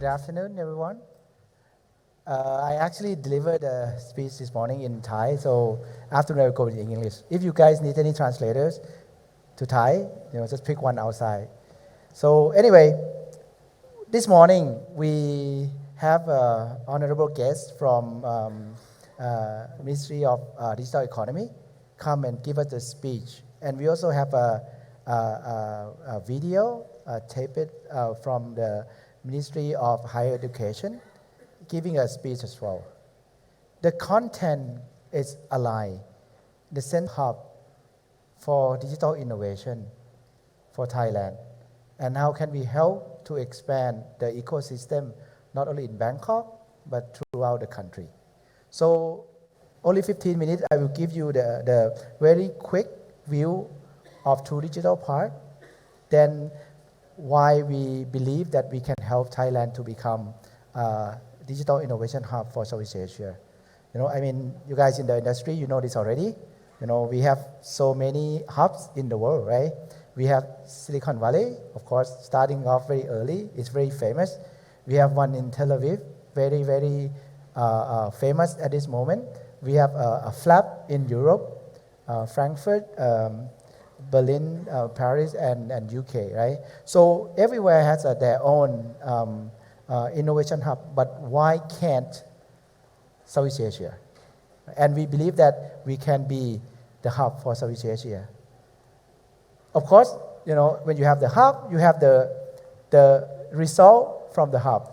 Good afternoon, everyone. I actually delivered a speech this morning in Thai, so afternoon I will go in English. If you guys need any translators to Thai, just pick one outside. So anyway, this morning we have an honorable guest from Ministry of Digital Economy come and give us the speech. And we also have a video taped from the Ministry of Higher Education giving a speech as well. The content is aligned. The Center Hub for digital innovation for Thailand. And how can we help to expand the ecosystem not only in Bangkok but throughout the country. So only 15 minutes, I will give you the very quick view of True Digital part, then why we believe that we can help Thailand to become a digital innovation hub for Southeast Asia. You guys in the industry, you know this already. We have so many hubs in the world, right? We have Silicon Valley, of course, starting off very early. It's very famous. We have one in Tel Aviv, very, very famous at this moment. We have a flap in Europe, Frankfurt, Berlin, Paris, and UK, right? So everywhere has their own innovation hub, but why can't Southeast Asia? And we believe that we can be the hub for Southeast Asia. Of course, when you have the hub, you have the result from the hub,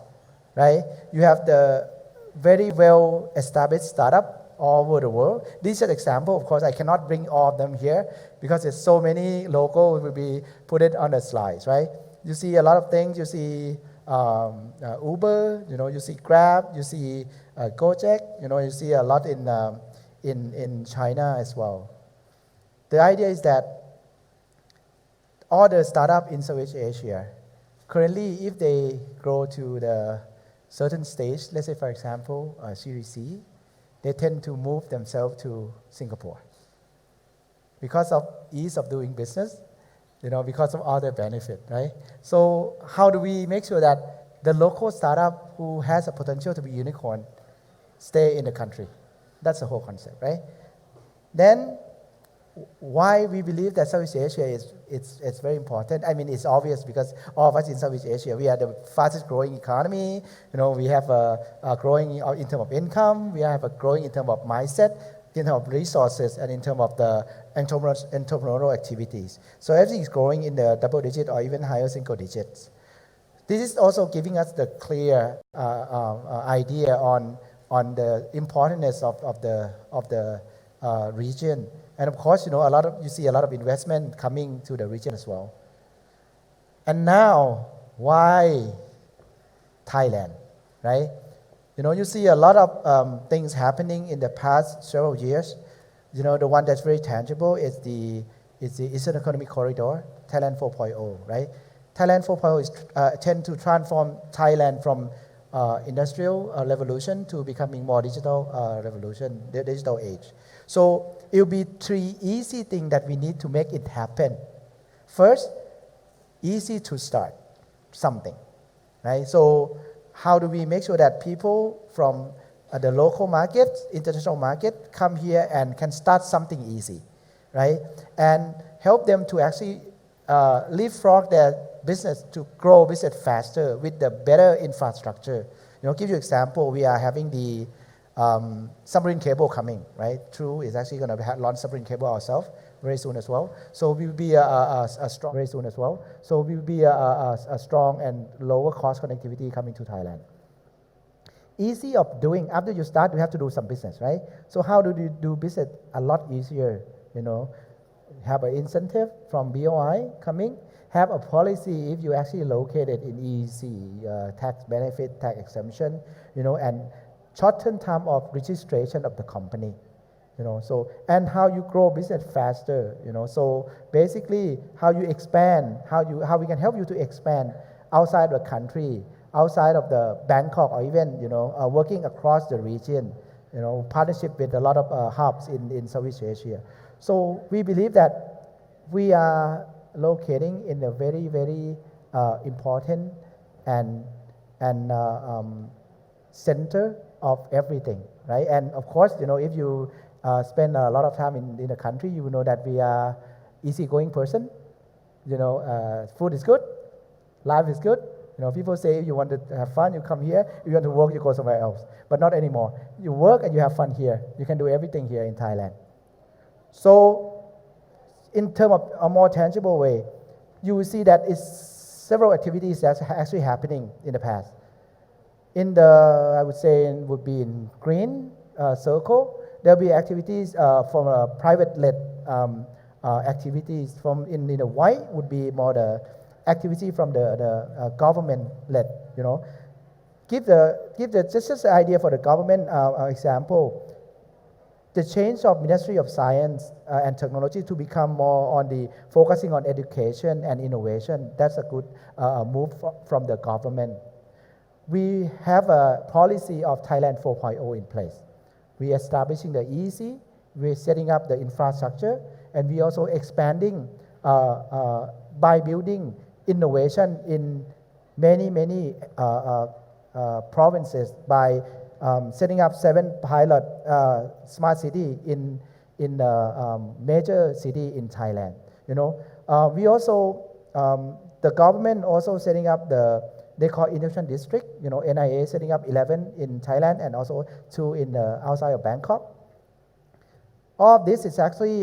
right? You have the very well established startup all over the world. This is an example. Of course, I cannot bring all of them here because there's so many local will be put it on the slides, right? You see a lot of things. You see Uber, you see Grab, you see Gojek, you see a lot in China as well. The idea is that all the startup in Southeast Asia, currently, if they grow to the certain stage, let's say for example, Series C, they tend to move themselves to Singapore because of ease of doing business, because of other benefit, right? So how do we make sure that the local startup who has a potential to be unicorn stay in the country? That's the whole concept, right? Then why we believe that Southeast Asia it's very important. It's obvious because all of us in Southeast Asia, we are the fastest growing economy. We have a growing in terms of income. We have a growing in terms of mindset, in terms of resources, and in terms of the entrepreneurial activities. So everything is growing in the double digit or even higher single digits. This is also giving us the clear idea on the importance of the region. And of course, you see a lot of investment coming to the region as well. And now, why Thailand, right? You see a lot of things happening in the past several years. The one that's very tangible is the Eastern Economic Corridor, Thailand 4.0, right? Thailand 4.0 is tend to transform Thailand from industrial revolution to becoming more digital revolution, the digital age. So it will be three easy things that we need to make it happen. First, easy to start something, right? So how do we make sure that people from the local market, international market, come here and can start something easy, right? And help them to actually leapfrog their business to grow business faster with the better infrastructure. Give you an example, we are having the submarine cable coming, right? True is actually going to launch submarine cable ourselves very soon as well. So we will be a strong very soon as well. So we will be a strong and lower cost connectivity coming to Thailand. Easy of doing. After you start, you have to do some business, right? So how do you do business a lot easier? Have an incentive from BOI coming. Have a policy if you actually located in EEC, tax benefit, tax exemption, and shorten time of registration of the company, so, and how you grow business faster, so basically how you expand, how we can help you to expand outside the country, outside of the Bangkok, or even, working across the region, partnership with a lot of hubs in Southeast Asia. So we believe that we are locating in a very, very important and and center of everything, right? And of course, if you spend a lot of time in the country, you will know that we are easygoing person. Food is good, life is good. People say if you want to have fun, you come here. If you want to work, you go somewhere else. But not anymore. You work and you have fun here. You can do everything here in Thailand. So, in terms of a more tangible way, you will see that it's several activities that's actually happening in the past. I would say, would be in green circle. There'll be activities from a private-led activities. In the white would be more the activity from the government-led. Give just an idea for the government example. The change of Ministry of Science and Technology to become more on the focusing on education and innovation. That's a good move from the government. We have a policy of Thailand 4.0 in place. We are establishing the EEC, we're setting up the infrastructure, and we also expanding by building innovation in many provinces by setting up 7 pilot smart city in major city in Thailand. We also the government also setting up they call innovation district. NIA setting up 11 in Thailand and also 2 in outside of Bangkok. All of this is actually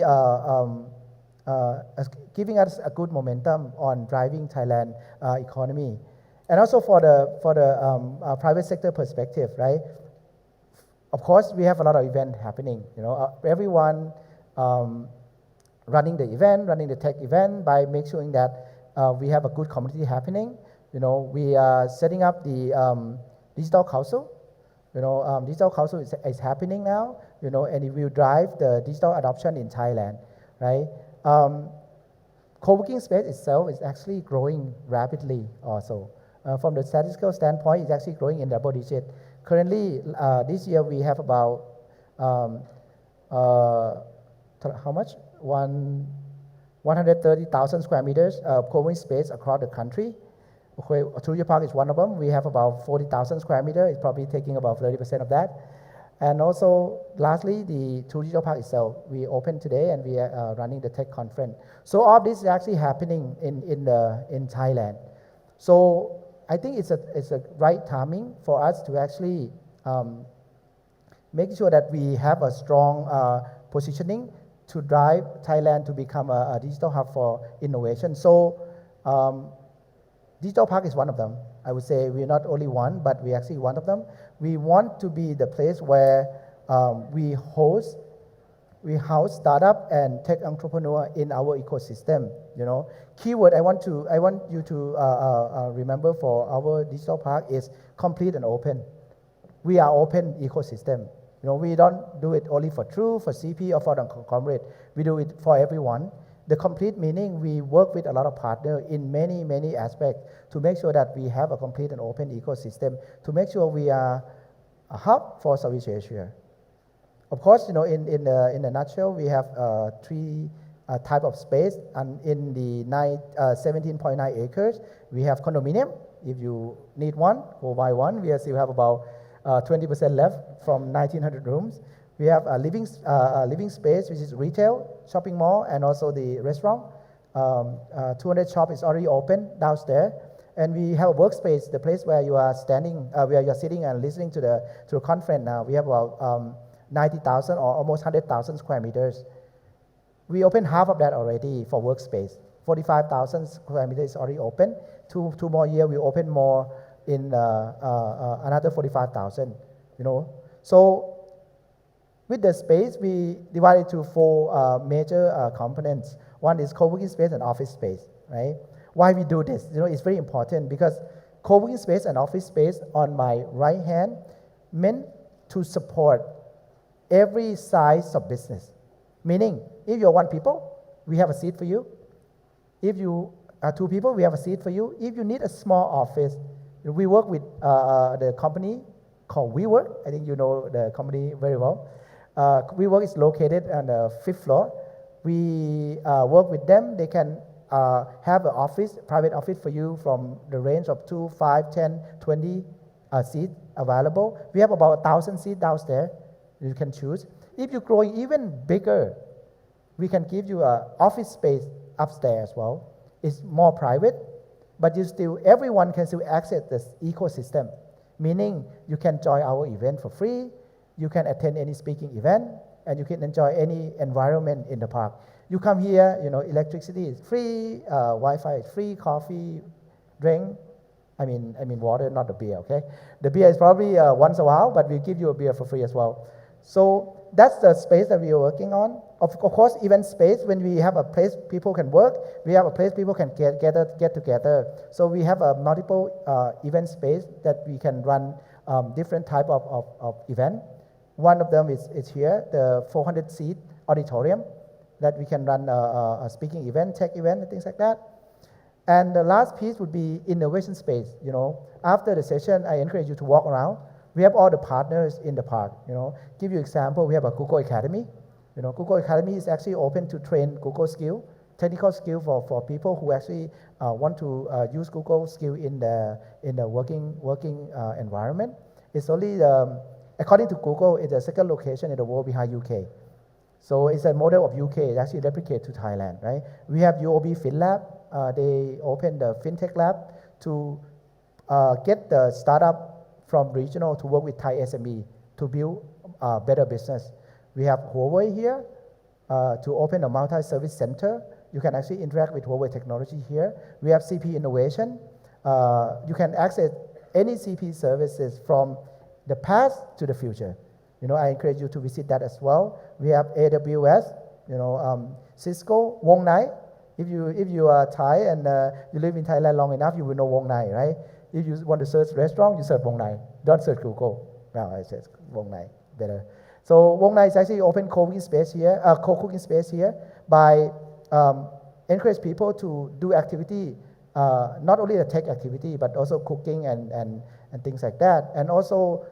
giving us a good momentum on driving Thailand economy, and also for the private sector perspective, right? Of course, we have a lot of events happening. Everyone running the event, running the tech event by making sure that we have a good community happening. We are setting up the digital council. Digital council is happening now. And it will drive the digital adoption in Thailand, right? Co-working space itself is actually growing rapidly also. From the statistical standpoint, it's actually growing in double digit. Currently, this year we have about how much? 130,000 square meters of co-working space across the country. Okay, T.O.P Park is one of them. We have about 40,000 square meters. It's probably taking about 30% of that. And also, lastly, the T.O.P Park itself, we opened today and we are running the tech conference. So all of this is actually happening in Thailand. So I think it's a right timing for us to actually make sure that we have a strong positioning to drive Thailand to become a digital hub for innovation. So Digital Park is one of them. I would say we're not only one, but we're actually one of them. We want to be the place where we house startup and tech entrepreneur in our ecosystem. Keyword I want you to remember for our Digital Park is complete and open. We are open ecosystem. We don't do it only for True, for CP, or for the conglomerate. We do it for everyone. The complete meaning, we work with a lot of partners in many aspects to make sure that we have a complete and open ecosystem, to make sure we are a hub for Southeast Asia. Of course, in a nutshell, we have 3 type of space, and in the 17.9 acres, we have condominium. If you need one, go buy one. We still have about 20% left from 1,900 rooms. We have a living space, which is retail, shopping mall, and also the restaurant. 200 shop is already open downstairs. And we have a workspace, the place where you are standing, where you are sitting and listening to the conference now. We have about 90,000 or almost 100,000 square meters. We opened half of that already for workspace. 45,000 square meters is already open. Two more years, we open more in another 45,000. So with the space, we divided to 4 major components. One is co-working space and office space, right? Why we do this? It's very important because co-working space and office space on my right hand meant to support every size of business. Meaning, if you're 1 people, we have a seat for you. If you are 2 people, we have a seat for you. If you need a small office, we work with the company called WeWork. I think you know the company very well. WeWork is located on the 5th floor. We work with them. They can have an office, private office for you from the range of 2, 5, 10, 20 seats available. We have about 1,000 seats downstairs. You can choose. If you're growing even bigger, we can give you an office space upstairs as well. It's more private, but everyone can still access this ecosystem, meaning you can join our event for free, you can attend any speaking event, and you can enjoy any environment in the park. You come here, electricity is free, Wi-Fi is free, coffee, drink. I mean water, not the beer, okay? The beer is probably once a while, but we give you a beer for free as well. So that's the space that we are working on. Of course, event space, when we have a place people can work, we have a place people can get together. So we have a multiple event space that we can run different type of event. One of them is here, the 400-seat auditorium that we can run a speaking event, tech event, and things like that. And the last piece would be innovation space. After the session, I encourage you to walk around. We have all the partners in the park. Give you example, we have a Google Academy. Google Academy is actually open to train Google skill, technical skill for people who actually want to use Google skill in the working environment. It's only, according to Google, it's the second location in the world behind UK. So it's a model of UK. It actually replicates to Thailand, right? We have UOB FinLab. They opened the FinTech Lab to get the startup from regional to work with Thai SME to build better business. We have Huawei here to open a multi-service center. You can actually interact with Huawei technology here. We have CP Innovation. You can access any CP services from the past to the future. I encourage you to visit that as well. We have AWS, Cisco, Wong Nai. If you are Thai and you live in Thailand long enough, you will know Wong Nai, right? If you want to search restaurant, you search Wong Nai. Don't search Google. No, I search Wong Nai better. So Wong Nai is actually open co-working space here, co-cooking space here by encourage people to do activity, not only the tech activity, but also cooking and things like that, and also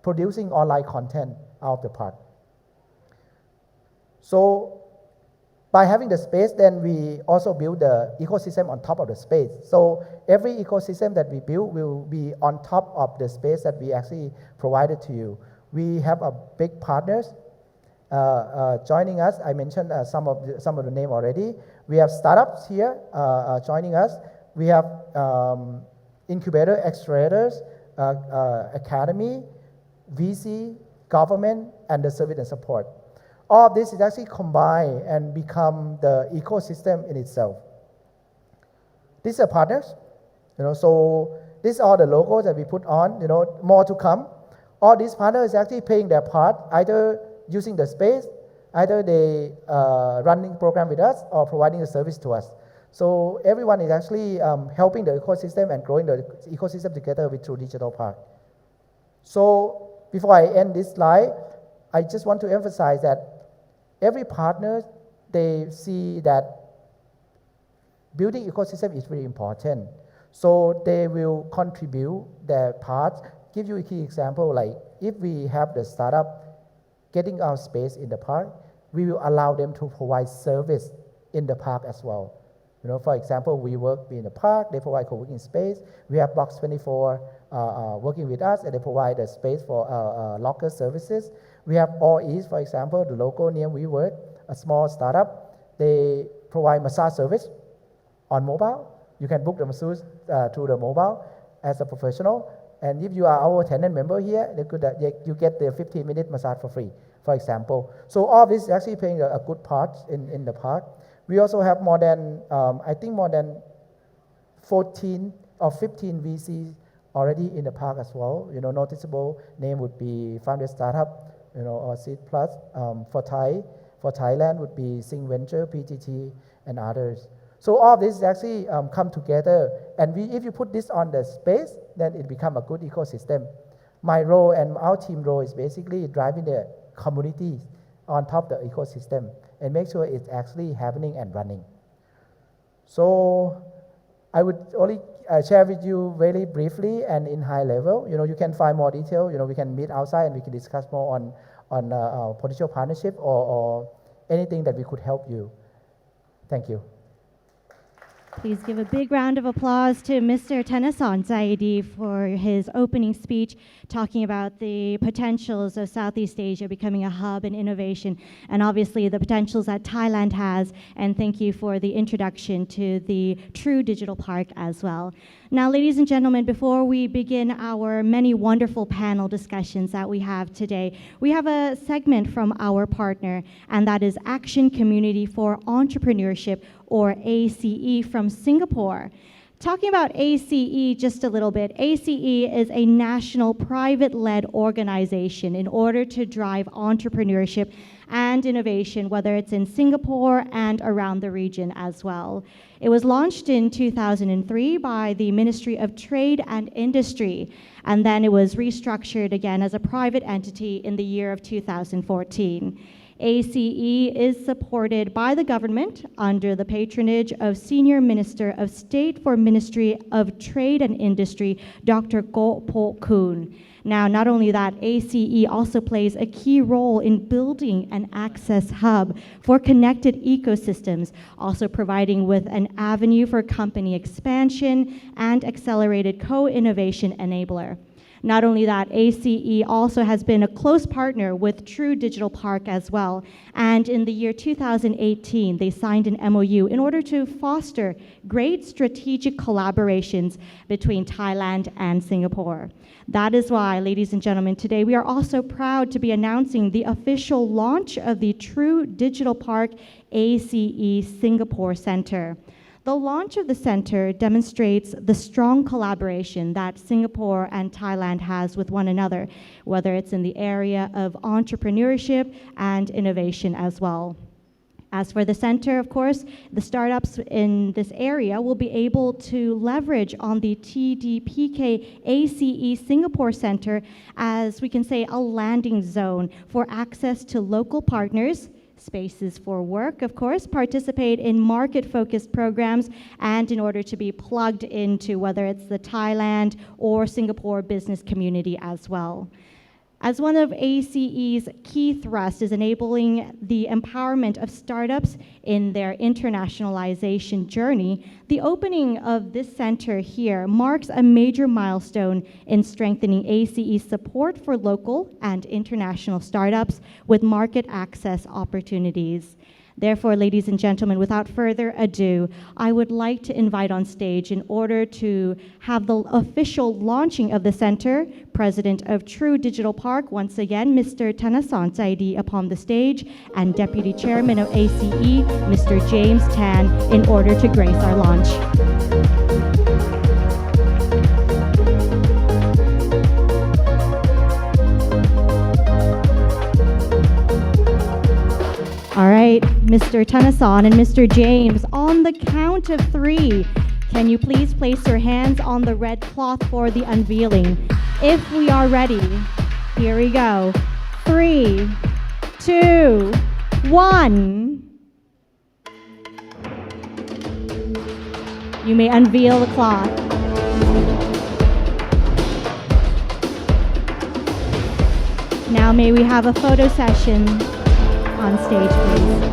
producing online content out of the park. So by having the space, then we also build the ecosystem on top of the space. So every ecosystem that we build will be on top of the space that we actually provided to you. We have a big partners joining us. I mentioned some of the name already. We have startups here joining us. We have incubator, accelerators, academy, VC, government, and the service and support. All of this is actually combined and become the ecosystem in itself. These are partners, so these are the logos that we put on, more to come. All these partners are actually playing their part, either using the space, either they running program with us or providing the service to us. So everyone is actually helping the ecosystem and growing the ecosystem together with True Digital Park. So before I end this slide, I just want to emphasize that every partner, they see that building ecosystem is really important. So they will contribute their part. Give you a key example, like if we have the startup getting our space in the park, we will allow them to provide service in the park as well. For example, we work in the park, they provide co-working space. We have Box 24 working with us, and they provide a space for locker services. We have All East, for example, the local near we work, a small startup. They provide massage service on mobile. You can book the massage through the mobile as a professional. And if you are our tenant member here, you get the 15-minute massage for free, for example. So all of this is actually playing a good part in the park. We also have more than 14 or 15 VCs already in the park as well. Noticeable name would be Founded Startup, or Seed Plus. For Thailand would be Sing Venture, PTT, and others. So all of this actually come together, and if you put this on the space, then it becomes a good ecosystem. My role and our team role is basically driving the community on top of the ecosystem and make sure it's actually happening and running. So I would only share with you very briefly and in high level. You can find more detail. We can meet outside and we can discuss more on potential partnership or anything that we could help you. Thank you. Please give a big round of applause to Mr. Thanasorn Zaidi for his opening speech, talking about the potentials of Southeast Asia becoming a hub in innovation, and obviously the potentials that Thailand has. And thank you for the introduction to the True Digital Park as well. Now, ladies and gentlemen, before we begin our many wonderful panel discussions that we have today, we have a segment from our partner, and that is Action Community for Entrepreneurship, or ACE, from Singapore. Talking about ACE just a little bit, ACE is a national private-led organization in order to drive entrepreneurship and innovation, whether it's in Singapore and around the region as well. It was launched in 2003 by the Ministry of Trade and Industry, and then it was restructured again as a private entity in the year of 2014. ACE is supported by the government under the patronage of Senior Minister of State for Ministry of Trade and Industry, Dr. 𝐏.𝐏 Kun. Now, not only that, ACE also plays a key role in building an access hub for connected ecosystems, also providing with an avenue for company expansion and accelerated co-innovation enabler. Not only that, ACE also has been a close partner with True Digital Park as well. And in the year 2018, they signed an MOU in order to foster great strategic collaborations between Thailand and Singapore. That is why, ladies and gentlemen, today we are also proud to be announcing the official launch of the True Digital Park ACE Singapore Center. The launch of the center demonstrates the strong collaboration that Singapore and Thailand has with one another, whether it's in the area of entrepreneurship and innovation as well. As for the center, of course, the startups in this area will be able to leverage on the TDPK ACE Singapore Center as, we can say, a landing zone for access to local partners, spaces for work, of course, participate in market-focused programs, and in order to be plugged into whether it's the Thailand or Singapore business community as well. As one of ACE's key thrusts is enabling the empowerment of startups in their internationalization journey, the opening of this center here marks a major milestone in strengthening ACE's support for local and international startups with market access opportunities. Therefore, ladies and gentlemen, without further ado, I would like to invite on stage, in order to have the official launching of the center, President of True Digital Park, once again, Mr. Thanasorn Zaidi upon the stage, and Deputy Chairman of ACE, Mr. James Tan, in order to grace our launch. All right, Mr. Thanasorn and Mr. James, on the count of 3, can you please place your hands on the red cloth for the unveiling? If we are ready, here we go. 3, 2, 1. You may unveil the cloth. Now may we have a photo session on stage, please.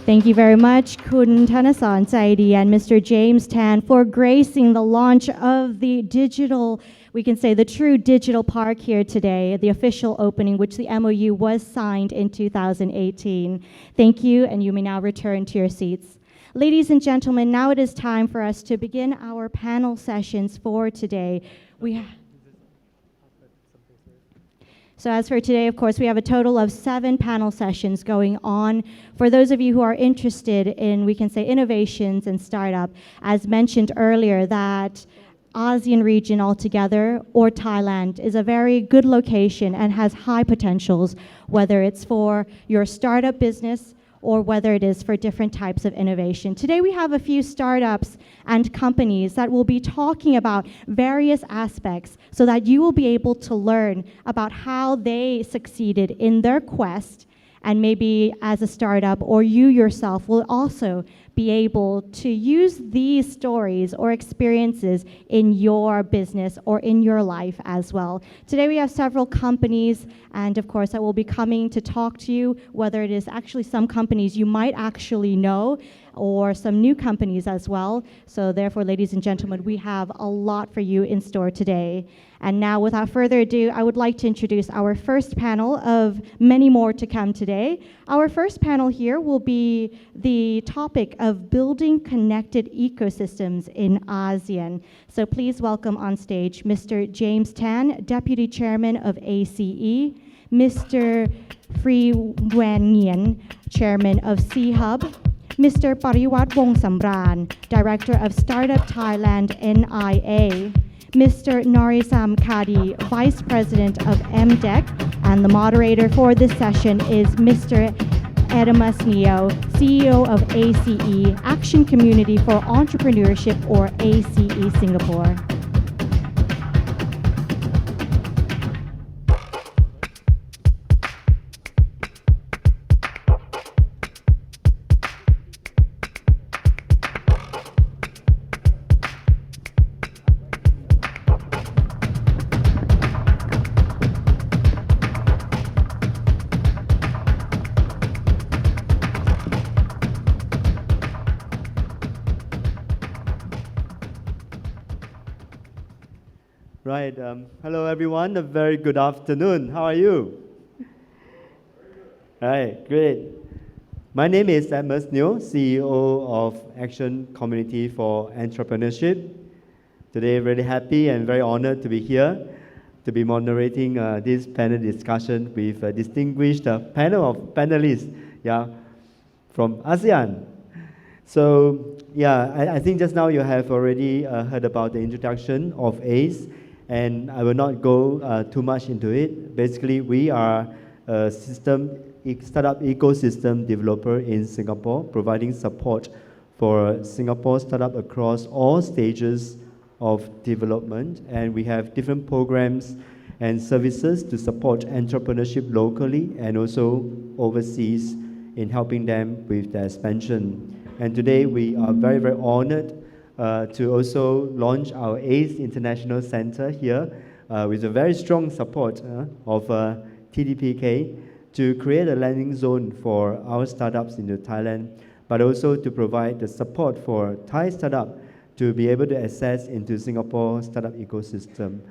Thank you very much, Kun Thanasorn Zaidi and Mr. James Tan, for gracing the launch of the digital, we can say the True Digital Park here today, the official opening, which the MOU was signed in 2018. Thank you, and you may now return to your seats. Ladies and gentlemen, now it is time for us to begin our panel sessions for today. So as for today, of course, we have a total of 7 panel sessions going on. For those of you who are interested in, we can say, innovations and startup, as mentioned earlier, that ASEAN region altogether, or Thailand, is a very good location and has high potentials, whether it's for your startup business or whether it is for different types of innovation. Today we have a few startups and companies that will be talking about various aspects so that you will be able to learn about how they succeeded in their quest And maybe as a startup or you yourself will also be able to use these stories or experiences in your business or in your life as well. Today we have several companies, and of course I will be coming to talk to you, whether it is actually some companies you might actually know or some new companies as well. So therefore, ladies and gentlemen, we have a lot for you in store today. And now, without further ado, I would like to introduce our first panel of many more to come today. Our first panel here will be the topic of building connected ecosystems in ASEAN. So please welcome on stage Mr. James Tan, Deputy Chairman of ACE, Mr. Free Nguyen Nguyen, Chairman of 𝐓.𝐻, Mr. Pariwat Wongsamran, Director of Startup Thailand NIA, Mr. Narisam Kadi, Vice President of 𝐓.𝐎, and the moderator for this session is Mr. Adamus Neo, CEO of ACE, Action Community for Entrepreneurship, or ACE Singapore. Right. Hello, everyone. A very good afternoon. How are you? Right. Great. My name is Adamus Neo, CEO of Action Community for Entrepreneurship. Today, really happy and very honored to be here to be moderating this panel discussion with a distinguished panel of panelists, from ASEAN. So, I think just now you have already heard about the introduction of ACE. And I will not go too much into it. Basically, we are a startup ecosystem developer in Singapore, providing support for Singapore startup across all stages of development. And we have different programs and services to support entrepreneurship locally and also overseas in helping them with their expansion. And today we are very, very honored to also launch our ACE International Center here with a very strong support of TDPK to create a landing zone for our startups into Thailand, but also to provide the support for Thai startup to be able to access into Singapore startup ecosystem.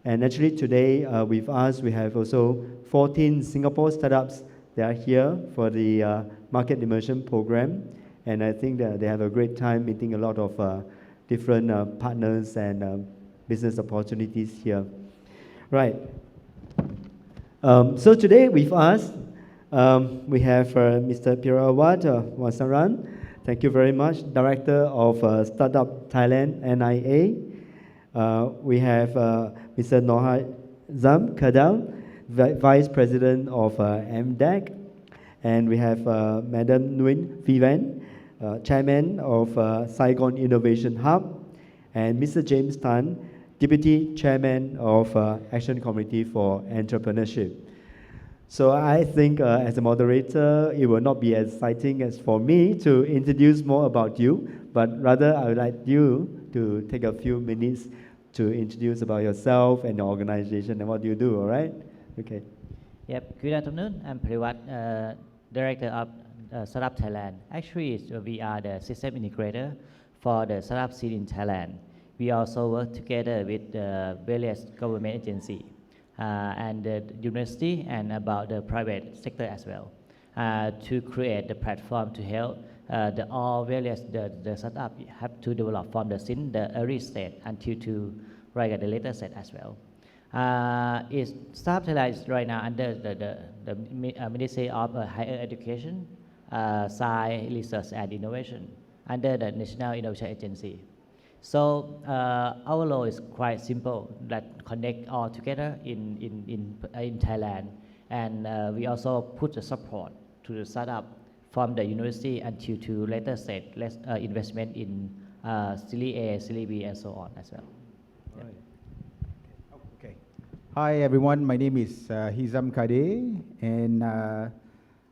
And actually today with us, we have also 14 Singapore startups that are here for the market immersion program. And I think that they have a great time meeting a lot of different partners and business opportunities here. Right. So today with us, we have Mr. Pariwat Wongsamran. Thank you very much, Director of Startup Thailand NIA. We have Mr. Narisam Kadi, Vice President of 𝐓.𝐻. And we have Madam Nguyen Nguyen, Chairman of Saigon Innovation Hub, and Mr. James Tan, Deputy Chairman of Action Committee for Entrepreneurship. So I think as a moderator, it will not be as exciting as for me to introduce more about you, but rather I would like you to take a few minutes to introduce about yourself and your organization and what you do, all right? Okay. Yep. Good afternoon. I'm Pariwat, Director of Startup Thailand. Actually, we are the system integrator for the startup scene in Thailand. We also work together with various government agencies and the university and about the private sector as well to create the platform to help all various the startup have to develop from the scene, the early stage until to right at the later stage as well. Startup Thailand is right now under the Ministry of Higher Education, Science, Research and Innovation under the National Innovation Agency. So our role is quite simple, that connect all together in Thailand, and we also put the support to the startup from the university until to later stage investment in Series A, Series B, and so on as well. Yep. Okay. Hi everyone, my name is 𝐓.𝐻.𝐿, and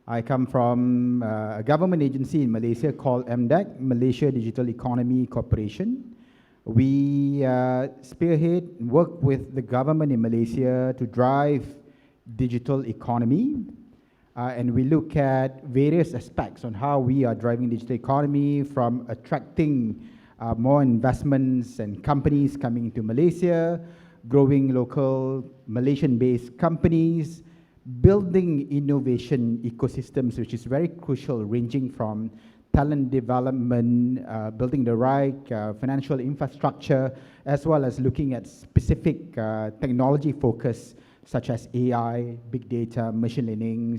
I come from a government agency in Malaysia called MDEC, Malaysia Digital Economy Corporation. We spearhead and work with the government in Malaysia to drive digital economy. And we look at various aspects on how we are driving digital economy, from attracting more investments and companies coming into Malaysia, growing local Malaysian-based companies, building innovation ecosystems, which is very crucial, ranging from talent development, building the right financial infrastructure, as well as looking at specific technology focus, such as AI, big data, machine learning,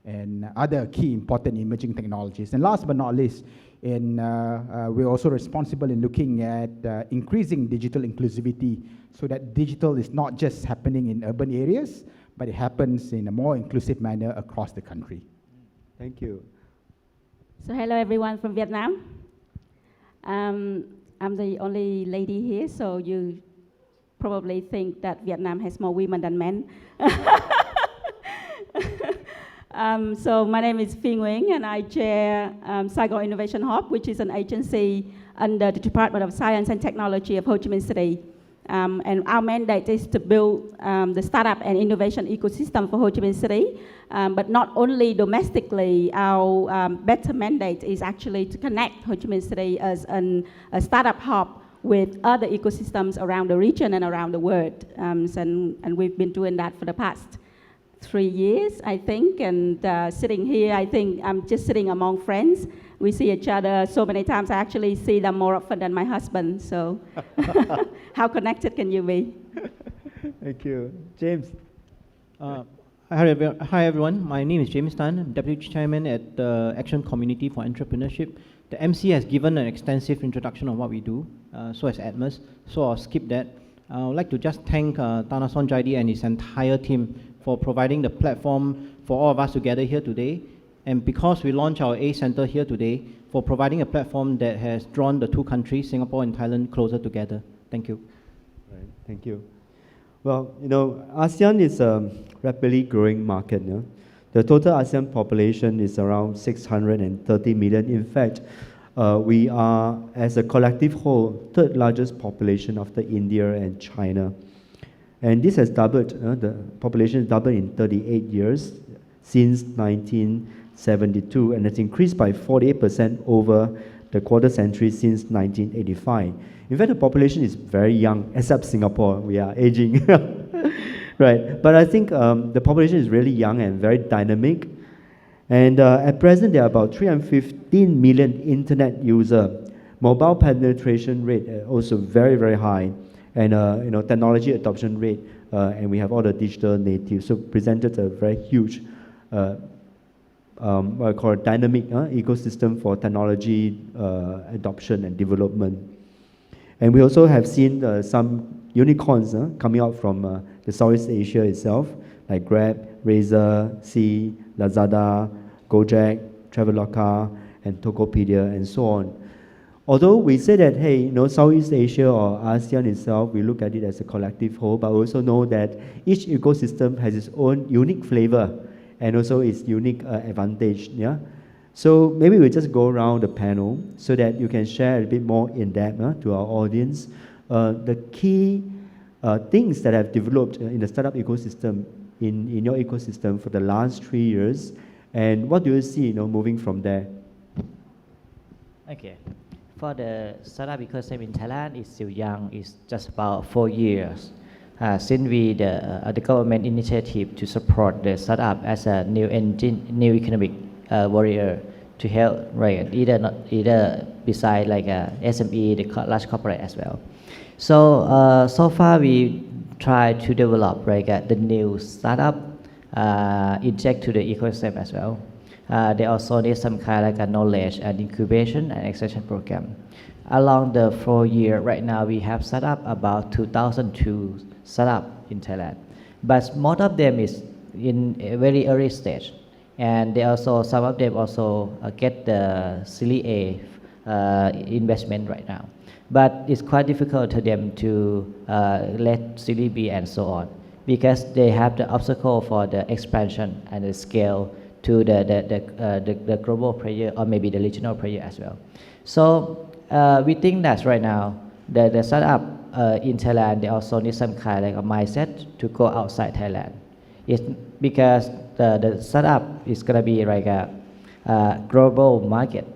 and other key important emerging technologies. And last but not least, we're also responsible in looking at increasing digital inclusivity, so that digital is not just happening in urban areas, but it happens in a more inclusive manner across the country. Thank you. So hello everyone from Vietnam. I'm the only lady here, so you probably think that Vietnam has more women than men. So my name is Phi Nguyen, and I chair Saigon Innovation Hub, which is an agency under the Department of Science and Technology of Ho Chi Minh City. And our mandate is to build the startup and innovation ecosystem for Ho Chi Minh City. But not only domestically, our better mandate is actually to connect Ho Chi Minh City as a startup hub with other ecosystems around the region and around the world. And we've been doing that for the past 3 years, I think. And sitting here, I think I'm just sitting among friends. We see each other so many times. I actually see them more often than my husband. So how connected can you be? Thank you. James. Hi everyone, my name is James Tan. I'm Deputy Chairman at the Action Community for Entrepreneurship. The MC has given an extensive introduction of what we do, so has Atmos, so I'll skip that. I would like to just thank Thanasorn Jaidi and his entire team for providing the platform for all of us to gather here today, and because we launched our A Center here today, for providing a platform that has drawn the two countries, Singapore and Thailand, closer together. Thank you. Right, thank you. Well, you know, ASEAN is a rapidly growing market. You know? The total ASEAN population is around 630 million. In fact, we are, as a collective whole, third largest population after India and China. And this has doubled, the population has doubled in 38 years since 1972, and it's increased by 48% over the quarter century since 1985. In fact, the population is very young, except Singapore. We are aging. Right, but I think the population is really young and very dynamic. And at present, there are about 315 million internet users. Mobile penetration rate also very, very high. And you know, technology adoption rate, and we have all the digital natives. So presented a very huge, what I call a dynamic ecosystem for technology adoption and development. And we also have seen some unicorns coming out from the Southeast Asia itself, like Grab, Razer, Sea, Lazada, Gojek, Traveloka, and Tokopedia, and so on. Although we say that, hey, you know, Southeast Asia or ASEAN itself, we look at it as a collective whole, but we also know that each ecosystem has its own unique flavor and also its unique advantage. Yeah. So maybe we'll just go around the panel so that you can share a bit more in depth to our audience the key things that have developed in the startup ecosystem, in your ecosystem for the last 3 years, and what do you see, you know, moving from there? Okay. For the startup ecosystem in Thailand, it's still young. It's just about 4 years since the government initiative to support the startup as a new engine, new economic warrior to help, right? Either beside like SME, the large corporate as well. So so far we try to develop the new startup inject to the ecosystem as well. They also need some kind of like a knowledge and incubation and extension program. Along the 4 years, right now we have set up about 2,002 startups in Thailand, but most of them is in a very early stage, and they also, some of them also get the Series A investment right now. But it's quite difficult to them to let Series B and so on, because they have the obstacle for the expansion and the scale to the global player or maybe the regional player as well. So we think that right now the startup in Thailand, they also need some kind of like a mindset to go outside Thailand. It's because the startup is gonna be like a global market.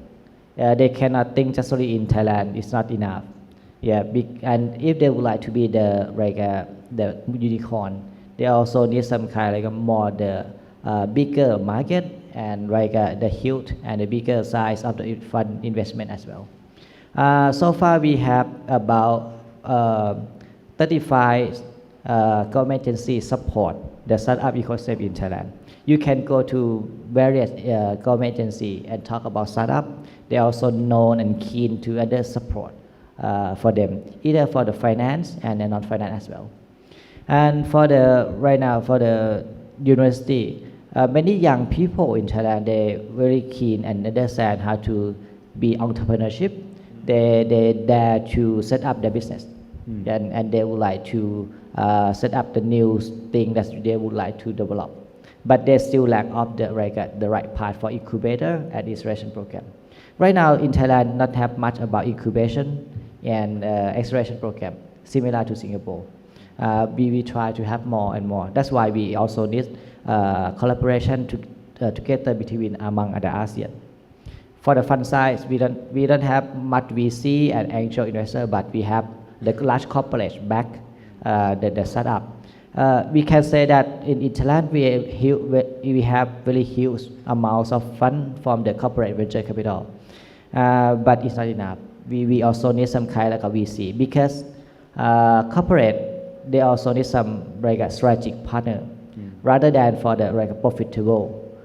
They cannot think just only in Thailand. It's not enough. Yeah, and if they would like to be the unicorn, they also need some kind of like a more the bigger market and like the huge and the bigger size of the fund investment as well. So far we have about 35 government agencies support the startup ecosystem in Thailand. You can go to various government agencies and talk about startup. They are also known and keen to other support for them, either for the finance and the non-finance as well. And for the right now for the university, many young people in Thailand, they very keen and understand how to be entrepreneurship. They dare to set up their business, and they would like to set up the new thing that they would like to develop. But they still lack of the right path for incubator and acceleration program. Right now in Thailand, not have much about incubation and acceleration program, similar to Singapore. We try to have more and more. That's why we also need collaboration together between among other ASEAN. For the fund size, we don't have much VC and angel investor, but we have the large corporates back the startup. We can say that in Thailand we have very huge amounts of fund from the corporate venture capital, but it's not enough. We also need some kind of like a VC because corporate, they also need some like a strategic partner rather than for the like a profitable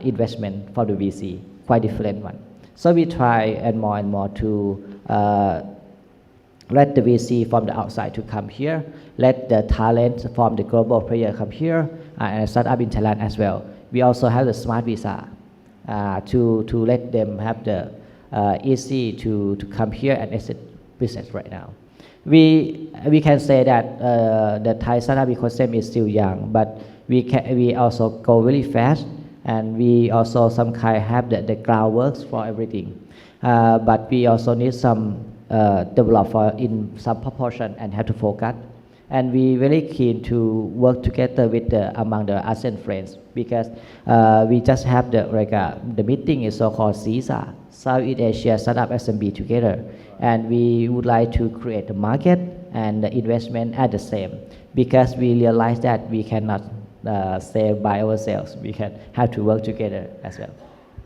investment for the VC, quite different one. So we try and more to let the VC from the outside to come here, let the talent from the global player come here and start up in Thailand as well. We also have the smart visa to let them have the easy to come here and exit business right now. We can say that the Thai startup ecosystem is still young, but we also go really fast, and we also some kind have the groundworks for everything. But we also need some develop in some proportion and have to focus. And we very keen to work together with among the ASEAN friends because we just have the meeting is so-called 𝐓.𝐸, Southeast Asia Startup SMB together, and we would like to create the market and the investment at the same because we realize that we cannot save by ourselves. We can have to work together as well.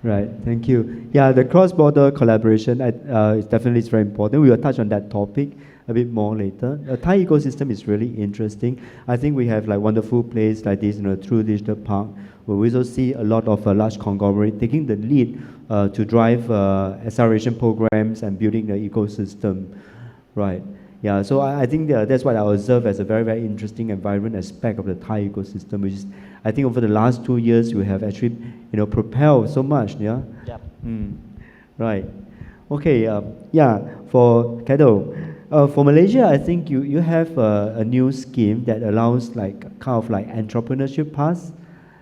Right, thank you. Yeah, the cross-border collaboration is definitely very important. We will touch on that topic a bit more later. The Thai ecosystem is really interesting. I think we have like wonderful place like this, through Digital Park, where we also see a lot of large conglomerates taking the lead to drive acceleration programs and building the ecosystem. Right. Yeah, so I think that's what I observe as a very, very interesting environment aspect of the Thai ecosystem, which is, I think over the last 2 years, we have actually, propelled so much, yeah? Yep. Right. Okay, yeah, for Kedo, for Malaysia, I think you have a new scheme that allows kind of like entrepreneurship paths.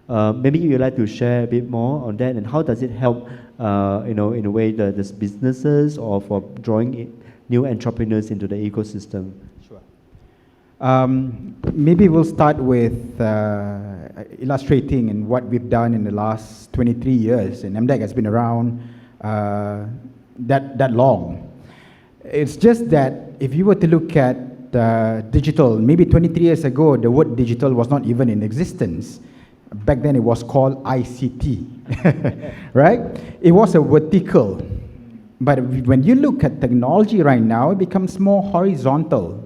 Maybe you'd like to share a bit more on that, and how does it help, in a way, the businesses or for drawing new entrepreneurs into the ecosystem? Sure. Maybe we'll start with illustrating in what we've done in the last 23 years, and 𝐸.𝐻 has been around that long. It's just that if you were to look at digital, maybe 23 years ago, the word digital was not even in existence. Back then, it was called ICT, right? It was a vertical. But when you look at technology right now, it becomes more horizontal.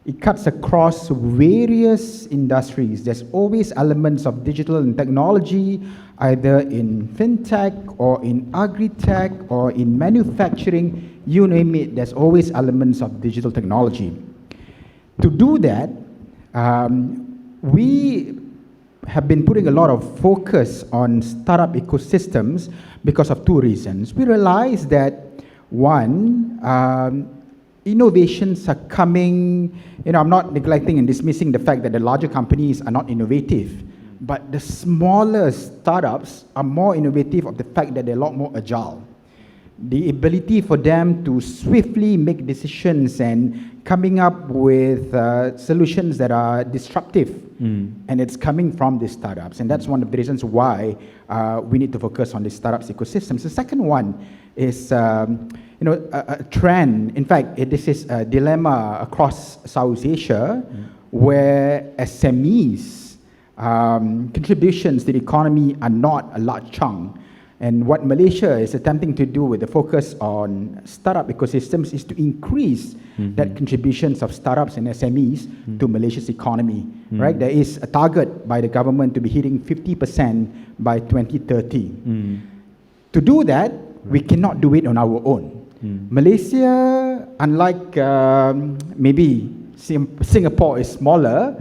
It cuts across various industries. There's always elements of digital and technology, either in fintech or in agri-tech or in manufacturing, you name it, there's always elements of digital technology. To do that, we have been putting a lot of focus on startup ecosystems because of two reasons. We realize that one, innovations are coming, I'm not neglecting and dismissing the fact that the larger companies are not innovative, But the smaller startups are more innovative of the fact that they're a lot more agile. The ability for them to swiftly make decisions and coming up with solutions that are disruptive, and it's coming from these startups, and that's one of the reasons why we need to focus on the startups ecosystems. The second one is a trend. In fact, this is a dilemma across South Asia, where SMEs contributions to the economy are not a large chunk. And what Malaysia is attempting to do with the focus on startup ecosystems is to increase that contributions of startups and SMEs to Malaysia's economy, right? There is a target by the government to be hitting 50% by 2030. To do that, we cannot do it on our own. Malaysia, unlike maybe Singapore is smaller,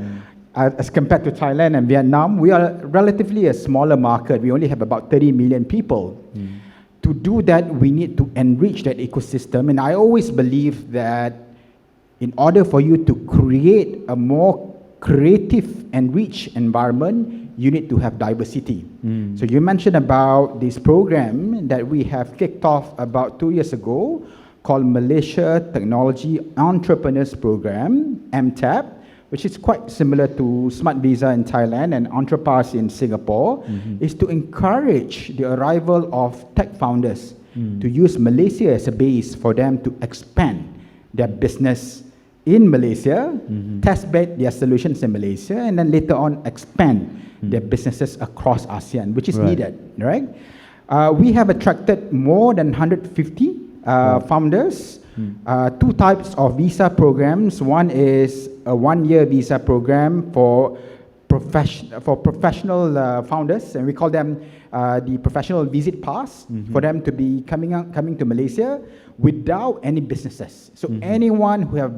as compared to Thailand and Vietnam, we are relatively a smaller market. We only have about 30 million people. To do that, we need to enrich that ecosystem. And I always believe that in order for you to create a more creative and rich environment, you need to have diversity. So you mentioned about this program that we have kicked off about 2 years ago called Malaysia Technology Entrepreneurs Program, MTEP, which is quite similar to Smart Visa in Thailand and Entrepass in Singapore, is to encourage the arrival of tech founders to use Malaysia as a base for them to expand their business in Malaysia, test bed their solutions in Malaysia, and then later on expand their businesses across ASEAN, which is needed, right? We have attracted more than 150 founders. Two types of visa programs. One is a one-year visa program for professional founders, and we call them the professional visit pass, for them to be coming to Malaysia without any businesses. So anyone who have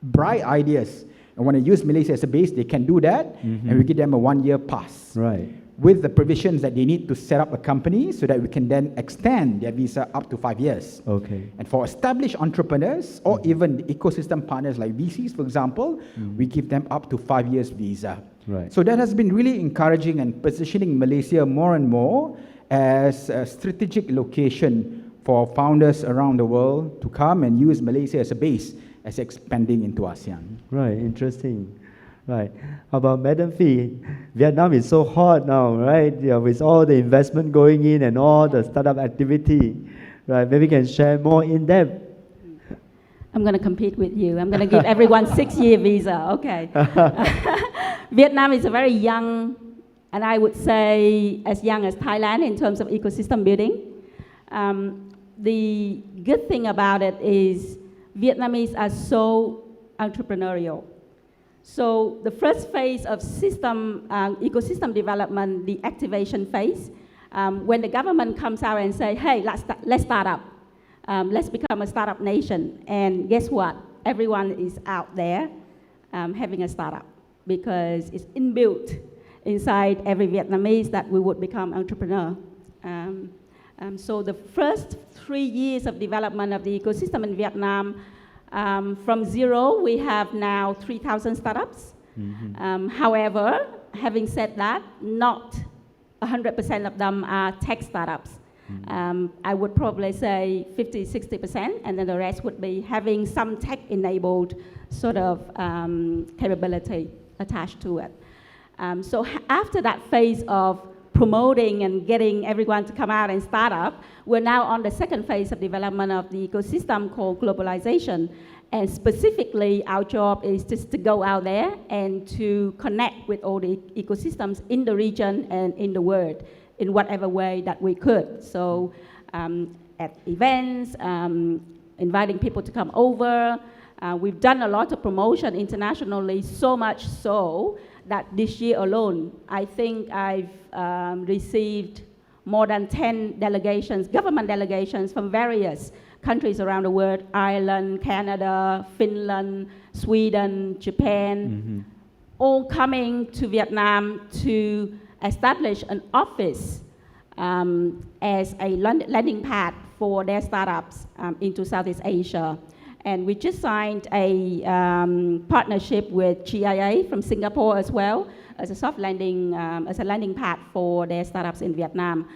bright ideas and want to use Malaysia as a base, they can do that, and we give them a one-year pass. Right. With the provisions that they need to set up a company so that we can then extend their visa up to 5 years. Okay. And for established entrepreneurs or even the ecosystem partners like VCs, for example, we give them up to 5 years visa. Right. So that has been really encouraging and positioning Malaysia more and more as a strategic location for founders around the world to come and use Malaysia as a base as expanding into ASEAN. Right, interesting. Right. How about Madam Phi? Vietnam is so hot now, right? Yeah, with all the investment going in and all the startup activity, right? Maybe you can share more in depth. I'm going to compete with you. I'm going to give everyone 6-year visa. Okay. Vietnam is a very young, and I would say as young as Thailand in terms of ecosystem building. The good thing about it is Vietnamese are so entrepreneurial. So the first phase of ecosystem development, the activation phase, when the government comes out and say, hey, let's start up. Let's become a startup nation. And guess what? Everyone is out there having a startup because it's inbuilt inside every Vietnamese that we would become entrepreneur. So the first 3 years of development of the ecosystem in Vietnam, from zero, we have now 3,000 startups. However, having said that, not 100% of them are tech startups. I would probably say 50, 60%, and then the rest would be having some tech-enabled sort of capability attached to it. So after that phase of promoting and getting everyone to come out and start up, we're now on the second phase of development of the ecosystem called globalization. And specifically, our job is just to go out there and to connect with all the ecosystems in the region and in the world in whatever way that we could. So at events, inviting people to come over. We've done a lot of promotion internationally, so much so that this year alone, I think I've received more than 10 delegations, government delegations from various countries around the world, Ireland, Canada, Finland, Sweden, Japan, all coming to Vietnam to establish an office as a landing pad for their startups into Southeast Asia. And we just signed a partnership with GIA from Singapore as well, as a soft landing, as a landing pad for their startups in Vietnam.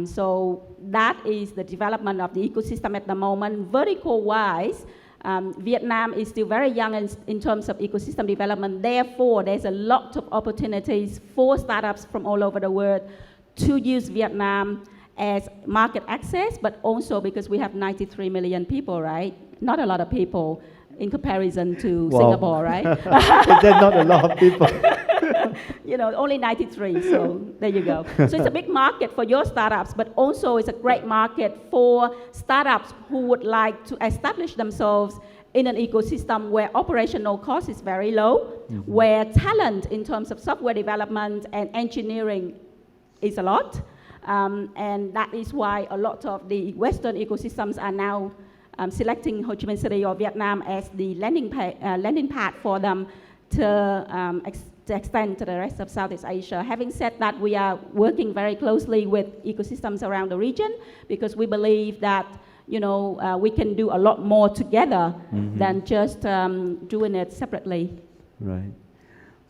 So that is the development of the ecosystem at the moment. Vertical-wise, Vietnam is still very young in terms of ecosystem development. Therefore, there's a lot of opportunities for startups from all over the world to use Vietnam as market access, but also because we have 93 million people, right? Not a lot of people in comparison to Singapore, right? That's not a lot of people. You know, only 93, so there you go. So it's a big market for your startups, but also it's a great market for startups who would like to establish themselves in an ecosystem where operational cost is very low, where talent in terms of software development and engineering is a lot. And that is why a lot of the Western ecosystems are now selecting Ho Chi Minh City or Vietnam as the landing pad for them to extend to the rest of Southeast Asia. Having said that, we are working very closely with ecosystems around the region because we believe that we can do a lot more together than just doing it separately. Right.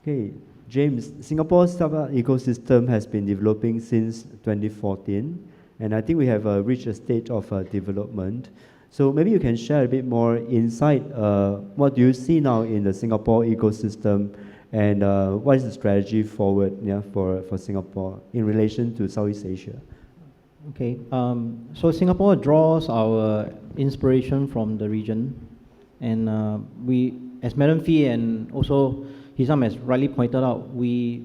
Okay, James, Singapore's startup ecosystem has been developing since 2014, and I think we have reached a stage of development. So maybe you can share a bit more insight. What do you see now in the Singapore ecosystem, and what is the strategy forward for Singapore in relation to Southeast Asia? Okay, so Singapore draws our inspiration from the region, and we, as Madam Fee and also Hisam has rightly pointed out, we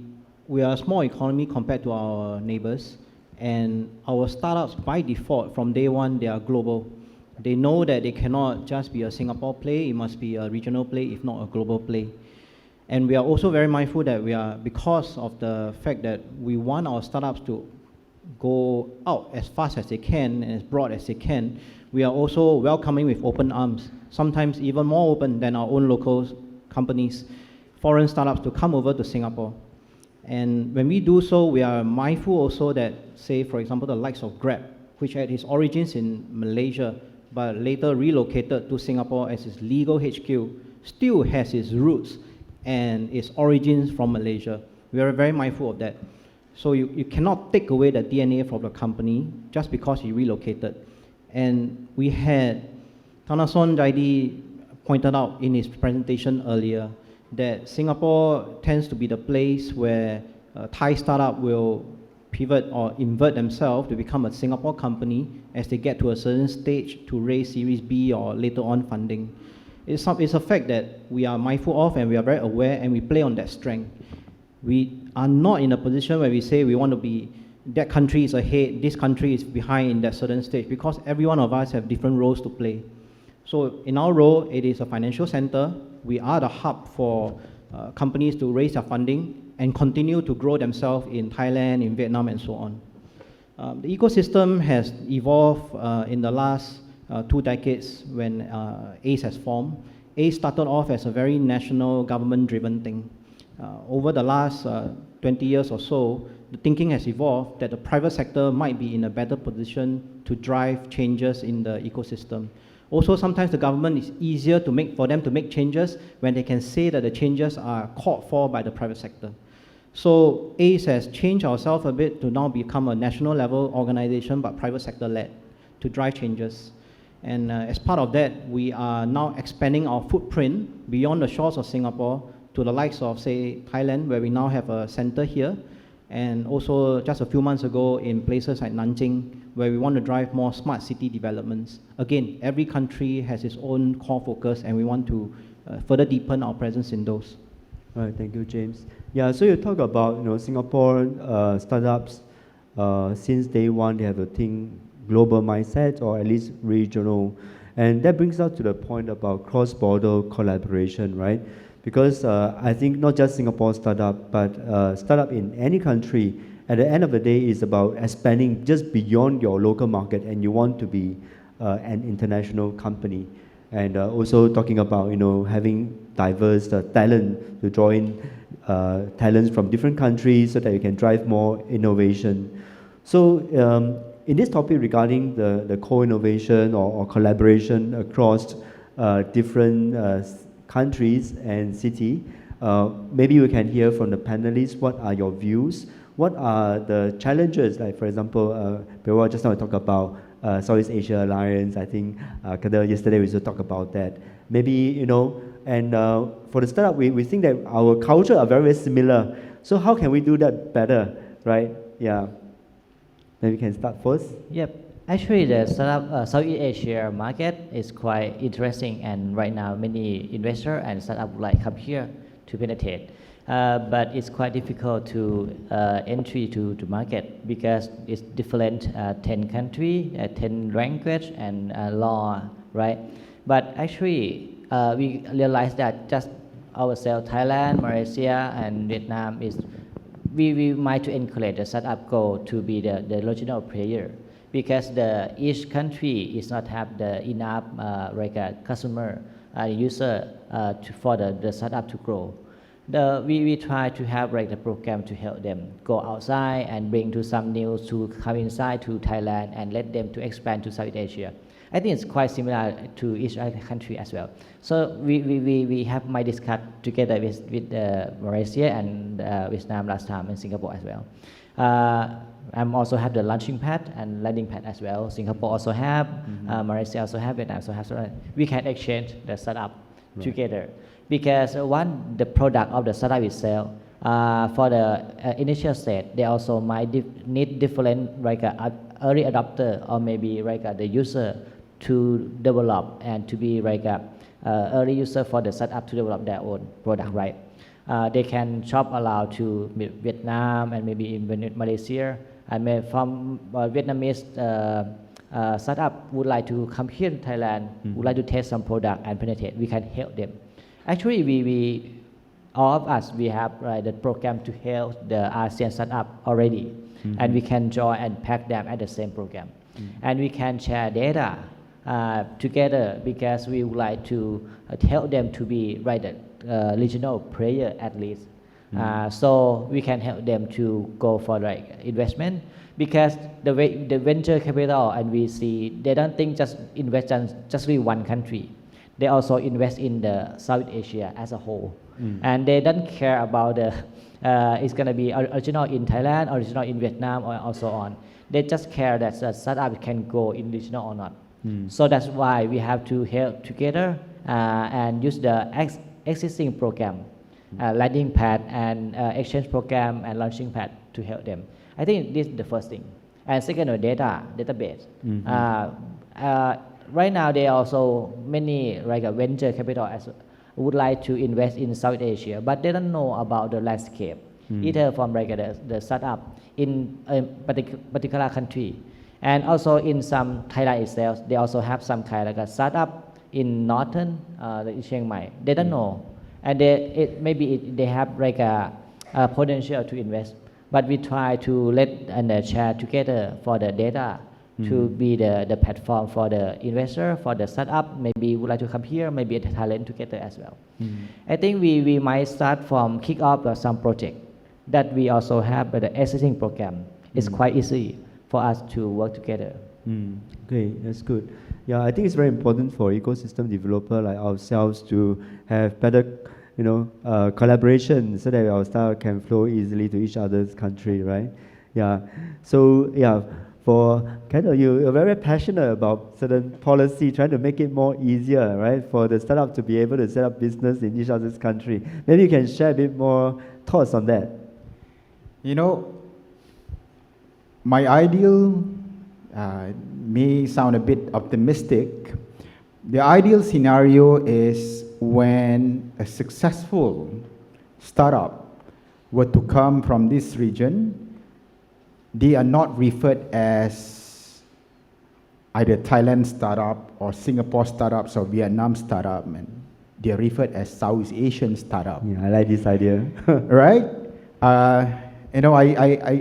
are a small economy compared to our neighbors, and our startups by default from day one, they are global. They know that they cannot just be a Singapore play, it must be a regional play, if not a global play. And we are also very mindful that because of the fact that we want our startups to go out as fast as they can and as broad as they can, we are also welcoming with open arms, sometimes even more open than our own local companies, foreign startups to come over to Singapore. And when we do so, we are mindful also that, say, for example, the likes of Grab, which had its origins in Malaysia, but later relocated to Singapore as its legal HQ, still has its roots and its origins from Malaysia. We are very mindful of that. So you cannot take away the DNA from the company just because it relocated. And we had Thanason Jaidi pointed out in his presentation earlier that Singapore tends to be the place where a Thai startup will pivot or invert themselves to become a Singapore company as they get to a certain stage to raise Series B or later on funding. It's a fact that we are mindful of and we are very aware and we play on that strength. We are not in a position where we say we want to be, that country is ahead, this country is behind in that certain stage, because every one of us have different roles to play. So in our role, it is a financial center. We are the hub for companies to raise their funding and continue to grow themselves in Thailand, in Vietnam, and so on. The ecosystem has evolved in the last 2 decades when 𝐴𝐶 has formed. 𝐴𝐶 started off as a very national government-driven thing. Over the last 20 years or so, the thinking has evolved that the private sector might be in a better position to drive changes in the ecosystem. Also, sometimes the government is easier for them to make changes when they can say that the changes are called for by the private sector. So 𝐴𝐶 has changed ourselves a bit to now become a national level organization, but private sector led, to drive changes. And as part of that, we are now expanding our footprint beyond the shores of Singapore to the likes of, say, Thailand, where we now have a center here, and also just a few months ago in places like Nanjing, where we want to drive more smart city developments. Again, every country has its own core focus, and we want to further deepen our presence in those. All right, thank you, James. Yeah, so you talk about Singapore startups. Since day one, they have a global mindset, or at least regional, and that brings us to the point about cross-border collaboration, right? Because I think not just Singapore startup, but startup in any country, at the end of the day, is about expanding just beyond your local market, and you want to be an international company. And also talking about having diverse talent, to draw in talents from different countries so that you can drive more innovation. So in this topic regarding the co-innovation or collaboration across different countries and city, maybe we can hear from the panelists, what are your views? What are the challenges? Like, for example, Pewa just now talked about Southeast Asia Alliance. I think Kader yesterday we also talked about that. Maybe, you know, and for the startup, we think that our culture are very, very similar. So how can we do that better, right? Yeah. Maybe we can start first. Yep. Actually, the startup Southeast Asia market is quite interesting, and right now many investors and startups would like come here to penetrate. But it's quite difficult to entry to market because it's different 10 country, 10 language and law, right? But actually, we realize that just ourselves, Thailand, Malaysia, and Vietnam is we might to encourage the startup goal to be the regional player, because each country is not have the enough like a customer user for the startup to grow. We try to have like the program to help them go outside and bring to some news to come inside to Thailand and let them to expand to Southeast Asia. I think it's quite similar to each other country as well. So we have my discuss together with Malaysia and Vietnam last time, and Singapore as well. I'm also have the launching pad and landing pad as well. Singapore also have, Malaysia also have, Vietnam also have. So we can exchange the startup together, because the product of the startup itself, for the initial stage, they also might need different like early adopter or maybe like the user to develop and to be like early user for the startup to develop their own product, right? They can shop allowed to Vietnam and maybe in Malaysia, and from Vietnamese startup would like to come here to Thailand, would like to test some product and penetrate. We can help them. Actually, we all of us, we have the program to help the ASEAN startup already, and we can join and pack them at the same program, and we can share data together, because we would like to help them to be regional player at least. So we can help them to go for like investment, because the venture capital and VC, they don't think just invest in just one country. They also invest in the South Asia as a whole, and they don't care about it's gonna be original in Thailand, original in Vietnam, or also on. They just care that the startup can go in regional or not. So that's why we have to help together and use the existing program, landing pad and exchange program and launching pad to help them. I think this is the first thing. And second, database. Right now, there are also many like venture capital would like to invest in South Asia, but they don't know about the landscape, either from like the startup in a particular country. And also in some Thailand itself, they also have some kind of like a startup in northern Chiang Mai. They don't know, and they have like a potential to invest. But we try to let and share together for the data to be the platform for the investor, for the startup. Maybe would like to come here, maybe a talent together as well. I think we might start from kick off some project that we also have the existing program. It's quite easy for us to work together. Okay, that's good. Yeah, I think it's very important for ecosystem developer like ourselves to have better, collaboration, so that our startup can flow easily to each other's country, right? Yeah. So yeah, for Kendall, you're very passionate about certain policy, trying to make it more easier, right, for the startup to be able to set up business in each other's country. Maybe you can share a bit more thoughts on that. My ideal may sound a bit optimistic. The ideal scenario is when a successful startup were to come from this region, they are not referred as either Thailand startup or Singapore startups or Vietnam startup, and they are referred as Southeast Asian startup. Yeah, I like this idea. Right? I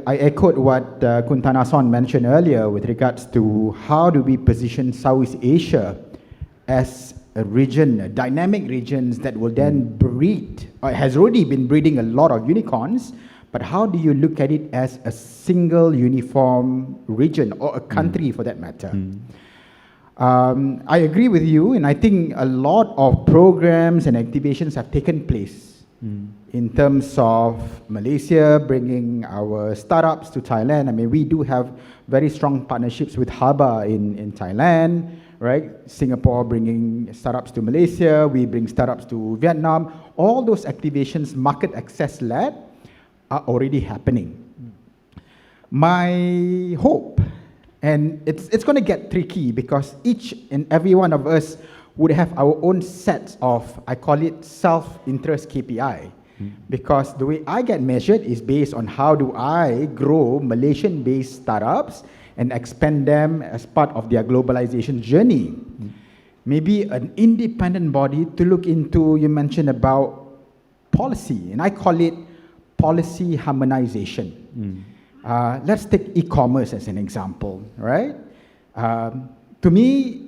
echoed what Khun Thanasorn mentioned earlier with regards to how do we position Southeast Asia as a region, a dynamic regions that will then breed, or has already been breeding a lot of unicorns, but how do you look at it as a single uniform region or a country for that matter? I agree with you, and I think a lot of programs and activations have taken place In terms of Malaysia bringing our startups to Thailand, I mean, we do have very strong partnerships with Haba in Thailand, right? Singapore bringing startups to Malaysia, we bring startups to Vietnam. All those activations, market access led, are already happening. My hope, and it's going to get tricky because each and every one of us would have our own sets of, I call it self-interest KPI. Because the way I get measured is based on how do I grow Malaysian-based startups and expand them as part of their globalization journey. Maybe an independent body to look into, you mentioned about policy, and I call it policy harmonization. Let's take e-commerce as an example, right? To me,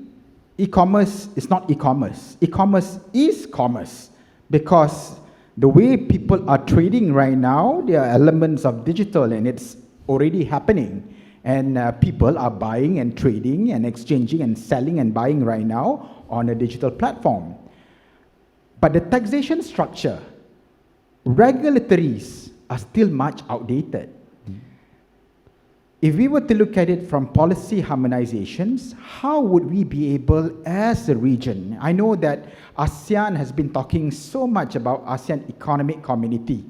e-commerce is not e-commerce. E-commerce is commerce because the way people are trading right now, there are elements of digital and it's already happening. And people are buying and trading and exchanging and selling and buying right now on a digital platform. But the taxation structure, regulatories are still much outdated. If we were to look at it from policy harmonizations, how would we be able as a region? I know that ASEAN has been talking so much about ASEAN Economic Community.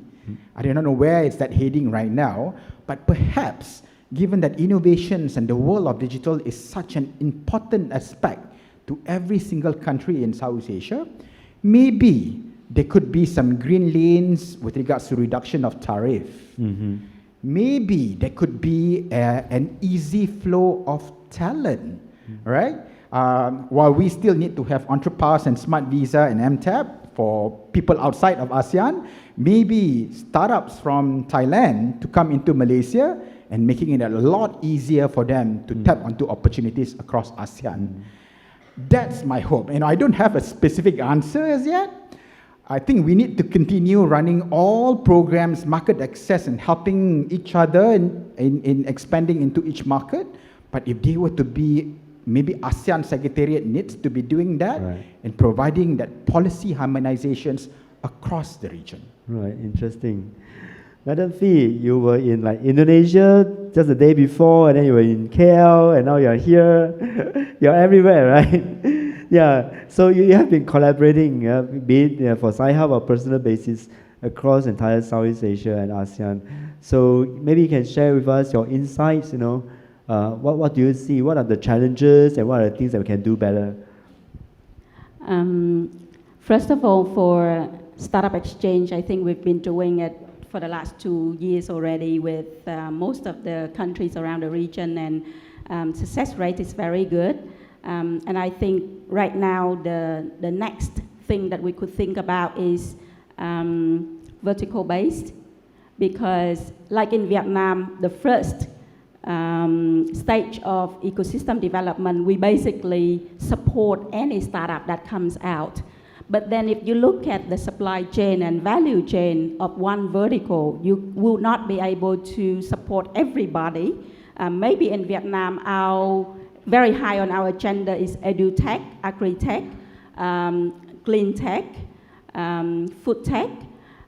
I do not know where it's that heading right now, but perhaps given that innovations and the world of digital is such an important aspect to every single country in Southeast Asia, maybe there could be some green lanes with regards to reduction of tariff. Maybe there could be an easy flow of talent, right? While we still need to have Entrepass and Smart Visa and MTAP for people outside of ASEAN, maybe startups from Thailand to come into Malaysia and making it a lot easier for them to tap onto opportunities across ASEAN. That's my hope. And I don't have a specific answer as yet. I think we need to continue running all programs, market access, and helping each other in expanding into each market. But if they were to be, maybe ASEAN Secretariat needs to be doing that and providing that policy harmonizations across the region. Right, interesting. Madam Fee, you were in like Indonesia just the day before, and then you were in KL, and now you're here. You're everywhere, right? Yeah, so you have been collaborating, be it for Sci-Hub or personal basis across entire Southeast Asia and ASEAN. So maybe you can share with us your insights, what do you see? What are the challenges and what are the things that we can do better? First of all, for Startup Exchange, I think we've been doing it for the last 2 years already with most of the countries around the region, and success rate is very good. And I think right now the next thing that we could think about is vertical based, because like in Vietnam, the first stage of ecosystem development, we basically support any startup that comes out. But then if you look at the supply chain and value chain of one vertical, you will not be able to support everybody. Maybe in Vietnam, very high on our agenda is edutech, agri-tech, clean tech, food tech,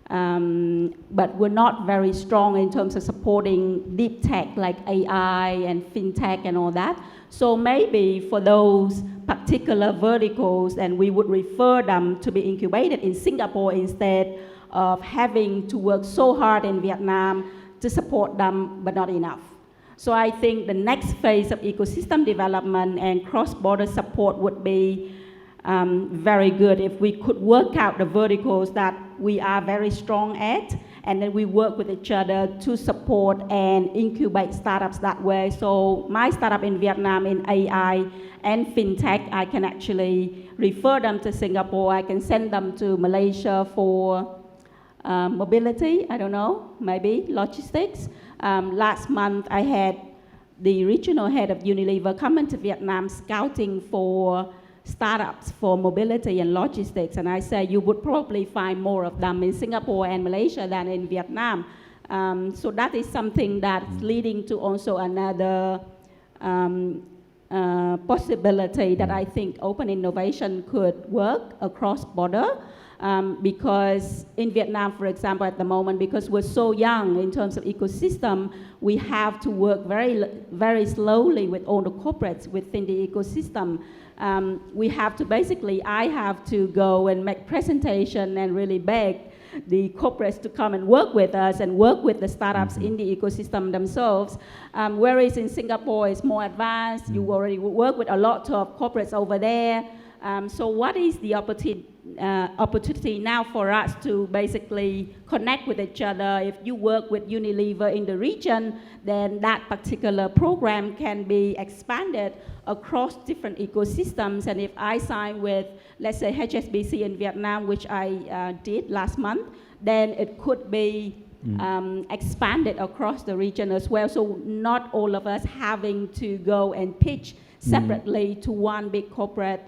but we're not very strong in terms of supporting deep tech like AI and fintech and all that. So maybe for those particular verticals, and we would refer them to be incubated in Singapore instead of having to work so hard in Vietnam to support them, but not enough. So I think the next phase of ecosystem development and cross-border support would be very good if we could work out the verticals that we are very strong at, and then we work with each other to support and incubate startups that way. So my startup in Vietnam in AI and fintech, I can actually refer them to Singapore. I can send them to Malaysia for mobility, I don't know, maybe logistics. Last month, I had the regional head of Unilever come into Vietnam scouting for startups for mobility and logistics, and I said you would probably find more of them in Singapore and Malaysia than in Vietnam. So that is something that's leading to also another possibility that I think open innovation could work across border. because in Vietnam, for example, at the moment, because we're so young in terms of ecosystem, we have to work very slowly with all the corporates within the ecosystem. We have to basically, I have to go and make presentation and really beg the corporates to come and work with us and work with the startups in the ecosystem themselves. Whereas in Singapore, it's more advanced. You already work with a lot of corporates over there. So what is the opportunity now for us to basically connect with each other? If you work with Unilever in the region, then that particular program can be expanded across different ecosystems. And if I sign with, let's say, HSBC in Vietnam, which I did last month, then it could be expanded across the region as well. So not all of us having to go and pitch separately to one big corporate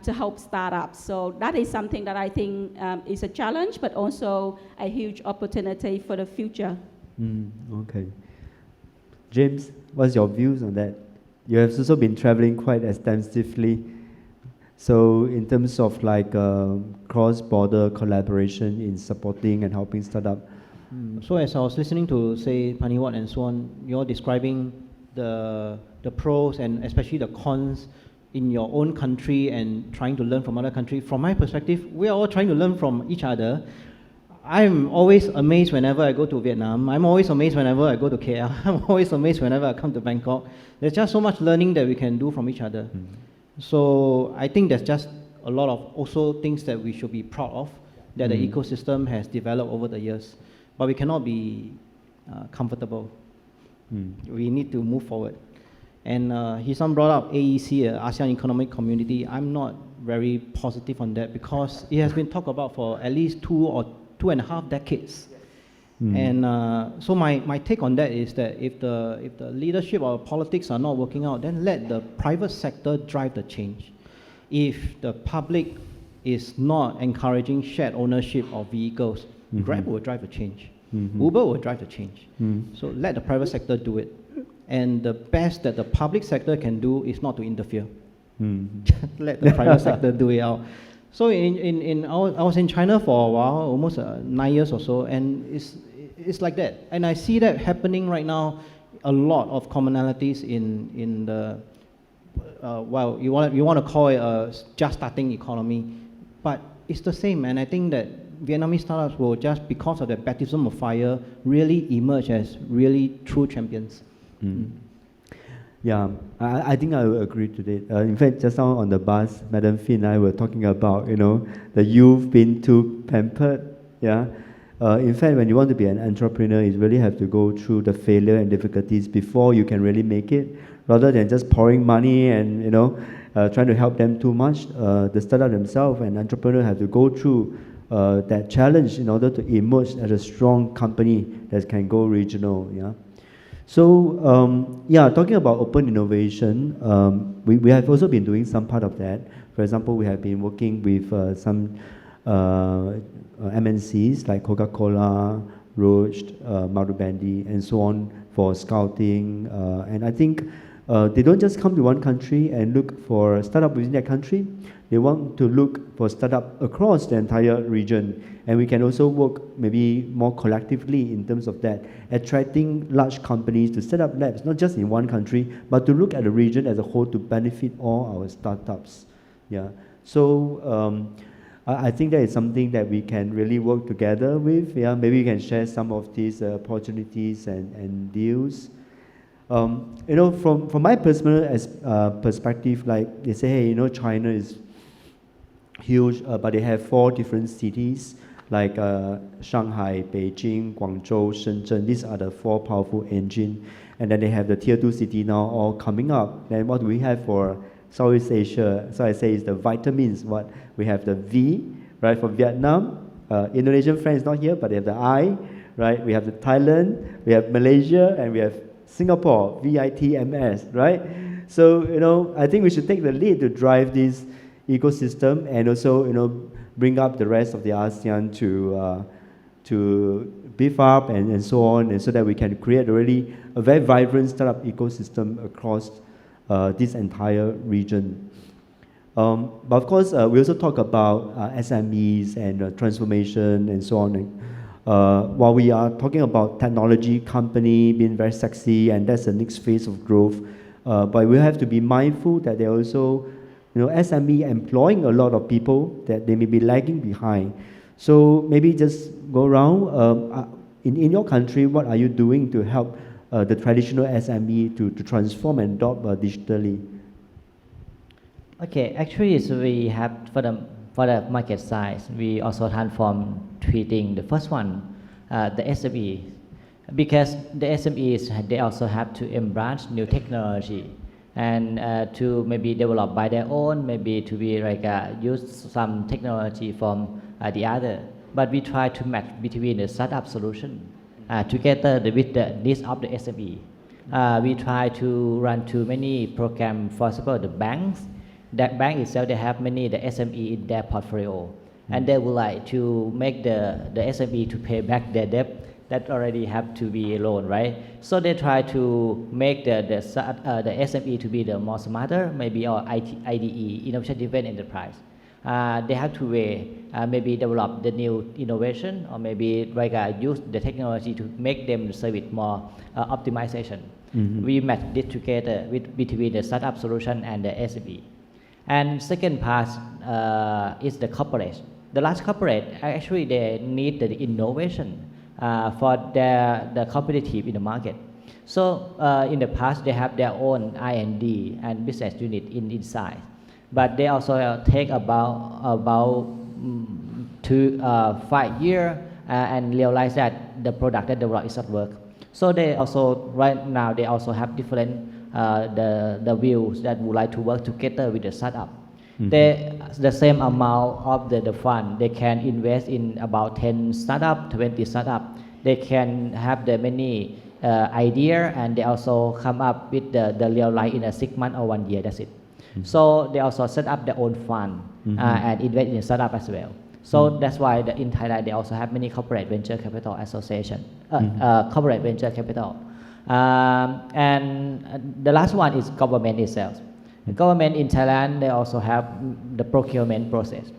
to help startups. So that is something that I think is a challenge, but also a huge opportunity for the future. Okay. James, what's your views on that? You have also been traveling quite extensively. So in terms of like cross-border collaboration in supporting and helping startup. So as I was listening to, say, Paniwat and so on, you're describing the pros and especially the cons in your own country and trying to learn from other countries. From my perspective, we are all trying to learn from each other. I'm always amazed whenever I go to Vietnam. I'm always amazed whenever I go to KL. I'm always amazed whenever I come to Bangkok. There's just so much learning that we can do from each other. So I think there's just a lot of also things that we should be proud of that the ecosystem has developed over the years. But we cannot be comfortable. We need to move forward. And Hisam brought up AEC, ASEAN Economic Community. I'm not very positive on that because it has been talked about for at least 2 or 2.5 decades. And so my take on that is that if the leadership or politics are not working out, then let the private sector drive the change. If the public is not encouraging shared ownership of vehicles, Grab will drive the change. Uber will drive the change. So let the private sector do it. And the best that the public sector can do is not to interfere. Just let the private sector do it out. So I was in China for a while, almost 9 years or so, and it's like that. And I see that happening right now, a lot of commonalities in the, well, you want to call it a just starting economy, but it's the same. And I think that Vietnamese startups will just, because of their baptism of fire, really emerge as really true champions. Yeah, I think I will agree to that. In fact, just now on the bus, Madam Finn and I were talking about, the youth being too pampered. Yeah. In fact, when you want to be an entrepreneur, you really have to go through the failure and difficulties before you can really make it, rather than just pouring money and, trying to help them too much. The startup themselves and entrepreneur have to go through that challenge in order to emerge as a strong company that can go regional. Yeah. So, talking about open innovation, we have also been doing some part of that. For example, we have been working with some MNCs like Coca-Cola, Roche, Marubeni, and so on for scouting. And I think they don't just come to one country and look for a startup within that country. They want to look for startup across the entire region. And we can also work maybe more collectively in terms of that, attracting large companies to set up labs, not just in one country, but to look at the region as a whole to benefit all our startups. Yeah. So I think that is something that we can really work together with. Yeah. Maybe we can share some of these opportunities and deals. From my personal perspective, like they say, hey, China is huge, but they have 4 different cities like Shanghai, Beijing, Guangzhou, Shenzhen. These are the 4 powerful engines. And then they have the tier 2 city now all coming up. Then what do we have for Southeast Asia? So I say it's the vitamins. What we have the V, right, for Vietnam. Indonesian friends not here, but they have the I, right? We have the Thailand, we have Malaysia, and we have Singapore, VITMS, right? So, I think we should take the lead to drive this ecosystem and also, bring up the rest of the ASEAN to beef up and so on, and so that we can create a very vibrant startup ecosystem across this entire region. But of course, we also talk about SMEs and transformation and so on. While we are talking about technology company being very sexy, and that's the next phase of growth, but we have to be mindful that there are also, SME employing a lot of people that they may be lagging behind. So maybe just go around. In your country, what are you doing to help the traditional SME to transform and adopt digitally? Okay, actually, so we have for the market size, we also transform three things. The first one, the SME, because the SMEs they also have to embrace new technology and to maybe develop by their own, maybe to be like use some technology from the other. But we try to match between the startup solution together with the needs of the SME. We try to run too many programs. For example, the banks. That bank itself, they have many the SME in their portfolio, and they would like to make the SME to pay back their debt that already have to be a loan, right? So they try to make the SME to be the more smarter, maybe or IDE, innovation driven enterprise. They have to maybe develop the new innovation, or maybe like use the technology to make them serve it more optimization. We match this together between the startup solution and the SME. And second part is the corporate. The large corporate, actually they need the innovation for the competitive in the market. So in the past, they have their own R&D and business unit inside. But they also take about 5 years and realize that the product that developed is not work. So they also, right now, they also have different the views that would like to work together with the startup. The same amount of the fund, they can invest in about 10 startup, 20 startup. They can have the many idea, and they also come up with the real life in a 6 months or 1 year, that's it. So they also set up their own fund and invest in startup as well. So that's why in Thailand, they also have many corporate venture capital association, corporate venture capital. And the last one is government itself. The government in Thailand, they also have the procurement process.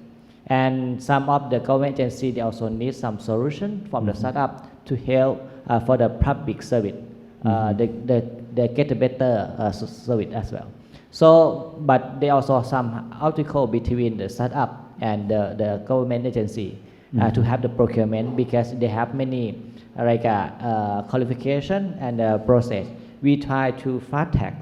And some of the government agencies, they also need some solution from the startup to help for the public service. They get a better service as well. So, but they also some article between the startup and the government agency to have the procurement, because they have many like qualification and process. We try to fast track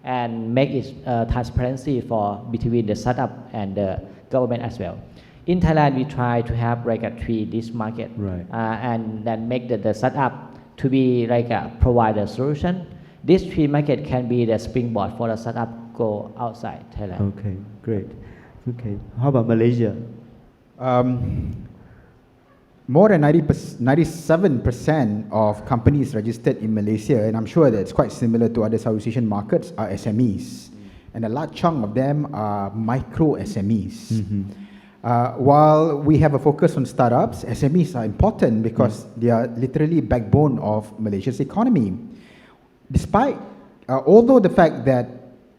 and make it transparency for between the startup and the government as well. In Thailand, we try to have like this market, right. And then make the startup to be like provide a solution. This three market can be the springboard for the startup go outside Thailand. Okay, great. Okay, how about Malaysia? More than 97% of companies registered in Malaysia, and I'm sure that's quite similar to other Southeast Asian markets, are SMEs. And a large chunk of them are micro SMEs. While we have a focus on startups, SMEs are important because they are literally backbone of Malaysia's economy. Despite, although the fact that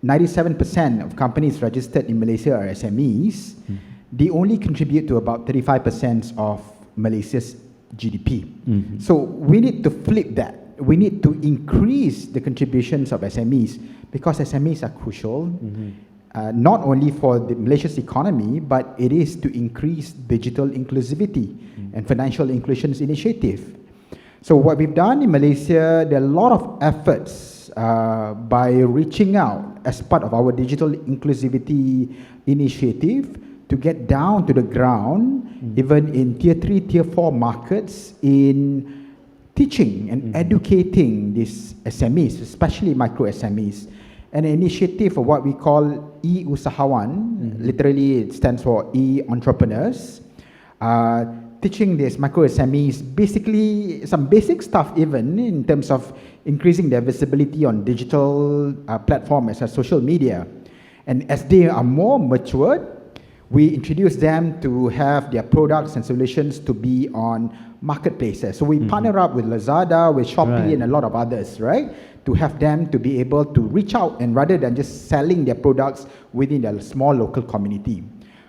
97% of companies registered in Malaysia are SMEs, they only contribute to about 35% of Malaysia's GDP. So we need to flip that. We need to increase the contributions of SMEs, because SMEs are crucial, not only for the Malaysia's economy, but it is to increase digital inclusivity and financial inclusions initiative. So what we've done in Malaysia, there are a lot of efforts by reaching out as part of our digital inclusivity initiative to get down to the ground, even in tier 3, tier 4 markets, in teaching and educating these SMEs, especially micro SMEs. An initiative of what we call e-usahawan, literally it stands for e-entrepreneurs, teaching these micro SMEs basically some basic stuff, even in terms of increasing their visibility on digital platforms as social media. And as they are more matured, we introduce them to have their products and solutions to be on marketplaces. So we partner up with Lazada, with Shopee, and a lot of others, right? To have them to be able to reach out, and rather than just selling their products within their small local community.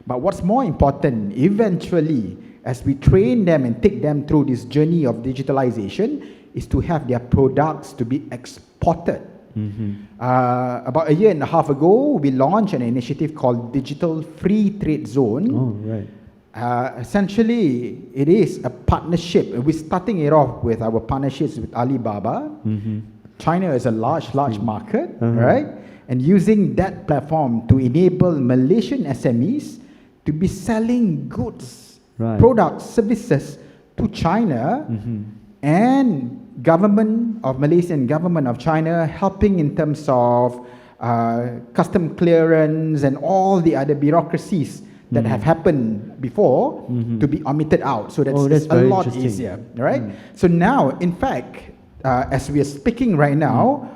But what's more important, eventually, as we train them and take them through this journey of digitalization, is to have their products to be exported. About a year and a half ago, we launched an initiative called Digital Free Trade Zone. Oh, right. Essentially, it is a partnership. We're starting it off with our partnerships with Alibaba. China is a large market, right? And using that platform to enable Malaysian SMEs to be selling goods, products, services to China, and government of Malaysia and government of China helping in terms of custom clearance and all the other bureaucracies that have happened before to be omitted out. So that's a lot easier, right? So now, in fact, as we are speaking right now,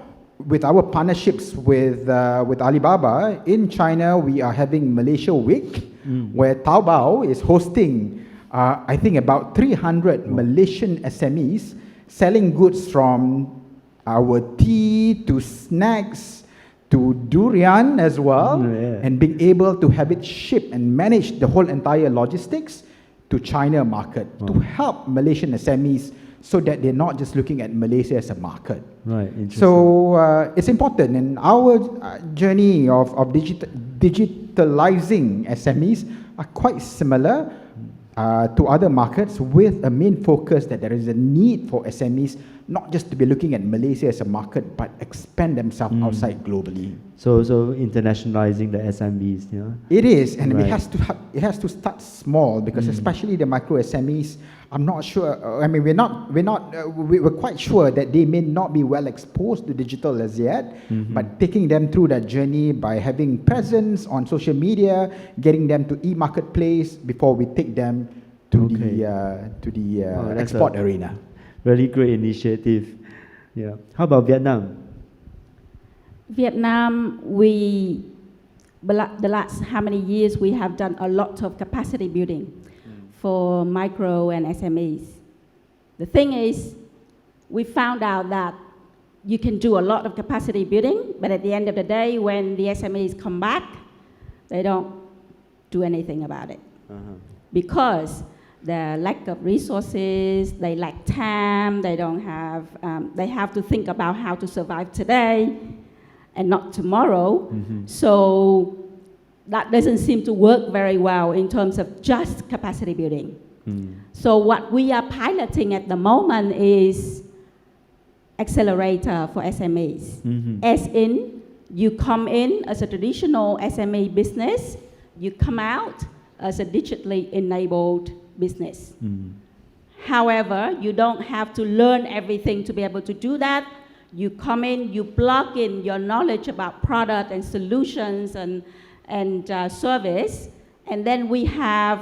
with our partnerships with Alibaba, in China, we are having Malaysia Week, where Taobao is hosting, I think, about 300 Malaysian SMEs selling goods from our tea to snacks to durian as well, and being able to have it shipped and manage the whole entire logistics to China market to help Malaysian SMEs, so that they're not just looking at Malaysia as a market. Right, interesting. So it's important, and our journey of digitalizing SMEs are quite similar to other markets, with a main focus that there is a need for SMEs not just to be looking at Malaysia as a market, but expand themselves outside globally. So internationalizing the SMEs, yeah. It is, and it has to start small, because especially the micro SMEs, I'm not sure. I mean, we're quite sure that they may not be well exposed to digital as yet, but taking them through that journey by having presence on social media, getting them to e-marketplace before we take them to the export arena. Really great initiative. Yeah. How about Vietnam? Vietnam, the last how many years we have done a lot of capacity building for micro and SMEs. The thing is, we found out that you can do a lot of capacity building, but at the end of the day, when the SMEs come back, they don't do anything about it. Because the lack of resources, they lack time, they don't have, they have to think about how to survive today and not tomorrow. So that doesn't seem to work very well in terms of just capacity building. So what we are piloting at the moment is accelerator for SMEs. As in, you come in as a traditional SME business, you come out as a digitally enabled business. However, you don't have to learn everything to be able to do that. You come in, you plug in your knowledge about product and solutions and service, and then we have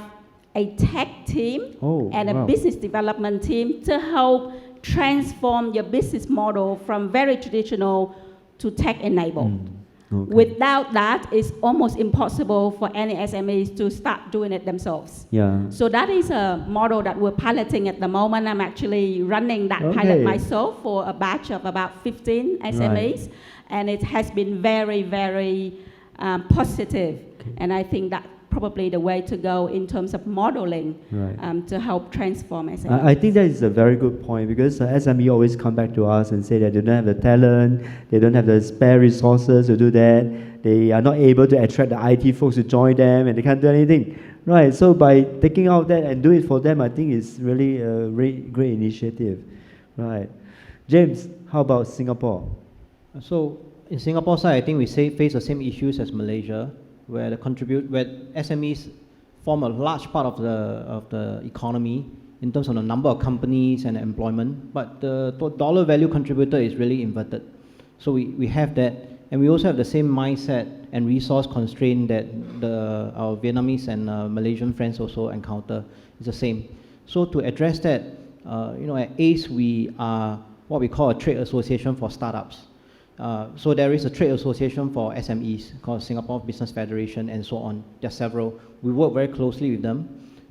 a tech team and a business development team to help transform your business model from very traditional to tech-enabled. Without that, it's almost impossible for any SMEs to start doing it themselves. So that is a model that we're piloting at the moment. I'm actually running that pilot myself for a batch of about 15 SMEs, and it has been very, very positive. And I think that's probably the way to go in terms of modeling to help transform SMEs. I think that is a very good point, because SME always come back to us and say that they don't have the talent, they don't have the spare resources to do that, they are not able to attract the IT folks to join them, and they can't do anything. Right, so by taking out that and do it for them, I think it's really a great initiative. Right. James, how about Singapore? So in Singapore side, I think we face the same issues as Malaysia, where SMEs form a large part of the economy in terms of the number of companies and employment, but the dollar value contributor is really inverted. So we have that, and we also have the same mindset and resource constraint that our Vietnamese and Malaysian friends also encounter. It's the same. So to address that, at ACE we are what we call a trade association for startups. So there is a trade association for SMEs called Singapore Business Federation and so on. There are several. We work very closely with them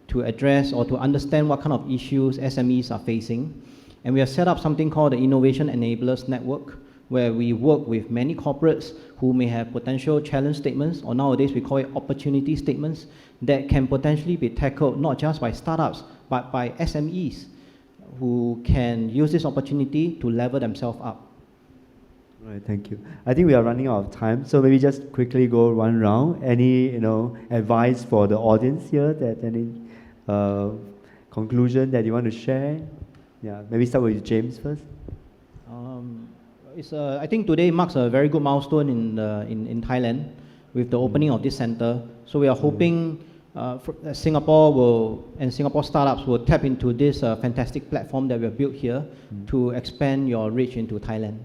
to address or to understand what kind of issues SMEs are facing. And we have set up something called the Innovation Enablers Network, where we work with many corporates who may have potential challenge statements, or nowadays we call it opportunity statements, that can potentially be tackled not just by startups, but by SMEs who can use this opportunity to level themselves up. All right, thank you. I think we are running out of time, so maybe just quickly go one round. Any advice for the audience here? That any conclusion that you want to share? Yeah, maybe start with James first. I think today marks a very good milestone in Thailand with the opening of this center. So we are hoping Singapore and Singapore startups will tap into this fantastic platform that we have built here to expand your reach into Thailand.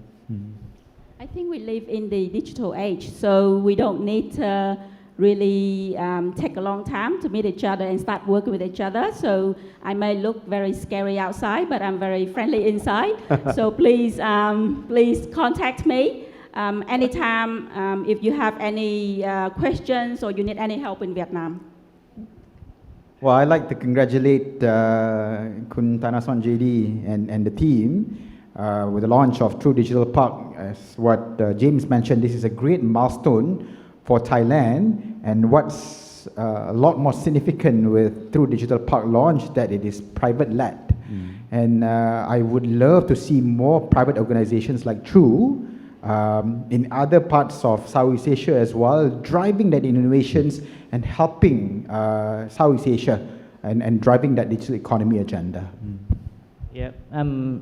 I think we live in the digital age, so we don't need to really take a long time to meet each other and start working with each other. So I may look very scary outside, but I'm very friendly inside. So please contact me anytime if you have any questions or you need any help in Vietnam. Well, I'd like to congratulate Khun Thanasorn JD and the team with the launch of True Digital Park. As what James mentioned, this is a great milestone for Thailand, and what's a lot more significant with True Digital Park launch, that it is private-led. And I would love to see more private organizations like True in other parts of Southeast Asia as well, driving that innovations and helping Southeast Asia and driving that digital economy agenda. Yeah,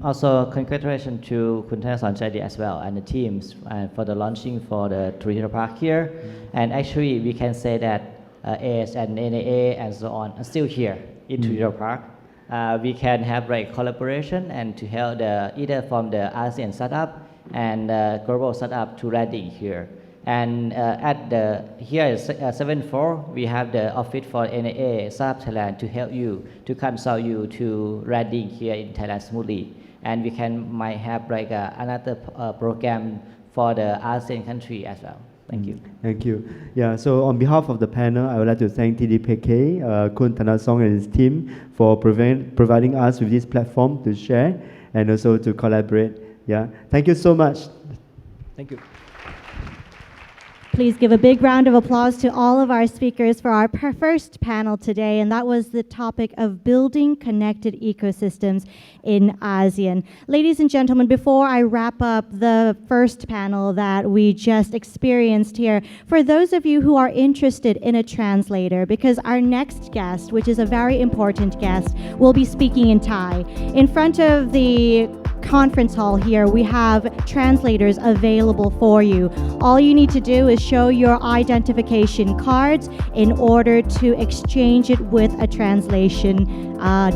also congratulations to Khun Thanasorn JD as well and the teams for the launching for the True Digital Park here. And actually we can say that AS and NAA and so on are still here in True Digital Park. We can have collaboration and to help either from the ASEAN startup and global startup to landing here. And here at 7th floor, we have the office for NAA Startup Thailand to help you, to consult you to landing here in Thailand smoothly. And we might have another program for the ASEAN country as well. Thank you. Thank you. Yeah, so on behalf of the panel, I would like to thank TDPK, Khun Thanasorn and his team for providing us with this platform to share and also to collaborate. Yeah, thank you so much. Thank you. Please give a big round of applause to all of our speakers for our first panel today, and that was the topic of building connected ecosystems in ASEAN. Ladies and gentlemen, before I wrap up the first panel that we just experienced here, for those of you who are interested in a translator, because our next guest, which is a very important guest, will be speaking in Thai. In front of the conference hall here, we have translators available for you. All you need to do is show your identification cards in order to exchange it with a translation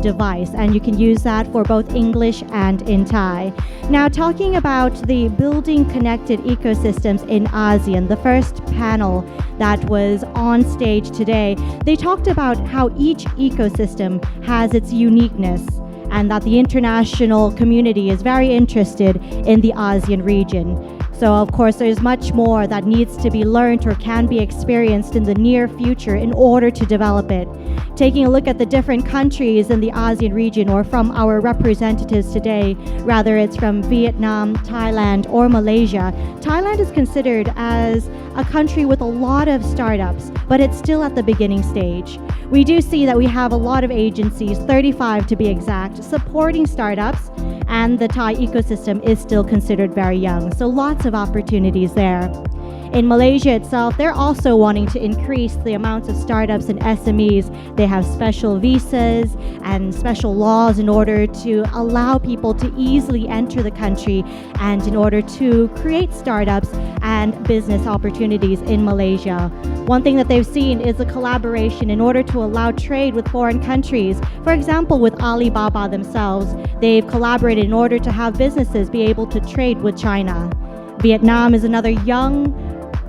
device, and you can use that for both English and in Thai. Now, talking about the building connected ecosystems in ASEAN, the first panel that was on stage today, they talked about how each ecosystem has its uniqueness, and that the international community is very interested in the ASEAN region. So of course there's much more that needs to be learned or can be experienced in the near future in order to develop it. Taking a look at the different countries in the ASEAN region, or from our representatives today, rather it's from Vietnam, Thailand, or Malaysia, Thailand is considered as a country with a lot of startups, but it's still at the beginning stage. We do see that we have a lot of agencies, 35 to be exact, supporting startups, and the Thai ecosystem is still considered very young. So lots of opportunities there. In Malaysia itself, they're also wanting to increase the amounts of startups and SMEs. They have special visas and special laws in order to allow people to easily enter the country and in order to create startups and business opportunities in Malaysia. One thing that they've seen is a collaboration in order to allow trade with foreign countries. For example, with Alibaba themselves, they've collaborated in order to have businesses be able to trade with China. Vietnam is another young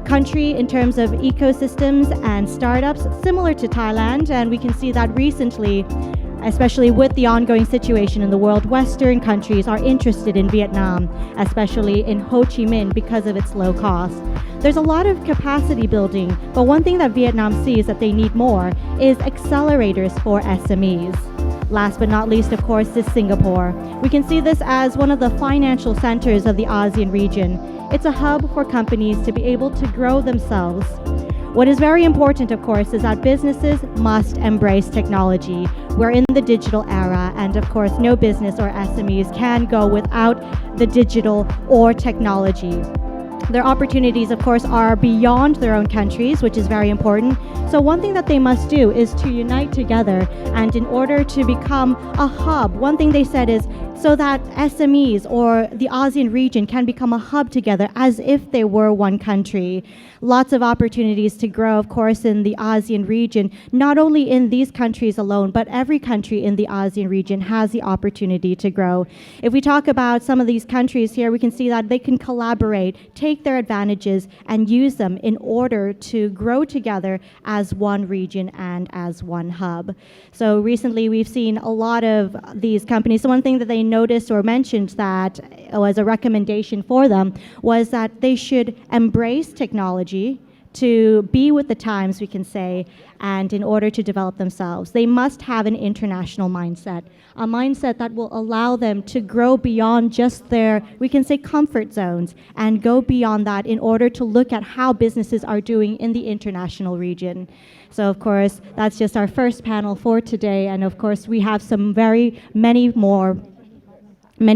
country in terms of ecosystems and startups, similar to Thailand, and we can see that recently especially with the ongoing situation in the world, Western countries are interested in Vietnam, especially in Ho Chi Minh because of its low cost. There's a lot of capacity building, but one thing that Vietnam sees that they need more is accelerators for SMEs. Last but not least, of course, is Singapore. We can see this as one of the financial centers of the ASEAN region. It's a hub for companies to be able to grow themselves. What is very important, of course, is that businesses must embrace technology. We're in the digital era, and of course, no business or SMEs can go without the digital or technology. Their opportunities, of course, are beyond their own countries, which is very important. So one thing that they must do is to unite together, and in order to become a hub, one thing they said is so that SMEs or the ASEAN region can become a hub together as if they were one country. Lots of opportunities to grow, of course, in the ASEAN region, not only in these countries alone, but every country in the ASEAN region has the opportunity to grow. If we talk about some of these countries here, we can see that they can collaborate, take their advantages, and use them in order to grow together as one region and as one hub. So recently we've seen a lot of these companies. So one thing that they noticed or mentioned that was a recommendation for them was that they should embrace technology to be with the times, we can say, and in order to develop themselves. They must have an international mindset, a mindset that will allow them to grow beyond just their, we can say, comfort zones, and go beyond that in order to look at how businesses are doing in the international region. So of course, that's just our first panel for today, and of course, we have many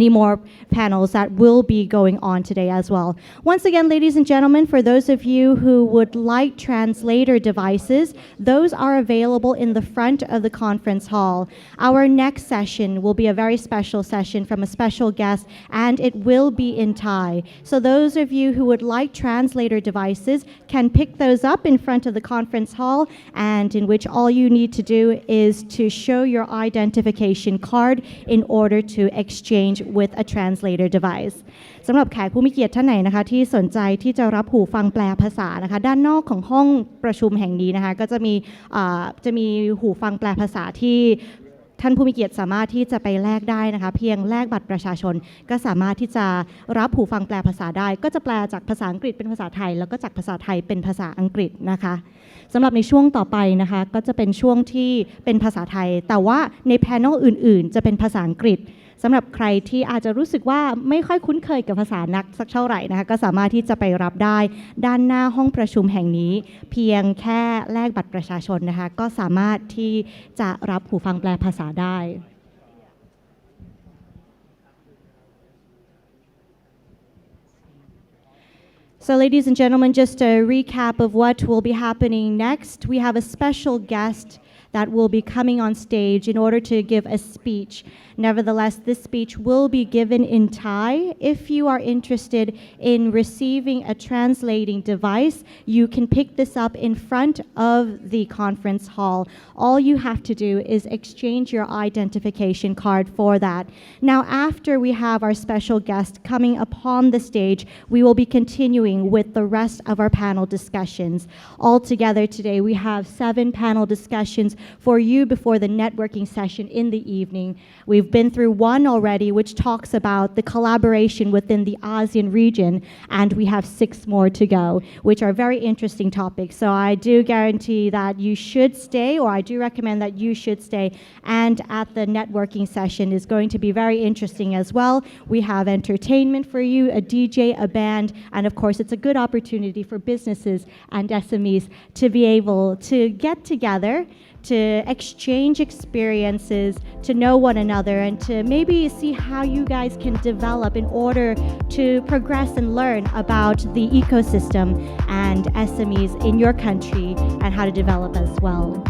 more panels that will be going on today as well. Once again, ladies and gentlemen, for those of you who would like translator devices, those are available in the front of the conference hall. Our next session will be a very special session from a special guest, and it will be in Thai. So those of you who would like translator devices can pick those up in front of the conference hall, and in which all you need to do is to show your identification card in order to exchange with a translator device. สำหรับแขกผู้มีเกียรติท่านไหนนะคะที่สนใจที่จะรับหูฟังแปลภาษานะคะด้านนอกของห้องประชุมแห่งนี้นะคะก็จะมีหูฟังแปลภาษาที่ท่านผู้มีเกียรติสามารถที่จะไปแลกได้นะคะเพียงแลกบัตรประชาชนก็สามารถที่จะรับหูฟังแปลภาษาได้ก็จะแปลจากภาษาอังกฤษเป็นภาษาไทยแล้วก็จากภาษาไทยเป็นภาษาอังกฤษนะคะสำหรับในช่วงต่อไปนะคะก็จะเป็นช่วงที่เป็นภาษาไทยแต่ว่าในแพนเนลอื่นๆจะเป็นภาษาอังกฤษสำหรับใครที่อาจจะรู้สึกว่าไม่ค่อยคุ้นเคยกับภาษานักสักเท่าไหร่นะคะก็สามารถที่จะไปรับได้ด้านหน้าห้องประชุมแห่งนี้เพียงแค่แลกบัตรประชาชนนะคะก็สามารถที่จะรับหูฟังแปลภาษาได้ So ladies and gentlemen, just a recap of what will be happening next. We have a special guest that will be coming on stage in order to give a speech. Nevertheless, this speech will be given in Thai. If you are interested in receiving a translating device, you can pick this up in front of the conference hall. All you have to do is exchange your identification card for that. Now, after we have our special guest coming upon the stage, we will be continuing with the rest of our panel discussions. Altogether today, we have 7 panel discussions for you before the networking session in the evening. We've been through one already, which talks about the collaboration within the ASEAN region, and we have 6 more to go, which are very interesting topics. So I do guarantee that you should stay, or I do recommend that you should stay, and at the networking session is going to be very interesting as well. We have entertainment for you, a DJ, a band, and of course it's a good opportunity for businesses and SMEs to be able to get together, to exchange experiences, to know one another, and to maybe see how you guys can develop in order to progress and learn about the ecosystem and SMEs in your country and how to develop as well.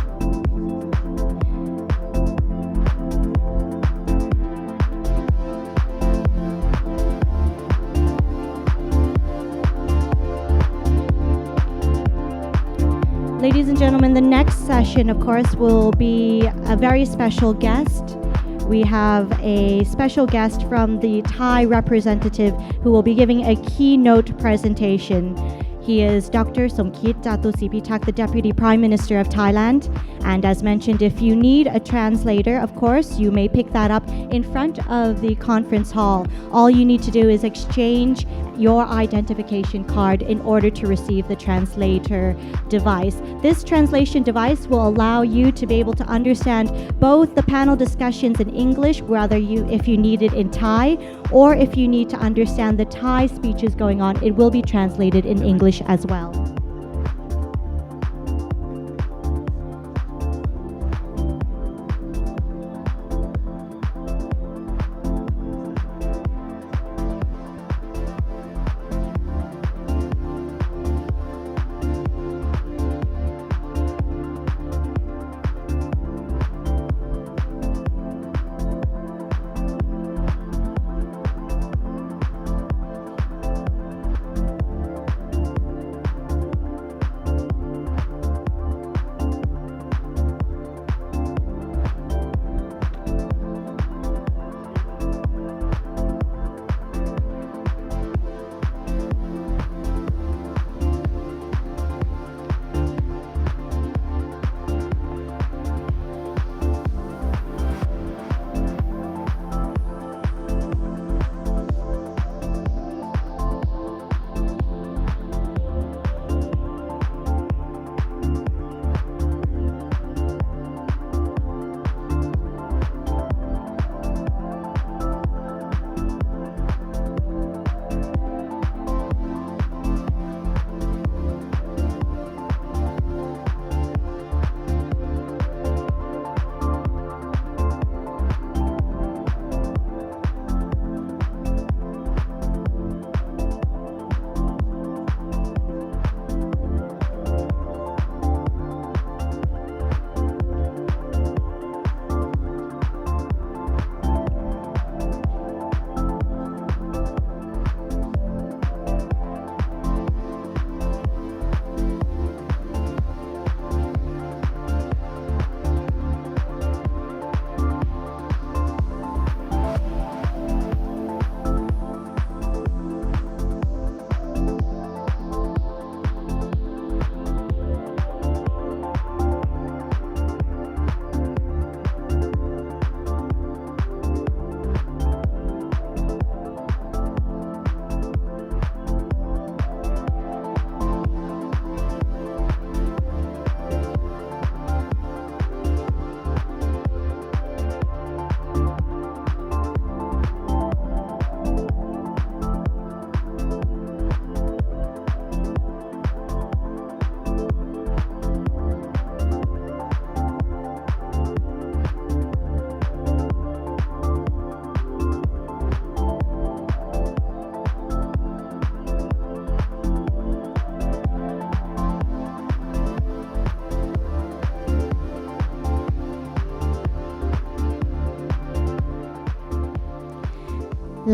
Ladies and gentlemen, the next session, of course, will be a very special guest. We have a special guest from the Thai representative who will be giving a keynote presentation. He is Dr. 𝐓.𝐲.𝐏, the Deputy Prime Minister of Thailand, And as mentioned, if you need a translator, of course, you may pick that up in front of the conference hall. All you need to do is exchange your identification card in order to receive the translator device. This translation device will allow you to be able to understand both the panel discussions in English, if you need it in Thai, or if you need to understand the Thai speeches going on, it will be translated in English as well.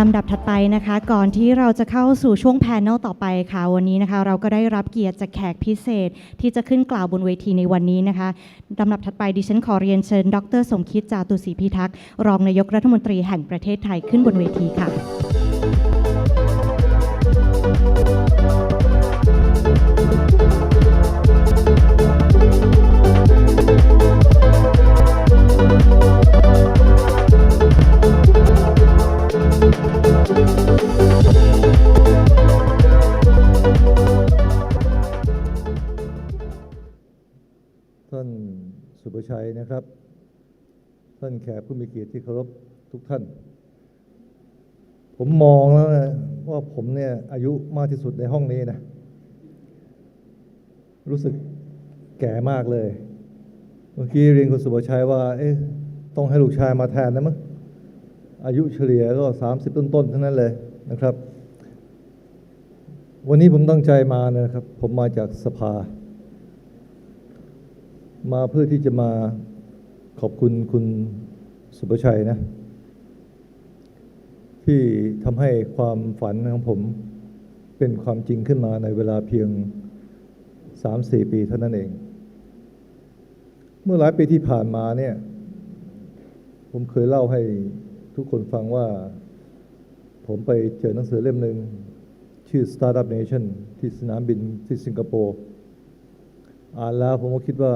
ลำดับถัดไปนะคะก่อนที่เราจะเข้าสู่ช่วงแพนเนลต่อไปค่ะวันนี้นะคะเราก็ได้รับเกียรติจากแขกพิเศษที่จะขึ้นกล่าวบนเวทีในวันนี้นะคะลำดับถัดไปดิฉันขอเรียนเชิญดร.สมคิด จาตุศรีพิทักษ์รองนายกรัฐมนตรีแห่งประเทศไทยขึ้นบนเวทีค่ะท่านสุภชัยนะครับท่านแขกผู้มีเกียรติที่เคารพทุกท่านผมมองแล้วนะว่าผมเนี่ยอายุมากที่สุดในห้องนี้นะรู้สึกแก่มากเลยเมื่อกี้เรียนคุณสุภชัยว่าต้องให้ลูกชายมาแทนนะมั้งอายุเฉลี่ยก็30ต้นๆทั้งนั้นเลยนะครับวันนี้ผมตั้งใจมานะครับผมมาจากสภามาเพื่อที่จะมาขอบคุณคุณสุภชัยนะที่ทำให้ความฝันของผมเป็นความจริงขึ้นมาในเวลาเพียง 3-4 ปีเท่านั้นเองเมื่อหลายปีที่ผ่านมาเนี่ยผมเคยเล่าให้ทุกคนฟังว่าผมไปเจอหนังสือเล่มหนึ่งชื่อ Startup Nation ที่สนามบินที่สิงคโปร์อ่านแล้วผมก็คิดว่า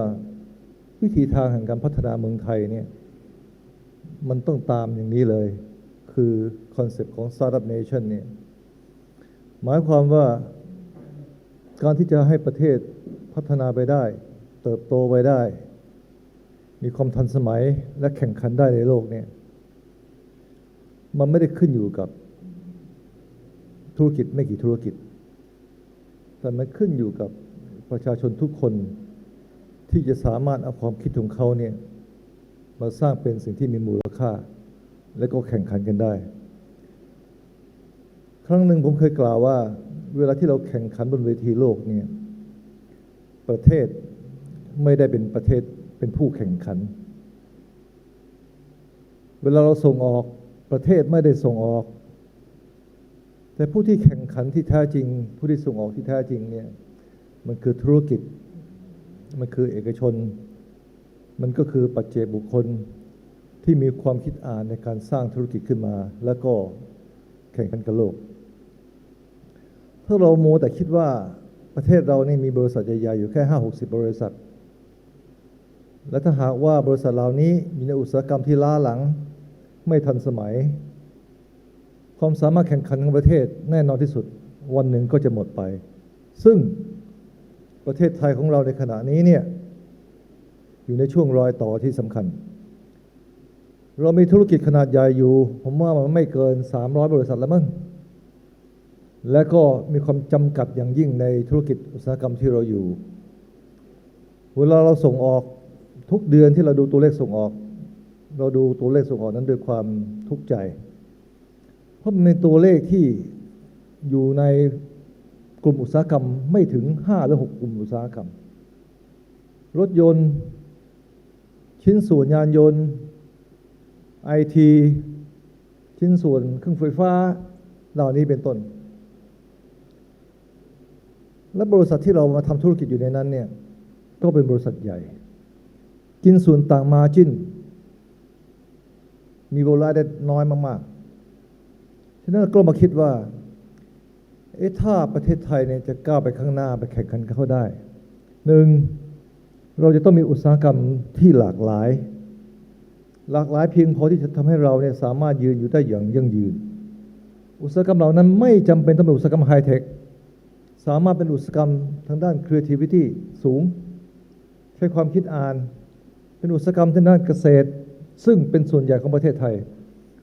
วิธีทางแห่งการพัฒนาเมืองไทยเนี่ยมันต้องตามอย่างนี้เลยคือคอนเซ็ปต์ของ Startup Nation เนี่ยหมายความว่าการที่จะให้ประเทศพัฒนาไปได้เติบโตไปได้มีความทันสมัยและแข่งขันได้ในโลกเนี่ยมันไม่ได้ขึ้นอยู่กับธุรกิจไม่กี่ธุรกิจแต่มันขึ้นอยู่กับประชาชนทุกคนที่จะสามารถเอาความคิดของเขาเนี่ยมาสร้างเป็นสิ่งที่มีมูลค่าและก็แข่งขันกันได้ครั้งหนึ่งผมเคยกล่าวว่าเวลาที่เราแข่งขันบนเวทีโลกเนี่ยประเทศไม่ได้เป็นประเทศเป็นผู้แข่งขันเวลาเราส่งออกประเทศไม่ได้ส่งออกแต่ผู้ที่แข่งขันที่แท้จริงผู้ที่ส่งออกที่แท้จริงเนี่ยมันคือธุรกิจมันคือเอกชนมันก็คือปัจเจกบุคคลที่มีความคิดอ่านในการสร้างธุรกิจขึ้นมาแล้วก็แข่งขันกับโลกถ้าเราโมแต่คิดว่าประเทศเรานี่มีบริษัทใหญ่ๆอยู่แค่ 50-60 บริษัทและถ้าหากว่าบริษัทเหล่านี้มีในอุตสาหกรรมที่ล้าหลังไม่ทันสมัยความสามารถแข่งขันของประเทศแน่นอนที่สุดวันหนึ่งก็จะหมดไปซึ่งประเทศไทยของเราในขณะนี้เนี่ยอยู่ในช่วงรอยต่อที่สำคัญเรามีธุรกิจขนาดใหญ่อยู่ผมว่ามันไม่เกิน300 บริษัทแล้วมั้งและก็มีความจำกัดอย่างยิ่งในธุรกิจอุตสาหกรรมที่เราอยู่เวลาเราส่งออกทุกเดือนที่เราดูตัวเลขส่งออกเราดูตัวเลขส่งออกนั้นด้วยความทุกข์ใจเพราะมันเป็นตัวเลขที่อยู่ในกลุ่มอุตสาหกรรมไม่ถึง5 หรือ 6 กลุ่มอุตสาหกรรมรถยนต์ชิ้นส่วนยานยนต์ไอทีชิ้นส่วนเครื่องไฟฟ้าเหล่านี้เป็นต้นและบริษัทที่เรามาทำธุรกิจอยู่ในนั้นเนี่ยก็เป็นบริษัทใหญ่กินส่วนต่างมาจิ้นมีโวลูมน้อยมากๆฉะนั้นก็มาคิดว่าถ้าประเทศไทยเนี่ยจะก้าวไปข้างหน้าไปแข่งขันกับเขาได้หนึ่งเราจะต้องมีอุตสาหกรรมที่หลากหลายเพียงพอที่จะทำให้เราเนี่ยสามารถยืนอยู่ได้อย่างยั่งยืนอุตสาหกรรมเหล่านั้นไม่จำเป็นต้องเป็นอุตสาหกรรมไฮเทคสามารถเป็นอุตสาหกรรมทางด้าน creativity สูงใช้ความคิดอ่านเป็นอุตสาหกรรมทางด้านเกษตรซึ่งเป็นส่วนใหญ่ของประเทศไทย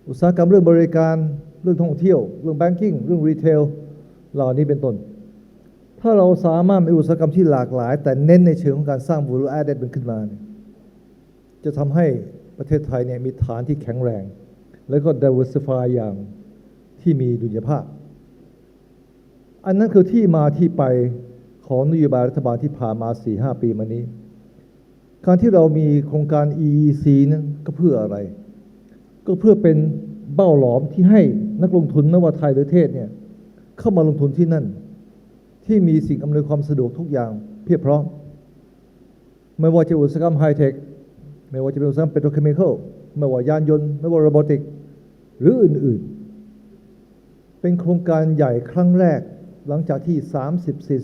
อุตสาหกรรมเรื่องบริการเรื่องท่องเที่ยวเรื่อง banking เรื่อง retail เหล่านี้เป็นต้นถ้าเราสามารถมีอุตสาหกรรมที่หลากหลายแต่เน้นในเชิงของการสร้าง value added ขึ้นมาจะทำให้ประเทศไทยเนี่ยมีฐานที่แข็งแรงแล้วก็ diversify อย่างที่มีดุลยภาพอันนั้นคือที่มาที่ไปของนโยบายรัฐบาลที่ผ่านมา 4-5 ปีมานี้การที่เรามีโครงการ EEC นั้นก็เพื่ออะไรก็เพื่อเป็นเบ้าหลอมที่ให้นักลงทุนไม่ว่าไทยหรือเทศเนี่ยเข้ามาลงทุนที่นั่นที่มีสิ่งอำนวยความสะดวกทุกอย่างเพียบพร้อมไม่ว่าจะอุตสาหกรรมไฮเทคไม่ว่าจะเป็นอุตสาหกรรมเปโตรเคมีคอลไม่ว่ายานยนต์ไม่ว่าโรบอติกหรืออื่นๆเป็นโครงการใหญ่ครั้งแรกหลังจากที่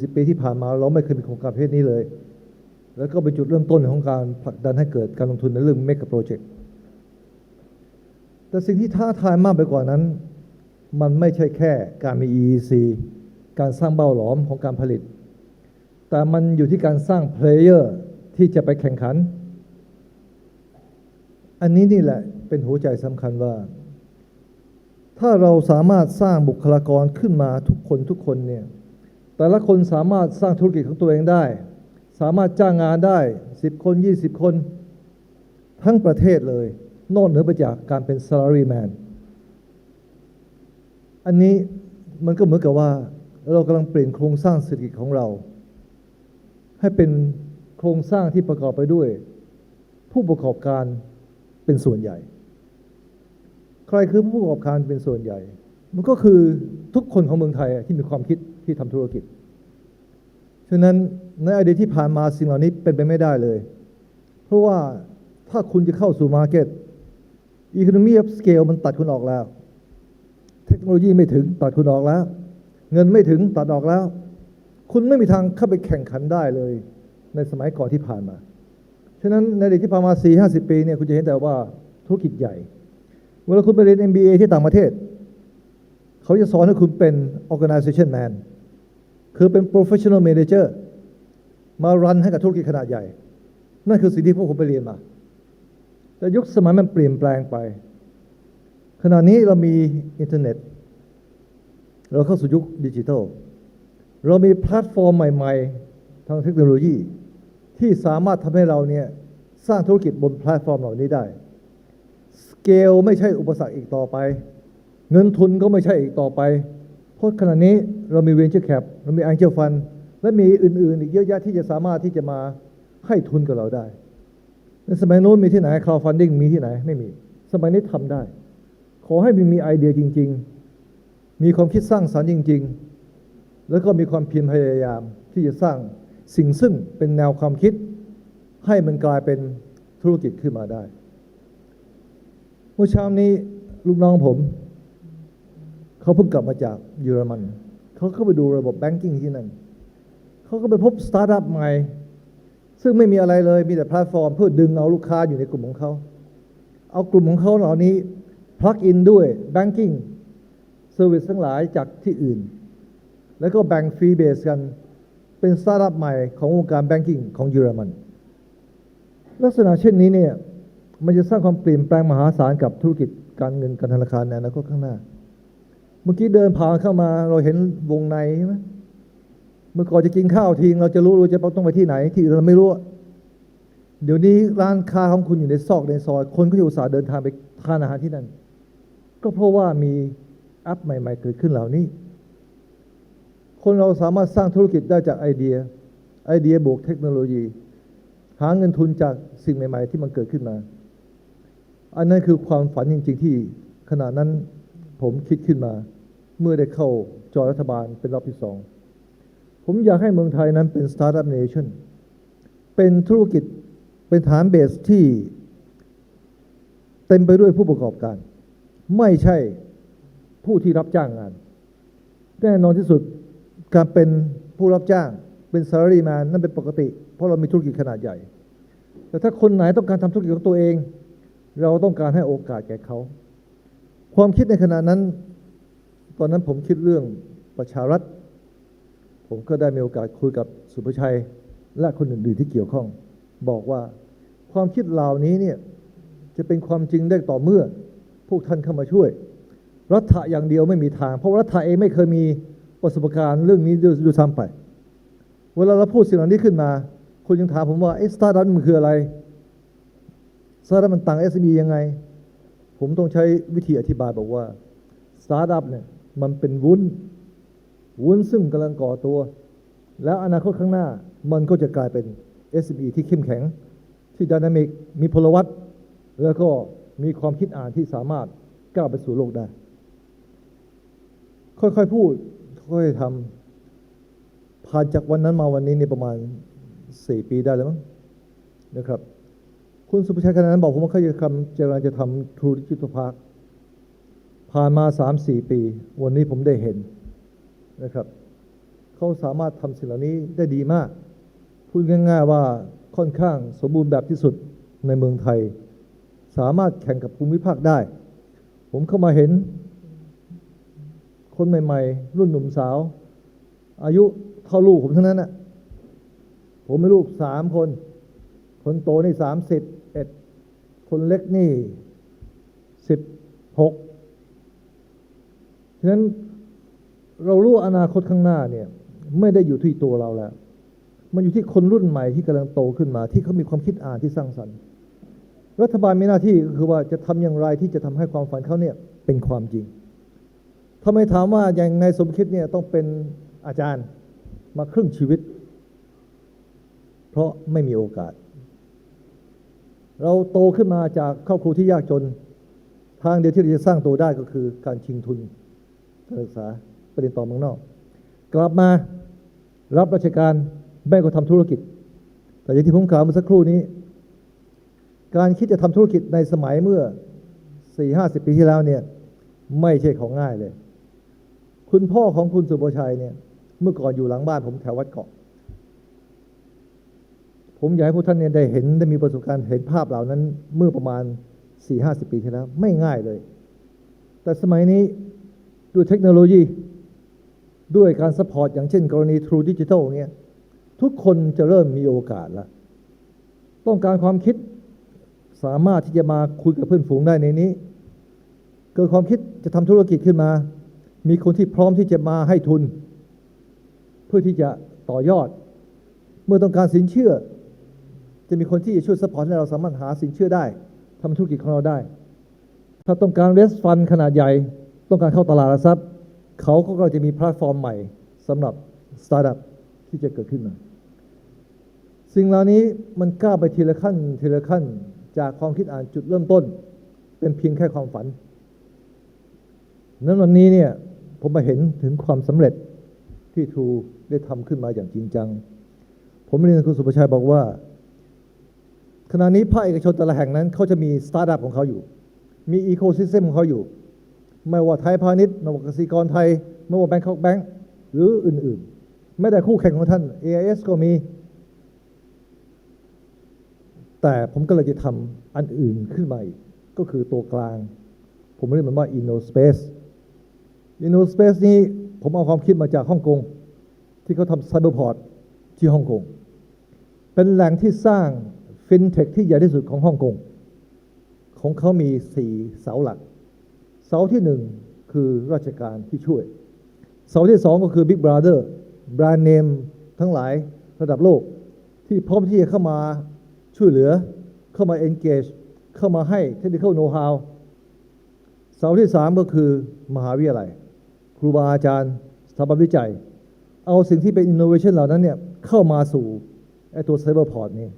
30-40 ปีที่ผ่านมาเราไม่เคยมีโครงการประเภทนี้เลยแล้วก็เป็นจุดเริ่มต้นของการผลักดันให้เกิดการลงทุนในเรื่องเมกะโปรเจกต์แต่สิ่งที่ท้าทายมากไปกว่านั้นมันไม่ใช่แค่การมี EEC การสร้างเบ้าหลอมของการผลิตแต่มันอยู่ที่การสร้างเพลเยอร์ที่จะไปแข่งขันอันนี้นี่แหละเป็นหัวใจสำคัญว่าถ้าเราสามารถสร้างบุคลากรขึ้นมาทุกคนเนี่ยแต่ละคนสามารถสร้างธุรกิจของตัวเองได้สามารถจ้างงานได้10 คน 20 คนทั้งประเทศเลยนอกเหนือไปจากการเป็น salary man อันนี้มันก็เหมือนกับว่าเรากำลังเปลี่ยนโครงสร้างเศรษฐกิจของเราให้เป็นโครงสร้างที่ประกอบไปด้วยผู้ประกอบการเป็นส่วนใหญ่ใครคือผู้ประกอบการเป็นส่วนใหญ่มันก็คือทุกคนของเมืองไทยที่มีความคิดที่ทำธุรกิจฉะนั้นในอดีตที่ผ่านมาสิ่งเหล่านี้เป็นไปไม่ได้เลยเพราะว่าถ้าคุณจะเข้าสู่มาร์เก็ต economy of scale มันตัดคุณออกแล้วเทคโนโลยีไม่ถึงตัดคุณออกแล้วเงินไม่ถึงตัดออกแล้วคุณไม่มีทางเข้าไปแข่งขันได้เลยในสมัยก่อนที่ผ่านมา ฉะนั้นในอดีตที่ผ่านมา 4-50 ปีเนี่ยคุณจะเห็นแต่ว่าธุรกิจใหญ่เวลาคุณไปเรียน MBA ที่ต่างประเทศเขาจะสอนให้คุณเป็น organization man คือเป็น professional manager มารันให้กับธุรกิจขนาดใหญ่นั่นคือสิ่งที่พวกผมไปเรียนมาแต่ยุคสมัยมันเปลี่ยนแปลงไปขณะนี้เรามีอินเทอร์เน็ตเราเข้าสู่ยุคดิจิทัลเรามีแพลตฟอร์มใหม่ๆทางเทคโนโลยีที่สามารถทำให้เราเนี่ยสร้างธุรกิจบนแพลตฟอร์มเหล่านี้ได้สเกลไม่ใช่อุปสรรคอีกต่อไปเงินทุนก็ไม่ใช่อีกต่อไปเพราะขณะนี้เรามี Venture Cap เรามี Angel Fund และมีอื่นๆอีกเยอะแยะที่จะสามารถที่จะมาให้ทุนกับเราได้ในสมัยโน้นมีที่ไหน crowdfunding มีที่ไหนไม่มีสมัยนี้ทำได้ขอให้มีไอเดียจริงๆมีความคิดสร้างสรรค์จริงๆแล้วก็มีความเพียรพยายามที่จะสร้างสิ่งซึ่งเป็นแนวความคิดให้มันกลายเป็นธุรกิจขึ้นมาได้เมื่อเช้านี้ลูกน้องผมเขาเพิ่งกลับมาจากเยอรมันเขาเข้าไปดูระบบแบงกิ้งที่นั่นเขาก็ไปพบสตาร์ทอัพใหม่ซึ่งไม่มีอะไรเลยมีแต่แพลตฟอร์มเพื่อดึงเอาลูกค้าอยู่ในกลุ่มของเขาเอากลุ่มของเขาเหล่านี้พลักอินด้วยแบงกิ้งเซอร์วิสทั้งหลายจากที่อื่นแล้วก็แบ่งฟรีเบสกันเป็นสตาร์ทอัพใหม่ของวงการแบงกิ้งของเยอรมันลักษณะเช่นนี้เนี่ยมันจะสร้างความเปลี่ยนแปลงมหาศาลกับธุรกิจการเงินการธนาคารในอนาคตข้างหน้าเมื่อกี้เดินผ่านเข้ามาเราเห็นวงในใช่ไหมเมื่อก่อนจะกินข้าวทิ้งเราจะรู้จะต้องไปที่ไหนที่เราไม่รู้เดี๋ยวนี้ร้านค้าของคุณอยู่ในซอกในซอยคนก็จะอุตส่าห์เดินทางไปทานอาหารที่นั่นก็เพราะว่ามีแอปใหม่ๆเกิดขึ้นเหล่านี้คนเราสามารถสร้างธุรกิจได้จากไอเดียบวกเทคโนโลยีหาเงินทุนจากสิ่งใหม่ๆที่มันเกิดขึ้นมาอันนั้นคือความฝันจริงๆที่ขณะนั้นผมคิดขึ้นมาเมื่อได้เข้าจอยรัฐบาลเป็นรอบที่2ผมอยากให้เมืองไทยนั้นเป็นสตาร์ทอัพเนชั่นเป็นธุรกิจเป็นฐานเบสที่เต็มไปด้วยผู้ประกอบการไม่ใช่ผู้ที่รับจ้างงานแน่นอนที่สุดการเป็นผู้รับจ้างเป็นซาลารีแมนนั่นเป็นปกติเพราะเรามีธุรกิจขนาดใหญ่แต่ถ้าคนไหนต้องการทำธุรกิจของตัวเองเราต้องการให้โอกาสแก่เขาความคิดในขณะนั้นตอนนั้นผมคิดเรื่องประชารัฐผมก็ได้มีโอกาสคุยกับสุภชัยและคนอื่นๆที่เกี่ยวข้องบอกว่าความคิดเหล่านี้เนี่ยจะเป็นความจริงได้ต่อเมื่อพวกท่านเข้ามาช่วยรัฐะอย่างเดียวไม่มีทางเพราะรัฐะเองไม่เคยมีประสบการณ์เรื่องนี้ด้วยซ้ำไปเวลาเราพูดสิ่งเหล่านี้ขึ้นมาคุณยังถามผมว่าสตาร์ทอัพมันคืออะไรสตาร์ทอัพมันต่าง SME ยังไงผมต้องใช้วิธีอธิบายบอกว่าสตาร์ทอัพเนี่ยมันเป็นวุ้นซึ่งกำลังก่อตัวแล้วอนาคตข้างหน้ามันก็จะกลายเป็น SME ที่เข้มแข็งที่ไดนามิกมีพลวัตแล้วก็มีความคิดอ่านที่สามารถก้าวไปสู่โลกได้ค่อยๆพูดค่อยๆทำผ่านจากวันนั้นมาวันนี้เนี่ยประมาณ4 ปีได้แล้วมั้งนะครับคุณสุภชัยขณะนั้นบอกผมว่าเขาจะกำลังจะทำ True Digital Park ผ่านมา 3-4 ปีวันนี้ผมได้เห็นนะครับเขาสามารถทำสิ่งเหล่านี้ได้ดีมากพูดง่ายๆว่าค่อนข้างสมบูรณ์แบบที่สุดในเมืองไทยสามารถแข่งกับภูมิภาคได้ผมเข้ามาเห็นคนใหม่ๆรุ่นหนุ่มสาวอายุเท่าลูกผมทั้งนั้นน่ะผมมีลูก3 คนคนโตนี่31คนเล็กนี่16ฉะนั้นเรารู้อนาคตข้างหน้าเนี่ยไม่ได้อยู่ที่ตัวเราแล้วมันอยู่ที่คนรุ่นใหม่ที่กำลังโตขึ้นมาที่เขามีความคิดอ่านที่สร้างสรรค์รัฐบาลมีหน้าที่ก็คือว่าจะทำอย่างไรที่จะทำให้ความฝันเขาเนี่ยเป็นความจริงทำไมถามว่าอย่างนายสมคิดเนี่ยต้องเป็นอาจารย์มาครึ่งชีวิตเพราะไม่มีโอกาสเราโตขึ้นมาจากครอบครัวที่ยากจนทางเดียวที่เราจะสร้างตัวได้ก็คือการชิงทุนการศึกษาไปเรียนต่อเมืองนอกกลับมารับราชการแม่ก็ทำธุรกิจแต่อย่างที่ผมกล่าวเมื่อสักครู่นี้การคิดจะทำธุรกิจในสมัยเมื่อ 4-50 ปีที่แล้วเนี่ยไม่ใช่ของง่ายเลยคุณพ่อของคุณสุภชัยเนี่ยเมื่อก่อนอยู่หลังบ้านผมแถววัดเกาะผ ผมอยากให้พวกท่านเนี่ยได้เห็นได้มีประสบการณ์เห็นภาพเหล่านั้นเมื่อประมาณ 4-50 ปีที่แล้วไม่ง่ายเลยแต่สมัยนี้ด้วยเทคโนโลยีด้วยการซัพพอร์ตอย่างเช่นกรณี True Digital เนี่ยทุกคนจะเริ่มมีโอกาสแล้วต้องการความคิดสามารถที่จะมาคุยกับเพื่อนฝูงได้ในนี้เกิดความคิดจะทำธุรกิจขึ้นมามีคนที่พร้อมที่จะมาให้ทุนเพื่อที่จะต่อยอดเมื่อต้องการสินเชื่อจะมีคนที่จะช่วยซัพพอร์ตให้เราสามารถหาสินเชื่อได้ทำธุรกิจของเราได้ถ้าต้องการ raise fund ขนาดใหญ่ต้องการเข้าตลาดหลักทรัพย์เขาก็จะมีแพลตฟอร์มใหม่สำหรับสตาร์ทอัพที่จะเกิดขึ้นมาสิ่งเหล่านี้มันก้าวไปทีละขั้นทีละขั้นจากความคิดอ่านจุดเริ่มต้นเป็นเพียงแค่ความฝันนั้นวันนี้เนี่ยผมมาเห็นถึงความสำเร็จที่ทรูได้ทำขึ้นมาอย่างจริงจังผมเรียนคุณสุภชัยบอกว่าขณะนี้ภาคเอกชนแต่ละแห่งนั้นเขาจะมีสตาร์ทอัพของเขาอยู่มีอีโคซิสเต็มของเขาอยู่ไม่ว่าไทยพาณิชย์ไม่ว่ากสิกรไทยไม่ว่าแบงก์แบงก์หรืออื่นๆไม่ได้คู่แข่งของท่าน AIS ก็มีแต่ผมก็เลยจะทำอันอื่นขึ้นมาอีกก็คือตัวกลางผมเรียกมันว่า InnoSpace นี้ผมเอาความคิดมาจากฮ่องกงที่เขาทำไซเบอร์พอร์ตที่ฮ่องกงเป็นแหล่งที่สร้างฟินเทคที่ใหญ่ที่สุดของฮ่องกงของเขามี4เสาหลักเสาที่1คือราชการที่ช่วยเสาที่2ก็คือ Big Brother แบรนด์เนมทั้งหลายระดับโลกที่พร้อมที่จะเข้ามาช่วยเหลือเข้ามา engage เข้ามาให้ technical know how เสาที่3ก็คือมหาวิทยาลัยครูบาอาจารย์สถาบันวิจัยเอาสิ่งที่เป็น innovation เหล่านั้นเนี่ยเข้ามาสู่ไอ้ตัว cyber port นี้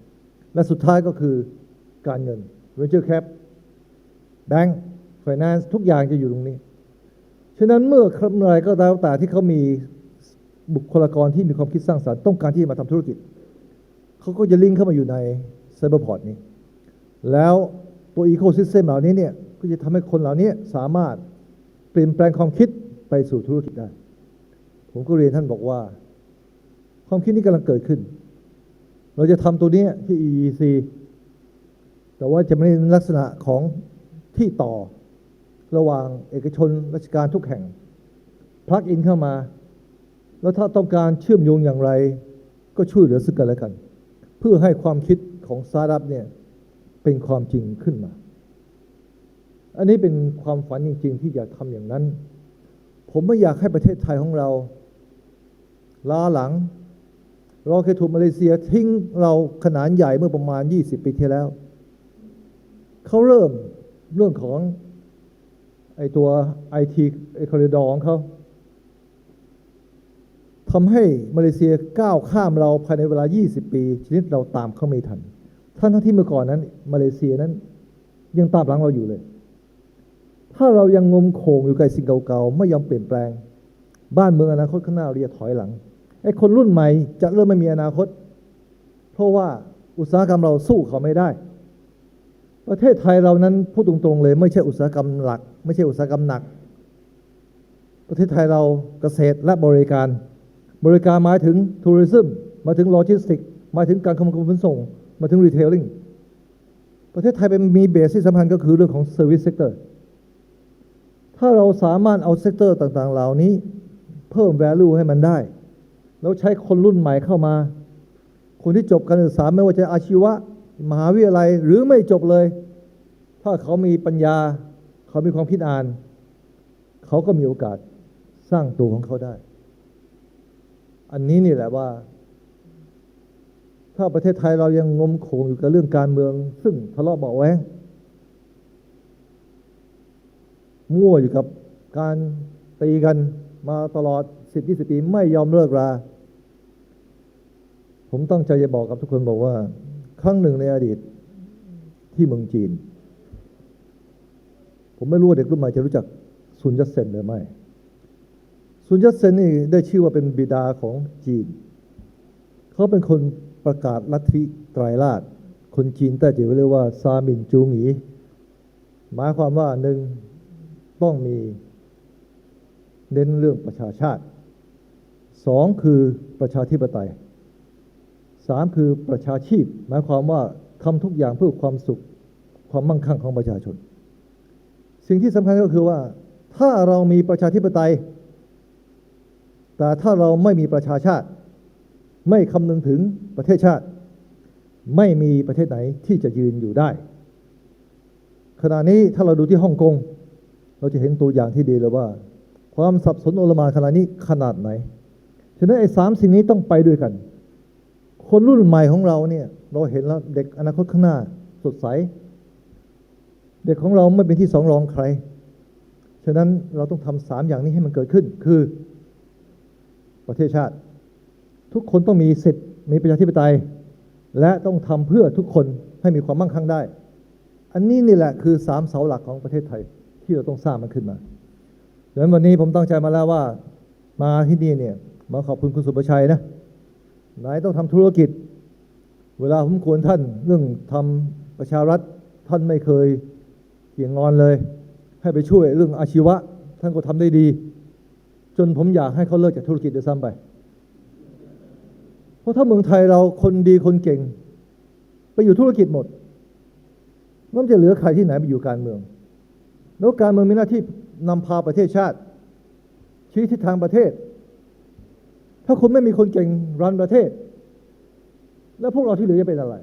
และสุดท้ายก็คือการเงิน venture cap bank finance ทุกอย่างจะอยู่ตรงนี้ฉะนั้นเมื่อไรก็แล้วแต่ที่เขามีบุคลากรที่มีความคิดสร้างสรรค์ต้องการที่จะมาทำธุรกิจเขาก็จะลิงก์เข้ามาอยู่ใน cyber port นี้แล้วตัว ecosystem เหล่านี้เนี่ยก็จะทำให้คนเหล่านี้สามารถเปลี่ยนแปลงความคิดไปสู่ธุรกิจได้ผมก็เรียนท่านบอกว่าความคิดนี้กำลังเกิดขึ้นเราจะทำตัวนี้ที่ EEC แต่ว่าจะไม่ในลักษณะของที่ต่อระหว่างเอกชนราชการทุกแห่งพลักอินเข้ามาแล้วถ้าต้องการเชื่อมโยงอย่างไรก็ช่วยเหลือซึ่งกันและกันเพื่อให้ความคิดของสตาร์ทอัพเนี่ยเป็นความจริงขึ้นมาอันนี้เป็นความฝันจริงๆที่อยากทำอย่างนั้นผมไม่อยากให้ประเทศไทยของเราล้าหลังเราเคยถูกมาเลเซียทิ้งเราขนาดใหญ่เมื่อประมาณ20 ปีที่แล้วเขาเริ่มเรื่องของไอตัว IT คอริดอร์ของเขาทำให้มาเลเซียก้าวข้ามเราภายในเวลา20 ปีชนิดเราตามเขาไม่ทันทั้งที่เมื่อก่อนนั้นมาเลเซียนั้นยังตามหลังเราอยู่เลยถ้าเรายังงมโขงอยู่กับสิ่งเก่าๆไม่ยอมเปลี่ยนแปลงบ้านเมืองอนาคตข้างหน้าเราจะถอยหลังไอ้คนรุ่นใหม่จะเริ่มไม่มีอนาคตเพราะว่าอุตสาหกรรมเราสู้เขาไม่ได้ประเทศไทยเรานั้นพูดตรงๆเลยไม่ใช่อุตสาหกรรมหลักไม่ใช่อุตสาหกรรมหนักประเทศไทยเราเกษตรและบริการหมายถึงทัวริซึมหมายถึงโลจิสติกหมายถึงการขนส่งหมายถึงรีเทลลิ่งประเทศไทยเป็นมีเบสที่สำคัญก็คือเรื่องของเซอร์วิสเซกเตอร์ถ้าเราสามารถเอาเซกเตอร์ต่างๆเหล่านี้เพิ่ม value ให้มันได้แล้วใช้คนรุ่นใหม่เข้ามาคนที่จบการศึกษาไม่ว่าจะอาชีวะมหาวิทยาลัยหรือไม่จบเลยถ้าเขามีปัญญาเขามีความคิดอ่านเขาก็มีโอกาสสร้างตัวของเขาได้อันนี้นี่แหละว่าถ้าประเทศไทยเรายังงมโขงอยู่กับเรื่องการเมืองซึ่งทะเลาะเบาะแว้งมั่วอยู่กับการตีกันมาตลอด 10-20 ปีไม่ยอมเลิกราผมตั้งใจจะบอกกับทุกคนบอกว่าครั้งหนึ่งในอดีตที่เมืองจีนผมไม่รู้ว่าเด็กรุ่นใหม่จะรู้จักซุนยัตเซนหรือไม่ซุนยัตเซนนี่ได้ชื่อว่าเป็นบิดาของจีนเขาเป็นคนประกาศลัทธิไตรราชคนจีนแต่จะเรียกว่าซามินจูหงีหมายความว่าหนึ่งต้องมีเน้นเรื่องประชาชาติ2คือประชาธิปไตย 3คือประชาชีพหมายความว่าทำทุกอย่างเพื่อความสุขความมั่งคั่งของประชาชนสิ่งที่สำคัญก็คือว่าถ้าเรามีประชาธิปไตยแต่ถ้าเราไม่มีประชาชาติไม่คำนึงถึงประเทศชาติไม่มีประเทศไหนที่จะยืนอยู่ได้ขณะนี้ถ้าเราดูที่ฮ่องกงเราจะเห็นตัวอย่างที่ดีเลยว่าความสับสนโอลหม่านขณะนี้ขนาดไหนฉะนั้นไอ้3สิ่งนี้ต้องไปด้วยกันคนรุ่นใหม่ของเราเนี่ยเราเห็นแล้วเด็กอนาคตข้างหน้าสดใสเด็กของเราไม่เป็นที่สองรองใครฉะนั้นเราต้องทำ3อย่างนี้ให้มันเกิดขึ้นคือประเทศชาติทุกคนต้องมีสิทธิ์มีประชาธิปไตยและต้องทำเพื่อทุกคนให้มีความมั่งคั่งได้อันนี้นี่แหละคือ3เสาหลักของประเทศไทยที่เราต้องสร้างมันขึ้นมาดังนั้นวันนี้ผมตั้งใจมาแล้วว่ามาที่นี่เนี่ยมาขอบคุณคุณสุประชัยนะนายต้องทำธุรกิจเวลาผมควรท่านเรื่องทำประชารัฐท่านไม่เคยเกี่ยงงอนเลยให้ไปช่วยเรื่องอาชีวะท่านก็ทำได้ดีจนผมอยากให้เขาเลิกจากธุรกิจด้วยซ้ำไปเพราะถ้าเมืองไทยเราคนดีคนเก่งไปอยู่ธุรกิจหมดมันจะเหลือใครที่ไหนไปอยู่การเมืองแล้วการเมืองมีหน้าที่นำพาประเทศชาติชี้ทิศทางประเทศถ้าคุณไม่มีคนเก่งรันประเทศแล้วพวกเราที่เหลือจะเป็นอะไร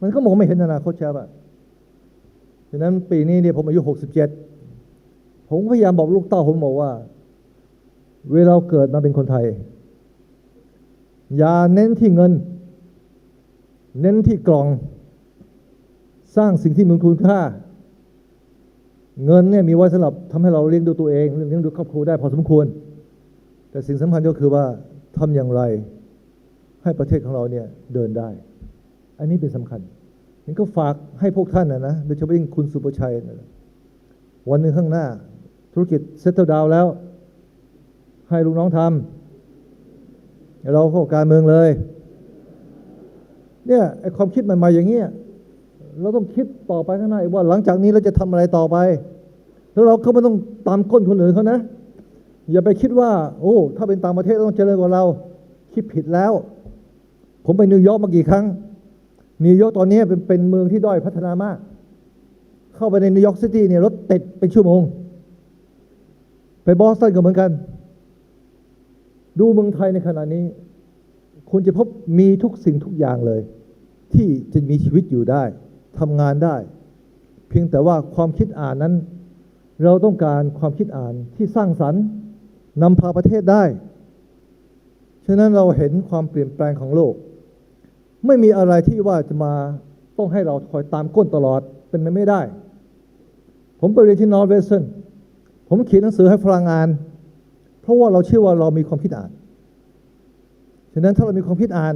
มันก็มองไม่เห็นอนาคตใช่ป่ะฉะนั้นปีนี้เนี่ยผมอายุ67ผมพยายามบอกลูกเต้าผมบอกว่าเวลาเกิดมาเป็นคนไทยอย่าเน้นที่เงินเน้นที่กล่องสร้างสิ่งที่มีคุณค่าเงินเนี่ยมีไว้สำหรับทำให้เราเลี้ยงดูตัวเองเลี้ยงดูครอบครัวได้พอสมควรแต่สิ่งสำคัญก็คือว่าทำอย่างไรให้ประเทศของเราเนี่ยเดินได้อันนี้เป็นสำคัญงั้นก็ฝากให้พวกท่านนะโดยเฉพาะยิ่งคุณสุประชัยนะวันหนึ่งข้างหน้าธุรกิจเซ็ตเทิลดาวน์แล้วให้ลูกน้องทำเราเข้าการเมืองเลยเนี่ยไอ้ความคิดใหม่ๆอย่างเงี้ยเราต้องคิดต่อไปข้างหน้าว่าหลังจากนี้เราจะทำอะไรต่อไปแล้วเราก็ไม่ต้องตามก้นคนอื่นเขานะอย่าไปคิดว่าโอ้ถ้าเป็นต่างประเทศต้องเจริญกว่าเราคิดผิดแล้วผมไปนิวยอร์กมากี่ครั้งนิวยอร์กตอนนี้เป็นเมืองที่ด้อยพัฒนามากเข้าไปในนิวยอร์กซิตี้เนี่ยรถติดเป็นชั่วโมงไปบอสตันก็เหมือนกันดูเมืองไทยในขณะนี้คุณจะพบมีทุกสิ่งทุกอย่างเลยที่จะมีชีวิตอยู่ได้ทำงานได้เพียงแต่ว่าความคิดอ่านนั้นเราต้องการความคิดอ่านที่สร้างสรรค์นำพาประเทศได้ฉะนั้นเราเห็นความเปลี่ยนแปลงของโลกไม่มีอะไรที่ว่าจะมาต้องให้เราคอยตามก้นตลอดเป็นไม่ได้ผมไปเรียนที่นอร์ทเวสเทิร์นผมเขียนหนังสือให้ฝรั่งอ่านเพราะว่าเราเชื่อว่าเรามีความคิดอ่านฉะนั้นถ้าเรามีความคิดอ่าน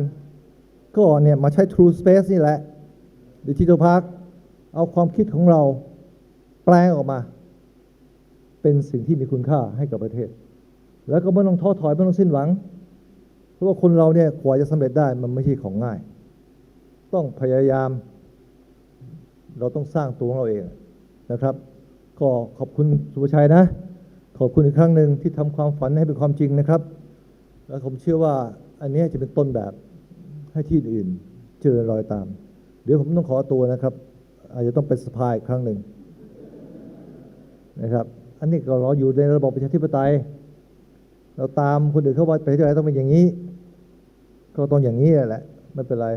ก็เนี่ยมาใช้ True Space นี่แหละDigital Park เอาความคิดของเราแปลงออกมาเป็นสิ่งที่มีคุณค่าให้กับประเทศแล้วก็ไม่ต้องท้อถอยไม่ต้องสิ้นหวังเพราะว่าคนเราเนี่ยกว่าจะสำเร็จได้มันไม่ใช่ของง่ายต้องพยายามเราต้องสร้างตัวของเราเองนะครับก็ขอบคุณสุภชัยนะขอบคุณอีกครั้งหนึ่งที่ทำความฝันให้เป็นความจริงนะครับแล้วผมเชื่อว่าอันนี้จะเป็นต้นแบบให้ที่อื่นเจริญรอยตามเดี๋ยวผมต้องขอตัวนะครับอาจจะต้องเป็นสภาอีกครั้งหนึ่งนะครับอันนี้ก็เราอยู่ในระบบประชาธิปไตยเราตามคนอื่นเข้าว่าประชาธิปไตยต้องเป็นอย่างนี้ก็ต้องอย่างนี้แหละไม่เป็นไร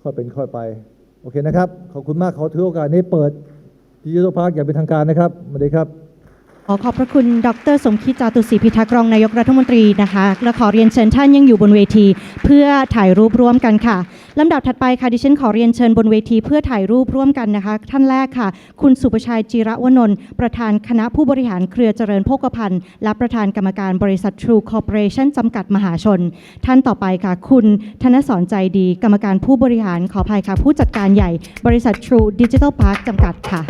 ค่อยเป็นค่อยไปโอเคนะครับขอบคุณมากขอถือโอกาสนี้เปิดดิจิทัลพาร์คอย่างเป็นทางการนะครับสวัสดีครับ ขอขอบพระคุณดร.สมคิด จาตุศรีพิทักษ์รองนายกรัฐมนตรีนะคะและขอเรียนเชิญท่านยังอยู่บนเวทีเพื่อถ่ายรูปร่วมกันค่ะลำดับถัดไปค่ะดิฉันขอเรียนเชิญบนเวทีเพื่อถ่ายรูปร่วมกันนะคะท่านแรกค่ะคุณสุประชัยจิระวนนท์ประธานคณะผู้บริหารเครือเจริญโภคภัณฑ์และประธานกรรมการบริษัท True Corporation จำกัดมหาชนท่านต่อไปค่ะคุณธนสรใจดีกรรมการผู้บริหารขออภัยค่ะผู้จัดการใหญ่บริษัท True Digital Park จำกัดค่ะ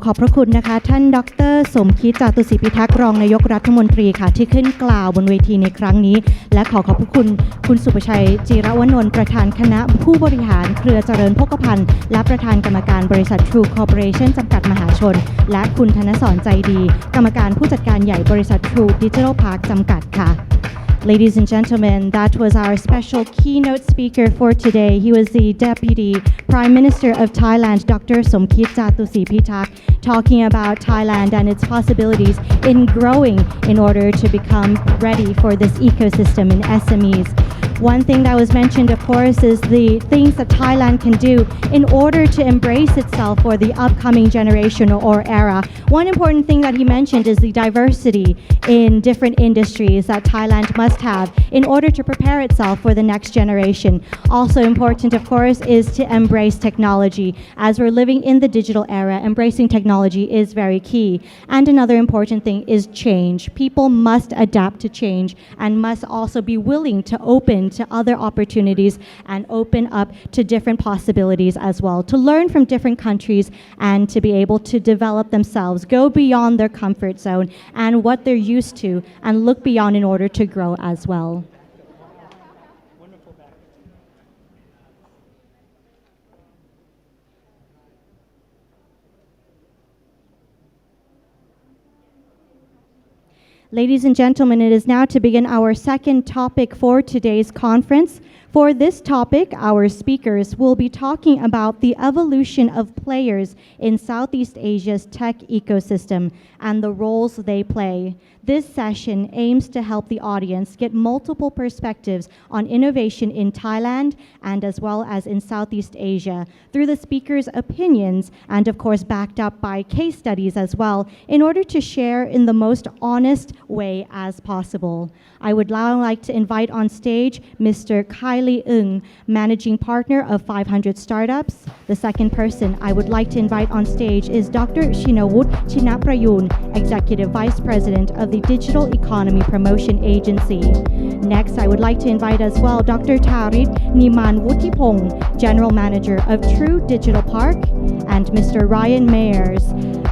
ขอบพระคุณนะคะท่านดร.สมคิดจาตุศรีพิทักษ์รองนายกรัฐมนตรีค่ะที่ขึ้นกล่าวบนเวทีในครั้งนี้และขอบพระคุณคุณสุประชัยจิรวนนท์ประธานคณะผู้บริหารเครือเจริญโภคภัณฑ์และประธานกรรมการบริษัท True Corporation จำกัดมหาชนและคุณธนสรใจดีกรรมการผู้จัดการใหญ่บริษัท True Digital Park จำกัดค่ะLadies and gentlemen, that was our special keynote speaker for today. He was the Deputy Prime Minister of Thailand, Dr. Somkit Jatusipitak, talking about Thailand and its possibilities in growing in order to become ready for this ecosystem in SMEs. One thing that was mentioned, of course, is the things that Thailand can do in order to embrace itself for the upcoming generation or era. One important thing that he mentioned is the diversity in different industries that Thailand must have in order to prepare itself for the next generation. Also important, of course, is to embrace technology. As we're living in the digital era, embracing technology is very key. And another important thing is change. People must adapt to change and must also be willing to open to other opportunities and open up to different possibilities as well, to learn from different countries and to be able to develop themselves, go beyond their comfort zone and what they're used to, and look beyond in order to grow as well. Ladies and gentlemen, it is now to begin our second topic for today's conference. For this topic, our speakers will be talking about the evolution of players in Southeast Asia's tech ecosystem and the roles they play. This session aims to help the audience get multiple perspectives on innovation in Thailand and as well as in Southeast Asia through the speakers' opinions and of course backed up by case studies as well in order to share in the most honest way as possible. I would now like to invite on stage Mr. 𝐏.𝐿, Managing Partner of 500 Startups. The second person I would like to invite on stage is Dr. Shinawut Chinaprayun, Executive Vice President of the Digital Economy Promotion Agency. Next, I would like to invite as well Dr. Tarit Nimanwutipong, General Manager of True Digital Park, and Mr. Ryan Mayers,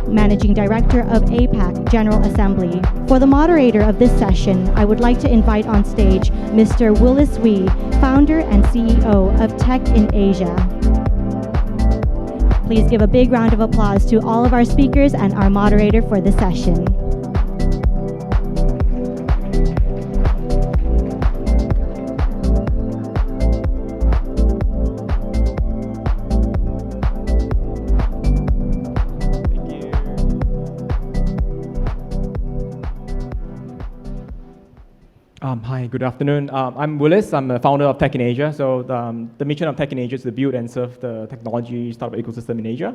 Managing Director of APAC General Assembly. For the moderator of this session, I would like to invite on stage Mr. Willis Wee, Founder and CEO of Tech in Asia. Please give a big round of applause to all of our speakers and our moderator for this session. Hi, good afternoon. I'm Willis. I'm the founder of Tech in Asia. So the mission of Tech in Asia is to build and serve the technology startup ecosystem in Asia.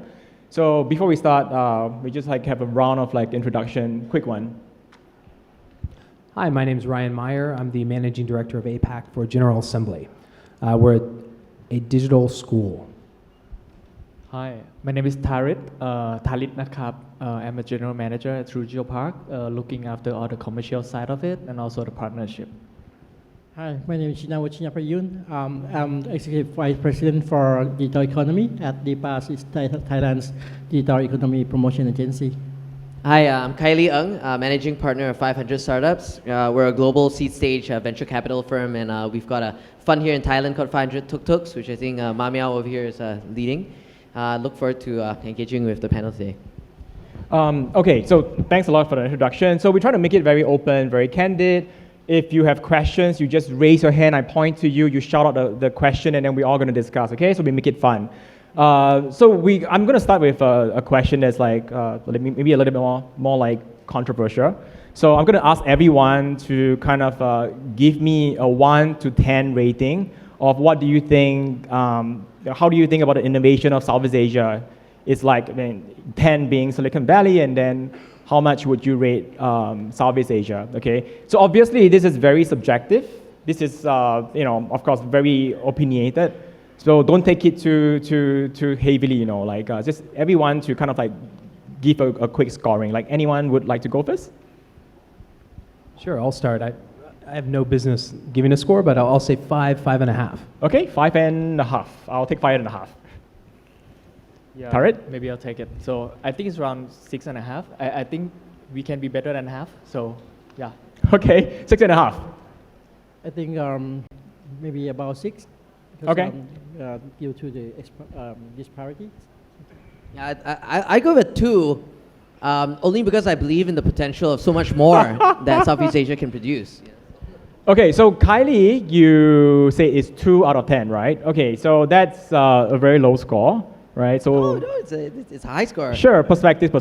So before we start, we just have a round of introduction, quick one. Hi, my name is Ryan Meyer. I'm the Managing Director of APAC for General Assembly. We're a digital school. Hi, my name is Tarit Nakab. I'm a General Manager at True Digital Park, looking after all the commercial side of it and also the partnership. Hi, my name is Shinawut Chinaprayun. I'm Executive Vice President for Digital Economy at DPAS, Thailand's Digital Economy Promotion Agency. Hi, I'm 𝐏.𝐿, Managing Partner of 500 Startups. We're a global seed stage venture capital firm, and we've got a fund here in Thailand called 500 Tuk-Tuks, which I think Mamiao over here is leading. Look forward to engaging with the panel today. Okay, so thanks a lot for the introduction. So we try to make it very open, very candid. If you have questions, you just raise your hand, I point to you, you shout out the question, and then we're all going to discuss, okay? So we make it fun. I'm going to start with a question that's maybe a little bit more controversial. So I'm going to ask everyone to kind of give me a 1 to 10 rating of what do you think, how do you think about the innovation of Southeast Asia? It's 10 being Silicon Valley, and then how much would you rate Southeast Asia, okay? So obviously this is very subjective. This is, of course, very opinionated. So don't take it too heavily, just everyone to kind of give a quick scoring. Anyone would like to go first? Sure, I'll start. I have no business giving a score, but I'll say 5.5. Okay, 5.5. I'll take 5.5. Yeah, Tarit? Maybe I'll take it. So I think it's around 6.5. I think we can be better than half. So yeah. Okay, 6.5. I think maybe about 6. Okay. Due to the disparity. Yeah, I go with 2, only because I believe in the potential of so much more that Southeast Asia can produce. Okay, so Kylie, you say it's 2 out of 10, right? Okay, so that's a very low score, right? So Oh, no, it's a high score. sure, perspective,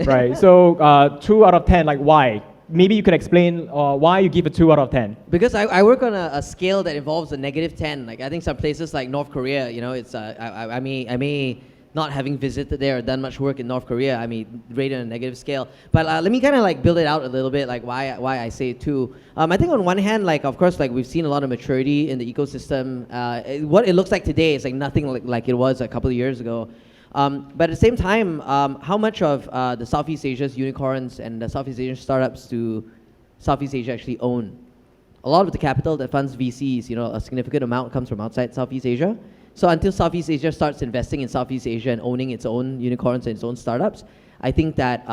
right? So 2 out of 10, like why? Maybe you can explain why you give a 2 out of 10. Because I work on a scale that involves a -10. Like I think some places like North Korea, you know, it's I may not having visited there or done much work in North Korea, I may rate it on a negative scale. But let me kind of like build it out a little bit, like why I say 2. I think on one hand, like of course, like we've seen a lot of maturity in the ecosystem. What it looks like today is like nothing like it was a couple of years ago. But at the same time, how much of the Southeast Asia's unicorns and the Southeast Asian startups do Southeast Asia actually own? A lot of the capital that funds VCs, you know, a significant amount comes from outside Southeast Asia. So until Southeast Asia starts investing in Southeast Asia and owning its own unicorns and its own startups, I think that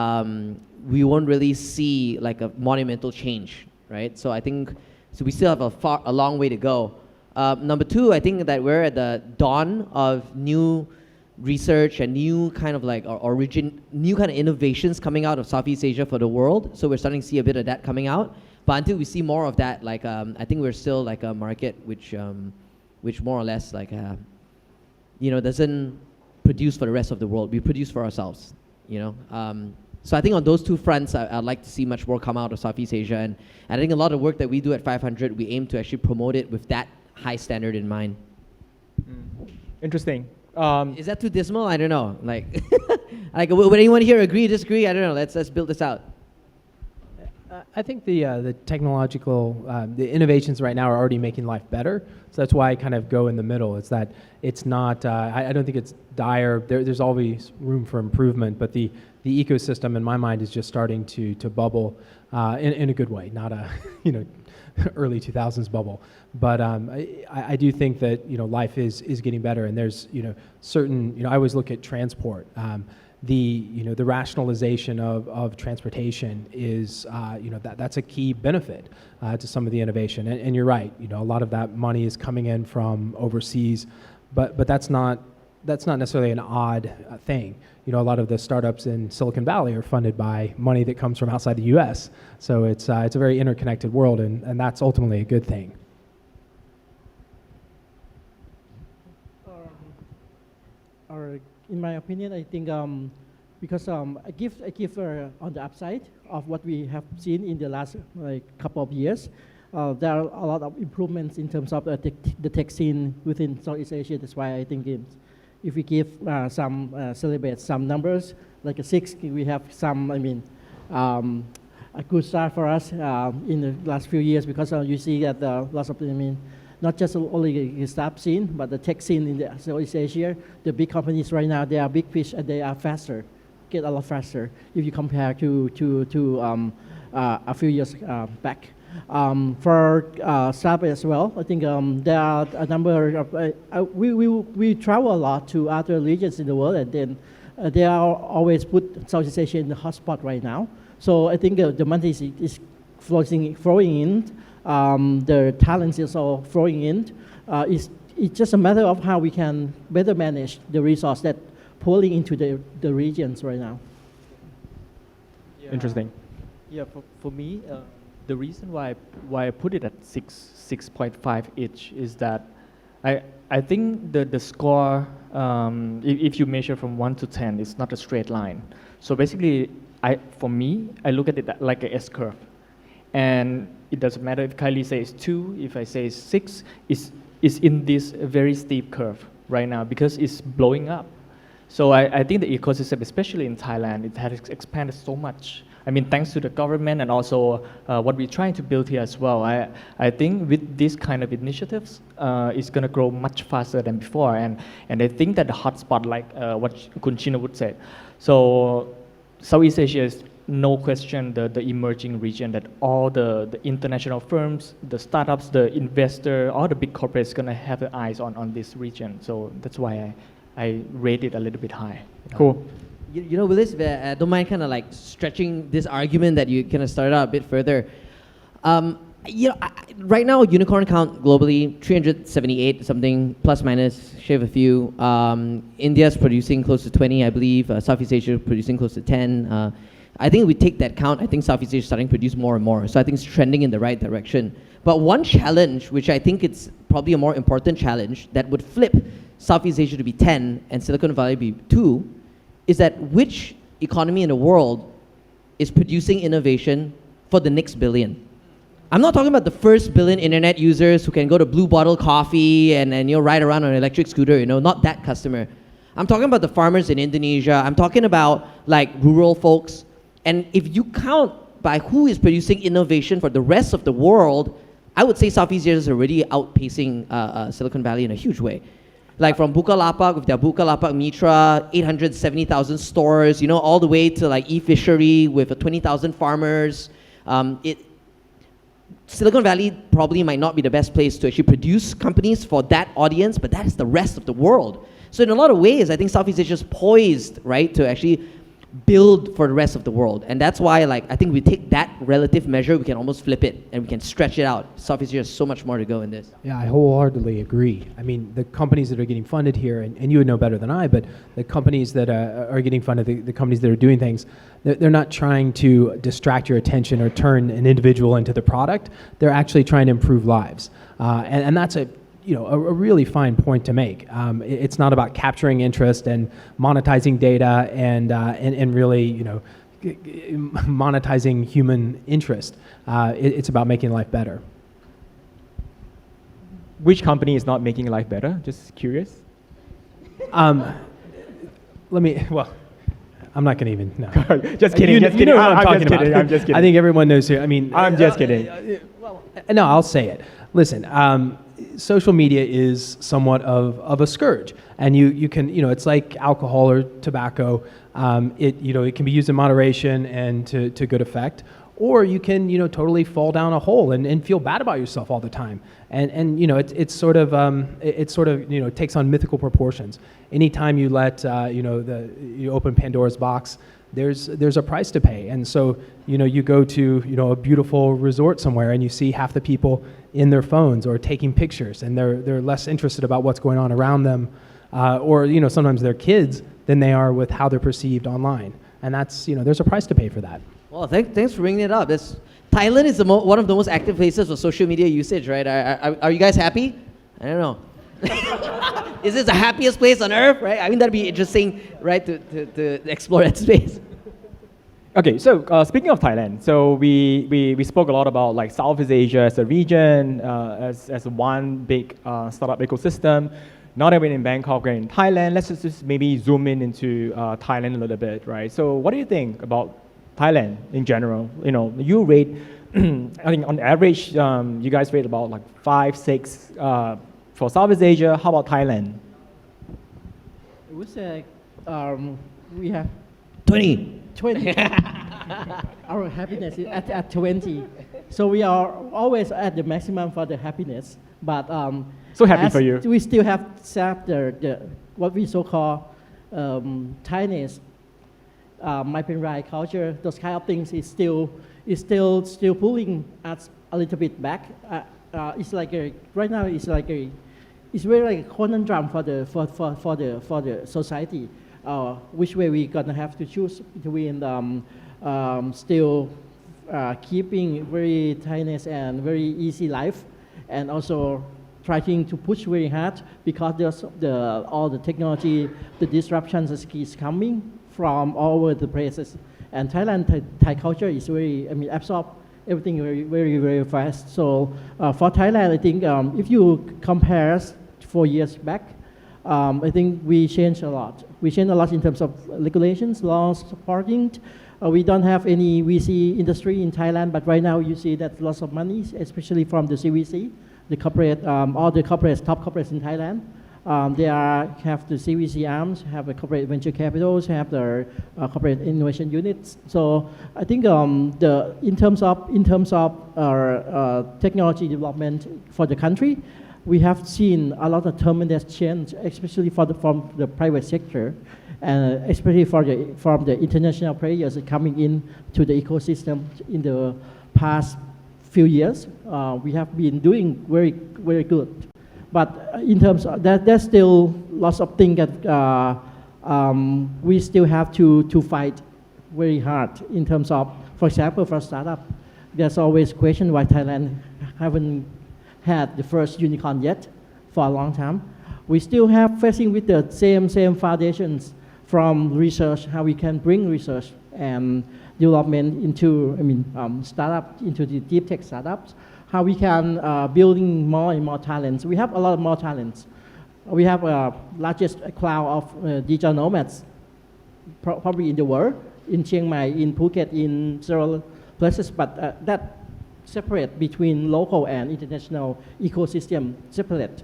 we won't really see like a monumental change, right? So I think we still have a long way to go. Number 2, I think that we're at the dawn of new research and new kind of like new kind of innovations coming out of Southeast Asia for the world. So we're starting to see a bit of that coming out. But until we see more of that, like I think we're still like a market which more or less like you know, doesn't produce for the rest of the world. We produce for ourselves, you know. So I think on those 2 fronts, I'd like to see much more come out of Southeast Asia. And I think a lot of work that we do at 500, we aim to actually promote it with that high standard in mind. Interesting. Is that too dismal? I don't know. Like, like would anyone here agree, disagree? I don't know. Let's build this out. I think the technological, the innovations right now are already making life better. So that's why I kind of go in the middle. It's that it's not, I don't think it's dire. There's always room for improvement, but the ecosystem in my mind is just starting to bubble in a good way, not a, you know, early 2000s bubble. But I do think that, you know, life is getting better, and there's, you know, certain, you know, I always look at transport. The rationalization of transportation is, you know, that's a key benefit to some of the innovation. And you're right, you know, a lot of that money is coming in from overseas, but that's not necessarily an odd thing. You know, a lot of the startups in Silicon Valley are funded by money that comes from outside the U.S. So it's a very interconnected world, and that's ultimately a good thing. Or in my opinion, I think because I give on the upside of what we have seen in the last couple of years. There are a lot of improvements in terms of the tech scene within Southeast Asia. That's why I think if we give celebrate some numbers, like a 6, we have some, a good start for us in the last few years, because you see that lots of, not just only the startup scene, but the tech scene in the Southeast Asia. The big companies right now, they are big fish and they are faster, get a lot faster if you compare to a few years back. For startup as well, I think there are a number of, we travel a lot to other regions in the world, and then they are always put Southeast Asia in the hotspot right now. So I think the money is flowing in. The talents is all flowing in. It's just a matter of how we can better manage the resource that pouring into the regions right now. Yeah. Interesting. Yeah, for me, the reason why I put it at 6.5 each is that I think the score, if you measure from 1 to 10, it's not a straight line. So basically, for me, I look at it like a S curve. And it doesn't matter if Kylie says 2, if I say 6, it's in this very steep curve right now because it's blowing up. So I think the ecosystem, especially in Thailand, it has expanded so much. I mean, thanks to the government and also what we're trying to build here as well. I think with this kind of initiatives, it's going to grow much faster than before. And I think that the hotspot, like what Kunchina would say. So Southeast Asia is no question the emerging region that all the international firms, the startups, the investor, all the big corporates going to have their eyes on this region. So that's why I rate it a little bit high. Cool. You know, Willis, I don't mind kind of like stretching this argument that you kind of started out a bit further. You know, right now, unicorn count globally, 378 something, plus minus, shave a few. India's producing close to 20, I believe. Southeast Asia producing close to 10. I think if we take that count, I think Southeast Asia is starting to produce more and more. So I think it's trending in the right direction. But one challenge, which I think it's probably a more important challenge, that would flip Southeast Asia to be 10 and Silicon Valley be 2, is that which economy in the world is producing innovation for the next billion? I'm not talking about the first billion internet users who can go to Blue Bottle Coffee and you know, ride around on an electric scooter, you know, not that customer. I'm talking about the farmers in Indonesia. I'm talking about like rural folks. And if you count by who is producing innovation for the rest of the world, I would say Southeast Asia is already outpacing Silicon Valley in a huge way. Like from Bukalapak with their Bukalapak Mitra, 870,000 stores, you know, all the way to like e-fishery with 20,000 farmers. Silicon Valley probably might not be the best place to actually produce companies for that audience, but that is the rest of the world. So in a lot of ways, I think Southeast Asia is poised, right, to actually build for the rest of the world. And that's why, like, I think we take that relative measure, we can almost flip it and we can stretch it out. Southeast Asia has so much more to go in this. Yeah, I wholeheartedly agree. I mean, the companies that are getting funded here, and you would know better than I, but the companies that are getting funded, the companies that are doing things, they're not trying to distract your attention or turn an individual into the product. They're actually trying to improve lives. And that's a really fine point to make. It's not about capturing interest and monetizing data and really, monetizing human interest. It's about making life better. Which company is not making life better? Just curious. I'm not going to even, no. Just kidding, just kidding. I'm just kidding. I think everyone knows who, I'm just kidding. No, I'll say it. Listen, social media is somewhat of a scourge, and you can, it's like alcohol or tobacco. It can be used in moderation and to good effect, or you can, totally fall down a hole and feel bad about yourself all the time. And it sort of takes on mythical proportions. Anytime you let you open Pandora's box, there's a price to pay. And so you go to a beautiful resort somewhere and you see half the people in their phones or taking pictures, and they're less interested about what's going on around them, or sometimes they're kids than they are with how they're perceived online. And that's there's a price to pay for that. Well, thanks for bringing it up. Thailand is one of the most active places for social media usage, right? Are you guys happy? I don't know. Is this the happiest place on earth, right? I mean, that'd be interesting, right, to explore that space. Okay, so speaking of Thailand, so we spoke a lot about like Southeast Asia as a region, as one big startup ecosystem. Now that we're in Bangkok, we're in Thailand, let's just maybe zoom into Thailand a little bit, right? So what do you think about Thailand in general? You rate, I think on average, you guys rate about like 5, 6 for Southeast Asia. How about Thailand? I would say we have 20. Our happiness is at 20. So we are always at the maximum for the happiness. But so happy for you. We still have the what we so-called Thainess, migrant right culture, those kind of things is still pulling us a little bit back. It's like right now it's very like a conundrum for the society. Which way we gonna have to choose between still keeping very Thainess and very easy life, and also trying to push very hard because there's all the technology, the disruptions is coming from all over the places. And Thai culture is absorb everything very, very, very fast. So for Thailand, I think if you compare 4 years back, I think we changed a lot. We changed a lot in terms of regulations, laws, parking. We don't have any VC industry in Thailand, but right now you see that lots of money, especially from the CVC, the corporate, all the corporates, top corporates in Thailand. They have the CVC arms, have the corporate venture capitals, have their corporate innovation units. So I think in terms of technology development for the country, we have seen a lot of tremendous change, especially from the private sector, and especially from the international players coming in to the ecosystem in the past few years. We have been doing very, very good. But in terms of that, there's still lots of things that we still have to fight very hard in terms of, for example, for startup, there's always question why Thailand haven't had the first unicorn yet for a long time. We still have facing with the same foundations from research, how we can bring research and development into, startup, into the deep tech startups, how we can building more and more talents. We have a lot of more talents. We have largest cloud of digital nomads probably in the world, in Chiang Mai, in Phuket, in several places, but that separate between local and international ecosystem, separate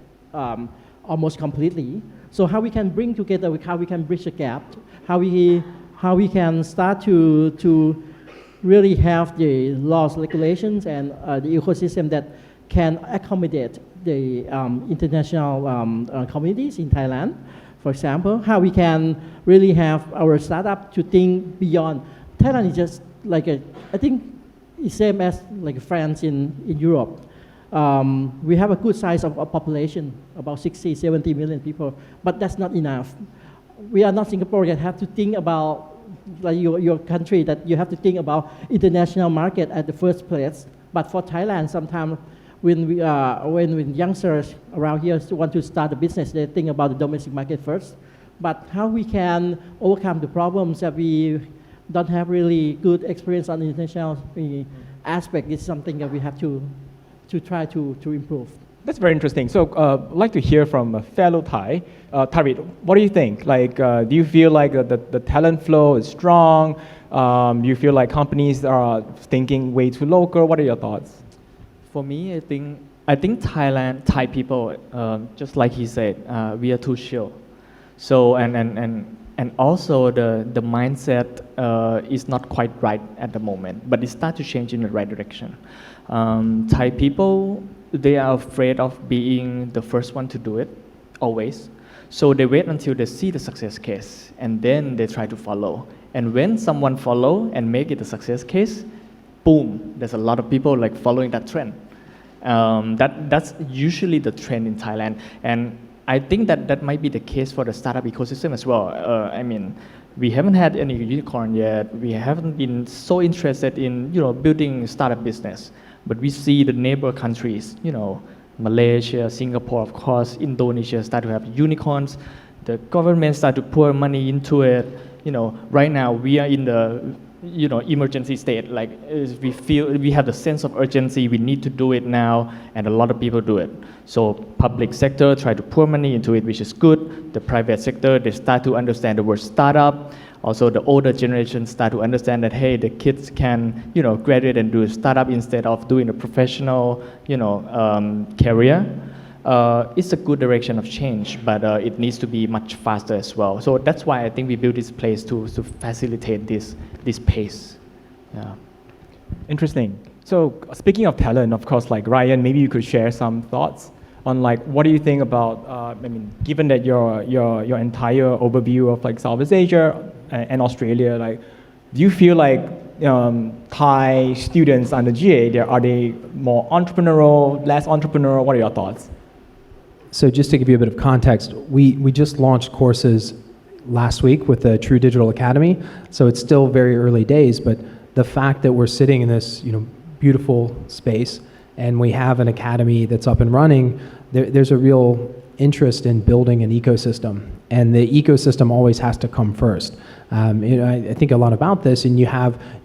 almost completely. So how we can bring together, how we can bridge the gap, how we can start to really have the laws, regulations, and the ecosystem that can accommodate the international communities in Thailand. For example, how we can really have our startup to think beyond. Thailand is just like I think it's same as like France in Europe. We have a good size of a population, about 60, 70 million people, but that's not enough. We are not Singapore that have to think about like your country, that you have to think about international market at the first place. But for Thailand, sometimes when youngsters around here want to start a business, they think about the domestic market first. But how we can overcome the problems that we don't have really good experience on the international aspect is something that we have to try to improve. That's very interesting. So I'd like to hear from a fellow Thai. Tarit, what do you think? Like, do you feel like the talent flow is strong? You feel like companies are thinking way too local? What are your thoughts? For me, I think Thai people, just like he said, we are too chill. So and also the mindset is not quite right at the moment, but it starts to change in the right direction. Thai people, they are afraid of being the first one to do it, always. So they wait until they see the success case, and then they try to follow. And when someone follow and make it a success case, boom, there's a lot of people like following that trend. That's usually the trend in Thailand. And I think that might be the case for the startup ecosystem as well. We haven't had any unicorn yet. We haven't been so interested in building startup business. But we see the neighbor countries, Malaysia, Singapore, of course, Indonesia start to have unicorns. The government start to pour money into it. Right now we are in the emergency state. Like we feel we have the sense of urgency. We need to do it now, and a lot of people do it. So public sector try to pour money into it, which is good. The private sector, they start to understand the word startup. Also, the older generation start to understand that, hey, the kids can, graduate and do a startup instead of doing a professional, career. It's a good direction of change, but it needs to be much faster as well. So that's why I think we built this place to facilitate this pace. Yeah. Interesting. So speaking of talent, of course, like Ryan, maybe you could share some thoughts on like what do you think about? Given that your entire overview of like Southeast Asia and Australia, like, do you feel like Thai students under GA, are they more entrepreneurial, less entrepreneurial? What are your thoughts? So just to give you a bit of context, we just launched courses last week with the True Digital Academy. So it's still very early days, but the fact that we're sitting in this beautiful space and we have an academy that's up and running, there's a real interest in building an ecosystem, and the ecosystem always has to come first. I think a lot about this, and you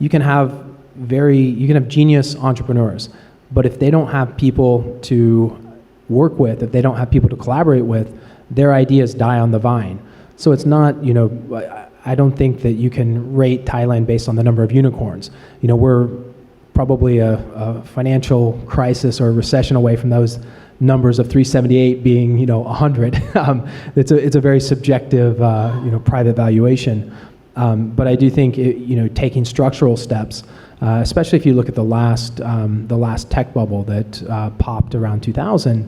can have genius entrepreneurs, but if they don't have people to work with, if they don't have people to collaborate with, their ideas die on the vine. So it's not, I don't think that you can rate Thailand based on the number of unicorns. We're probably a financial crisis or a recession away from those numbers of 378 being 100. It's a very subjective private valuation, but I do think taking structural steps, especially if you look at the last tech bubble that popped around 2000,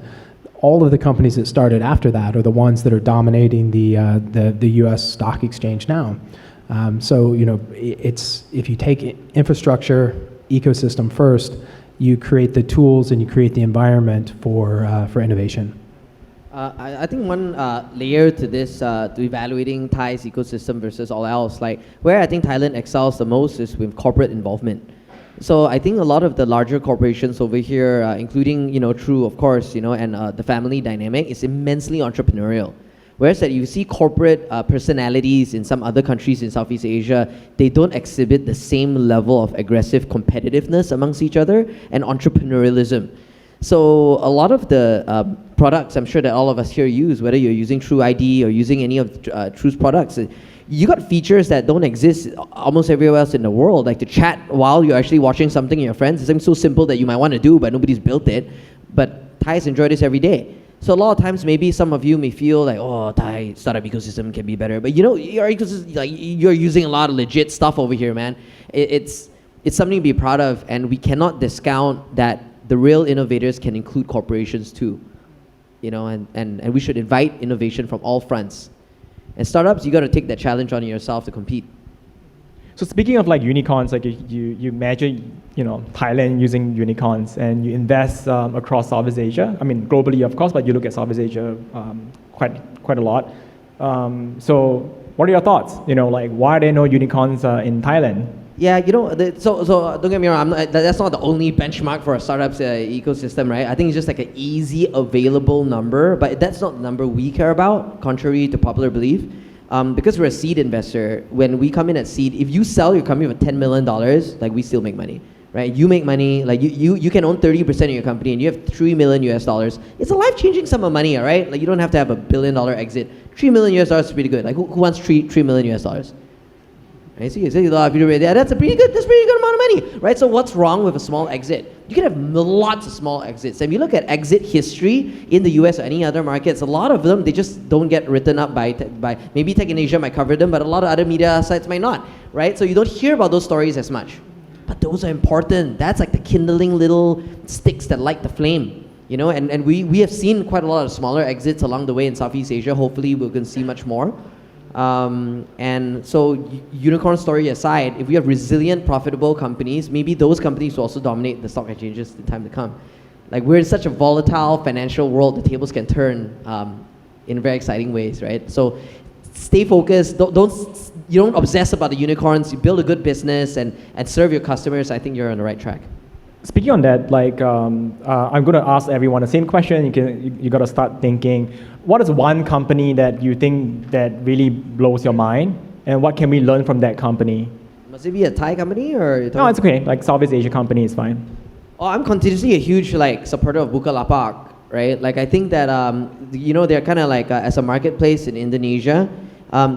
all of the companies that started after that are the ones that are dominating the U.S. stock exchange now. So it's if you take infrastructure ecosystem first, you create the tools and you create the environment for innovation. I think one layer to this, to evaluating Thai's ecosystem versus all else, like where I think Thailand excels the most is with corporate involvement. So I think a lot of the larger corporations over here, including True, of course, and the family dynamic is immensely entrepreneurial. Whereas that you see corporate personalities in some other countries in Southeast Asia, they don't exhibit the same level of aggressive competitiveness amongst each other and entrepreneurialism. So a lot of the products I'm sure that all of us here use, whether you're using True ID or using any of True's products, you got features that don't exist almost everywhere else in the world, like to chat while you're actually watching something in your friends. It's something so simple that you might want to do, but nobody's built it. But Thais enjoy this every day. So a lot of times, maybe some of you may feel like, oh, Thai startup ecosystem can be better. But your ecosystem, like you're using a lot of legit stuff over here, man. It's something to be proud of, and we cannot discount that the real innovators can include corporations too. And we should invite innovation from all fronts. And startups, you got to take that challenge on yourself to compete. So speaking of like unicorns, like you imagine, Thailand using unicorns, and you invest across Southeast Asia. I mean, globally, of course, but you look at Southeast Asia quite a lot. So what are your thoughts? Like why are there no unicorns in Thailand? Yeah, so don't get me wrong, that's not the only benchmark for a startup's ecosystem, right? I think it's just like an easy available number, but that's not the number we care about, contrary to popular belief. Because we're a seed investor, when we come in at seed, if you sell your company for $10 million, like we still make money, right? You make money, like you can own 30% of your company and you have $3 million US. It's a life-changing sum of money, all right? Like you don't have to have a $1 billion exit. $3 million US is pretty good. Like who wants $3 million US? Right? So you say a lot of people, yeah, that's pretty good amount of money, right? So what's wrong with a small exit? You can have lots of small exits. And if you look at exit history in the US or any other markets, a lot of them, they just don't get written up by maybe Tech in Asia might cover them, but a lot of other media sites might not, right? So you don't hear about those stories as much. But those are important. That's like the kindling little sticks that light the flame, and we have seen quite a lot of smaller exits along the way in Southeast Asia. Hopefully we're going to see much more. And so unicorn story aside, if we have resilient, profitable companies, maybe those companies will also dominate the stock exchanges in time to come. Like we're in such a volatile financial world, the tables can turn in very exciting ways, right? So stay focused, you don't obsess about the unicorns, you build a good business and serve your customers. I think you're on the right track. Speaking on that, like I'm going to ask everyone the same question. You got to start thinking, what is one company that you think that really blows your mind, and what can we learn from that company? Must it be a Thai company or? No, it's okay. Like Southeast Asia company is fine. Oh, I'm continuously a huge supporter of Bukalapak, right? Like I think that they're kind of like as a marketplace in Indonesia.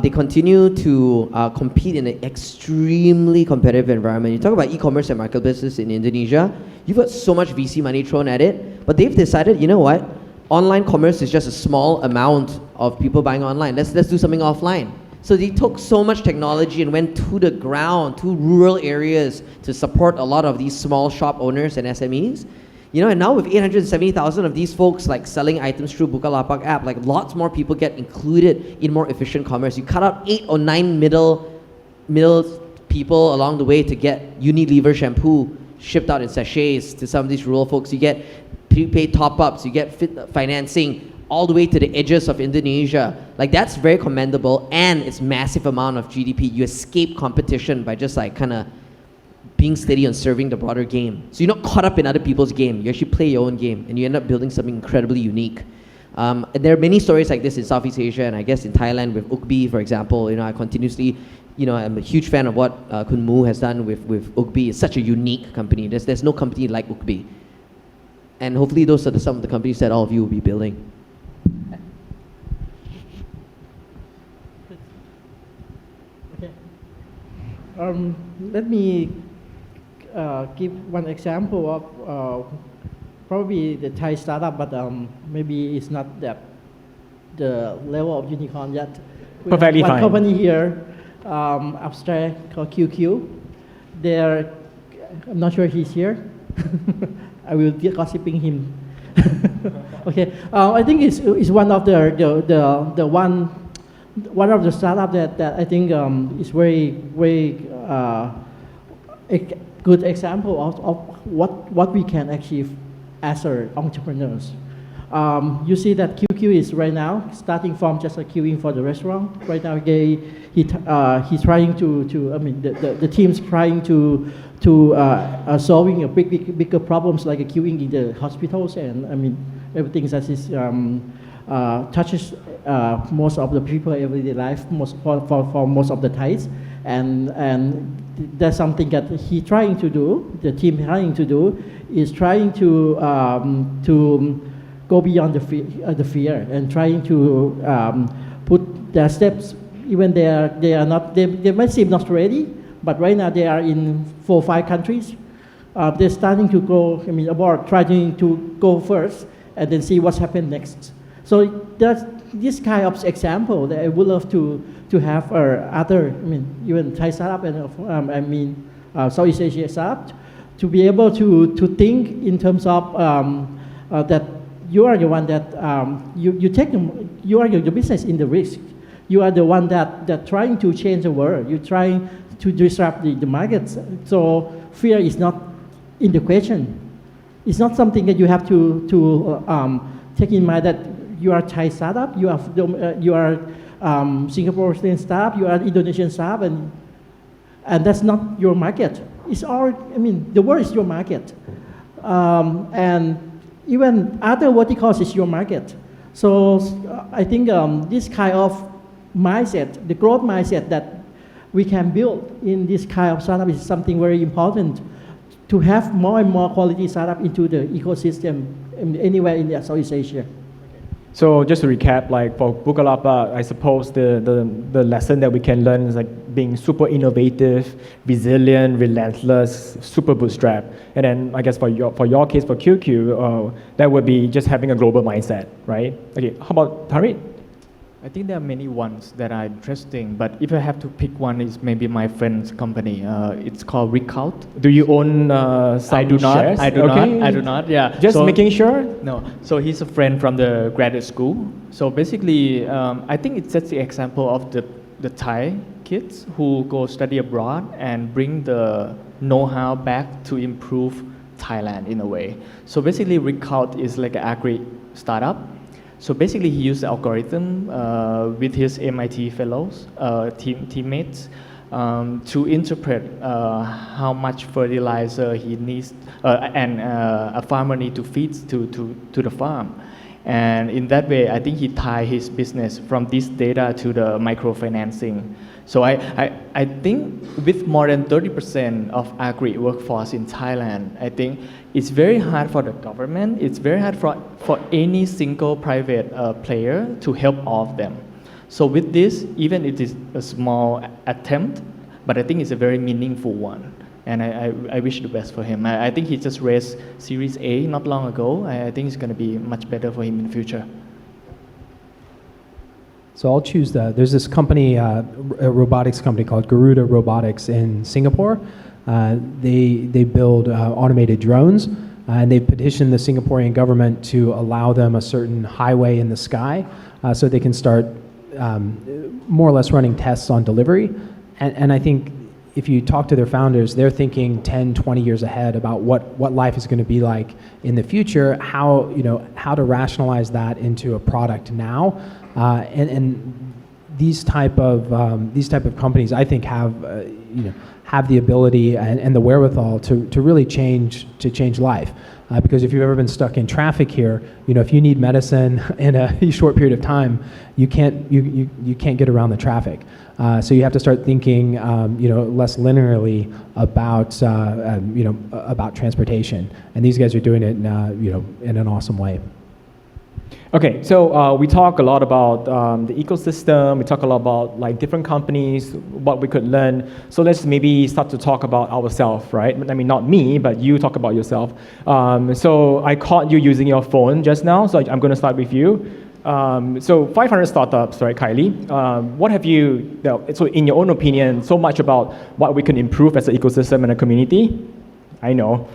They continue to compete in an extremely competitive environment. You talk about e-commerce and marketplaces in Indonesia, you've got so much VC money thrown at it, but they've decided, you know what? Online commerce is just a small amount of people buying online. Let's do something offline. So they took so much technology and went to the ground, to rural areas to support a lot of these small shop owners and SMEs. And now with 870,000 of these folks like selling items through Bukalapak app, like lots more people get included in more efficient commerce. You cut out 8 or 9 middle people along the way to get Unilever shampoo shipped out in sachets to some of these rural folks. You get prepaid top-ups, you get financing all the way to the edges of Indonesia. Like that's very commendable, and it's massive amount of GDP. You escape competition by just like kind of being steady and serving the broader game. So you're not caught up in other people's game. You actually play your own game, and you end up building something incredibly unique. And there are many stories like this in Southeast Asia, and I guess in Thailand with 𝐓.𝐻, for example. I continuously, I'm a huge fan of what Khun Mu has done with 𝐓.𝐻. It's such a unique company. There's no company like 𝐓.𝐻. And hopefully those are some of the companies that all of you will be building. Okay. Let me give one example of probably the Thai startup, but maybe it's not that the level of unicorn yet. Perfectly fine. One company here, upstairs called QQ. I'm not sure he's here. I will be gossiping him. Okay, I think it's one of the one of the startup that I think is very a good example of what we can achieve as entrepreneurs. You see that QQ is right now starting from just a queuing for the restaurant. Right now, he's trying to I mean, the team's trying to solving a bigger problems like a queuing in the hospitals, and I mean everything that is touches most of the people everyday life, for most of the Thais, and that's something that he's trying to do. The team trying to do is trying to go beyond the fear and trying to put their steps, even they are not, they might seem not ready, but right now they are in 4 or 5 countries. They're starting to go, I mean, about trying to go first and then see what's happened next. So that's this kind of example that I would love to have other, I mean, even Thai startup and I mean Southeast Asia startup to be able to think in terms of that you are the one that you take you are the business in the risk. You are the one that trying to change the world. You're trying to disrupt the markets. So fear is not in the question. It's not something that you have to take in mind that you are Thai startup, you are Singaporean startup, you are Indonesian startup, and that's not your market. It's all, I mean, the world is your market, and even other verticals is your market. So I think this kind of mindset, the growth mindset that we can build in this kind of startup is something very important to have more and more quality startup into the ecosystem anywhere in Southeast Asia. So just to recap, like for Bukalapa, I suppose the lesson that we can learn is like being super innovative, resilient, relentless, super bootstrap. And then I guess for your case, for QQ, that would be just having a global mindset, right? Okay, how about Tarit? I think there are many ones that are interesting, but if I have to pick one, it's maybe my friend's company. It's called Recount. Do you own some I do not. shares? I do Okay. not. I do not. Yeah. Just making sure? No. So he's a friend from the graduate school. So basically, I think it sets the example of the Thai kids who go study abroad and bring the know-how back to improve Thailand in a way. So basically, Recount is like an agri startup. So basically, he used the algorithm with his MIT fellows, teammates, to interpret how much fertilizer he needs and a farmer needs to feed to the farm. And in that way, I think he tied his business from this data to the microfinancing. So I think with more than 30% of agri workforce in Thailand, I think it's very hard for the government, it's very hard for any single private player to help all of them. So with this, even it is a small attempt, but I think it's a very meaningful one. And I wish the best for him. I think he just raised Series A not long ago. I think it's going to be much better for him in the future. So I'll choose there's this company, a robotics company called Garuda Robotics in Singapore. They build automated drones, and they petitioned the Singaporean government to allow them a certain highway in the sky so they can start more or less running tests on delivery. And I think if you talk to their founders, they're thinking 10, 20 years ahead about what life is going to be like in the future, how to rationalize that into a product now. And these type of companies, I think, have the ability and the wherewithal to really change life. Because if you've ever been stuck in traffic here, if you need medicine in a short period of time, you can't get around the traffic. So you have to start thinking, less linearly about transportation. And these guys are doing it, in an awesome way. Okay, so we talk a lot about the ecosystem. We talk a lot about like different companies, what we could learn. So let's maybe start to talk about ourselves, right? I mean, not me, but you talk about yourself. So I caught you using your phone just now, so I'm going to start with you. So 500 startups, right, Kylie? What have you, so in your own opinion, so much about what we can improve as an ecosystem and a community? I know.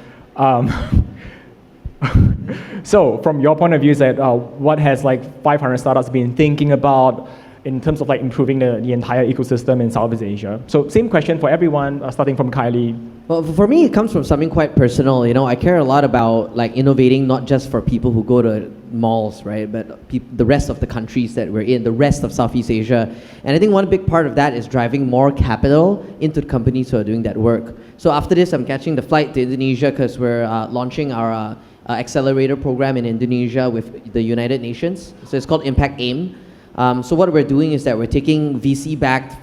So from your point of view, is that what has like 500 startups been thinking about in terms of like improving the entire ecosystem in Southeast Asia? So same question for everyone, starting from Kylie. Well, for me, it comes from something quite personal. You know, I care a lot about like innovating, not just for people who go to malls, right? But the rest of the countries that we're in, the rest of Southeast Asia. And I think one big part of that is driving more capital into the companies who are doing that work. So after this, I'm catching the flight to Indonesia because we're launching our accelerator program in Indonesia with the United Nations. So it's called Impact AIM. So what we're doing is that we're taking VC-backed,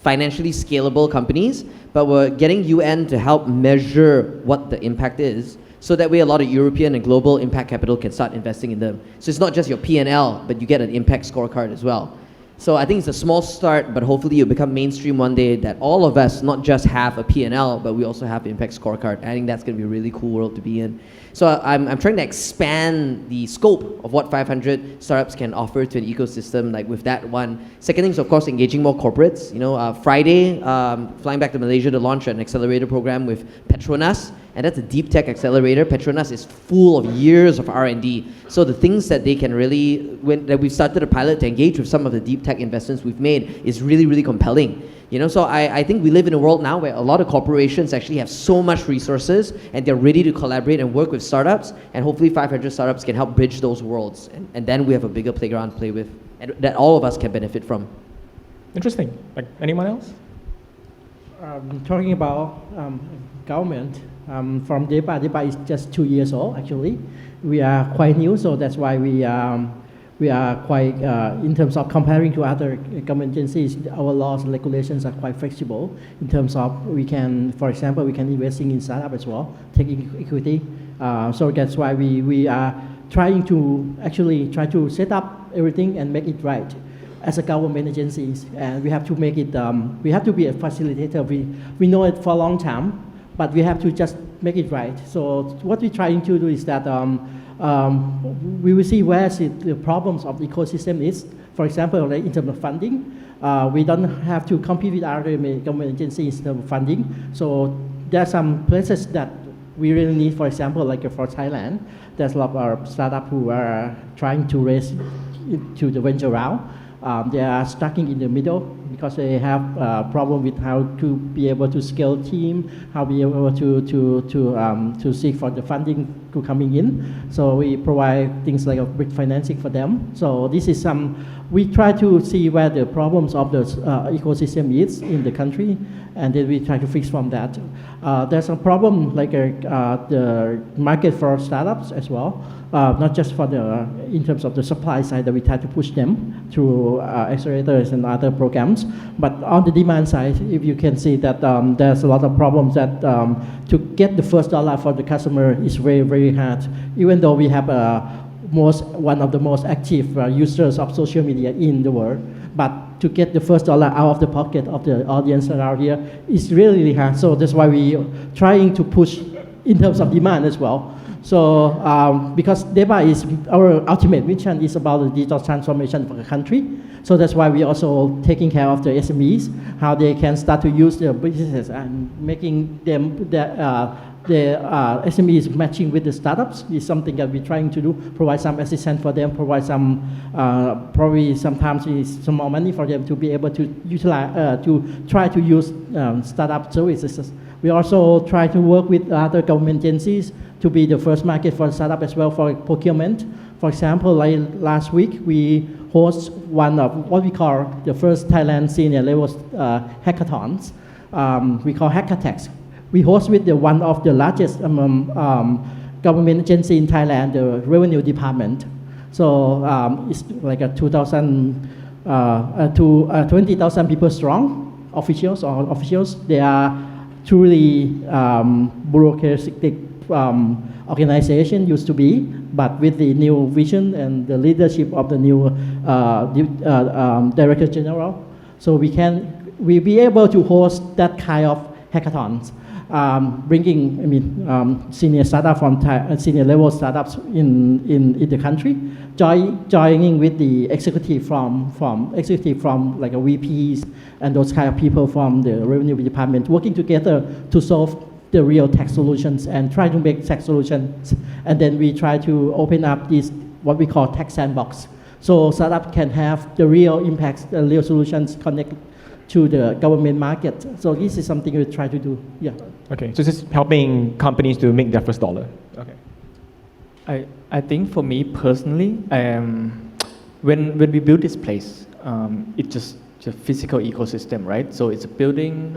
financially scalable companies, but we're getting UN to help measure what the impact is, so that way a lot of European and global impact capital can start investing in them. So it's not just your P&L, but you get an impact scorecard as well. So I think it's a small start, but hopefully it'll become mainstream one day that all of us not just have a P&L, but we also have an impact scorecard. I think that's going to be a really cool world to be in. So I'm trying to expand the scope of what 500 startups can offer to an ecosystem, like with that one. Second thing is, of course, engaging more corporates. You know, Friday, flying back to Malaysia to launch an accelerator program with Petronas, and that's a deep tech accelerator. Petronas is full of years of R&D. So the things that they can really, that we've started a pilot to engage with some of the deep tech investments we've made is really, really compelling. You know, so I think we live in a world now where a lot of corporations actually have so much resources and they're ready to collaborate and work with startups, and hopefully 500 startups can help bridge those worlds, and then we have a bigger playground to play with, and that all of us can benefit from. Interesting. Like anyone else? Talking about government, from 𝐓.𝐻 is just 2 years old actually. We are quite new, so that's why we are quite, in terms of comparing to other government agencies, our laws and regulations are quite flexible in terms of we can, for example, we can invest in startup as well, taking equity. So that's why we are trying to actually try to set up everything and make it right as a government agencies. And we have to make it, we have to be a facilitator. We know it for a long time, but we have to just make it right. So what we're trying to do is that we will see where the problems of the ecosystem is. For example, like in terms of funding, we don't have to compete with other government agencies in terms of funding. So there are some places that we really need, for example, like for Thailand, there's a lot of our startups who are trying to raise to the venture round. They are stuck in the middle because they have a problem with how to be able to scale team, how be able to seek for the funding to coming in. So we provide things like a bridge financing for them. So this is we try to see where the problems of the ecosystem is in the country, and then we try to fix from that. There's a problem like the market for startups as well. Not just for in terms of the supply side that we try to push them through accelerators and other programs, but on the demand side, if you can see that there's a lot of problems that to get the first dollar for the customer is very, very hard. Even though we have one of the most active users of social media in the world, but to get the first dollar out of the pocket of the audience around here is really, really hard. So that's why we're trying to push in terms of demand as well. So because 𝐓.𝐻 is our ultimate mission is about the digital transformation for the country. So that's why we're also taking care of the SMEs, how they can start to use their businesses and making them the SMEs matching with the startups is something that we're trying to do, provide some assistance for them, provide some, probably sometimes some more money for them to be able to utilize, to try to use startup services. We also try to work with other government agencies to be the first market for startup as well for procurement. For example, like last week, we host one of what we call the first Thailand senior level hackathons. We call Hackatex. We host with one of the largest government agency in Thailand, the Revenue Department. So it's like a 20,000 people strong, officials. They are truly bureaucratic organization used to be, but with the new vision and the leadership of the new Director General, so we'll be able to host that kind of hackathons, bringing senior startup from senior level startups in the country, joining with the executive from like a VPs and those kind of people from the revenue department, working together to solve the real tech solutions and try to make tech solutions. And then we try to open up this, what we call tech sandbox. So startup can have the real impacts, the real solutions connect to the government market. So this is something we try to do, yeah. Okay, so this is helping companies to make their first dollar. Okay. I think for me personally, when we build this place, it's just a physical ecosystem, right? So it's a building,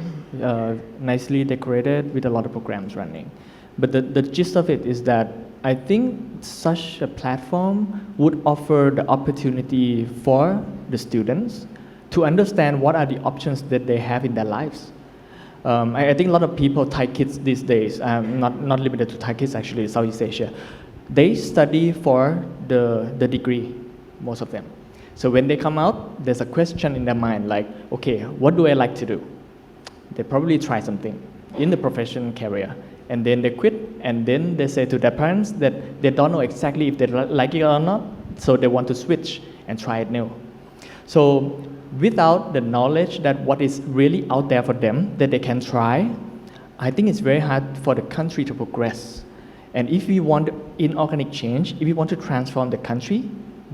nicely decorated with a lot of programs running. But the gist of it is that I think such a platform would offer the opportunity for the students to understand what are the options that they have in their lives. I think a lot of people, Thai kids these days, not limited to Thai kids actually, Southeast Asia, they study for the degree, most of them. So when they come out, there's a question in their mind like, okay, what do I like to do? They probably try something in the profession career, and then they quit, and then they say to their parents that they don't know exactly if they like it or not, so they want to switch and try it new. So without the knowledge that what is really out there for them that they can try, I think it's very hard for the country to progress. And if we want inorganic change, if we want to transform the country,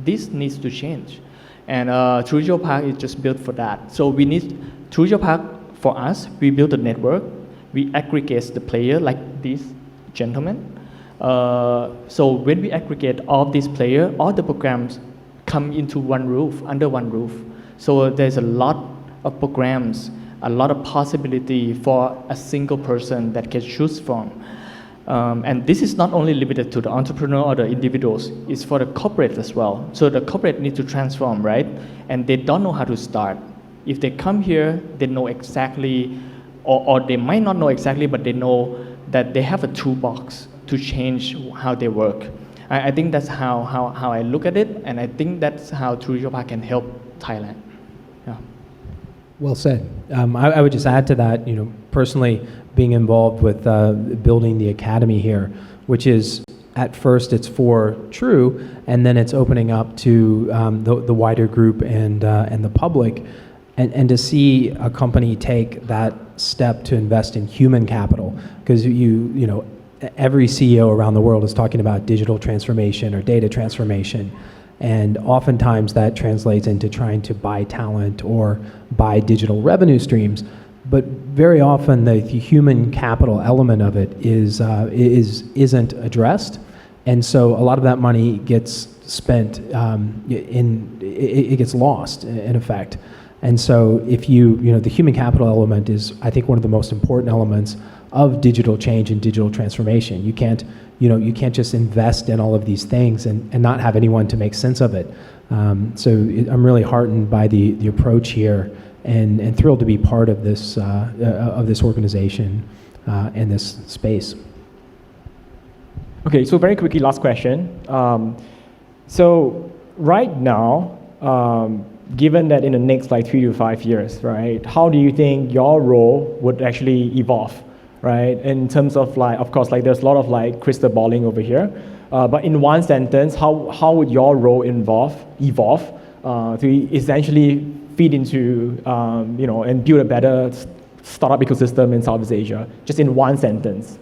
this needs to change. And Trujo Park is just built for that. So we need, Trujo Park, for us, we build a network. We aggregate the player like this gentleman. So when we aggregate all these players, all the programs come into one roof, under one roof. So there's a lot of programs, a lot of possibility for a single person that can choose from. And this is not only limited to the entrepreneur or the individuals, it's for the corporate as well. So the corporate need to transform, right? And they don't know how to start. If they come here, they know exactly, or they might not know exactly, but they know that they have a toolbox to change how they work. I think that's how I look at it, and I think that's how Trujo Park can help Thailand. Yeah. Well said. I would just add to that, personally being involved with building the academy here, which is at first it's for True, and then it's opening up to the wider group and the public, and to see a company take that step to invest in human capital, because every CEO around the world is talking about digital transformation or data transformation. And oftentimes that translates into trying to buy talent or buy digital revenue streams. But very often the human capital element of it isn't addressed. And so a lot of that money gets spent it gets lost in effect. And so if the human capital element is, I think, one of the most important elements of digital change and digital transformation. You can't just invest in all of these things and not have anyone to make sense of it. I'm really heartened by the approach here and thrilled to be part of this organization and this space. Okay, so very quickly, last question. So right now, given that in the next 3 to 5 years, right, how do you think your role would actually evolve? Right, in terms of of course, there's a lot of crystal balling over here, but in one sentence, how would your role evolve to essentially feed into and build a better startup ecosystem in Southeast Asia? Just in one sentence.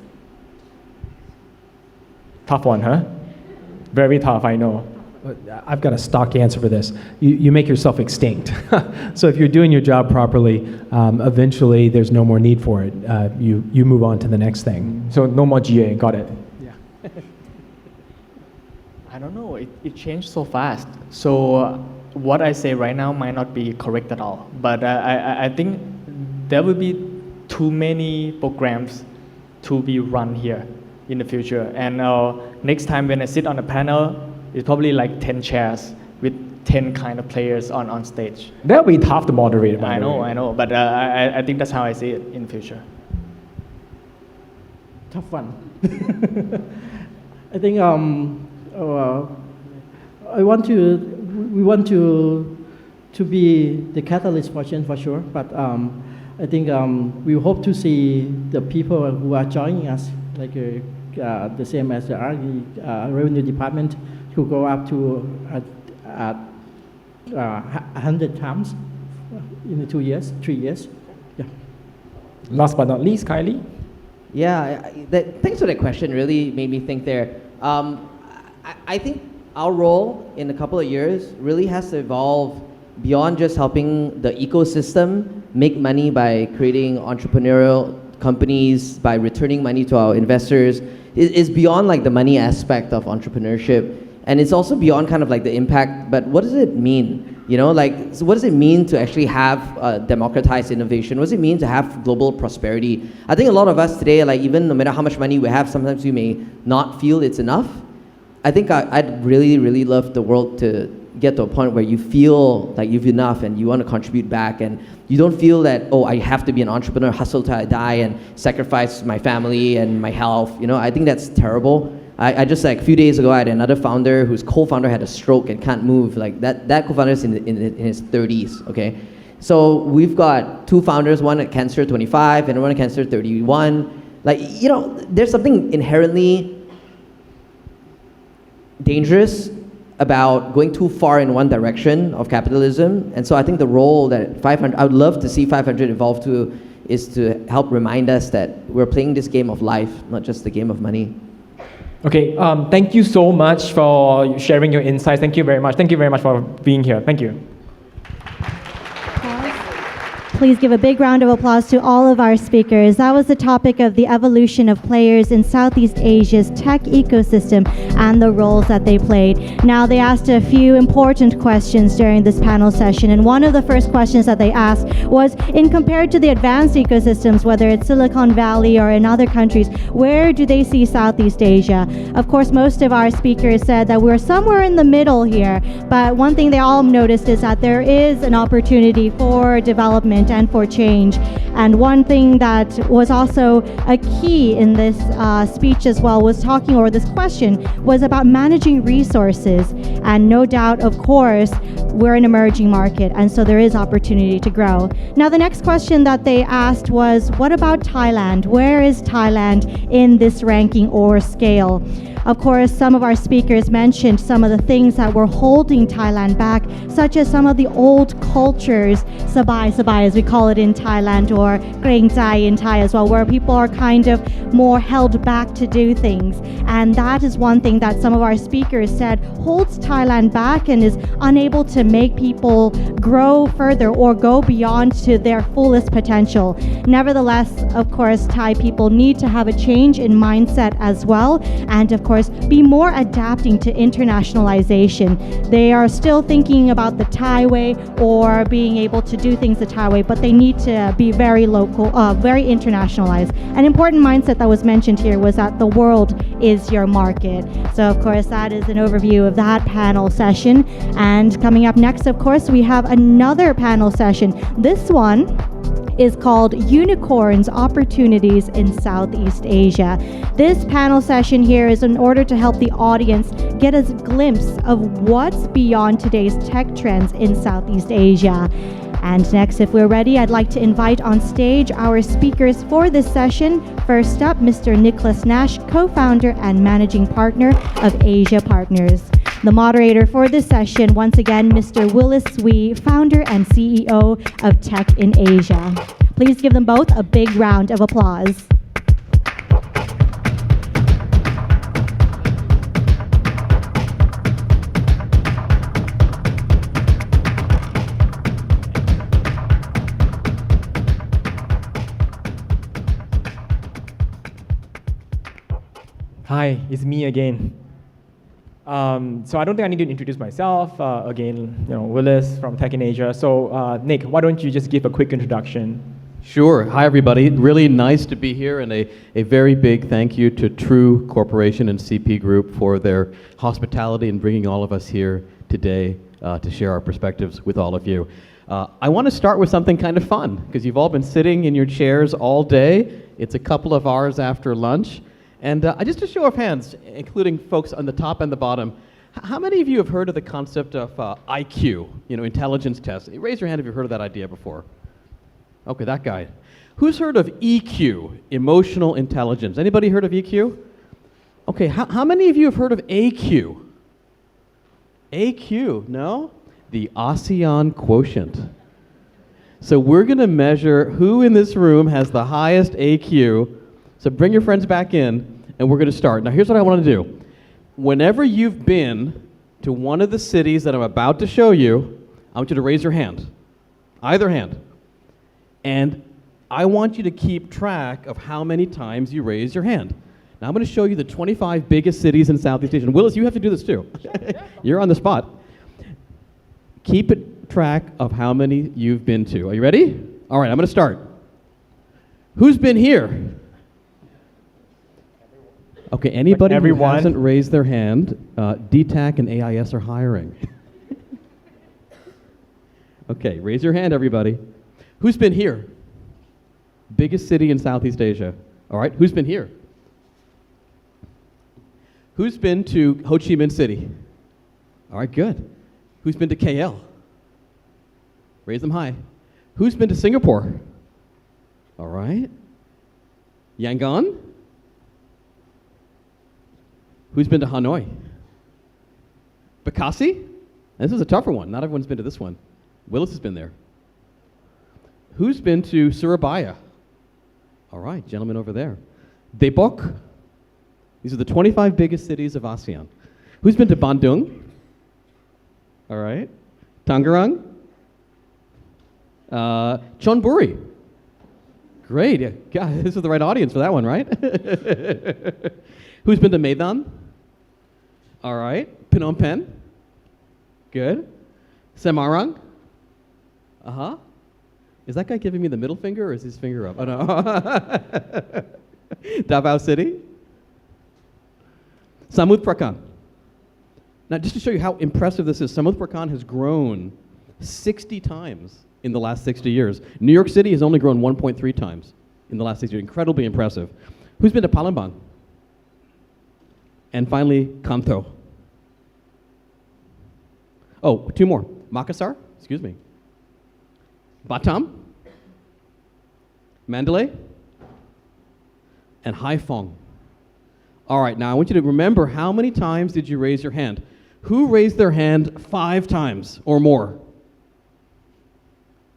Tough one, huh? Very tough, I know. I've got a stock answer for this. You make yourself extinct. So if you're doing your job properly, eventually there's no more need for it. You move on to the next thing. So no more GA, got it. Yeah. I don't know, it changed so fast. So what I say right now might not be correct at all. But I think there will be too many programs to be run here in the future. And next time when I sit on a panel, it's probably 10 chairs with 10 kind of players on stage. That'll be tough to moderate. I know, but I think that's how I see it in the future. Tough one. I think we want to be the catalyst for change for sure, but I think we hope to see the people who are joining us, the same as the revenue department, to go up to 100 times in 2 years, 3 years. Yeah. Last but not least, Kylie. Yeah, thanks for that question. Really made me think there. I think our role in a couple of years really has to evolve beyond just helping the ecosystem make money by creating entrepreneurial companies, by returning money to our investors. It's beyond like the money aspect of entrepreneurship. And it's also beyond kind of like the impact, but what does it mean? You know, like, so what does it mean to actually have democratized innovation? What does it mean to have global prosperity? I think a lot of us today, like even no matter how much money we have, sometimes we may not feel it's enough. I think I'd really, really love the world to get to a point where you feel like you've enough and you want to contribute back, and you don't feel that, oh, I have to be an entrepreneur, hustle till I die and sacrifice my family and my health. You know, I think that's terrible. I just, like, a few days ago, I had another founder whose co-founder had a stroke and can't move. Like, that co-founder is in his 30s, okay? So we've got two founders, one at cancer 25 and one at cancer 31. Like, you know, there's something inherently dangerous about going too far in one direction of capitalism. And so I think the role that 500, I would love to see 500 evolve to, is to help remind us that we're playing this game of life, not just the game of money. Okay, thank you so much for sharing your insights. Thank you very much. Thank you very much for being here. Thank you. Please give a big round of applause to all of our speakers. That was the topic of the evolution of players in Southeast Asia's tech ecosystem and the roles that they played. Now, they asked a few important questions during this panel session, and one of the first questions that they asked was, in compared to the advanced ecosystems, whether it's Silicon Valley or in other countries, where do they see Southeast Asia? Of course, most of our speakers said that we're somewhere in the middle here, but one thing they all noticed is that there is an opportunity for development and for change. And one thing that was also a key in this speech as well was talking, or this question was about managing resources. And no doubt, of course, we're an emerging market, and so there is opportunity to grow. Now, the next question that they asked was, what about Thailand? Where is Thailand in this ranking or scale? Of course, some of our speakers mentioned some of the things that were holding Thailand back, such as some of the old cultures, sabai as we call it in Thailand, or 𝐏𝐨𝐬𝐬𝐬 in Thai as well, where people are kind of more held back to do things. And that is one thing that some of our speakers said holds Thailand back and is unable to make people grow further or go beyond to their fullest potential. Nevertheless, of course, Thai people need to have a change in mindset as well, and of course, be more adapting to internationalization. They are still thinking about the Thai way or being able to do things the Thai way, but they need to be very local, very internationalized. An important mindset that was mentioned here was that the world is your market. So of course, that is an overview of that panel session. And coming up next, of course, we have another panel session. This one is called Unicorns Opportunities in Southeast Asia. This panel session here is in order to help the audience get a glimpse of what's beyond today's tech trends in Southeast Asia. And next, if we're ready, I'd like to invite on stage our speakers for this session. First up, Mr. Nicholas Nash, co-founder and managing partner of Asia Partners. The moderator for this session, once again, Mr. Willis Wee, founder and CEO of Tech in Asia. Please give them both a big round of applause. Hi, it's me again. So I don't think I need to introduce myself. Again, Willis from Tech in Asia. So Nick, why don't you just give a quick introduction? Sure. Hi, everybody. Really nice to be here, and a very big thank you to True Corporation and CP Group for their hospitality and bringing all of us here today to share our perspectives with all of you. I want to start with something kind of fun, because you've all been sitting in your chairs all day. It's a couple of hours after lunch. And just a show of hands, including folks on the top and the bottom, how many of you have heard of the concept of IQ, intelligence test? Raise your hand if you've heard of that idea before. Okay, that guy. Who's heard of EQ, emotional intelligence? Anybody heard of EQ? Okay, how many of you have heard of AQ? AQ, no? The ASEAN quotient. So we're going to measure who in this room has the highest AQ. So bring your friends back in, and we're going to start. Now, here's what I want to do. Whenever you've been to one of the cities that I'm about to show you, I want you to raise your hand, either hand. And I want you to keep track of how many times you raise your hand. Now, I'm going to show you the 25 biggest cities in Southeast Asia. And Willis, you have to do this too. You're on the spot. Keep track of how many you've been to. Are you ready? All right, I'm going to start. Who's been here? Okay, anybody who hasn't raised their hand, DTAC and AIS are hiring. Okay, raise your hand, everybody. Who's been here? Biggest city in Southeast Asia. All right, who's been here? Who's been to Ho Chi Minh City? All right, good. Who's been to KL? Raise them high. Who's been to Singapore? All right. Yangon? Who's been to Hanoi? Bekasi? This is a tougher one. Not everyone's been to this one. Willis has been there. Who's been to Surabaya? All right, gentlemen over there. Depok? These are the 25 biggest cities of ASEAN. Who's been to Bandung? All right. Tangerang? Chonburi. Great. Yeah, God, this is the right audience for that one, right? Who's been to Medan? All right. Phnom Penh? Good. Semarang? Uh-huh. Is that guy giving me the middle finger or is his finger up? Oh, no. Davao City? Samut Prakan. Now, just to show you how impressive this is, Samut Prakan has grown 60 times in the last 60 years. New York City has only grown 1.3 times in the last 60 years. Incredibly impressive. Who's been to Palembang? And finally, Kanto. Oh, two more. Makassar, excuse me. Batam, Mandalay, and Haiphong. All right, now I want you to remember how many times did you raise your hand? Who raised their hand 5 times or more?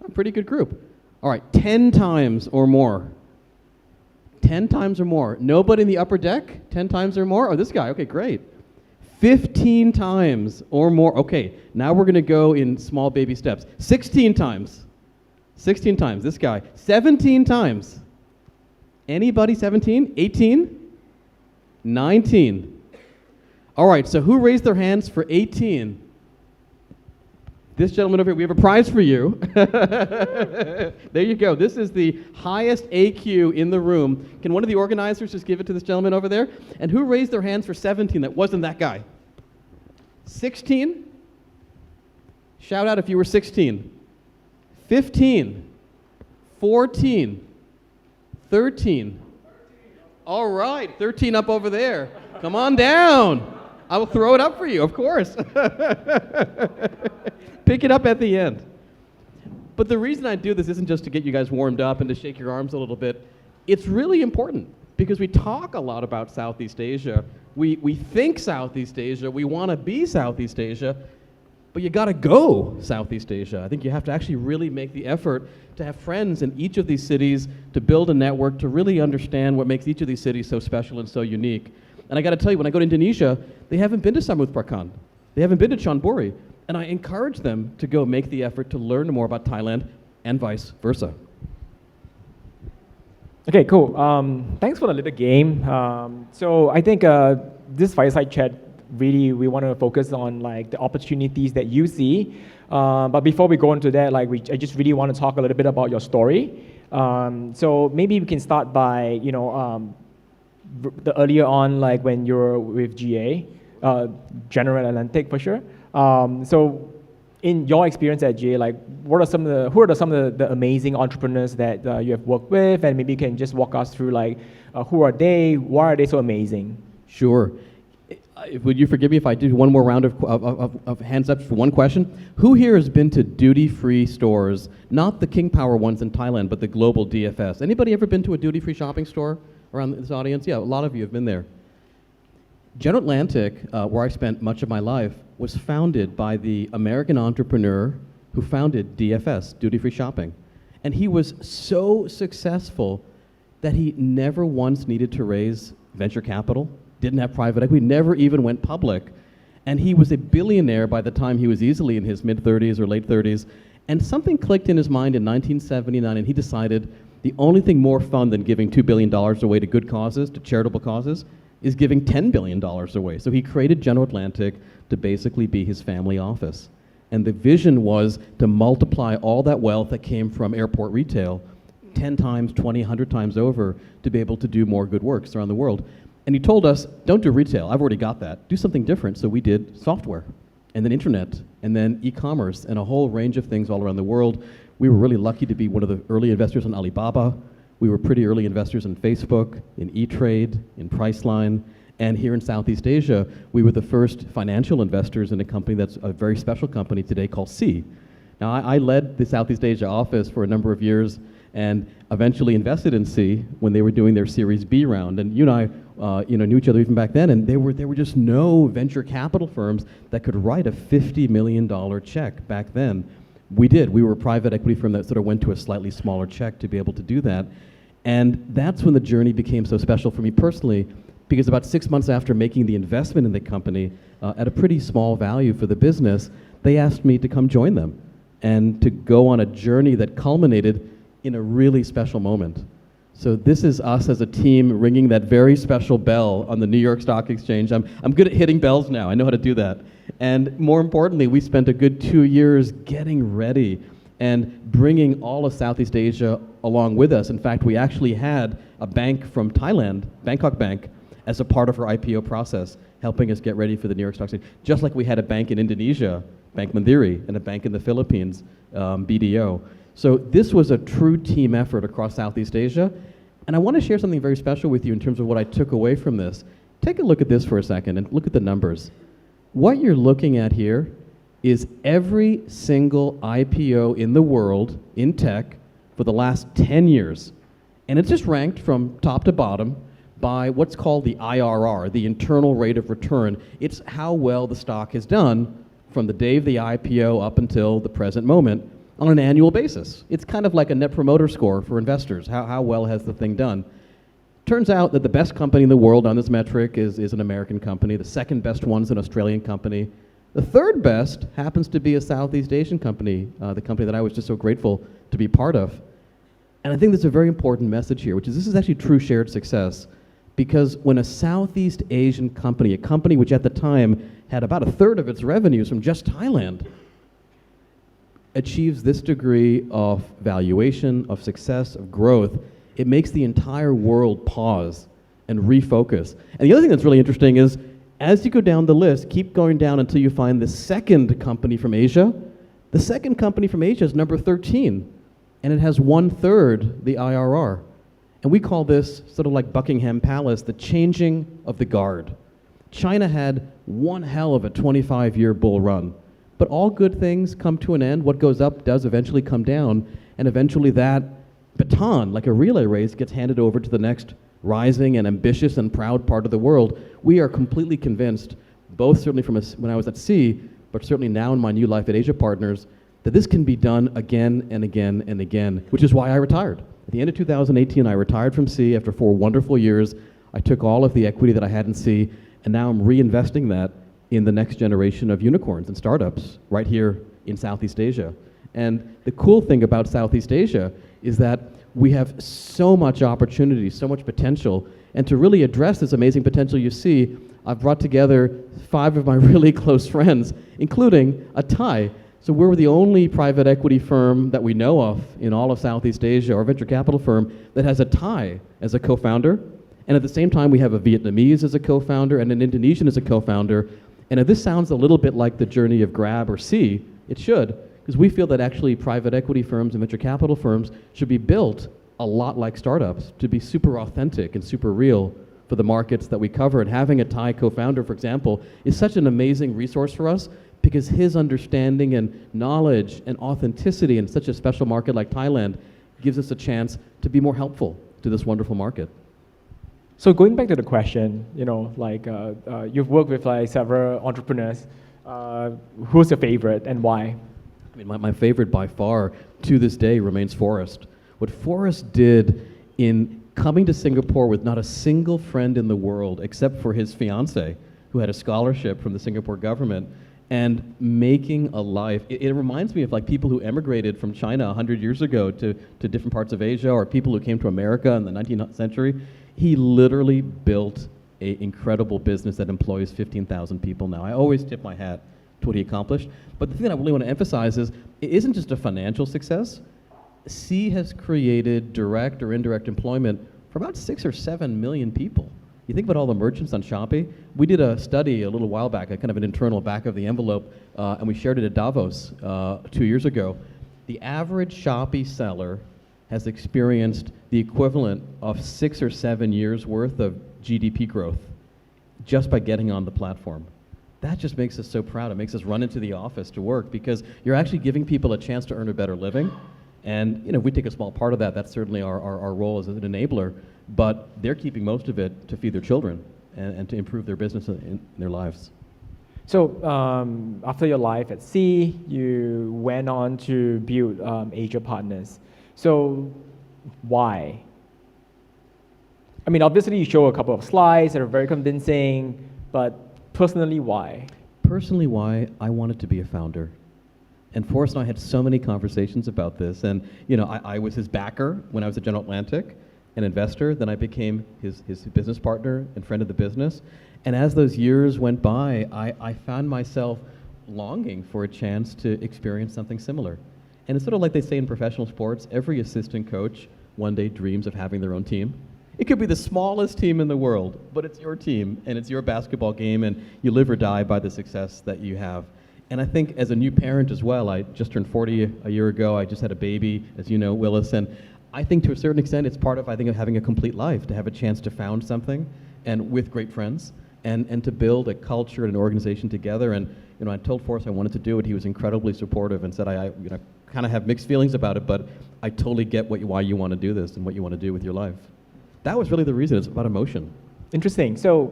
A pretty good group. All right, 10 times or more. 10 times or more. Nobody in the upper deck? 10 times or more? Oh, this guy. Okay, great. 15 times or more. Okay, now we're going to go in small baby steps. 16 times. 16 times. This guy. 17 times. Anybody 17? 18? 19. All right, so who raised their hands for 18? This gentleman over here, we have a prize for you. There you go. This is the highest AQ in the room. Can one of the organizers just give it to this gentleman over there? And who raised their hands for 17 that wasn't that guy? 16? Shout out if you were 16. 15. 14. 13. All right, 13 up over there. Come on down. I will throw it up for you, of course. Pick it up at the end. But the reason I do this isn't just to get you guys warmed up and to shake your arms a little bit. It's really important because we talk a lot about Southeast Asia. We think Southeast Asia. We want to be Southeast Asia. But you got to go Southeast Asia. I think you have to actually really make the effort to have friends in each of these cities, to build a network, to really understand what makes each of these cities so special and so unique. And I got to tell you, when I go to Indonesia, they haven't been to Samut Prakan. They haven't been to Chonburi. And I encourage them to go make the effort to learn more about Thailand and vice versa. Okay, cool. Thanks for the little game. So I think this fireside chat, really, we want to focus on like the opportunities that you see. But before we go into that, I just really want to talk a little bit about your story. So maybe we can start by, the earlier on, like when you were with GA, General Atlantic for sure. So in your experience at GA, like who are some of the amazing entrepreneurs that you have worked with, and maybe you can just walk us through like who are they, why are they so amazing? Sure. Would you forgive me if I do one more round of hands up for one question? Who here has been to duty-free stores, not the King Power ones in Thailand, but the global DFS? Anybody ever been to a duty-free shopping store around this audience? Yeah, a lot of you have been there. General Atlantic, where I spent much of my life, was founded by the American entrepreneur who founded DFS, Duty Free Shopping. And he was so successful that he never once needed to raise venture capital, didn't have private equity, never even went public. And he was a billionaire by the time he was easily in his mid-30s or late 30s. And something clicked in his mind in 1979, and he decided the only thing more fun than giving $2 billion away to good causes, to charitable causes, is giving $10 billion away. So he created General Atlantic to basically be his family office. And the vision was to multiply all that wealth that came from airport retail 10 times, 20, 100 times over to be able to do more good works around the world. And he told us, don't do retail, I've already got that. Do something different. So we did software, and then internet, and then e-commerce, and a whole range of things all around the world. We were really lucky to be one of the early investors in Alibaba. We were pretty early investors in Facebook, in E-Trade, in Priceline, and here in Southeast Asia, we were the first financial investors in a company that's a very special company today called 𝐓. Now, I led the Southeast Asia office for a number of years and eventually invested in 𝐓 when they were doing their Series B round. And you and I knew each other even back then, and there were just no venture capital firms that could write a $50 million check back then. We did. We were a private equity firm that sort of went to a slightly smaller check to be able to do that. And that's when the journey became so special for me personally, because about 6 months after making the investment in the company at a pretty small value for the business, they asked me to come join them and to go on a journey that culminated in a really special moment. So this is us as a team ringing that very special bell on the New York Stock Exchange. I'm good at hitting bells now. I know how to do that. And more importantly, we spent a good 2 years getting ready and bringing all of Southeast Asia along with us. In fact, we actually had a bank from Thailand, Bangkok Bank, as a part of our IPO process, helping us get ready for the New York Stock Exchange. Just like we had a bank in Indonesia, Bank Mandiri, and a bank in the Philippines, BDO. So this was a true team effort across Southeast Asia. And I want to share something very special with you in terms of what I took away from this. Take a look at this for a second and look at the numbers. What you're looking at here is every single IPO in the world in tech for the last 10 years. And it's just ranked from top to bottom by what's called the IRR, the internal rate of return. It's how well the stock has done from the day of the IPO up until the present moment on an annual basis. It's kind of like a net promoter score for investors. How well has the thing done? Turns out that the best company in the world on this metric is an American company. The second best one's an Australian company. The third best happens to be a Southeast Asian company, the company that I was just so grateful to be part of. And I think there's a very important message here, which is this is actually true shared success. Because when a Southeast Asian company, a company which at the time had about a third of its revenues from just Thailand, achieves this degree of valuation, of success, of growth, it makes the entire world pause and refocus. And the other thing that's really interesting is, as you go down the list, keep going down until you find the second company from Asia. The second company from Asia is number 13, and it has 1/3 the IRR. And we call this, sort of like Buckingham Palace, the changing of the guard. China had one hell of a 25-year bull run. But all good things come to an end. What goes up does eventually come down, and eventually that baton, like a relay race, gets handed over to the next rising and ambitious and proud part of the world. We are completely convinced, both certainly from when I was at 𝐓, but certainly now in my new life at Asia Partners, that this can be done again and again and again, which is why I retired. At the end of 2018, I retired from 𝐓 after 4 wonderful years. I took all of the equity that I had in 𝐓, and now I'm reinvesting that in the next generation of unicorns and startups right here in Southeast Asia. And the cool thing about Southeast Asia is that we have so much opportunity, so much potential, and to really address this amazing potential you see, I've brought together 5 of my really close friends, including a Thai. So we're the only private equity firm that we know of in all of Southeast Asia, or venture capital firm, that has a Thai as a co-founder. And at the same time, we have a Vietnamese as a co-founder and an Indonesian as a co-founder. And if this sounds a little bit like the journey of 𝐓 or 𝐓, it should, because we feel that actually private equity firms and venture capital firms should be built a lot like startups, to be super authentic and super real for the markets that we cover. And having a Thai co-founder, for example, is such an amazing resource for us, because his understanding and knowledge and authenticity in such a special market like Thailand gives us a chance to be more helpful to this wonderful market. So going back to the question, you've worked with several entrepreneurs. Who's your favorite and why? I mean, my favorite by far to this day remains Forrest. What Forrest did in coming to Singapore with not a single friend in the world except for his fiance, who had a scholarship from the Singapore government, and making a life. It reminds me of like people who emigrated from China 100 years ago to different parts of Asia, or people who came to America in the 19th century. He literally built an incredible business that employs 15,000 people now. I always tip my hat to what he accomplished. But the thing I really want to emphasize is it isn't just a financial success. C has created direct or indirect employment for about 6 or 7 million people. You think about all the merchants on Shopee. We did a study a little while back, a kind of an internal back of the envelope, and we shared it at Davos 2 years ago. The average Shopee seller has experienced the equivalent of 6 or 7 years worth of GDP growth just by getting on the platform. That just makes us so proud. It makes us run into the office to work because you're actually giving people a chance to earn a better living. And if we take a small part of that, that's certainly our role as an enabler, but they're keeping most of it to feed their children and to improve their business in their lives. So after your life at C, you went on to build Asia Partners. So why? I mean, obviously you show a couple of slides that are very convincing, but personally, why? Personally, why? I wanted to be a founder. And Forrest and I had so many conversations about this. And I was his backer when I was at General Atlantic, an investor. Then I became his business partner and friend of the business. And as those years went by, I found myself longing for a chance to experience something similar. And it's sort of like they say in professional sports, every assistant coach one day dreams of having their own team. It could be the smallest team in the world, but it's your team, and it's your basketball game, and you live or die by the success that you have. And I think as a new parent as well, I just turned 40 a year ago. I just had a baby, as you know, Willis, and I think to a certain extent it's part of, of having a complete life, to have a chance to found something and with great friends and to build a culture and an organization together. And I told Forrest I wanted to do it. He was incredibly supportive and said, I kind of have mixed feelings about it, but I totally get why you want to do this and what you want to do with your life. That was really the reason. It's about emotion. Interesting. So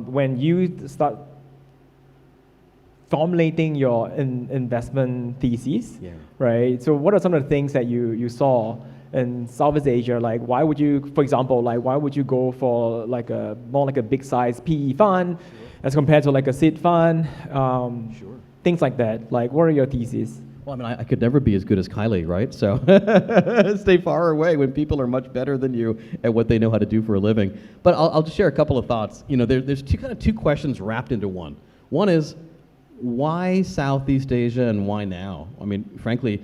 when you start formulating your investment thesis, right? So what are some of the things that you saw in Southeast Asia? Like, why would you, for example, why would you go for more like a big size PE fund as compared to like a seed fund? Things like that. Like, what are your theses? Well, I could never be as good as Kylie, right? So stay far away when people are much better than you at what they know how to do for a living. But I'll just share a couple of thoughts. There's two questions wrapped into one. One is, why Southeast Asia and why now? I mean, frankly,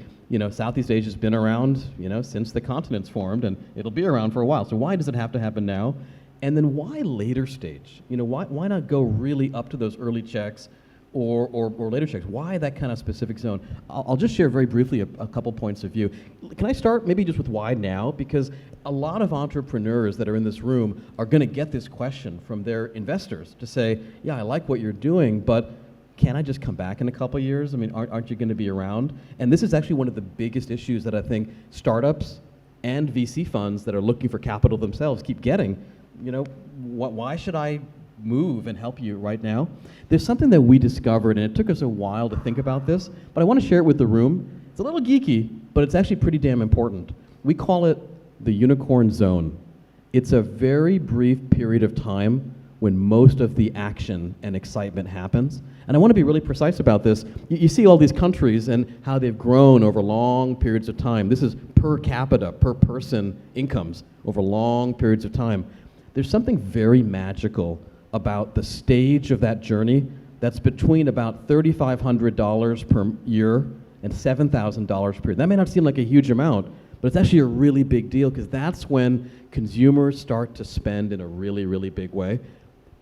Southeast Asia's been around, since the continent's formed, and it'll be around for a while. So why does it have to happen now? And then why later stage? Why not go really up to those early checks or later checks? Why that kind of specific zone? I'll just share very briefly a couple points of view. Can I start maybe just with why now? Because a lot of entrepreneurs that are in this room are going to get this question from their investors to say, yeah, I like what you're doing, but can I just come back in a couple of years? I mean, aren't you going to be around? And this is actually one of the biggest issues that I think startups and VC funds that are looking for capital themselves keep getting. Why should I move and help you right now? There's something that we discovered, and it took us a while to think about this, but I want to share it with the room. It's a little geeky, but it's actually pretty damn important. We call it the unicorn zone. It's a very brief period of time when most of the action and excitement happens. And I want to be really precise about this. You see all these countries and how they've grown over long periods of time. This is per capita, per person incomes over long periods of time. There's something very magical about the stage of that journey that's between about $3,500 per year and $7,000 per year. That may not seem like a huge amount, but it's actually a really big deal because that's when consumers start to spend in a really, really big way.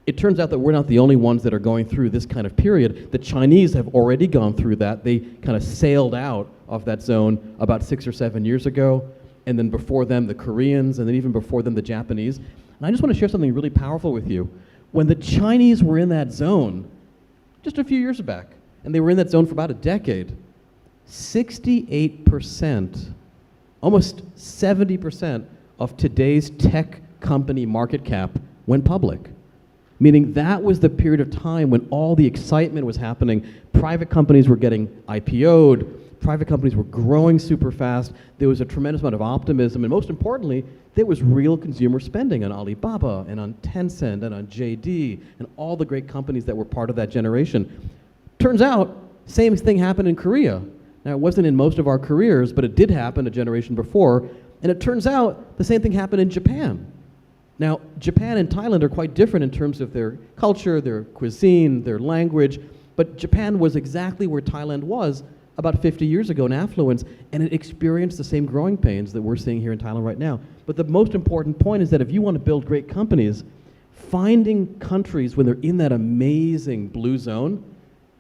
It turns out that we're not the only ones that are going through this kind of period. The Chinese have already gone through that. They kind of sailed out of that zone about 6 or 7 years ago. And then before them, the Koreans, and then even before them, the Japanese. And I just want to share something really powerful with you. When the Chinese were in that zone, just a few years back, and they were in that zone for about a decade, 68%, almost 70% of today's tech company market cap went public. Meaning that was the period of time when all the excitement was happening. Private companies were getting IPO'd. private companies were growing super fast. There was a tremendous amount of optimism, and most importantly, there was real consumer spending on Alibaba and on Tencent and on JD and all the great companies that were part of that generation. Turns out, same thing happened in Korea. Now, it wasn't in most of our careers, but it did happen a generation before. And it turns out the same thing happened in Japan. Now, Japan and Thailand are quite different in terms of their culture, their cuisine, their language. But Japan was exactly where Thailand was about 50 years ago in affluence, and it experienced the same growing pains that we're seeing here in Thailand right now. But the most important point is that if you want to build great companies, finding countries when they're in that amazing blue zone,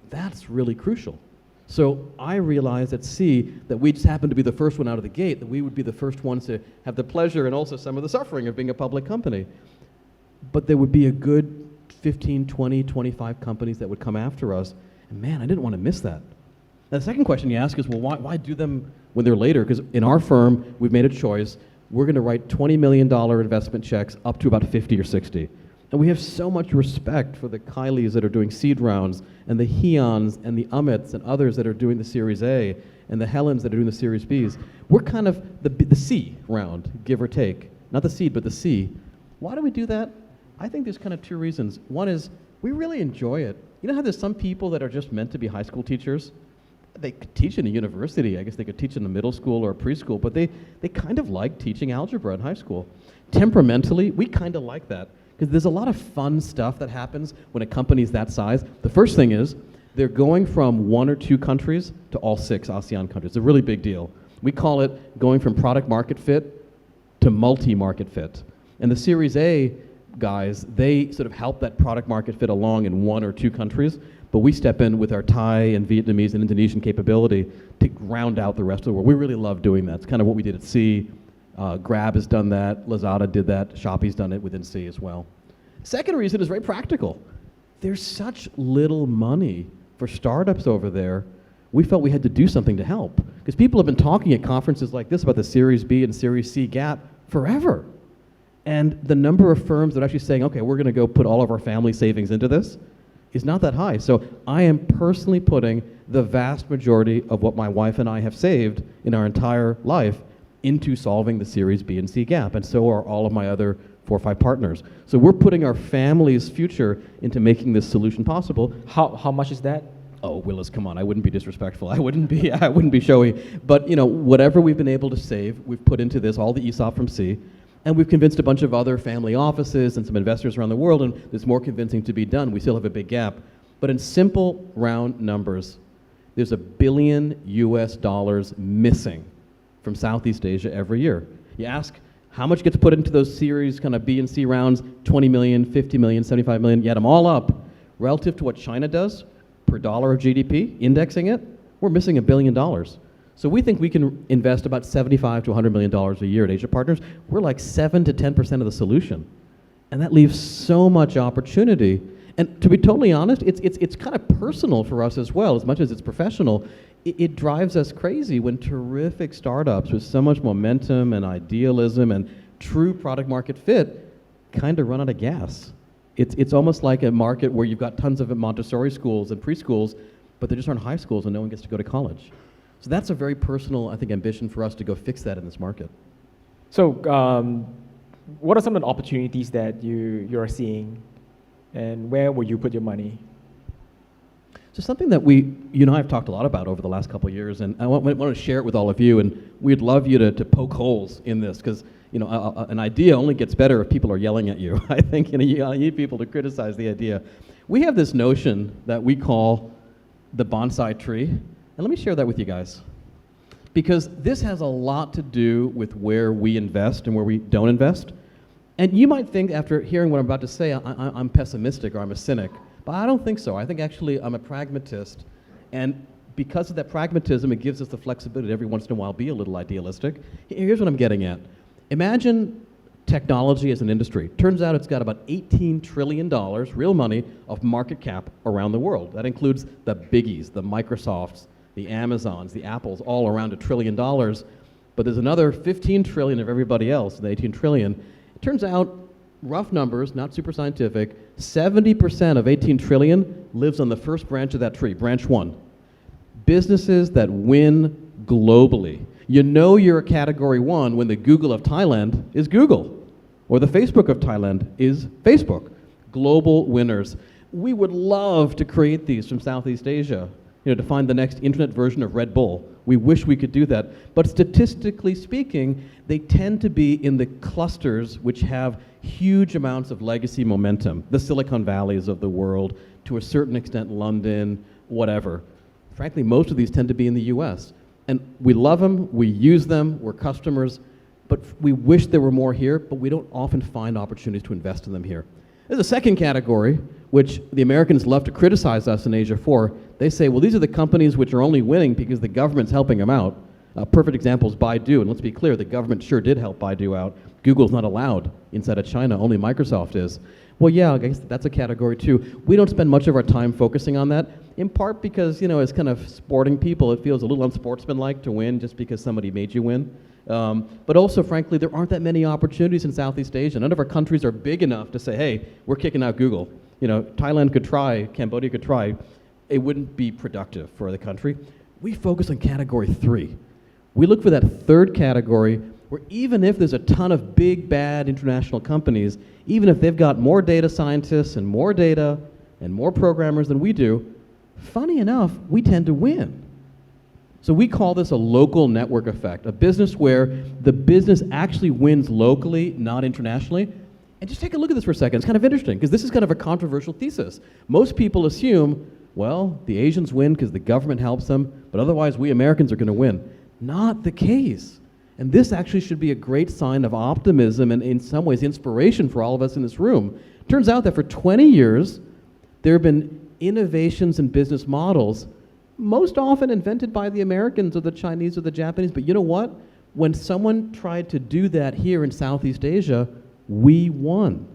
that's really crucial. So I realized at C that we just happened to be the first one out of the gate, that we would be the first ones to have the pleasure and also some of the suffering of being a public company. But there would be a good 15, 20, 25 companies that would come after us. And man, I didn't want to miss that. Now, the second question you ask is, well, why do them when they're later? Because in our firm, we've made a choice. We're going to write $20 million investment checks up to about 50 or 60. And we have so much respect for the Kylies that are doing seed rounds, and the Hyuns and the Amits and others that are doing the Series A, and the Helens that are doing the Series Bs. We're kind of the C round, give or take. Not the seed, but the C. Why do we do that? I think there's kind of two reasons. One is we really enjoy it. You know how there's some people that are just meant to be high school teachers? They could teach in a university. I guess they could teach in a middle school or a preschool, but they kind of like teaching algebra in high school. Temperamentally, we kind of like that. Because there's a lot of fun stuff that happens when a company's that size. The first thing is they're going from 1 or 2 countries to all 6 ASEAN countries. It's a really big deal. We call it going from product market fit to multi-market fit. And the Series A guys, they sort of help that product market fit along in 1 or 2 countries, but we step in with our Thai and Vietnamese and Indonesian capability to round out the rest of the world. We really love doing that. It's kind of what we did at C. Grab has done that, Lazada did that, Shopee's done it within C as well. Second reason is very practical. There's such little money for startups over there. We felt we had to do something to help. Because people have been talking at conferences like this about the Series B and Series C gap forever. And the number of firms that are actually saying, okay, we're going to go put all of our family savings into this is not that high. So I am personally putting the vast majority of what my wife and I have saved in our entire life into solving the Series B and C gap, and so are all of my other 4 or 5 partners. So we're putting our family's future into making this solution possible. How much is that? Oh, Willis, come on, I wouldn't be disrespectful. I wouldn't be showy. But you know, whatever we've been able to save, we've put into this, all the ESOP from C, and we've convinced a bunch of other family offices and some investors around the world, and there's more convincing to be done. We still have a big gap. But in simple, round numbers, there's $1 billion missing from Southeast Asia every year. You ask, how much gets put into those series kind of B and C rounds? 20 million, 50 million, 75 million, you add them all up. Relative to what China does per dollar of GDP, indexing it, we're missing $1 billion. So we think we can invest about $75 to $100 million a year at Asia Partners. We're like 7 to 10% of the solution. And that leaves so much opportunity. And to be totally honest, it's kind of personal for us as well, as much as it's professional. It drives us crazy when terrific startups with so much momentum and idealism and true product market fit kind of run out of gas. It's almost like a market where you've got tons of Montessori schools and preschools, but there just aren't high schools and no one gets to go to college. So that's a very personal, I think, ambition for us to go fix that in this market. So what are some of the opportunities that you're seeing, and where will you put your money? So something that you and I have talked a lot about over the last couple of years, and I want to share it with all of you, and we'd love you to poke holes in this, because an idea only gets better if people are yelling at you. I think you need people to criticize the idea. We have this notion that we call the bonsai tree, and let me share that with you guys, because this has a lot to do with where we invest and where we don't invest. And you might think, after hearing what I'm about to say, I'm pessimistic or I'm a cynic. But I don't think so. I think actually I'm a pragmatist. And because of that pragmatism, it gives us the flexibility to every once in a while be a little idealistic. Here's what I'm getting at. Imagine technology as an industry. Turns out it's got about $18 trillion, real money, of market cap around the world. That includes the biggies, the Microsofts, the Amazons, the Apples, all around $1 trillion. But there's another 15 trillion of everybody else, the 18 trillion. It turns out, rough numbers, not super scientific, 70% of 18 trillion lives on the first branch of that tree, branch 1. businesses that win globally. You know you're a category 1 when the Google of Thailand is Google, or the Facebook of Thailand is Facebook. Global winners. We would love to create these from Southeast Asia, to find the next internet version of Red Bull. We wish we could do that. But statistically speaking, they tend to be in the clusters which have huge amounts of legacy momentum. The Silicon Valleys of the world, to a certain extent London, whatever. Frankly, most of these tend to be in the US. And we love them, we use them, we're customers, but we wish there were more here, but we don't often find opportunities to invest in them here. There's a second category, which the Americans love to criticize us in Asia for. They say, well, these are the companies which are only winning because the government's helping them out. A perfect example is Baidu, and let's be clear, the government sure did help Baidu out. Google's not allowed inside of China, only Microsoft is. Well, yeah, I guess that's a category too. We don't spend much of our time focusing on that, in part because, as kind of sporting people, it feels a little unsportsmanlike to win just because somebody made you win. But also, frankly, there aren't that many opportunities in Southeast Asia. None of our countries are big enough to say, hey, we're kicking out Google. Thailand could try, Cambodia could try. It wouldn't be productive for the country. We focus on category 3. We look for that third category where even if there's a ton of big, bad international companies, even if they've got more data scientists and more data and more programmers than we do, funny enough, we tend to win. So we call this a local network effect, a business where the business actually wins locally, not internationally. And just take a look at this for a second. It's kind of interesting, because this is kind of a controversial thesis. Most people assume, well, the Asians win because the government helps them, but otherwise we Americans are going to win. Not the case. And this actually should be a great sign of optimism and in some ways inspiration for all of us in this room. Turns out that for 20 years, there have been innovations in business models, most often invented by the Americans or the Chinese or the Japanese, but you know what? When someone tried to do that here in Southeast Asia, we won.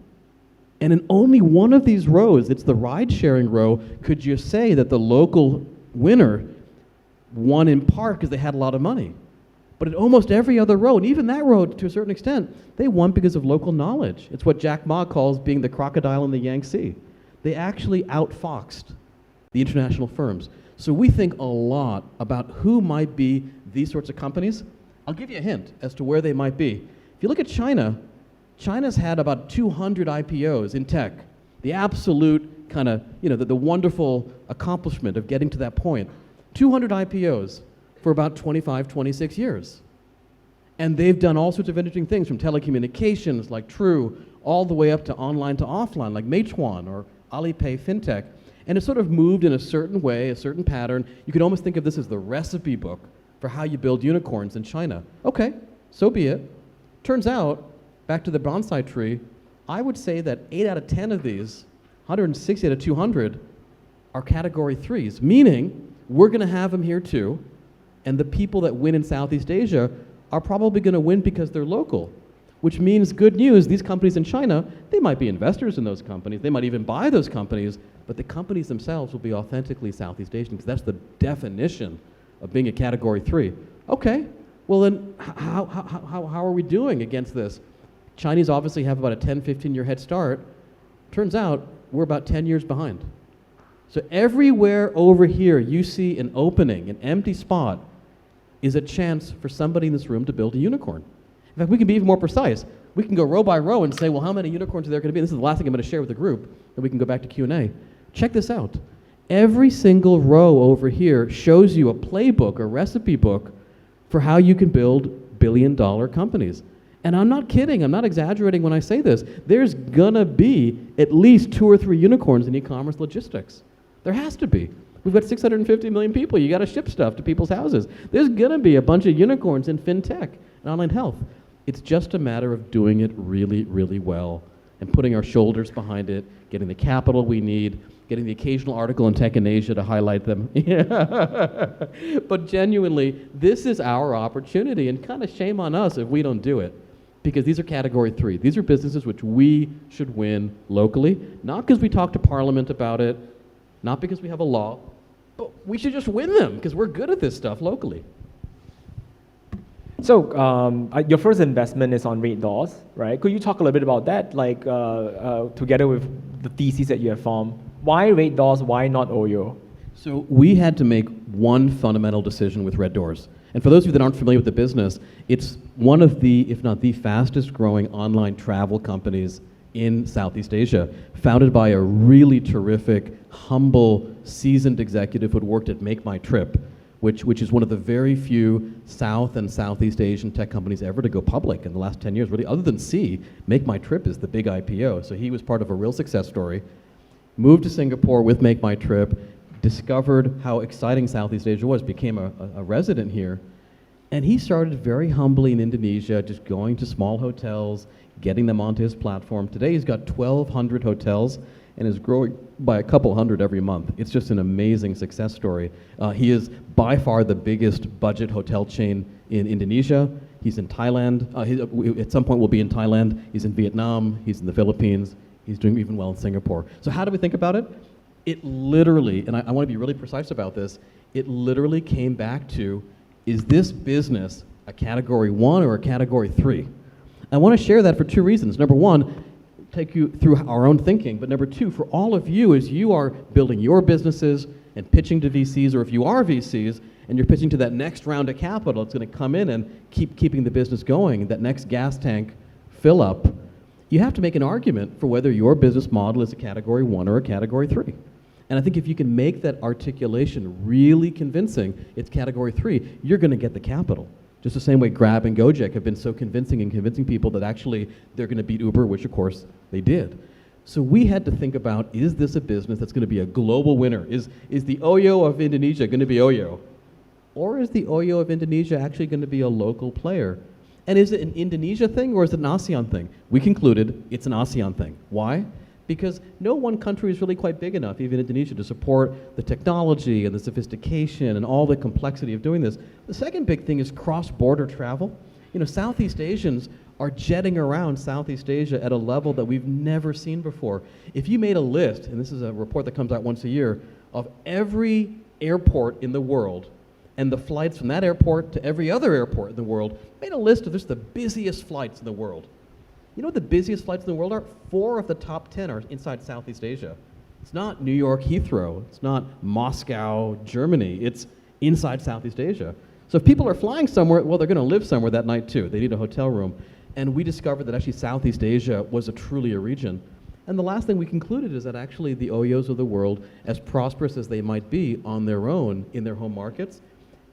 And in only one of these rows, it's the ride-sharing row, could you say that the local winner won in part because they had a lot of money. But in almost every other row, and even that row to a certain extent, they won because of local knowledge. It's what Jack Ma calls being the crocodile in the Yangtze. They actually outfoxed the international firms. So we think a lot about who might be these sorts of companies. I'll give you a hint as to where they might be. If you look at China, China's had about 200 IPOs in tech. The absolute kind of, the wonderful accomplishment of getting to that point. 200 IPOs for about 25, 26 years. And they've done all sorts of interesting things, from telecommunications like True, all the way up to online to offline like Meituan or Alipay FinTech. And it sort of moved in a certain way, a certain pattern. You could almost think of this as the recipe book for how you build unicorns in China. Okay, so be it. Turns out, back to the bonsai tree, I would say that 8 out of 10 of these, 160 out of 200, are category 3s, meaning we're going to have them here too, and the people that win in Southeast Asia are probably going to win because they're local, which means good news, these companies in China, they might be investors in those companies, they might even buy those companies, but the companies themselves will be authentically Southeast Asian, because that's the definition of being a category 3. Okay, well then how are we doing against this? Chinese obviously have about a 10, 15-year head start. Turns out we're about 10 years behind. So everywhere over here you see an opening, an empty spot, is a chance for somebody in this room to build a unicorn. In fact, we can be even more precise. We can go row by row and say, well, how many unicorns are there going to be? This is the last thing I'm going to share with the group, then we can go back to Q&A. Check this out. Every single row over here shows you a playbook, a recipe book, for how you can build billion-dollar companies. And I'm not kidding, I'm not exaggerating when I say this. There's gonna be at least 2 or 3 unicorns in e-commerce logistics. There has to be. We've got 650 million people. You gotta ship stuff to people's houses. There's gonna be a bunch of unicorns in fintech and online health. It's just a matter of doing it really, really well and putting our shoulders behind it, getting the capital we need, getting the occasional article in Tech in Asia to highlight them. But genuinely, this is our opportunity, and kind of shame on us if we don't do it. Because these are category 3. These are businesses which we should win locally, not because we talk to Parliament about it, not because we have a law, but we should just win them because we're good at this stuff locally. So your first investment is on Red Doors, right? Could you talk a little bit about that, like together with the thesis that you have formed? Why Red Doors? Why not Oyo? So we had to make one fundamental decision with Red Doors. And for those of you that aren't familiar with the business, it's one of the, if not the fastest growing online travel companies in Southeast Asia, founded by a really terrific, humble, seasoned executive who had worked at Make My Trip, which is one of the very few South and Southeast Asian tech companies ever to go public in the last 10 years. Really, other than C, Make My Trip is the big IPO. So he was part of a real success story, moved to Singapore with Make My Trip, discovered how exciting Southeast Asia was, became a resident here, and he started very humbly in Indonesia, just going to small hotels, getting them onto his platform. Today he's got 1,200 hotels and is growing by a couple hundred every month. It's just an amazing success story. He is by far the biggest budget hotel chain in Indonesia. He's in Thailand. At some point will be in Thailand. He's in Vietnam. He's in the Philippines. He's doing even well in Singapore. So how do we think about it? It literally, and I want to be really precise about this, it literally came back to, is this business a category 1 or a category 3? I want to share that for 2 reasons. Number 1, take you through our own thinking, but number 2, for all of you, as you are building your businesses and pitching to VCs, or if you are VCs and you're pitching to that next round of capital, it's going to come in and keeping the business going, that next gas tank fill up, you have to make an argument for whether your business model is a category 1 or a category 3. And I think if you can make that articulation really convincing, it's category 3, you're going to get the capital. Just the same way Grab and Gojek have been so convincing in convincing people that actually they're going to beat Uber, which of course they did. So we had to think about, is this a business that's going to be a global winner? Is the OYO of Indonesia going to be OYO? Or is the OYO of Indonesia actually going to be a local player? And is it an Indonesia thing or is it an ASEAN thing? We concluded it's an ASEAN thing. Why? Because no one country is really quite big enough, even Indonesia, to support the technology and the sophistication and all the complexity of doing this. The second big thing is cross-border travel. You know, Southeast Asians are jetting around Southeast Asia at a level that we've never seen before. If you made a list, and this is a report that comes out once a year, of every airport in the world and the flights from that airport to every other airport in the world, made a list of just the busiest flights in the world. You know what the busiest flights in the world are? 4 of the top 10 are inside Southeast Asia. It's not New York Heathrow. It's not Moscow, Germany. It's inside Southeast Asia. So if people are flying somewhere, well, they're going to live somewhere that night too. They need a hotel room. And we discovered that actually Southeast Asia was truly a region. And the last thing we concluded is that actually the OYOs of the world, as prosperous as they might be on their own in their home markets,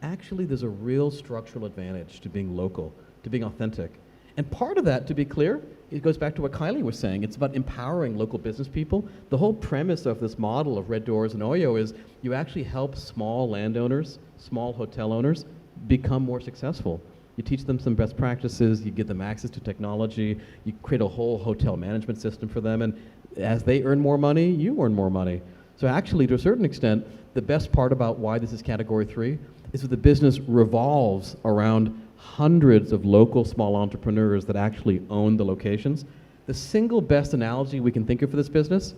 actually there's a real structural advantage to being local, to being authentic. And part of that, to be clear, it goes back to what Kylie was saying. It's about empowering local business people. The whole premise of this model of Red Doors and OYO is you actually help small landowners, small hotel owners become more successful. You teach them some best practices, you give them access to technology, you create a whole hotel management system for them, and as they earn more money, you earn more money. So actually, to a certain extent, the best part about why this is category 3 is that the business revolves around hundreds of local small entrepreneurs that actually own the locations. The single best analogy we can think of for this business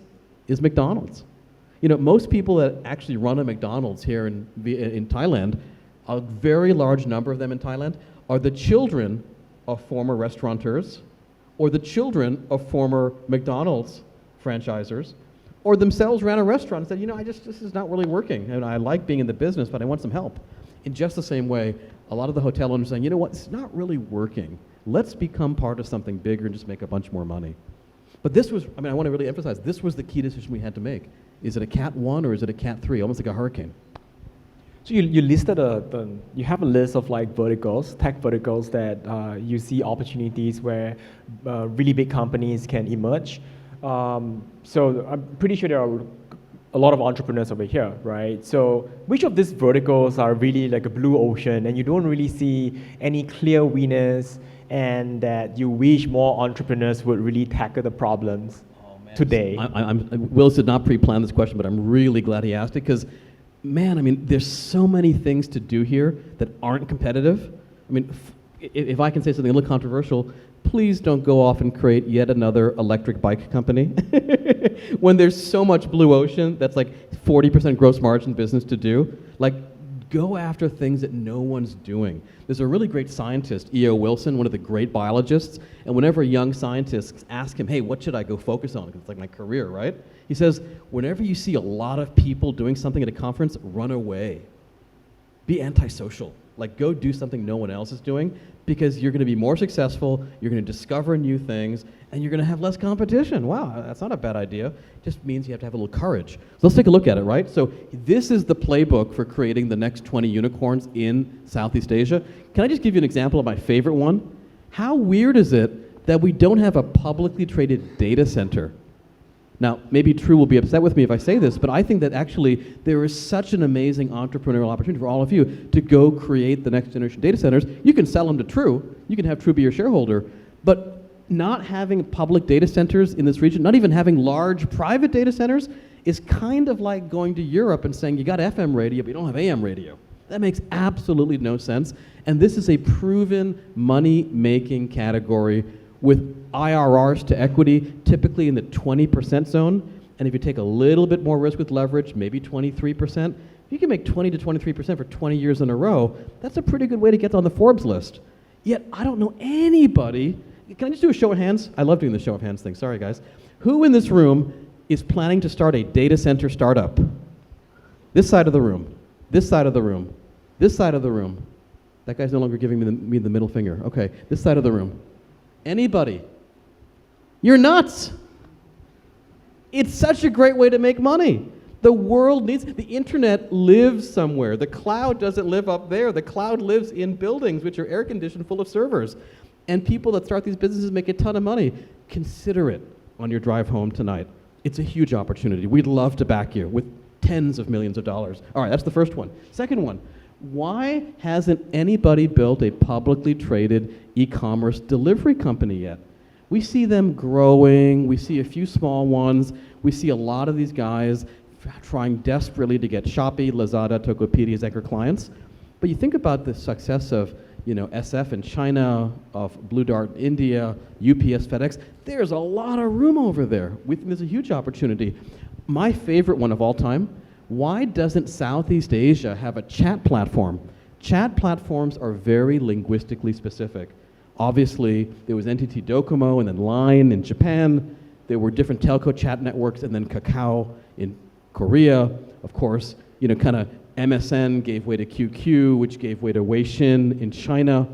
is McDonald's. You know, most people that actually run a McDonald's here in Thailand, a very large number of them in Thailand, are the children of former restaurateurs, or the children of former McDonald's franchisors, or themselves ran a restaurant and said, you know, this is not really working, and I like being in the business, but I want some help. In just the same way, a lot of the hotel owners are saying, you know what, it's not really working. Let's become part of something bigger and just make a bunch more money. But this was, I want to really emphasize, this was the key decision we had to make. Is it a Cat 1 or is it a Cat 3? Almost like a hurricane. So you listed you have a list of like verticals, tech verticals that you see opportunities where really big companies can emerge. So I'm pretty sure there are a lot of entrepreneurs over here, right? So which of these verticals are really like a blue ocean and you don't really see any clear winners and that you wish more entrepreneurs would really tackle the problems today? Willis did not pre-plan this question, but I'm really glad he asked it because, man, there's so many things to do here that aren't competitive. If I can say something a little controversial, please don't go off and create yet another electric bike company when there's so much blue ocean that's like 40% gross margin business to do. Like, go after things that no one's doing. There's a really great scientist, E.O. Wilson, one of the great biologists, and whenever young scientists ask him, hey, what should I go focus on? Because it's like my career, right? He says, whenever you see a lot of people doing something at a conference, run away. be antisocial. Like, go do something no one else is doing, because you're going to be more successful, you're going to discover new things, and you're going to have less competition. Wow, that's not a bad idea. It just means you have to have a little courage. So let's take a look at it, right? So this is the playbook for creating the next 20 unicorns in Southeast Asia. Can I just give you an example of my favorite one? How weird is it that we don't have a publicly traded data center? Now, maybe True will be upset with me if I say this, but I think that actually there is such an amazing entrepreneurial opportunity for all of you to go create the next generation data centers. You can sell them to True. You can have True be your shareholder. But not having public data centers in this region, not even having large private data centers, is kind of like going to Europe and saying you got FM radio, but you don't have AM radio. That makes absolutely no sense. And this is a proven money-making category with IRRs to equity typically in the 20% zone. And if you take a little bit more risk with leverage, maybe 23%, you can make 20 to 23% for 20 years in a row. That's a pretty good way to get on the Forbes list. Yet I don't know anybody. Can I just do a show of hands? I love doing the show of hands thing. Sorry, guys. Who in this room is planning to start a data center startup? This side of the room. This side of the room. This side of the room. That guy's no longer giving me the middle finger. Okay, this side of the room. Anybody? You're nuts. It's such a great way to make money. The world needs, the internet lives somewhere. The cloud doesn't live up there. The cloud lives in buildings which are air conditioned full of servers. And people that start these businesses make a ton of money. Consider it on your drive home tonight. It's a huge opportunity. We'd love to back you with tens of millions of dollars. All right, that's the first one. Second one, why hasn't anybody built a publicly traded e-commerce delivery company yet? We see them growing. We see a few small ones. We see a lot of these guys trying desperately to get Shopee, Lazada, Tokopedia as anchor clients. But you think about the success of, SF in China, of Blue Dart in India, UPS, FedEx. There's a lot of room over there. We think there's a huge opportunity. My favorite one of all time, why doesn't Southeast Asia have a chat platform? Chat platforms are very linguistically specific. Obviously, there was NTT Docomo and then Line in Japan. There were different telco chat networks, and then Kakao in Korea. Of course, kind of MSN gave way to QQ, which gave way to Weixin in China.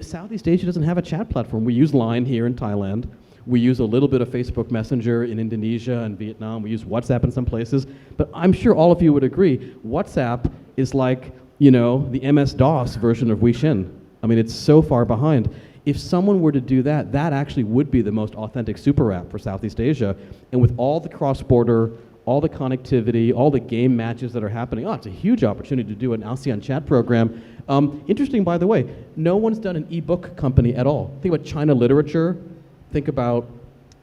Southeast Asia doesn't have a chat platform. We use Line here in Thailand. We use a little bit of Facebook Messenger in Indonesia and Vietnam. We use WhatsApp in some places. But I'm sure all of you would agree, WhatsApp is like, the MS-DOS version of Weixin. I mean, it's so far behind. If someone were to do that, that actually would be the most authentic super app for Southeast Asia. And with all the cross-border, all the connectivity, all the game matches that are happening, it's a huge opportunity to do an ASEAN chat program. Interesting, by the way, no one's done an ebook company at all. Think about China literature. Think about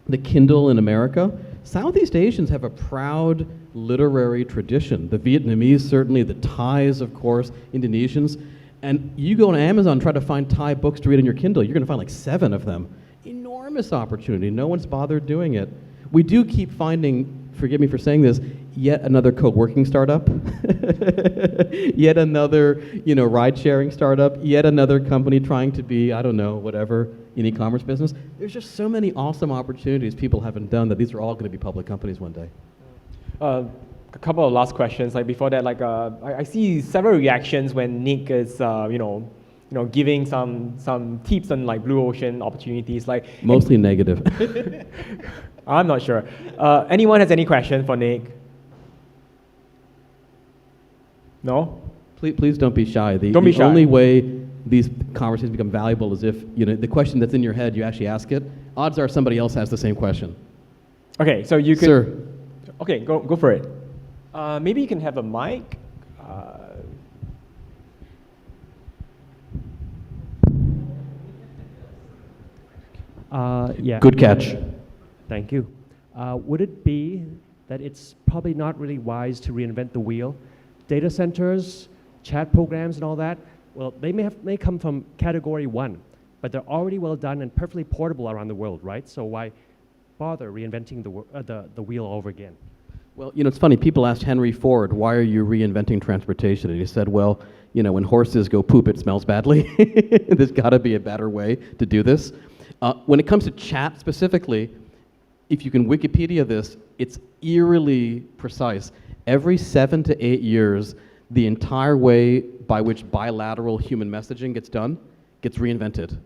the Kindle in America. Southeast Asians have a proud literary tradition. The Vietnamese, certainly, the Thais, of course, Indonesians. And you go on Amazon and try to find Thai books to read on your Kindle, you're going to find like 7 of them. Enormous opportunity. No one's bothered doing it. We do keep finding, forgive me for saying this, yet another co-working startup, yet another, ride-sharing startup, yet another company trying to be, I don't know, whatever, in e-commerce business. There's just so many awesome opportunities people haven't done that these are all going to be public companies one day. A couple of last questions. Like before that, I see several reactions when Nick is, giving some tips on like blue ocean opportunities. Mostly negative. I'm not sure. Anyone has any question for Nick? No? Please don't be shy. Don't be shy. The only way these conversations become valuable is if the question that's in your head, you actually ask it. Odds are somebody else has the same question. Okay, so you could. Sir. Okay, go for it. Maybe you can have a mic. Yeah. Good catch. Thank you. Would it be that it's probably not really wise to reinvent the wheel? Data centers, chat programs, and all that, well, they may come from category 1, but they're already well done and perfectly portable around the world, right? So why bother reinventing the wheel over again? Well, it's funny. People asked Henry Ford, why are you reinventing transportation? And he said, well, when horses go poop, it smells badly. There's got to be a better way to do this. When it comes to chat specifically, if you can Wikipedia this, it's eerily precise. Every 7 to 8 years, the entire way by which bilateral human messaging gets done gets reinvented.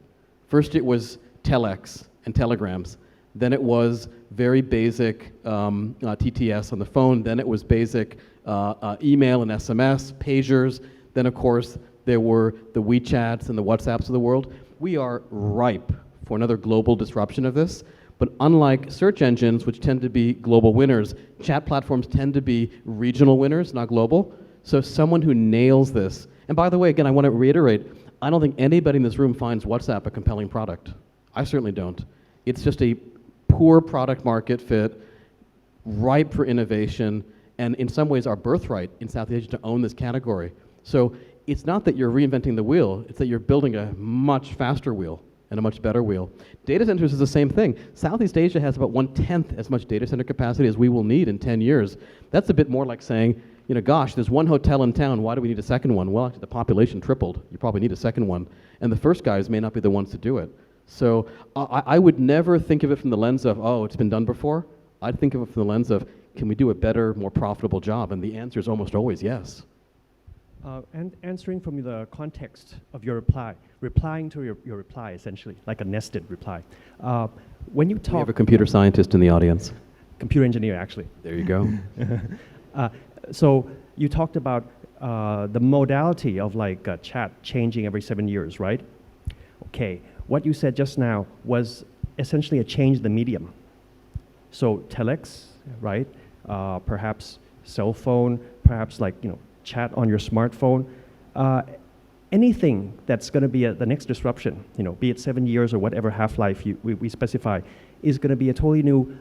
First it was telex and telegrams. Then it was very basic TTS on the phone. Then it was basic email and SMS, pagers. Then, of course, there were the WeChats and the WhatsApps of the world. We are ripe for another global disruption of this. But unlike search engines, which tend to be global winners, chat platforms tend to be regional winners, not global. So someone who nails this, and by the way, again, I want to reiterate, I don't think anybody in this room finds WhatsApp a compelling product. I certainly don't. It's just a poor product market fit, ripe for innovation, and in some ways our birthright in Southeast Asia to own this category. So it's not that you're reinventing the wheel, it's that you're building a much faster wheel and a much better wheel. Data centers is the same thing. Southeast Asia has about 1/10 as much data center capacity as we will need in 10 years. That's a bit more like saying, you know, gosh, there's one hotel in town, why do we need a second one? Well, actually the population tripled, you probably need a second one. And the first guys may not be the ones to do it. So I would never think of it from the lens of, oh, it's been done before. I'd think of it from the lens of, can we do a better, more profitable job? And the answer is almost always yes. And answering from the context of your reply, replying to your reply essentially, like a nested reply. When you talk— We have a computer scientist in the audience. Computer engineer, actually. There you go. So you talked about the modality of like chat changing every 7 years, right? Okay, what you said just now was essentially a change in the medium. So telex, right? Perhaps cell phone, perhaps like, you know, chat on your smartphone. Anything that's going to be the next disruption, you know, be it 7 years or whatever half-life we specify, is going to be a totally new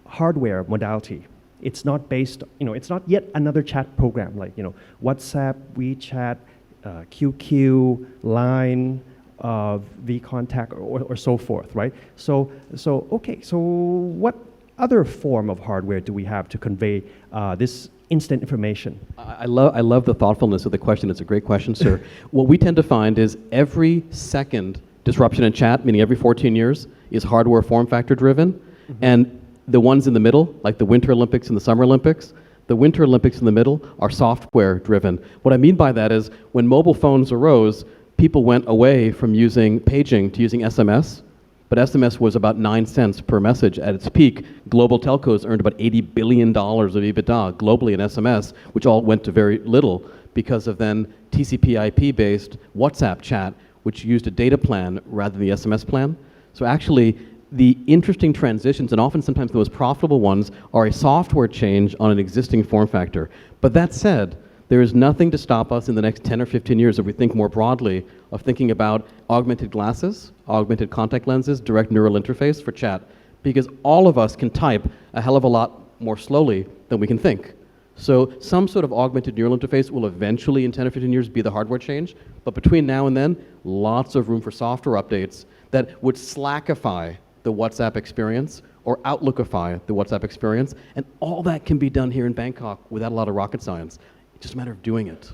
hardware modality. It's not based, you know, it's not yet another chat program like, you know, WhatsApp, WeChat, QQ, Line, vContact, or so forth, right? So okay, so what other form of hardware do we have to convey this instant information? I love the thoughtfulness of the question. It's a great question, sir. What we tend to find is every second disruption in chat, meaning every 14 years, is hardware form factor driven. Mm-hmm. And the ones in the middle, like the Winter Olympics and the Summer Olympics, the Winter Olympics in the middle are software driven. What I mean by that is when mobile phones arose, people went away from using paging to using SMS. But SMS was about 9 cents per message at its peak. Global telcos earned about $80 billion of EBITDA globally in SMS, which all went to very little because of then TCP/IP-based WhatsApp chat, which used a data plan rather than the SMS plan. So actually, the interesting transitions, and often sometimes the most profitable ones, are a software change on an existing form factor. But that said, there is nothing to stop us in the next 10 or 15 years if we think more broadly of thinking about augmented glasses, augmented contact lenses, direct neural interface for chat, because all of us can type a hell of a lot more slowly than we can think. So some sort of augmented neural interface will eventually in 10 or 15 years be the hardware change, but between now and then, lots of room for software updates that would Slackify the WhatsApp experience or Outlookify the WhatsApp experience, and all that can be done here in Bangkok without a lot of rocket science. It's just a matter of doing it.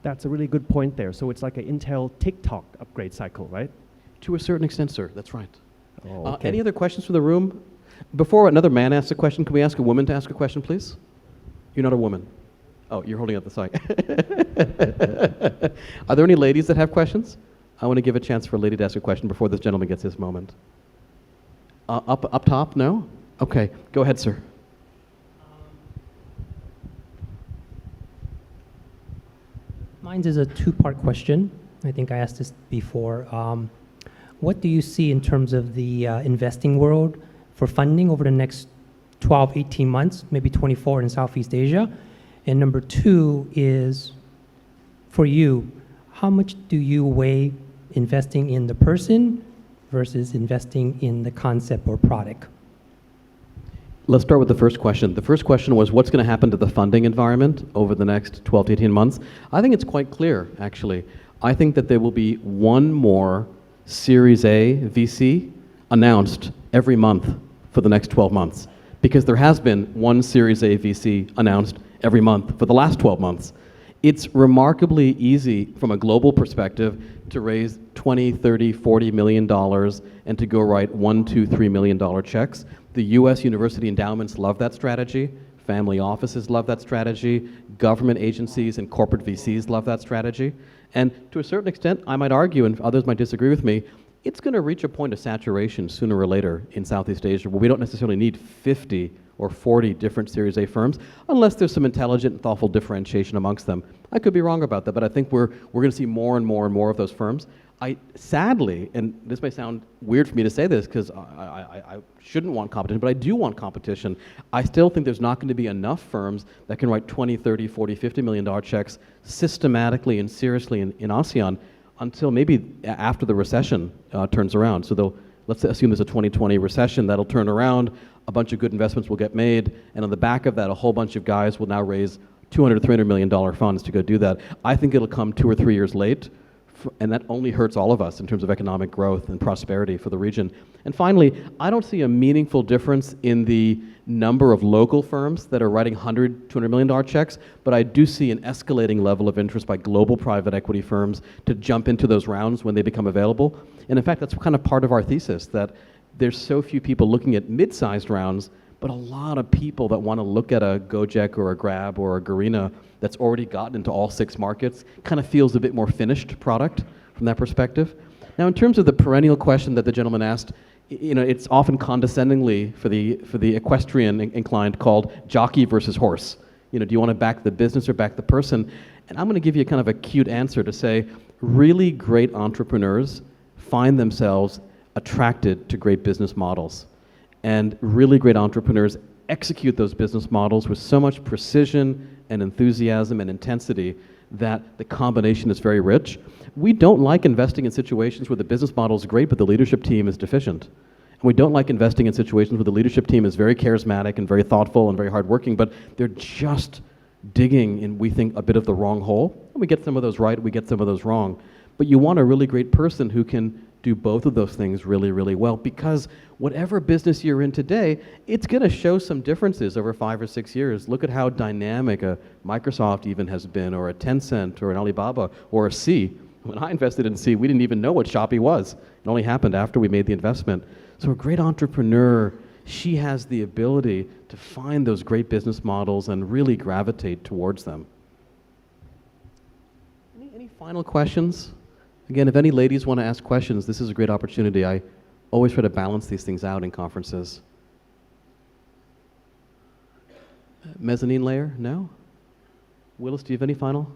That's a really good point there. So it's like an Intel TikTok upgrade cycle, right? To a certain extent, sir. That's right. Oh, okay. Any other questions from the room? Before another man asks a question, can we ask a woman to ask a question, please? You're not a woman. Oh, you're holding up the sign. Are there any ladies that have questions? I want to give a chance for a lady to ask a question before this gentleman gets his moment. Up top? No? Okay. Go ahead, sir. Mine is a two-part question. I think I asked this before. What do you see in terms of the investing world for funding over the next 12, 18 months, maybe 24 in Southeast Asia? And number two is, for you, how much do you weigh investing in the person versus investing in the concept or product? Let's start with the first question. The first question was, what's going to happen to the funding environment over the next 12 to 18 months? I think it's quite clear, actually. I think that there will be one more Series A VC announced every month for the next 12 months, because there has been one Series A VC announced every month for the last 12 months. It's remarkably easy from a global perspective to raise $20, $30, $40 million and to go write $1, $2, $3 million checks. The US university endowments love that strategy. family offices love that strategy, government agencies and corporate VCs love that strategy. And to a certain extent, I might argue, and others might disagree with me, it's going to reach a point of saturation sooner or later in Southeast Asia where we don't necessarily need 50 or 40 different Series A firms unless there's some intelligent and thoughtful differentiation amongst them. I could be wrong about that, but I think we're going to see more and more and more of those firms. Sadly, and this may sound weird for me to say this because I shouldn't want competition, but I do want competition. I still think there's not going to be enough firms that can write 20, 30, 40, $50 million checks systematically and seriously in ASEAN until maybe after the recession turns around. So let's assume there's a 2020 recession, that'll turn around, a bunch of good investments will get made, and on the back of that, a whole bunch of guys will now raise $200, $300 million funds to go do that. I think it'll come 2 or 3 years late, and that only hurts all of us in terms of economic growth and prosperity for the region. And finally, I don't see a meaningful difference in the number of local firms that are writing $100, $200 million checks, but I do see an escalating level of interest by global private equity firms to jump into those rounds when they become available. And in fact, that's kind of part of our thesis, that there's so few people looking at mid-sized rounds, but a lot of people that want to look at a Gojek or a Grab or a Garena that's already gotten into all 6 markets, kind of feels a bit more finished product from that perspective. Now, in terms of the perennial question that the gentleman asked, it's often condescendingly for the equestrian inclined called jockey versus horse. Do you want to back the business or back the person? And I'm going to give you kind of a cute answer to say, really great entrepreneurs find themselves attracted to great business models. And really great entrepreneurs execute those business models with so much precision and enthusiasm and intensity that the combination is very rich. We don't like investing in situations where the business model is great, but the leadership team is deficient. And we don't like investing in situations where the leadership team is very charismatic and very thoughtful and very hardworking, but they're just digging in, we think, a bit of the wrong hole. And we get some of those right, we get some of those wrong. But you want a really great person who can do both of those things really, really well, because whatever business you're in today, it's going to show some differences over 5 or 6 years. Look at how dynamic a Microsoft even has been, or a Tencent, or an Alibaba, or a Sea. When I invested in Sea, we didn't even know what Shopee was. It only happened after we made the investment. So a great entrepreneur, she has the ability to find those great business models and really gravitate towards them. Any final questions? Again, if any ladies want to ask questions, this is a great opportunity. I always try to balance these things out in conferences. Mezzanine layer? No? Willis, do you have any final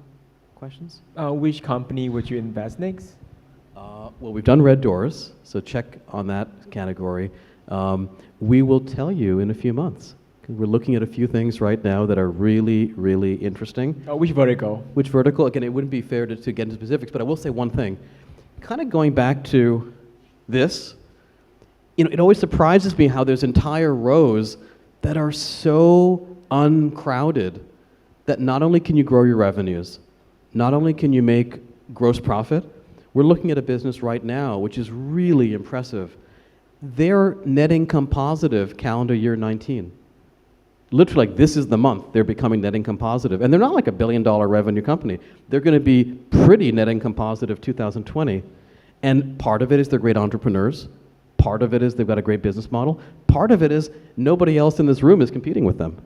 questions? Which company would you invest next? Well, we've done Red Doors, so check on that category. We will tell you in a few months. We're looking at a few things right now that are really, really interesting. Which vertical? Which vertical? Again, it wouldn't be fair to get into specifics, but I will say one thing. Kind of going back to this, it always surprises me how there's entire rows that are so uncrowded that not only can you grow your revenues, not only can you make gross profit, we're looking at a business right now which is really impressive. They're net income positive calendar year 19. Literally, like, this is the month they're becoming net income positive. And they're not like $1 billion revenue company. They're going to be pretty net income positive 2020. And part of it is they're great entrepreneurs. Part of it is they've got a great business model. Part of it is nobody else in this room is competing with them.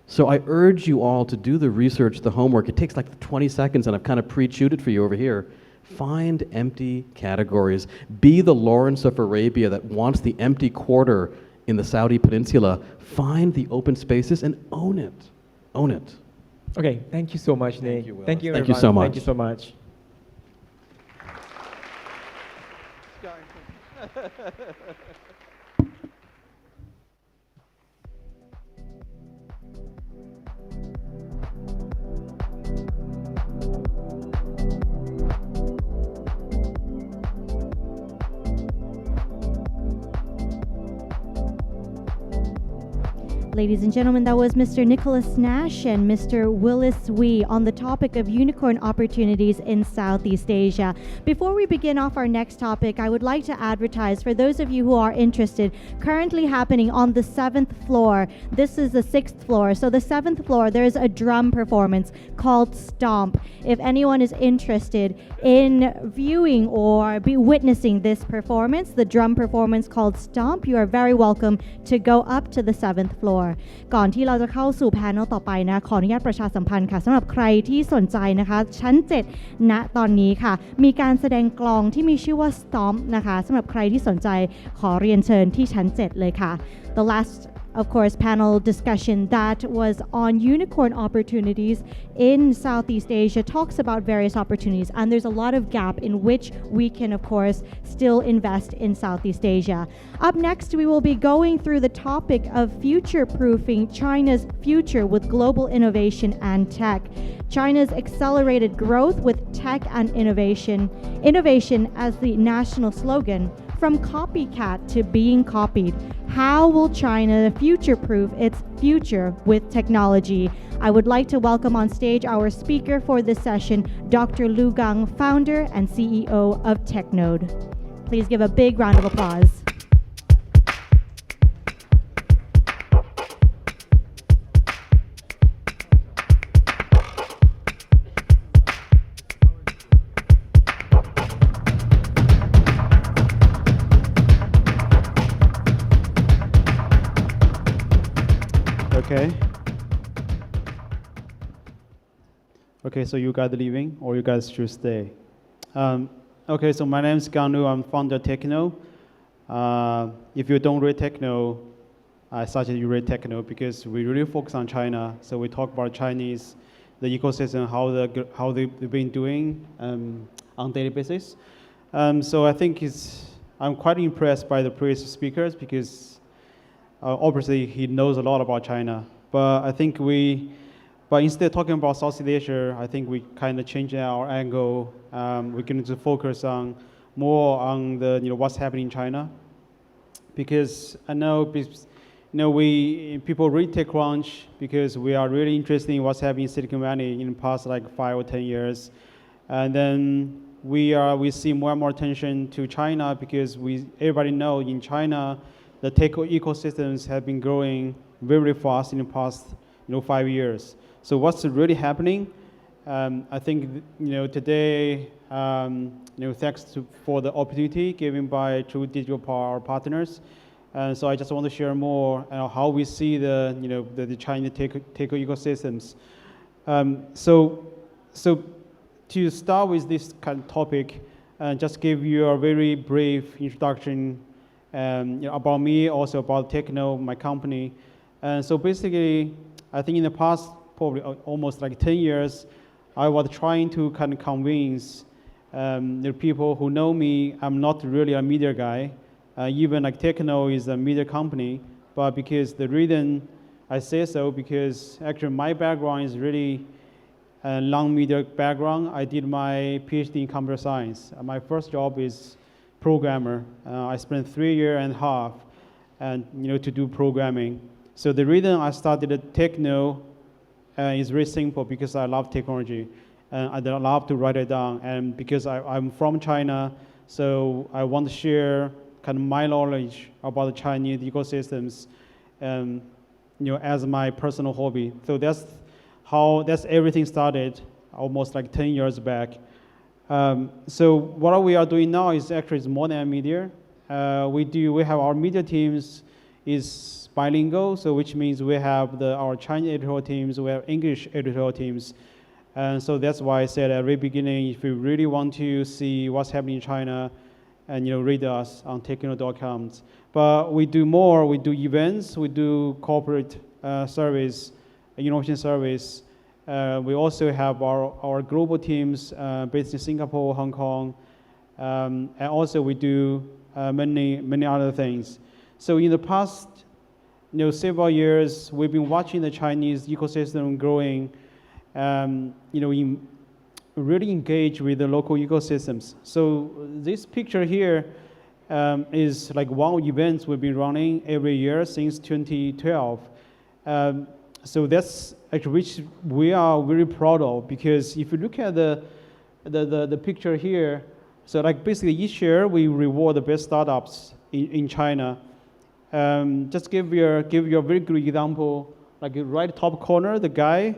So I urge you all to do the research, the homework. It takes like 20 seconds, and I've kind of pre-chewed it for you over here. Find empty categories. Be the Lawrence of Arabia that wants the empty quarter in the Saudi Peninsula. Find the open spaces and own it. Own it. Okay, thank you so much, Nick. Thank you so much. Thank you so much. Ladies and gentlemen, that was Mr. Nicholas Nash and Mr. Willis Wee on the topic of unicorn opportunities in Southeast Asia. Before we begin off our next topic, I would like to advertise, for those of you who are interested, currently happening on the 7th floor. This is the 6th floor. So the 7th floor, there's a drum performance called Stomp. If anyone is interested in viewing or be witnessing this performance, the drum performance called Stomp, you are very welcome to go up to the 7th floor. floor ก่อนที่เราจะเข้าสู่ panel ต่อไปนะขออนุญาตประชาสัมพันธ์ค่ะสำหรับใครที่สนใจนะคะชั้น 7 ณ ตอนนี้ค่ะมีการแสดงกลองที่มีชื่อว่า Stomp นะคะสำหรับใครที่สนใจขอเรียนเชิญที่ชั้น 7 เลยค่ะ The last of course, panel discussion that was on unicorn opportunities in Southeast Asia talks about various opportunities, and there's a lot of gap in which we can, of course, still invest in Southeast Asia. Up next, we will be going through the topic of future-proofing China's future with global innovation and tech. China's accelerated growth with tech and innovation as the national slogan. From copycat to being copied, how will China future-proof its future with technology? I would like to welcome on stage our speaker for this session, Dr. Lu Gang, founder and CEO of TechNode. Please give a big round of applause. Okay, so you guys leaving or you guys should stay? Okay, so my name is Gang Lu. I'm founder of TechNode. If you don't read TechNode, I suggest you read TechNode because we really focus on China. So we talk about Chinese, the ecosystem, how they've been doing on a daily basis. So I think I'm quite impressed by the previous speakers because obviously he knows a lot about China. But I think but instead of talking about Southeast Asia, I think we kind of changed our angle. We're going to focus more on the what's happening in China, because I know people read TechCrunch because we are really interested in what's happening in Silicon Valley in the past like 5 or 10 years, and then we see more and more attention to China because everybody know in China the tech ecosystems have been growing very fast in the past 5 years. So what's really happening? I think today, thanks for the opportunity given by True Digital Power partners, and so I just want to share more how we see the China tech ecosystems. So to start with this kind of topic, just give you a very brief introduction about me, also about TechNode, my company. And so basically, I think in the past probably almost like 10 years, I was trying to kind of convince the people who know me I'm not really a media guy. Even like TechNode is a media company, but because the reason I say so, because actually my background is really a long media background. I did my PhD in computer science. My first job is programmer. I spent 3.5 years to do programming. So the reason I started at TechNode is very simple, because I love technology and I love to write it down, and because I'm from China, so I want to share kind of my knowledge about the Chinese ecosystems as my personal hobby. So that's everything started almost like 10 years back. So what we are doing now is actually more than media. We have our media teams is bilingual, so which means we have our Chinese editorial teams, we have English editorial teams, and so that's why I said at the very beginning, if you really want to see what's happening in China, and read us on technode.com. But we do more. We do events. We do corporate service, innovation service. We also have our global teams based in Singapore, Hong Kong, and also we do many other things. So in the past several years, we've been watching the Chinese ecosystem growing, really engage with the local ecosystems. So this picture here is like one of the events we've been running every year since 2012. So that's actually which we are very proud of, because if you look at the picture here, so like basically each year we reward the best startups in China. Just give you a very good example, like right top corner, the guy,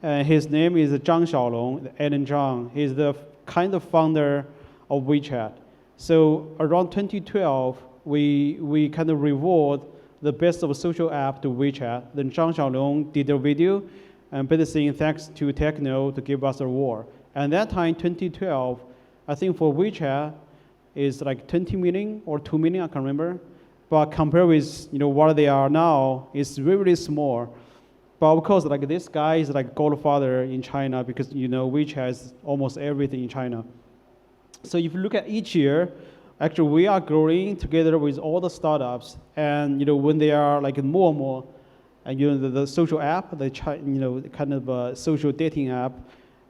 his name is Zhang Xiaolong, Alan Zhang. He's the kind of founder of WeChat. So around 2012, we kind of reward the best of social app to WeChat. Then Zhang Xiaolong did a video and basically saying thanks to Techno to give us a award. And that time, 2012, I think for WeChat is like 20 million or 2 million, I can't remember. But compared with what they are now, it's really, really small. But of course, like this guy is like godfather in China because WeChat has almost everything in China. So if you look at each year, actually we are growing together with all the startups, and when they are like more and more, and the social app, the kind of a social dating app,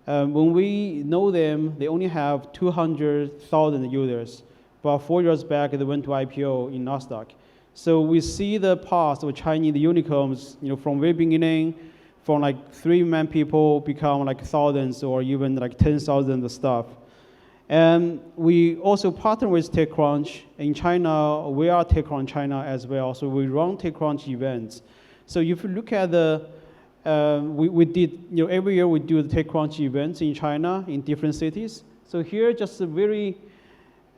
when we know them, they only have 200,000 users. But 4 years back, they went to IPO in Nasdaq. So we see the path of Chinese unicorns, from very beginning, from like 3-man people become like thousands or even like 10,000 stuff. And we also partner with TechCrunch. In China, we are TechCrunch China as well. So we run TechCrunch events. So if you look at the, we did, every year we do the TechCrunch events in China in different cities. So here just a very,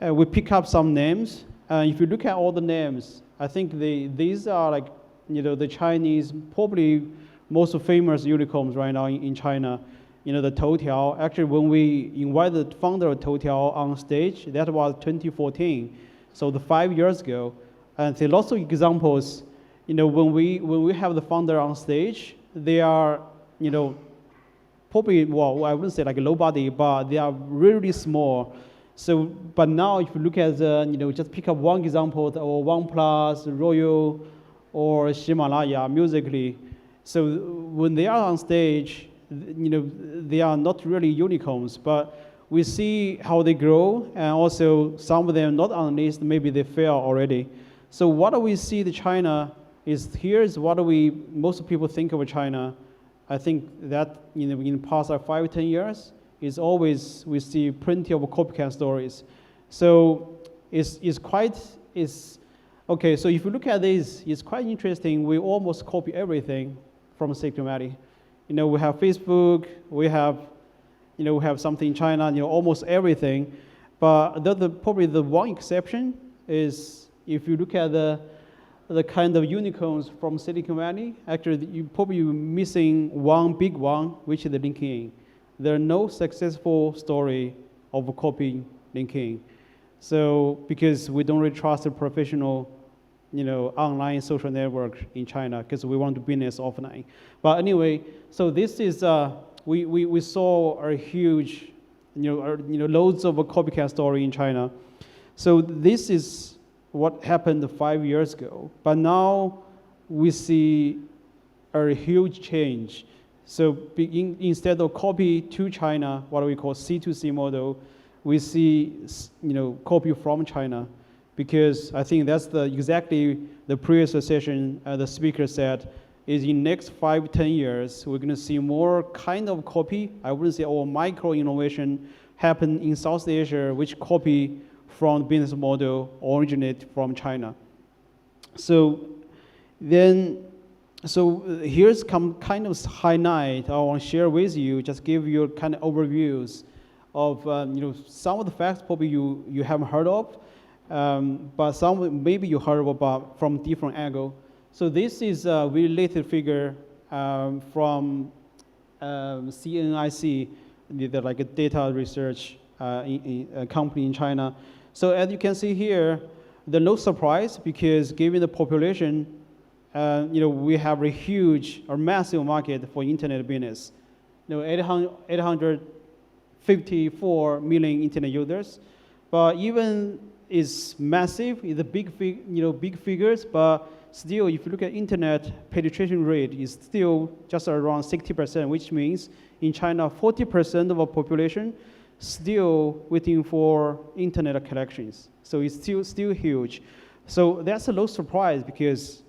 we pick up some names. If you look at all the names, I think these are like, the Chinese, probably most famous unicorns right now in China. The Toutiao, actually when we invited the founder of Toutiao on stage, that was 2014, so 5 years ago. And there are lots of examples, when we have the founder on stage, they are, probably, well, I wouldn't say like nobody, but they are really small. So, but now if you look at the, just pick up one example, or OnePlus, Royal, or Himalaya, Musical.ly. So when they are on stage, they are not really unicorns, but we see how they grow, and also some of them not on the list, maybe they fail already. So what do we see in China is, here's what most people think of China. I think that in the past 5 or 10 years, is always we see plenty of copycat stories. So okay, so if you look at this, it's quite interesting. We almost copy everything from Silicon Valley. We have Facebook, we have something in China, almost everything. But probably the one exception is if you look at the kind of unicorns from Silicon Valley, actually you probably missing one big one, which is the LinkedIn. There are no successful story of copying LinkedIn. So because we don't really trust the professional online social network in China, because we want to business offline. But anyway, so this is, we saw a huge, loads of a copycat story in China. So this is what happened 5 years ago. But now we see a huge change. So instead of copy to China, what we call C2C model, we see, copy from China. Because I think that's exactly the previous session the speaker said, is in next 5, 10 years, we're going to see more kind of copy, I wouldn't say all micro innovation happen in South Asia, which copy from the business model originate from China. So here's kind of highlight I want to share with you, just give you kind of overviews of some of the facts probably you haven't heard of. But some maybe you heard about from different angle. So this is a related figure from CNIC, like a data research company in China. So as you can see here, there's no surprise because given the population, we have a huge or massive market for internet business. 854 million internet users, but even is massive, is a big figures, but still, if you look at internet penetration rate, is still just around 60%, which means in China, 40% of our population still waiting for internet connections. So it's still huge. So that's a low surprise because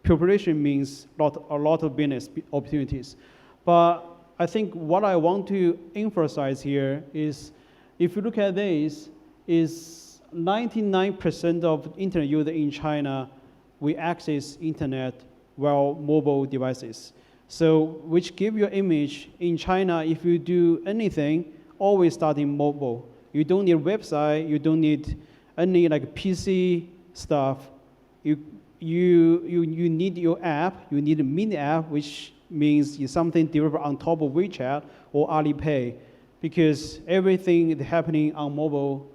population means a lot of business opportunities. But I think what I want to emphasize here is, if you look at this, is 99% of internet users in China, we access internet via mobile devices. So which give you an image in China, if you do anything, always start in mobile. You don't need a website, you don't need any like PC stuff. you need your app, you need a mini app, which means it's something developed on top of WeChat or Alipay, because everything is happening on mobile,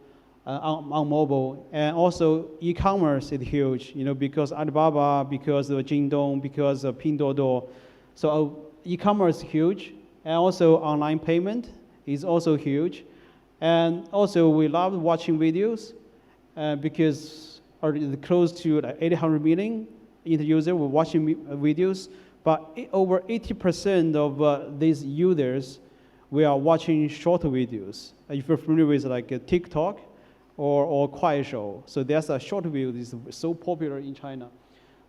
and also e-commerce is huge, because Alibaba, because of Jingdong, because of Pinduoduo. So e-commerce is huge, and also online payment is also huge. And also we love watching videos because close to like 800 million internet users were watching videos, but over 80% of these users we are watching short videos. If you're familiar with like a TikTok or 𝐓.𝐻, so there's a short video that is so popular in China.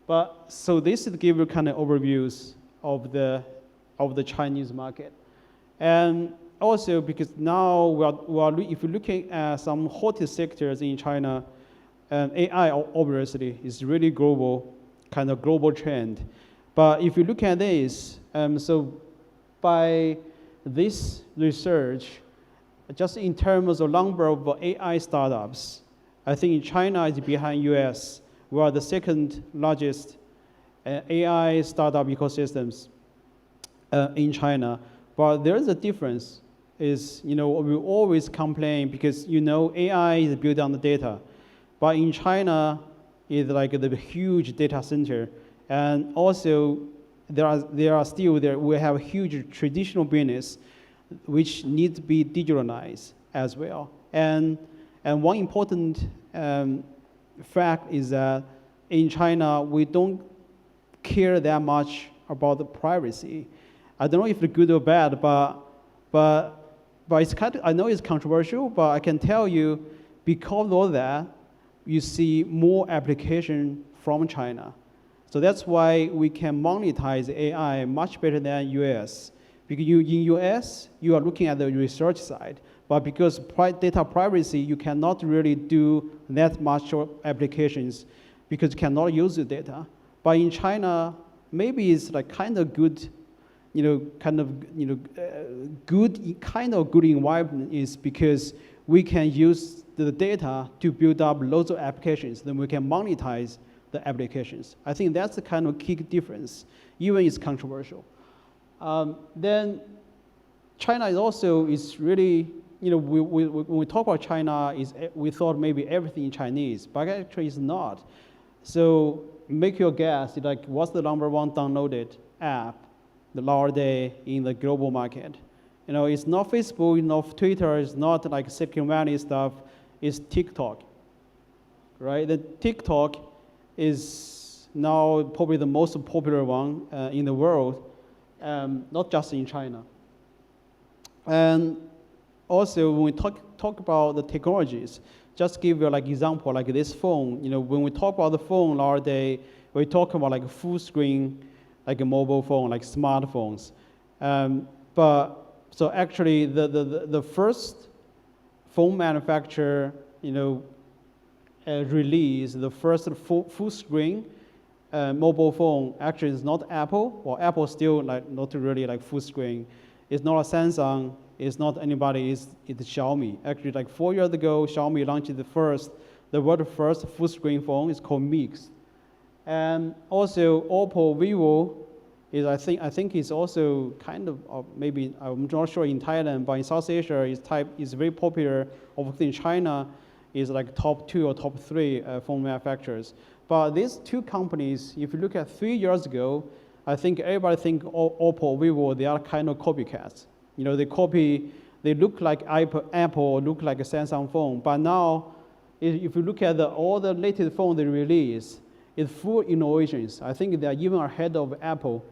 But so this is give you kind of overviews of the Chinese market. And also because now if you're looking at some hottest sectors in China, AI obviously is really global, kind of global trend. But if you look at this, so by this research, just in terms of number of AI startups, I think China is behind US. We are the second largest AI startup ecosystems in China. But there is a difference. We always complain because AI is built on the data, but in China is like the huge data center, and also we have a huge traditional business which needs to be digitalized as well. And one important fact is that in China we don't care that much about the privacy. I don't know if it's good or bad, but it's I know it's controversial, but I can tell you, because of that, you see more application from China. So that's why we can monetize AI much better than US. Because in US, you are looking at the research side, but because data privacy, you cannot really do that much applications because you cannot use the data. But in China, maybe it's like kind of good. Good environment is because we can use the data to build up loads of applications, then we can monetize the applications. I think that's the kind of key difference, even it's controversial. Then China is really, when we talk about China, we thought maybe everything in Chinese, but actually it's not. So make your guess, like what's the #1 downloaded app the last day in the global market? It's not Facebook, it's not Twitter, it's not like Silicon Valley stuff, it's TikTok, right? The TikTok is now probably the most popular one in the world, not just in China. And also when we talk about the technologies, just give you like example, like this phone, when we talk about the phone nowadays, we talk about like full screen, like a mobile phone, like smartphones. So actually the first phone manufacturer, released the first full screen mobile phone actually is not Apple, or Apple still like not really like full screen. It's not a Samsung, it's not anybody, it's Xiaomi. Actually like 4 years ago, Xiaomi launched the world's first full screen phone. It's called Mix. And also Oppo, Vivo is I think is also kind of maybe, I'm not sure in Thailand, but in South Asia is very popular. Obviously in China is like top 2 or top 3 phone manufacturers. But these two companies, if you look at 3 years ago, I think everybody think Oppo, Vivo, they are kind of copycats. They look like Apple, look like a Samsung phone. But now, if you look at all the latest phone they release, it's full innovations. I think they are even ahead of Apple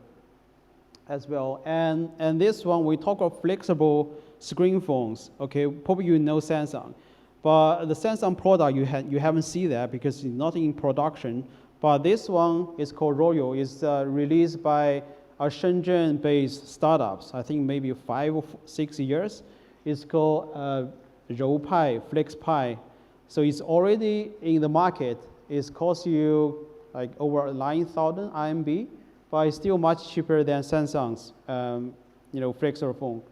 as well. And this one, we talk of flexible screen phones. Okay, probably you know Samsung. But the Samsung product, you haven't seen that because it's not in production. But this one is called Royal. It's released by a Shenzhen-based startups. I think maybe 5 or 6 years. It's called 𝐓.𝐻, FlexPi. So it's already in the market. It costs you like over 9,000 RMB, but it's still much cheaper than Samsung's, flexible phone.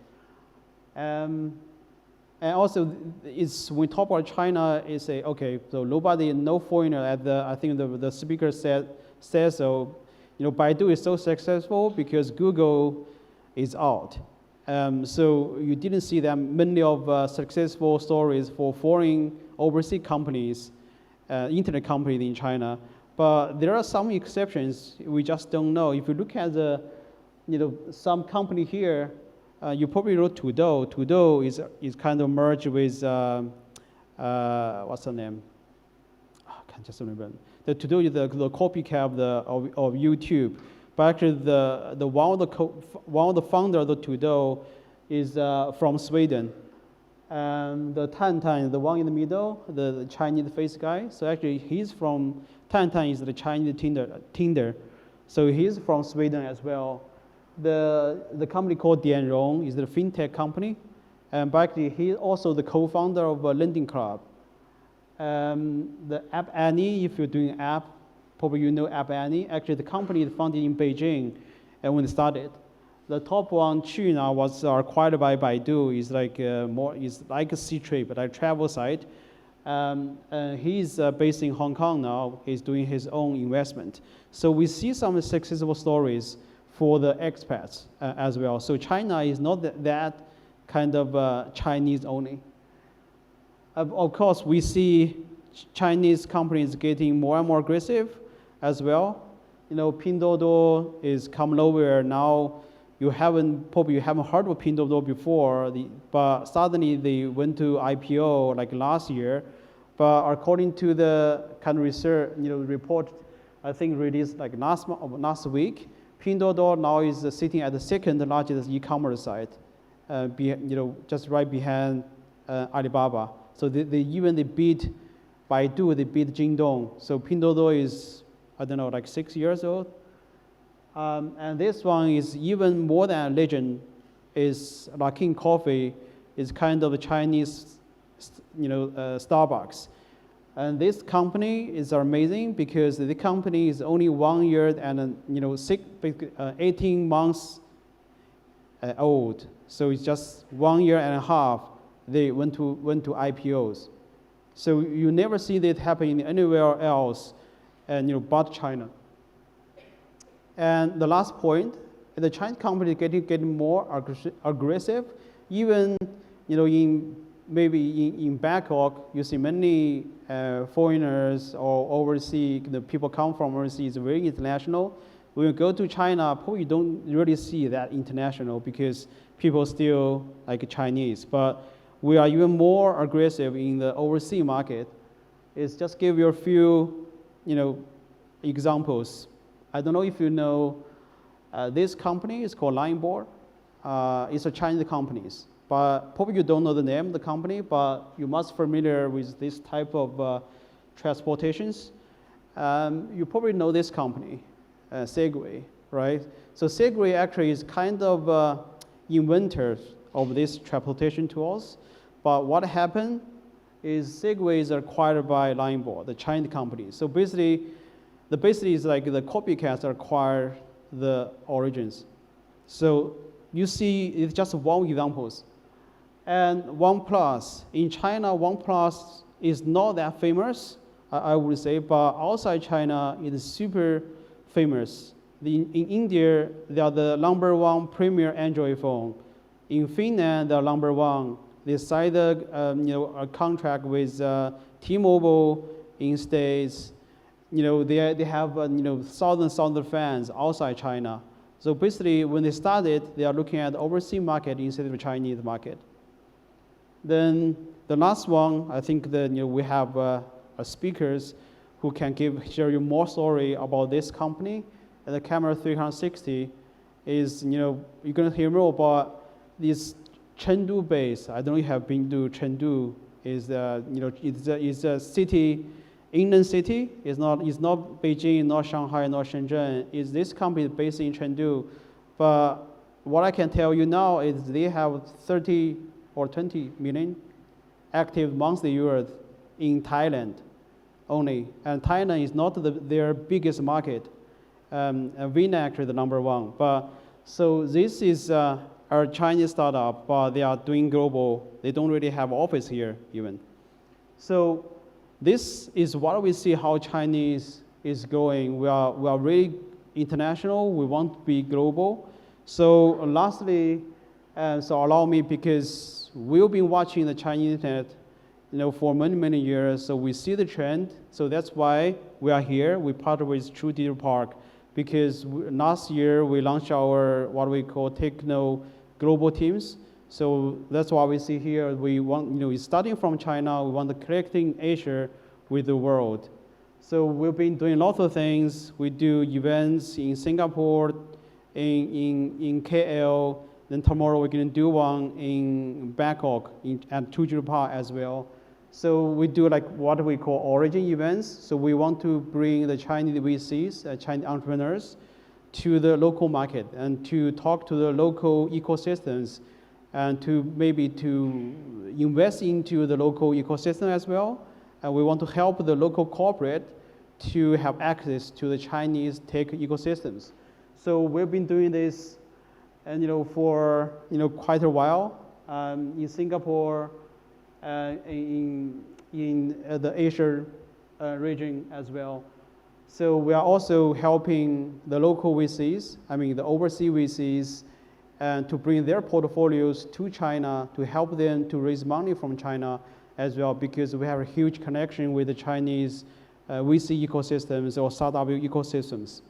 And also, it's when we talk about China, it's a okay. So nobody, no foreigner. At the I think the speaker said so. You know, Baidu is so successful because Google is out. So you didn't see that many of successful stories for foreign overseas companies, internet companies in China. But there are some exceptions we just don't know. If you look at the, some company here, you probably know To.O.P. To.O.P. is kind of merged with what's the name? I can't just remember. The To.O.P. is the copycat of YouTube. But actually, the one of the founders of the To.O.P. is from Sweden. And the Tantan, the one in the middle, the Chinese face guy. So actually, he's from Tantan is the Chinese Tinder. So he's from Sweden as well. The company called Dianrong is the fintech company. And actually, he's also the co-founder of Lending Club. The App Annie, if you're doing app, probably you know App Annie. Actually, the company is founded in Beijing, and when it started, the top one, Quna, was acquired by Baidu. Is like is like a Ctrip, but a travel site. He's based in Hong Kong now. He's doing his own investment. So we see some successful stories for the expats as well. So China is not that kind of Chinese only. Of course, we see Chinese companies getting more and more aggressive as well. Pinduoduo is come nowhere now. You haven't heard of Pinduoduo before, but suddenly they went to IPO like last year. But according to the kind of research, report, I think released like last week, Pinduoduo now is sitting at the second largest e-commerce site, just right behind Alibaba. So they beat Baidu, they beat Jingdong. So Pinduoduo is, I don't know, like 6 years old. And this one is even more than a legend. Is Luckin Coffee is kind of a Chinese, Starbucks. And this company is amazing because the company is only 1 year and 18 months old. So it's just 1 year and a half. They went to IPOs. So you never see that happening anywhere else, but China. And the last point, the Chinese company getting more aggressive. Even in Bangkok, you see many foreigners or overseas, the people come from overseas, very international. When you go to China, probably you don't really see that international because people still like Chinese. But we are even more aggressive in the overseas market. It's just give you a few, examples. I don't know if you know, this company is called Lineboard. It's a Chinese company, but probably you don't know the name of the company, but you must familiar with this type of transportations. You probably know this company, Segway, right? So Segway actually is kind of inventors of these transportation tools. But what happened is Segway is acquired by Lineboard, the Chinese company. So basically is like the copycats acquire the origins. So you see, it's just one example. And OnePlus, in China, OnePlus is not that famous, I would say, but outside China, it is super famous. In India, they are the #1 premier Android phone. In Finland, they are #1. They signed a contract with T-Mobile in States. They have thousands of fans outside China. So basically, when they started, they are looking at the overseas market instead of the Chinese market. Then the last one, I think that we have speakers who can share you more story about this company. And the camera 360 is you're gonna hear more about this Chengdu base. I don't know if you have been to Chengdu. Is it's a city. Inland city is not Beijing, not Shanghai, not Shenzhen. Is this company based in Chengdu? But what I can tell you now is they have 30 or 20 million active monthly users in Thailand only, and Thailand is not their biggest market. Vietnam actually the #1. But so this is are Chinese startup, but they are doing global. They don't really have office here even. So this is what we see how Chinese is going. We are really international. We want to be global. So lastly, so allow me, because we've been watching the Chinese internet, for many, many years. So we see the trend. So that's why we are here. We partner with True Digital Park, because last year we launched our what we call Techno Global Teams. So that's why we see here. We want, starting from China, we want to connecting Asia with the world. So we've been doing lots of things. We do events in Singapore, in KL. Then tomorrow we're going to do one in Bangkok at True Digital Park as well. So we do like what we call origin events. So we want to bring the Chinese VCs, Chinese entrepreneurs, to the local market and to talk to the local ecosystems and to maybe to invest into the local ecosystem as well. And we want to help the local corporate to have access to the Chinese tech ecosystems. So we've been doing this and for quite a while in Singapore, in the Asia region as well. So we are also helping the local VCs, the overseas VCs, and to bring their portfolios to China to help them to raise money from China as well, because we have a huge connection with the Chinese VC ecosystems or startup ecosystems.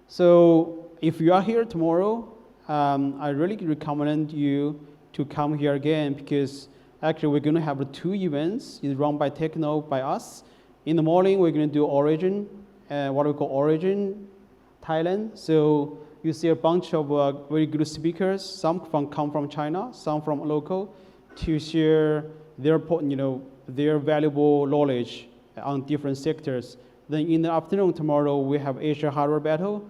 So if you are here tomorrow, I really recommend you to come here again, because actually we're going to have 2 events. It's run by Techno, by us. In the morning, we're going to do Origin, what we call Origin Thailand. So you see a bunch of very good speakers. Some come from China, some from local, to share their valuable knowledge on different sectors. Then in the afternoon tomorrow, we have Asia Hardware Battle.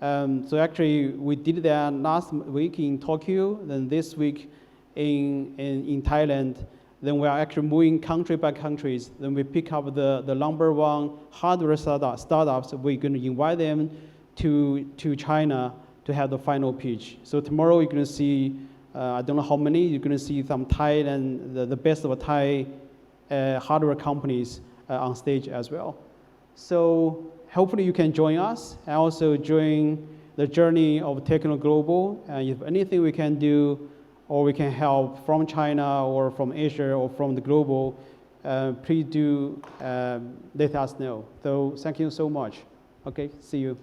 So actually, we did that last week in Tokyo, then this week in Thailand. Then we are actually moving country by countries. Then we pick up the #1 hardware startups. We're going to invite them to China to have the final pitch. So tomorrow you're going to see, I don't know how many, you're going to see some Thai and the best of Thai hardware companies on stage as well. So hopefully you can join us and also join the journey of Techno Global. And if anything we can do or we can help from China or from Asia or from the global, please do let us know. So thank you so much. Okay, see you.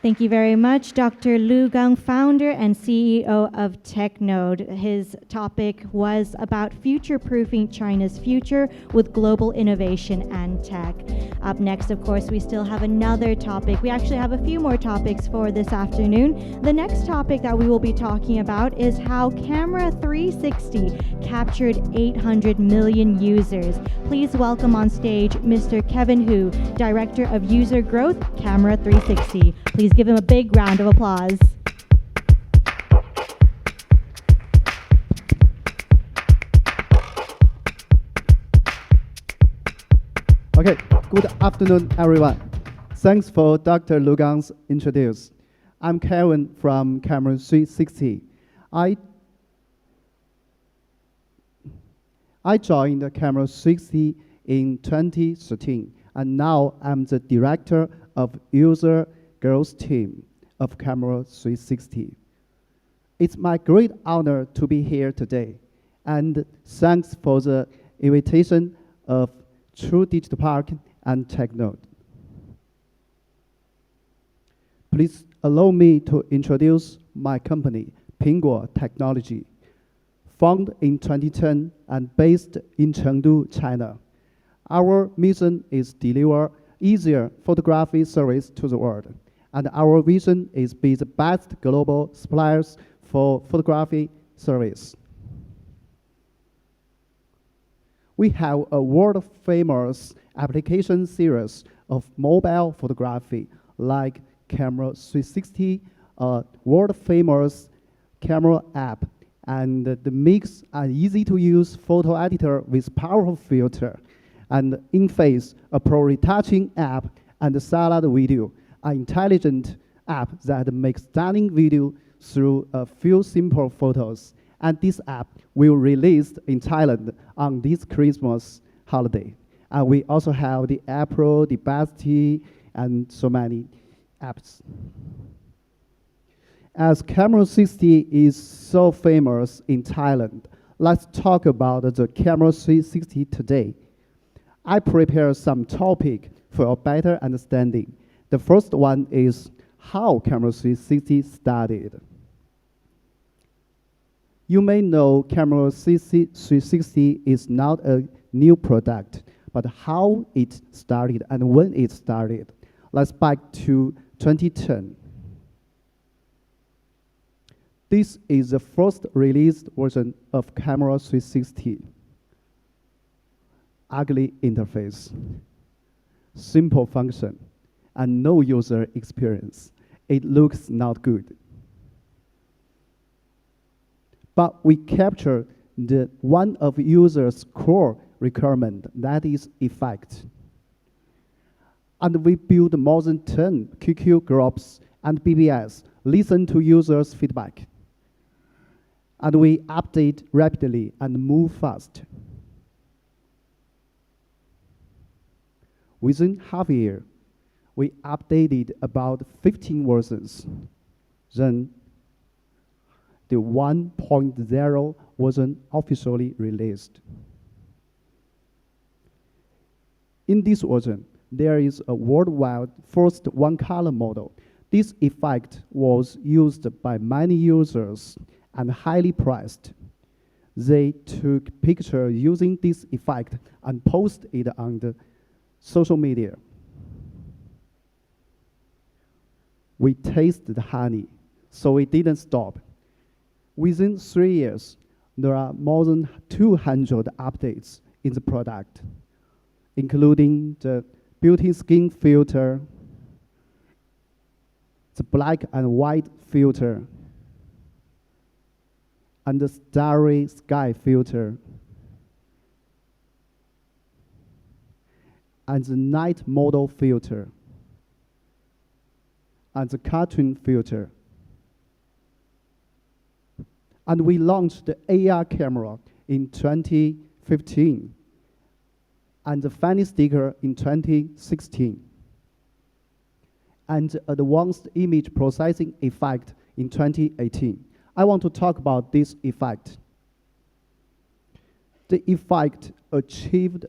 Thank you very much, Dr. Lu Gang, founder and CEO of TechNode. His topic was about future-proofing China's future with global innovation and tech. Up next, of course, we still have another topic. We actually have a few more topics for this afternoon. The next topic that we will be talking about is how Camera 360 captured 800 million users. Please welcome on stage Mr. Kevin Hu, Director of User Growth, Camera 360. Please give him a big round of applause. Okay, good afternoon, everyone. Thanks for Dr. Lu Gang's introduce. I'm Kevin from Camera 360. I joined Camera 360 in 2013, and now I'm the Director of User Growth Team of Camera 360. It's my great honor to be here today, and thanks for the invitation of True Digital Park and TechNode. Please allow me to introduce my company, Pingguo Technology. Founded in 2010 and based in Chengdu, China. Our mission is deliver easier photography service to the world. And our vision is be the best global suppliers for photography service. We have a world-famous application series of mobile photography like Camera 360, a world-famous camera app, and the mix and easy-to-use photo editor with powerful filter, and InFace, a pro-retouching app, and Salad Video, an intelligent app that makes stunning video through a few simple photos. And this app will release in Thailand on this Christmas holiday. And we also have the April, the Basti, and so many apps. As Camera 60 is so famous in Thailand, let's talk about the Camera 360 today. I prepared some topic for a better understanding. The first one is how Camera 360 started. You may know Camera 360 is not a new product, but how it started and when it started. Let's back to 2010. This is the first released version of Camera 360. Ugly interface, simple function, and no user experience. It looks not good. But we capture the one of users' core requirement, that is effect. And we build more than 10 QQ groups and BBS, listen to users' feedback. And we update rapidly and move fast. Within half a year, we updated about 15 versions. Then the 1.0 wasn't officially released. In this version, there is a worldwide first one-color model. This effect was used by many users and highly priced. They took pictures using this effect and posted it on the social media. We tasted honey, so we didn't stop. Within 3 years, there are more than 200 updates in the product, including the built-in skin filter, the black and white filter, and the starry sky filter, and the night model filter, and the cartoon filter. And we launched the AR camera in 2015, and the funny sticker in 2016, and the advanced image processing effect in 2018. I want to talk about this effect. The effect achieved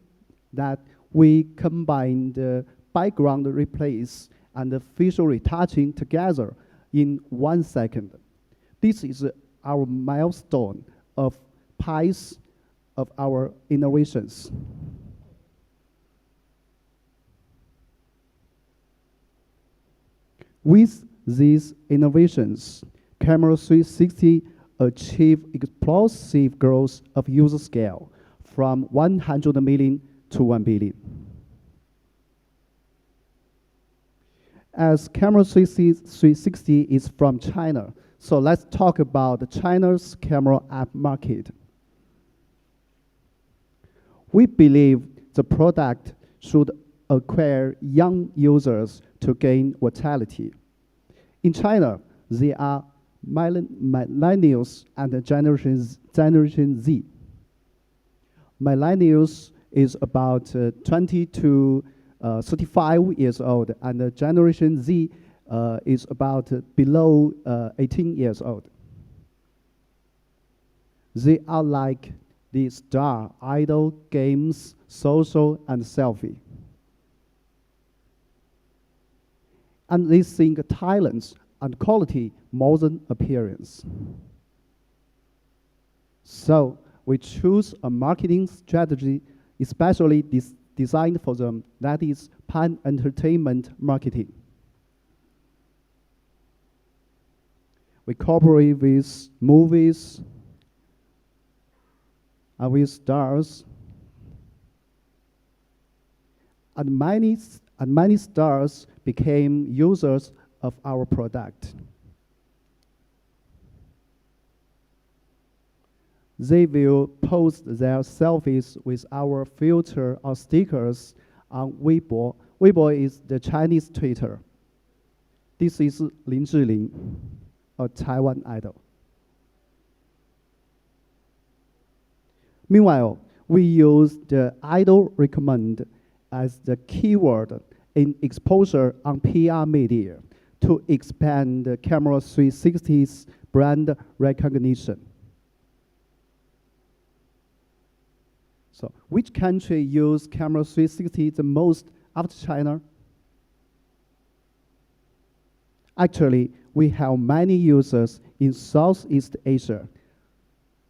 that we combined the background replace and the facial retouching together in 1 second. This is our milestone of pace of our innovations. With these innovations, Camera 360 achieved explosive growth of user scale from 100 million to 1 billion. As Camera 360 is from China, so let's talk about China's camera app market. We believe the product should acquire young users to gain vitality. In China, there are millennials and Generation Z. Millennials is about 20 to 35 years old, and the Generation Z is about below 18 years old. They are like the star, idol, games, social, and selfie. And they think talents and quality more than appearance. So we choose a marketing strategy especially designed for them, that is pan-entertainment marketing. We cooperate with movies and with stars, and many stars became users of our product. They will post their selfies with our filter or stickers on Weibo. Weibo is the Chinese Twitter. This is Lin Zhiling. a Taiwan idol. Meanwhile, we use the idol recommend as the keyword in exposure on PR media to expand the Camera 360's brand recognition. So, which country use Camera 360 the most after China? Actually, we have many users in Southeast Asia,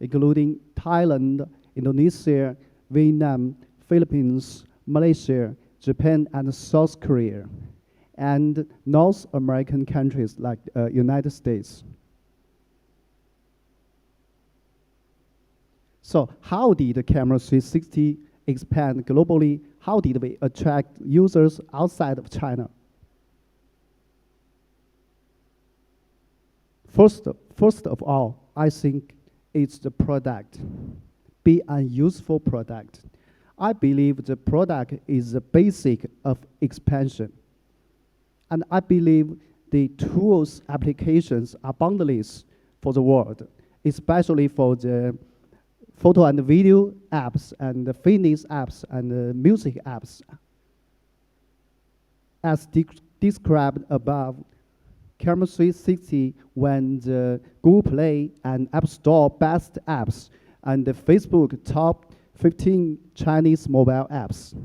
including Thailand, Indonesia, Vietnam, Philippines, Malaysia, Japan, and South Korea, and North American countries like United States. So how did the Camera 360 expand globally? How did we attract users outside of China? First of all, I think it's the product, be a useful product. I believe the product is the basic of expansion. And I believe the tools applications are boundless for the world, especially for the photo and video apps and the fitness apps and the music apps. As described above, Camera 360 won the Google Play and App Store Best Apps and the Facebook Top 15 Chinese mobile apps.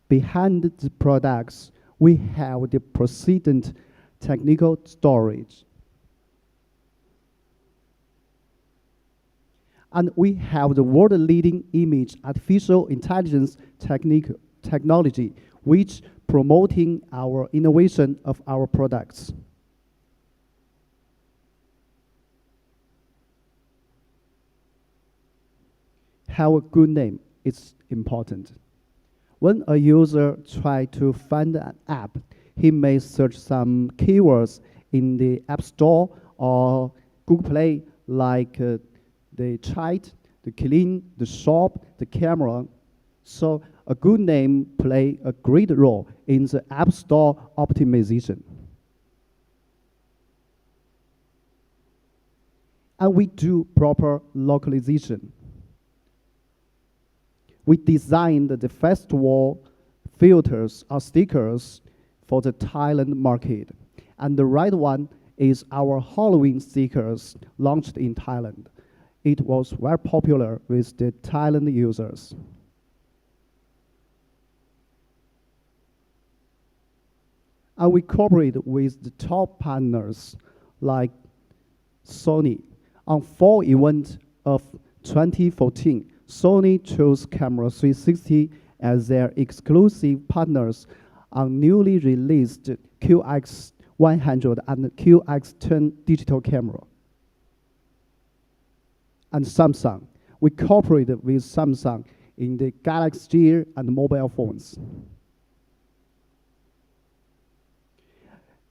Behind the products, we have the precedent technical storage. And we have the world-leading image artificial intelligence technology, which promoting our innovation of our products. Have a good name is important. When a user tries to find an app, he may search some keywords in the App Store or Google Play, like the chat, the clean, the shop, the camera. So a good name plays a great role in the App Store optimization. And we do proper localization. We designed the festival filters or stickers for the Thailand market. And the right one is our Halloween stickers launched in Thailand. It was very popular with the Thailand users. And we cooperate with the top partners like Sony. On fall event of 2014, Sony chose Camera 360 as their exclusive partners on newly released QX100 and QX10 digital camera. And Samsung, we cooperated with Samsung in the Galaxy Gear and mobile phones.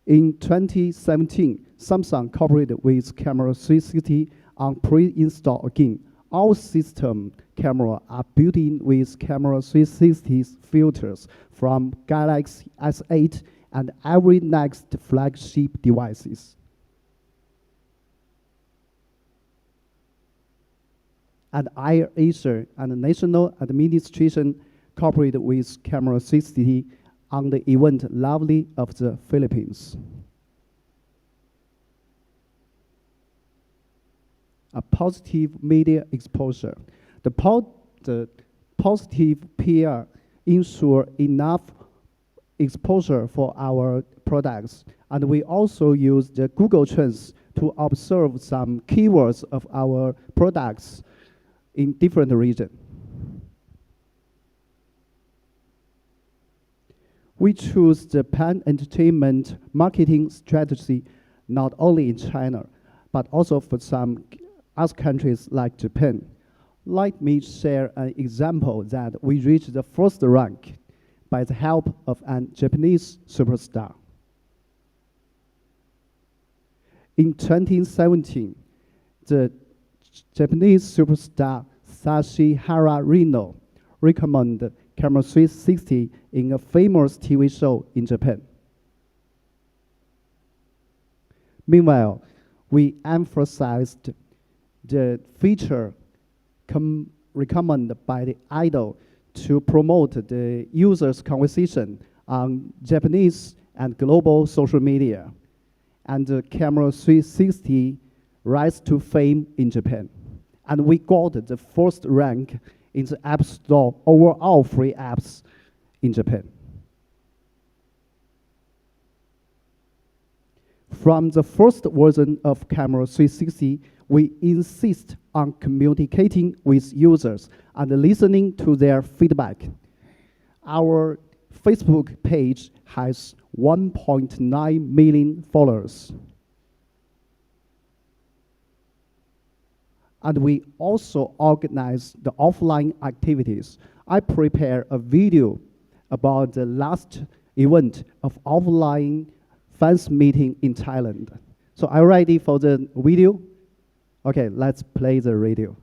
In 2017, Samsung cooperated with Camera 360 on pre-install again. All system cameras are built in with Camera 360's filters from Galaxy S8 and every next flagship devices. And AirAsia and the National Administration cooperated with Camera 360 on the event Lovely of the Philippines. A positive media exposure. The positive PR ensure enough exposure for our products. And we also use the Google Trends to observe some keywords of our products in different regions. We choose the pan-entertainment marketing strategy not only in China, but also for some other countries like Japan. Let me share an example that we reached the first rank by the help of a Japanese superstar. In 2017, the Japanese superstar Sashihara Rino recommended Camera 360 in a famous TV show in Japan. Meanwhile, we emphasized the feature recommended by the idol to promote the user's conversation on Japanese and global social media, and the Camera 360 rise to fame in Japan. And we got the first rank in the App Store over all free apps in Japan. From the first version of Camera 360, we insist on communicating with users and listening to their feedback. Our Facebook page has 1.9 million followers. And we also organize the offline activities. I prepare a video about the last event of offline fans meeting in Thailand. So are you ready for the video? Okay, let's play the radio.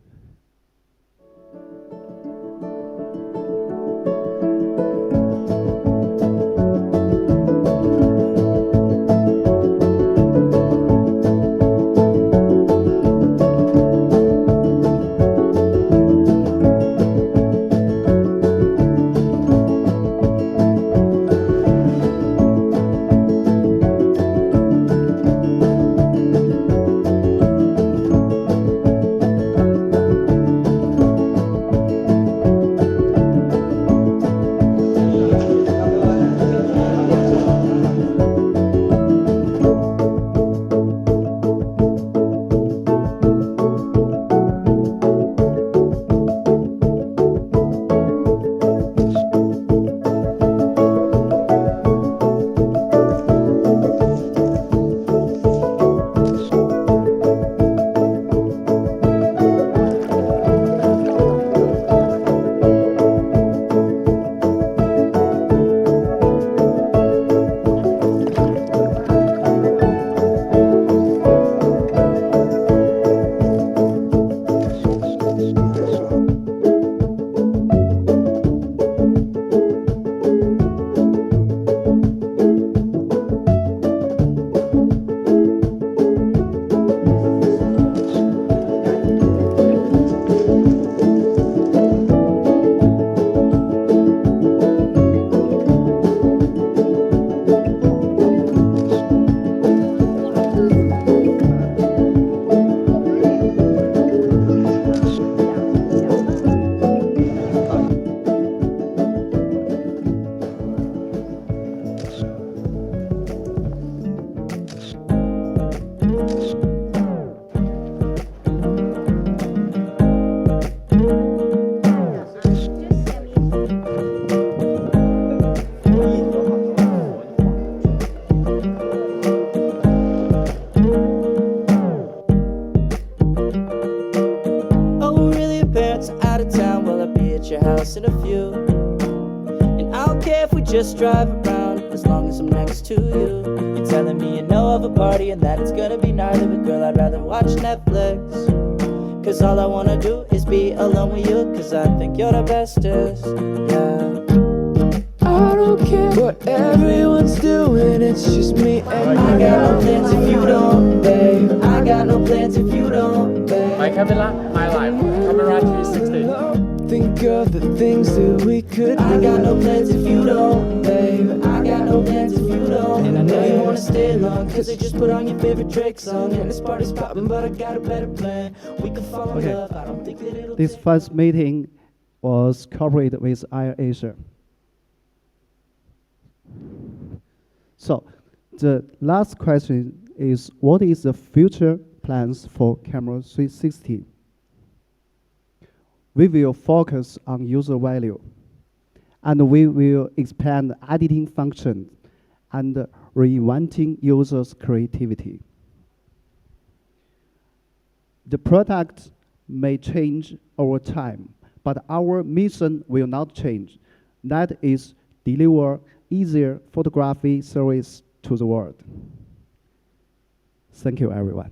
in a few. And I don't care if we just drive around, as long as I'm next to you. You're telling me you know of a party and that it's gonna be gnarly, but girl, I'd rather watch Netflix. Cause all I wanna do is be alone with you, cause I think you're the bestest, yeah. I don't care what everyone's doing, it's just me and I got no plans if you don't, babe. I got no plans if you don't, babe. My camera, my life, camera 360. Think of the things that we could do. I got no plans if you don't, babe. I got no plans if you don't. And I know you wanna stay long, cause I just put on your favorite Drake song. And this party's popping, but I got a better plan. We can fall in love, I don't think that it'll This first meeting was cooperated with AirAsia. So, the last question is, what is the future plans for Camera 360? We will focus on user value, and we will expand editing function and reinventing users' creativity. The product may change over time, but our mission will not change. That is, deliver easier photography service to the world. Thank you, everyone.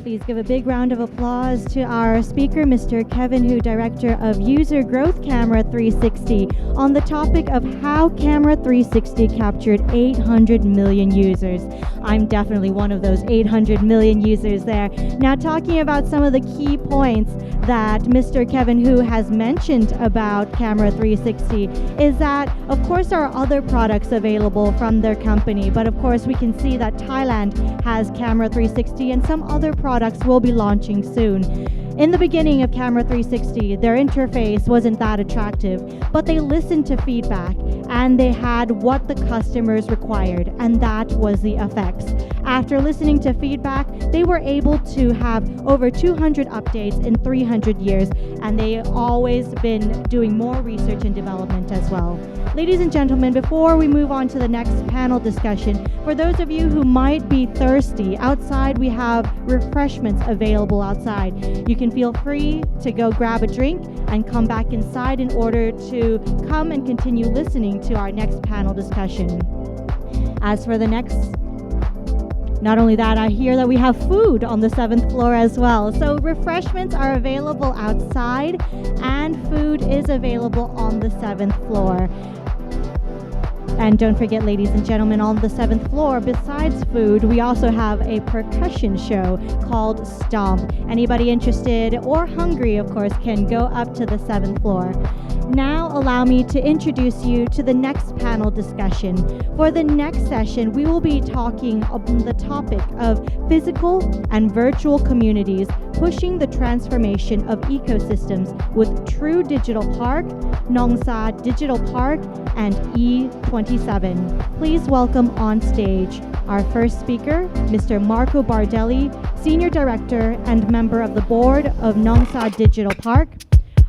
Please give a big round of applause to our speaker, Mr. Kevin Hu, Director of User Growth Camera 360, on the topic of how Camera 360 captured 800 million users. I'm definitely one of those 800 million users there. Now, talking about some of the key points that Mr. Kevin Hu has mentioned about Camera 360 is that, of course, there are other products available from their company, but of course we can see that Thailand has Camera 360 and some other products will be launching soon. In the beginning of Camera 360, their interface wasn't that attractive, but they listened to feedback and they had what the customers required, and that was the effects. After listening to feedback, they were able to have over 200 updates in 300 years, and they always been doing more research and development as well. Ladies and gentlemen, before we move on to the next panel discussion, for those of you who might be thirsty, outside we have refreshments available outside. You can feel free to go grab a drink and come back inside in order to come and continue listening to our next panel discussion. As for the next, not only that, I hear that we have food on the 7th floor as well. So refreshments are available outside and food is available on the 7th floor. And don't forget, ladies and gentlemen, on the 7th floor, besides food, we also have a percussion show called Stomp. Anybody interested or hungry, of course, can go up to the 7th floor. Now allow me to introduce you to the next panel discussion. For the next session, we will be talking on the topic of physical and virtual communities pushing the transformation of ecosystems with True Digital Park, Nongsa Digital Park, and E27. Please welcome on stage our first speaker, Mr. Marco Bardelli, Senior Director and member of the board of Nongsa Digital Park.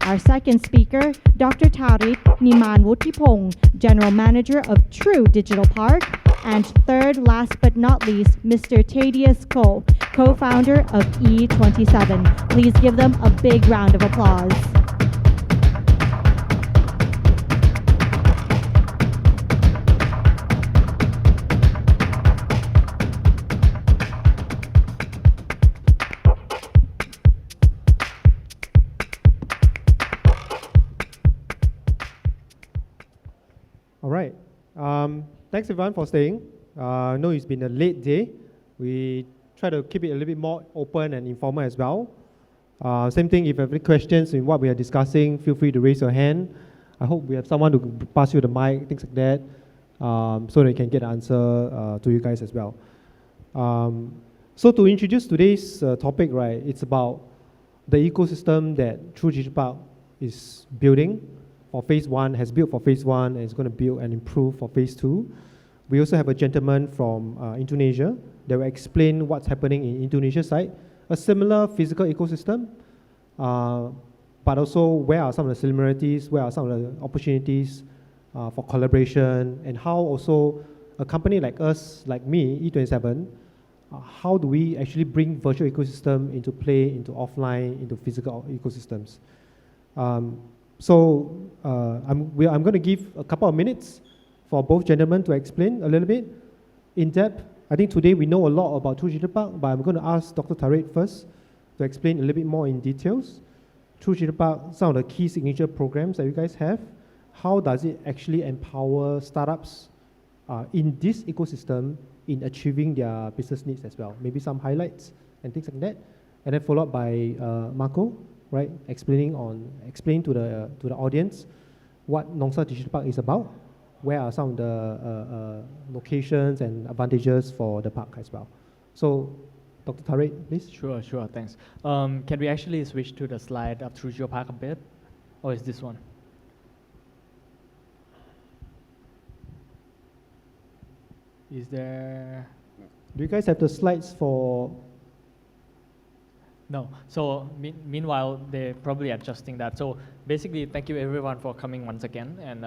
Our second speaker, Dr. Tarit Niman Wutipong, General Manager of True Digital Park. And third, last but not least, Mr. Thaddeus Koh, co-founder of E27. Please give them a big round of applause. All right. Thanks everyone for staying. I know it's been a late day. We try to keep it a little bit more open and informal as well. Same thing, if you have any questions in what we are discussing, feel free to raise your hand. I hope we have someone to pass you the mic, things like that, so that you can get an answer to you guys as well. So to introduce today's topic, right, it's about the ecosystem that True Digital Park is building for phase 1, has built for phase 1, and is going to build and improve for phase 2. We also have a gentleman from Indonesia that will explain what's happening in Indonesia side, a similar physical ecosystem, but also where are some of the similarities, where are some of the opportunities for collaboration, and how also a company like us, like me, E27, how do we actually bring virtual ecosystem into play, into offline, into physical ecosystems. So I'm going to give a couple of minutes for both gentlemen to explain a little bit in depth. I think today we know a lot about True Digital Park, but I'm going to ask Dr. Tarit first to explain a little bit more in details. True Digital Park, some of the key signature programs that you guys have, how does it actually empower startups in this ecosystem in achieving their business needs as well? Maybe some highlights and things like that. And then followed by Marco, right, explain to the audience what Nongsa Digital Park is about, where are some of the locations and advantages for the park as well. So, Dr. Tarit, please. Sure, thanks. Can we actually switch to the slide of True Digital Park a bit? Or is this one? Is there... Do you guys have the slides for... No. So meanwhile, they're probably adjusting that. So basically, thank you everyone for coming once again. And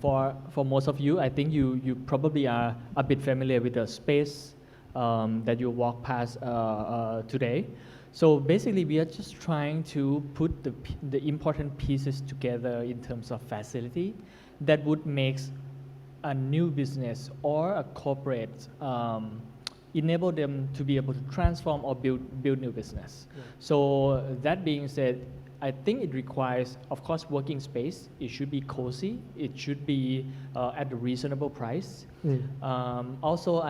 for most of you, I think you probably are a bit familiar with the space that you walk past today. So basically, we are just trying to put the important pieces together in terms of facility that would make a new business or a corporate enable them to be able to transform or build new business. Yeah. So that being said, I think it requires, of course, working space. It should be cozy. It should be at a reasonable price. Also,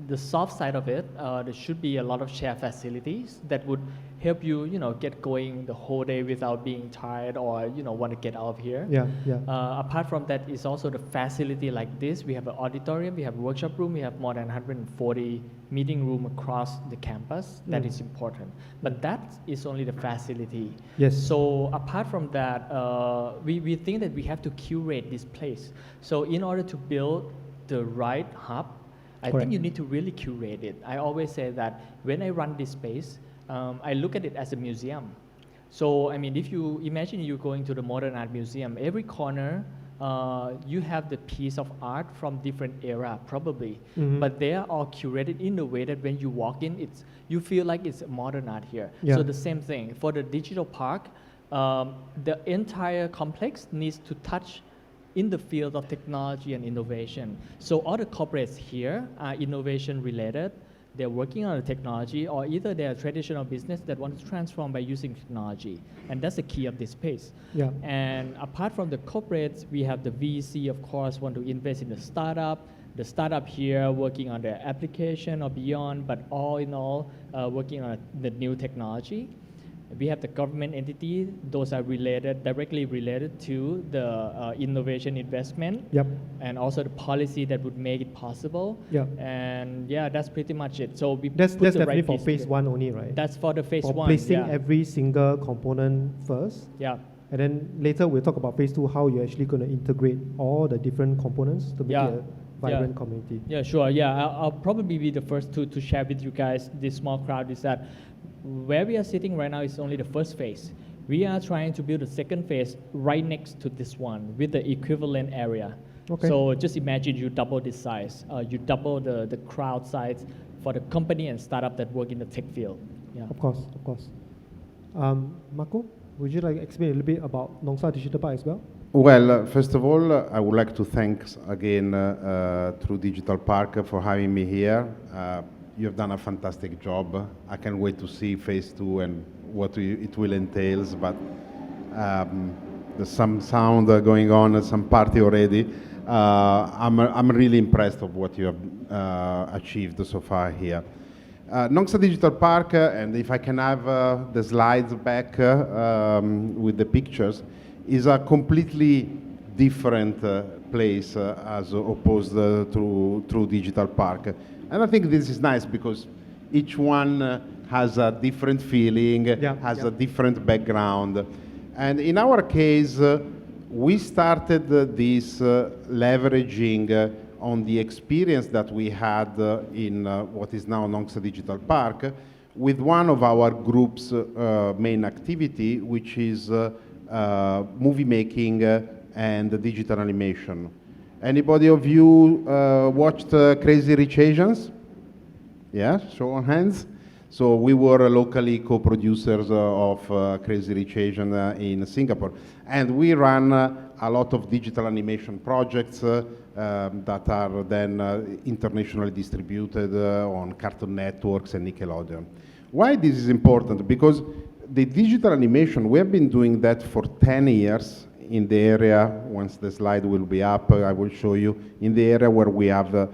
the soft side of it, there should be a lot of shared facilities that would help you, get going the whole day without being tired or, want to get out of here. Yeah, yeah. Apart from that is also the facility like this. We have an auditorium, we have a workshop room, we have more than 140 meeting room across the campus. That is important. But that is only the facility. Yes. So apart from that, we think that we have to curate this place. So in order to build the right hub, I think you need to really curate it. I always say that when I run this space, I look at it as a museum. So, I mean, if you imagine you going to the Modern Art Museum, every corner, you have the piece of art from different era, probably. But they are all curated in a way that when you walk in, you feel like it's modern art here. Yeah. So the same thing. For the digital park, the entire complex needs to touch in the field of technology and innovation. So all the corporates here are innovation related. They're working on the technology, or either they're a traditional business that wants to transform by using technology. And that's the key of this space. Yeah. And apart from the corporates, we have the VC, of course, want to invest in the startup. The startup here working on their application or beyond, but all in all, working on the new technology. We have the government entity. Those are directly related to the innovation investment. Yep. And also the policy that would make it possible. Yep. And yeah, that's pretty much it. So we That's put the definitely right for piece phase together. one only, right? That's for the phase for one. placing yeah. every single component first. Yeah. And then later we'll talk about phase two, how you're actually going to integrate all the different components to make it a vibrant community. Yeah, sure. Yeah, I'll probably be the first to share with you guys, this small crowd, is that where we are sitting right now is only the first phase. We are trying to build a second phase right next to this one with the equivalent area. Okay. So just imagine you double this size. You double the crowd size for the company and startup that work in the tech field. Yeah. Of course, of course. Marco, would you like to explain a little bit about Nongsa Digital Park as well? Well, first of all, I would like to thank again True Digital Park for having me here. You have done a fantastic job. I can't wait to see phase two and what it will entail, but there's some sound going on, some party already. I'm really impressed of what you have achieved so far here. Nongsa Digital Park, and if I can have the slides back with the pictures, is a completely different place as opposed to True Digital Park. And I think this is nice because each one has a different feeling, has a different background. And in our case, we started this leveraging on the experience that we had in what is now Nongsa Digital Park with one of our group's main activity, which is movie making and digital animation. Anybody of you watched Crazy Rich Asians? Yeah, show on hands. So we were locally co-producers of Crazy Rich Asian in Singapore. And we ran a lot of digital animation projects that are then internationally distributed on Cartoon Networks and Nickelodeon. Why this is important? Because the digital animation, we have been doing that for 10 years in the area, once the slide will be up, I will show you, in the area where we have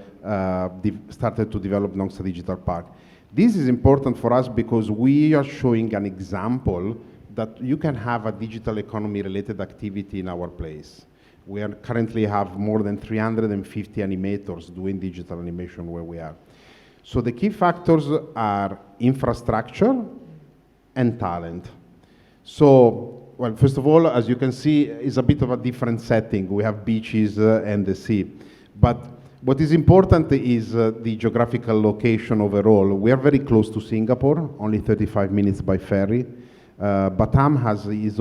started to develop Nongsa Digital Park. This is important for us because we are showing an example that you can have a digital economy related activity in our place. We currently have more than 350 animators doing digital animation where we are. So the key factors are infrastructure and talent. So, well, first of all, as you can see, it's a bit of a different setting. We have beaches and the sea. But what is important is the geographical location overall. We are very close to Singapore, only 35 minutes by ferry. Batam has its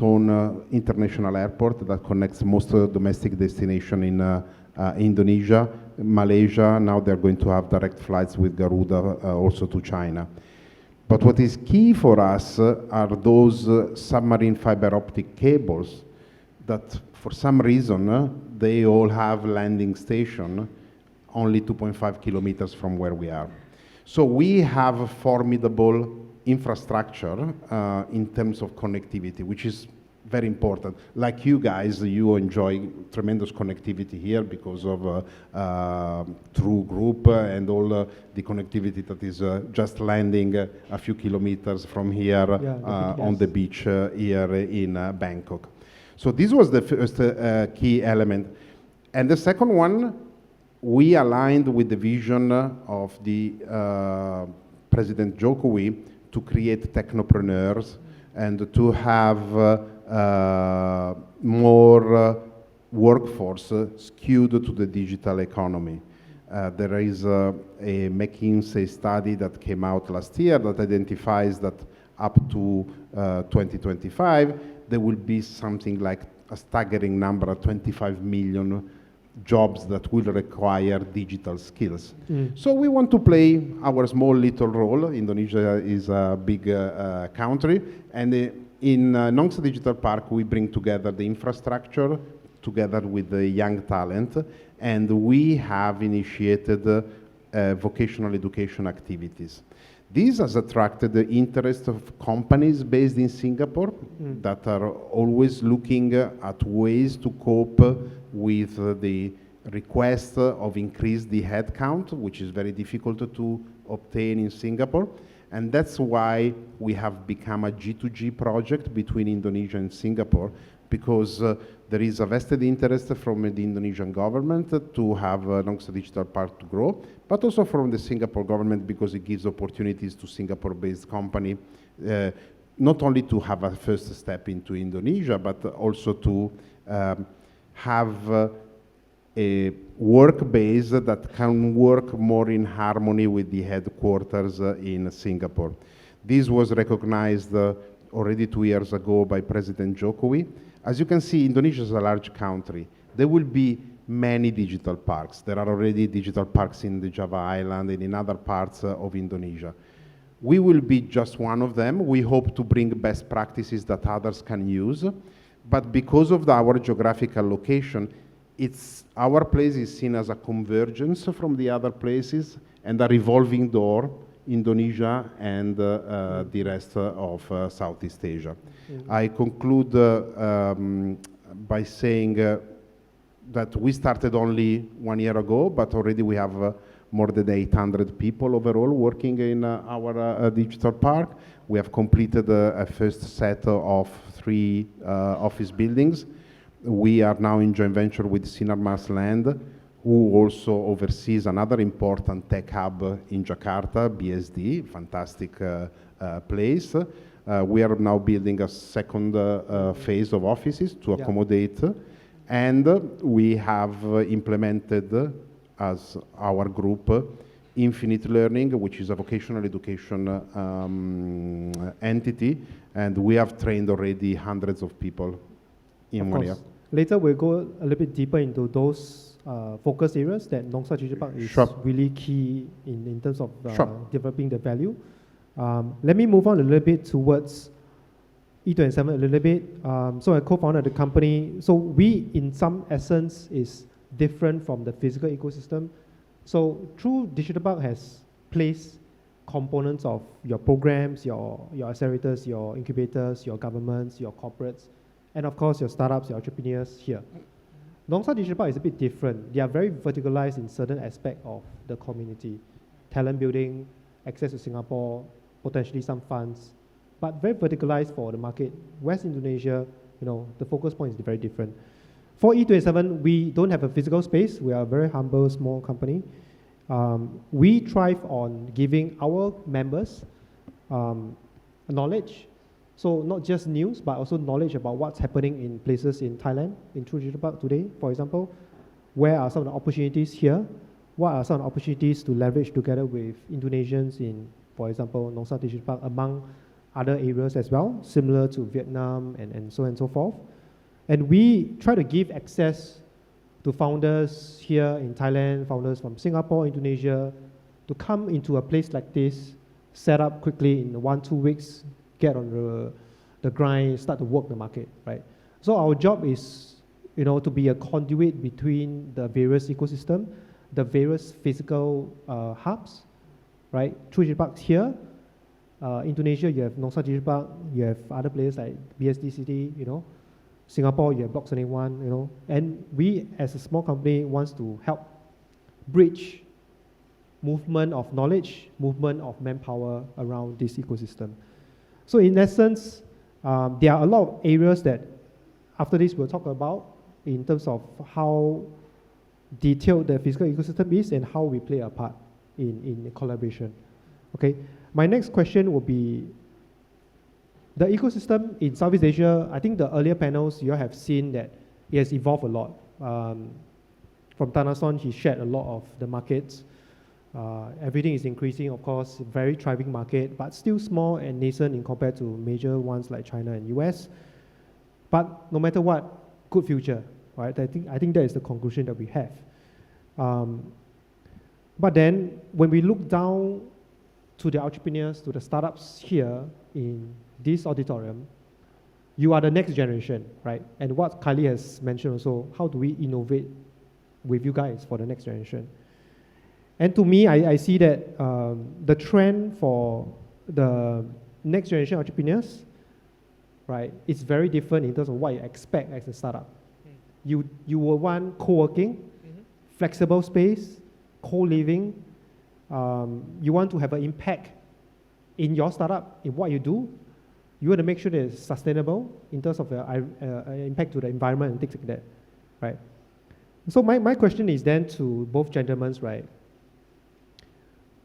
own international airport that connects most domestic destinations in Indonesia, Malaysia. Now they're going to have direct flights with Garuda also to China. But what is key for us are those submarine fiber optic cables that for some reason they all have landing station only 2.5 kilometers from where we are. So we have a formidable infrastructure in terms of connectivity, which is very important. Like you guys, you enjoy tremendous connectivity here because of True Group and all the connectivity that is just landing a few kilometers from here on the beach here in Bangkok. So this was the first key element. And the second one, we aligned with the vision of the President Jokowi to create technopreneurs and to have more workforce skewed to the digital economy. There is a McKinsey study that came out last year that identifies that up to 2025, there will be something like a staggering number of 25 million jobs that will require digital skills. So we want to play our small little role. Indonesia is a big country, and in Nongsa Digital Park, we bring together the infrastructure together with the young talent, and we have initiated vocational education activities. This has attracted the interest of companies based in Singapore that are always looking at ways to cope with the request of increase the headcount, which is very difficult to obtain in Singapore. And that's why we have become a G2G project between Indonesia and Singapore, because there is a vested interest from the Indonesian government to have Nongsa Digital Park to grow, but also from the Singapore government because it gives opportunities to Singapore-based company, not only to have a first step into Indonesia, but also to have a work base that can work more in harmony with the headquarters in Singapore. This was recognized already 2 years ago by President Jokowi. As you can see, Indonesia is a large country. There will be many digital parks. There are already digital parks in the Java Island and in other parts of Indonesia. We will be just one of them. We hope to bring best practices that others can use. But because of our geographical location, our place is seen as a convergence from the other places and a revolving door, Indonesia and the rest of Southeast Asia. I conclude by saying that we started only 1 year ago, but already we have more than 800 people overall working in our digital park. We have completed a first set of 3 office buildings. We are now in joint venture with Sinarmas Land, who also oversees another important tech hub in Jakarta, BSD, fantastic place. We are now building a second phase of offices to accommodate, and we have implemented as our group Infinite Learning, which is a vocational education entity, and we have trained already hundreds of people in 1 year. Later, we'll go a little bit deeper into those focus areas that Nongsa Digital Park is really key in terms of developing the value. Let me move on a little bit towards E27 a little bit. So I co-founded the company. So we, in some essence, is different from the physical ecosystem. So True Digital Park has placed components of your programs, your accelerators, your incubators, your governments, your corporates, and of course your startups, your entrepreneurs here. Nongsa Digital Park is a bit different. They are very verticalized in certain aspects of the community. Talent building, access to Singapore, potentially some funds, but very verticalized for the market. West Indonesia, the focus point is very different. For E27, we don't have a physical space. We are a very humble, small company. We thrive on giving our members knowledge. So not just news, but also knowledge about what's happening in places in Thailand, in True Digital Park today, for example. Where are some of the opportunities here? What are some of the opportunities to leverage together with Indonesians in, for example, Nongsa Digital Park, among other areas as well, similar to Vietnam and so on and so forth. And we try to give access to founders here in Thailand, founders from Singapore, Indonesia, to come into a place like this, set up quickly in 1-2 weeks, get on the grind, start to work the market, right? So our job is, to be a conduit between the various ecosystem, the various physical hubs, right? True Digital Park here. Indonesia, you have Nongsa Digital Park. You have other players like BSD City, you know. Singapore, you have Block 71, you know. And we, as a small company, wants to help bridge movement of knowledge, movement of manpower around this ecosystem. So in essence, there are a lot of areas that after this we'll talk about in terms of how detailed the physical ecosystem is and how we play a part in collaboration. Okay, my next question will be the ecosystem in Southeast Asia. I think the earlier panels you have seen that it has evolved a lot. From Tanason, he shared a lot of the markets. Everything is increasing, of course, very thriving market, but still small and nascent in compared to major ones like China and US. But no matter what, good future, right? I think that is the conclusion that we have. But then when we look down to the entrepreneurs, to the startups here in this auditorium, you are the next generation, right? And what Kylie has mentioned also, how do we innovate with you guys for the next generation? And to me, I see that the trend for the next generation entrepreneurs, right, it's very different in terms of what you expect as a startup. You will want co-working, flexible space, co-living. You want to have an impact in your startup, in what you do. You want to make sure that it's sustainable in terms of impact to the environment and things like that, right? So my question is then to both gentlemen, right?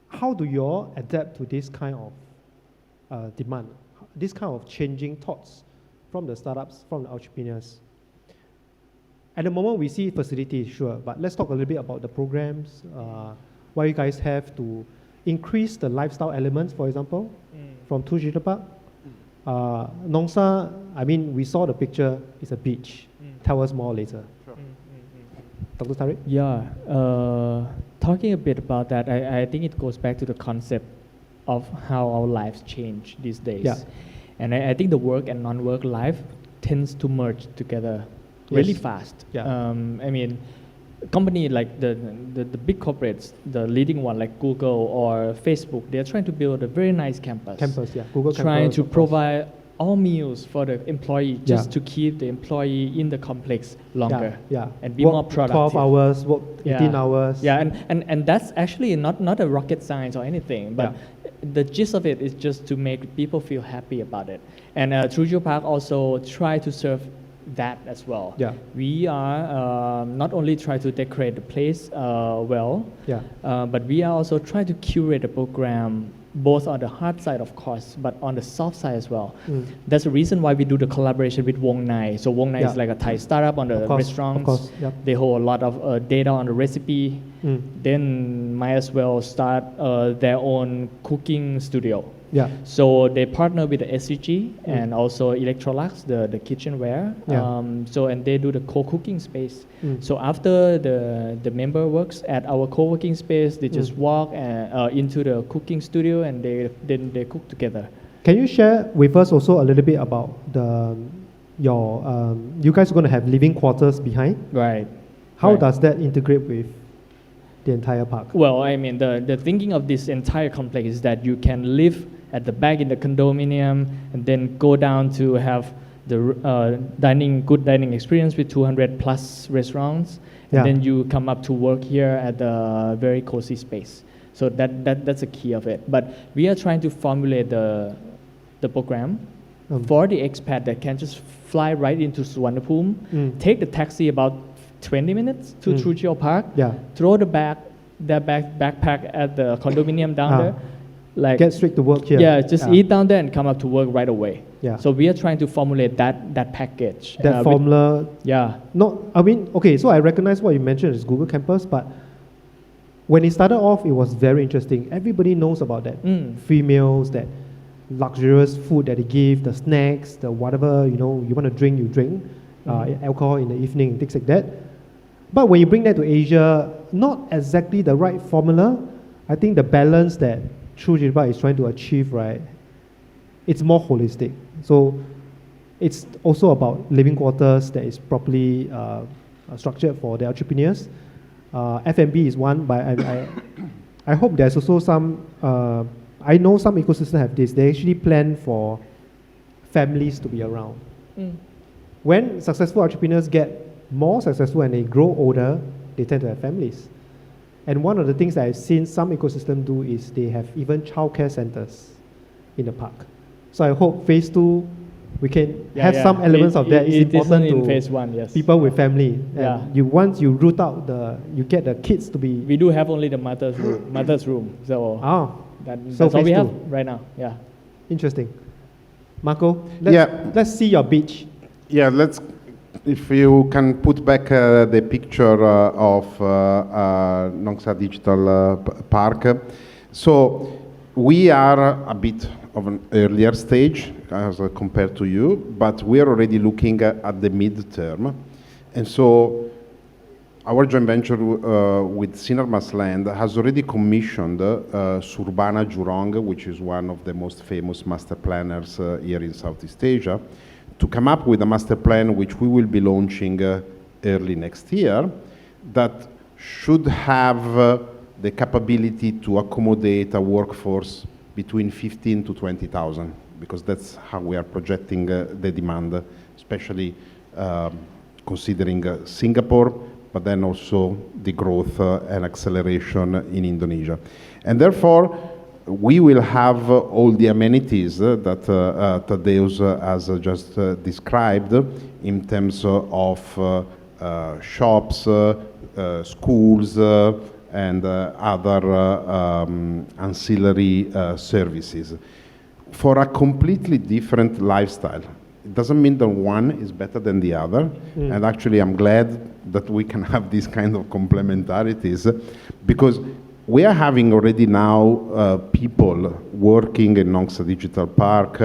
How do you all adapt to this kind of demand, this kind of changing thoughts from the startups, from the entrepreneurs? At the moment, we see facilities, sure, but let's talk a little bit about the programs, what you guys have to increase the lifestyle elements, for example, from True Digital Park. Nongsa, I mean, we saw the picture, it's a beach. Tell us more later. Sure. Dr. Tariq? Yeah, talking a bit about that, I think it goes back to the concept of how our lives change these days. Yeah. And I think the work and non-work life tends to merge together really fast. Yeah. I mean, company like the big corporates, the leading one like Google or Facebook, they're trying to build a very nice campus. Yeah. Google trying campus, to provide all meals for the employee just to keep the employee in the complex longer and be work more productive. 12 hours, work 18 hours. Yeah, and that's actually not a rocket science or anything, but the gist of it is just to make people feel happy about it. And True Digital Park also try to serve that as well. Yeah. We are not only try to decorate the place but we are also trying to curate the program both on the hard side, of course, but on the soft side as well. That's the reason why we do the collaboration with Wong Nai. So Wong Nai is like a Thai startup on the restaurants. They hold a lot of data on the recipe. Then might as well start their own cooking studio. Yeah. So they partner with the SCG and also Electrolux, the kitchenware. So and they do the co-cooking space. So after the member works at our co-working space, they just walk into the cooking studio and they cook together. Can you share with us also a little bit about your you guys are going to have living quarters behind? Right. How does that integrate with the entire park? Well, I mean, the thinking of this entire complex is that you can live at the back in the condominium and then go down to have the good dining experience with 200 plus restaurants. And then you come up to work here at the very cozy space. So that's the key of it. But we are trying to formulate the program for the expat that can just fly right into Suvarnabhumi, take the taxi about 20 minutes to True Digital Park, throw the backpack at the condominium down there, like get straight to work here. Yeah, just eat down there and come up to work right away. Yeah. So we are trying to formulate that package. That formula. I mean, okay, so I recognize what you mentioned is Google Campus, but when it started off, it was very interesting. Everybody knows about that. Free meals, that luxurious food that they give, the snacks, the whatever, you want to drink, you drink, alcohol in the evening, things like that. But when you bring that to Asia, not exactly the right formula. I think the balance that True Digital Park is trying to achieve, right, it's more holistic. So it's also about living quarters that is properly structured for the entrepreneurs. F&B is one, but I hope there's also some, I know some ecosystems have this, they actually plan for families to be around. When successful entrepreneurs get more successful and they grow older, they tend to have families. And one of the things that I've seen some ecosystems do is they have even childcare centers in the park. So I hope phase 2, we can have some elements of that. It's important in to phase 1, yes. people with family. Yeah. And once you root out you get the kids to be. We do have only the mother's room. So that's so all we phase have 2. right now. Yeah. Interesting. Marco, let's see your beach. Yeah, if you can put back the picture of Nongsa Digital Park. So we are a bit of an earlier stage as compared to you, but we are already looking at the mid-term. And so our joint venture with Sinarmas Land has already commissioned Surbana Jurong, which is one of the most famous master planners here in Southeast Asia, to come up with a master plan which we will be launching early next year that should have the capability to accommodate a workforce between 15 to 20,000, because that's how we are projecting the demand, especially considering Singapore, but then also the growth and acceleration in Indonesia. And therefore, we will have all the amenities that Tadeusz has just described in terms of shops, schools, and other ancillary services for a completely different lifestyle. It doesn't mean that one is better than the other, and actually I'm glad that we can have these kind of complementarities, because we are having already now people working in Nongsa Digital Park.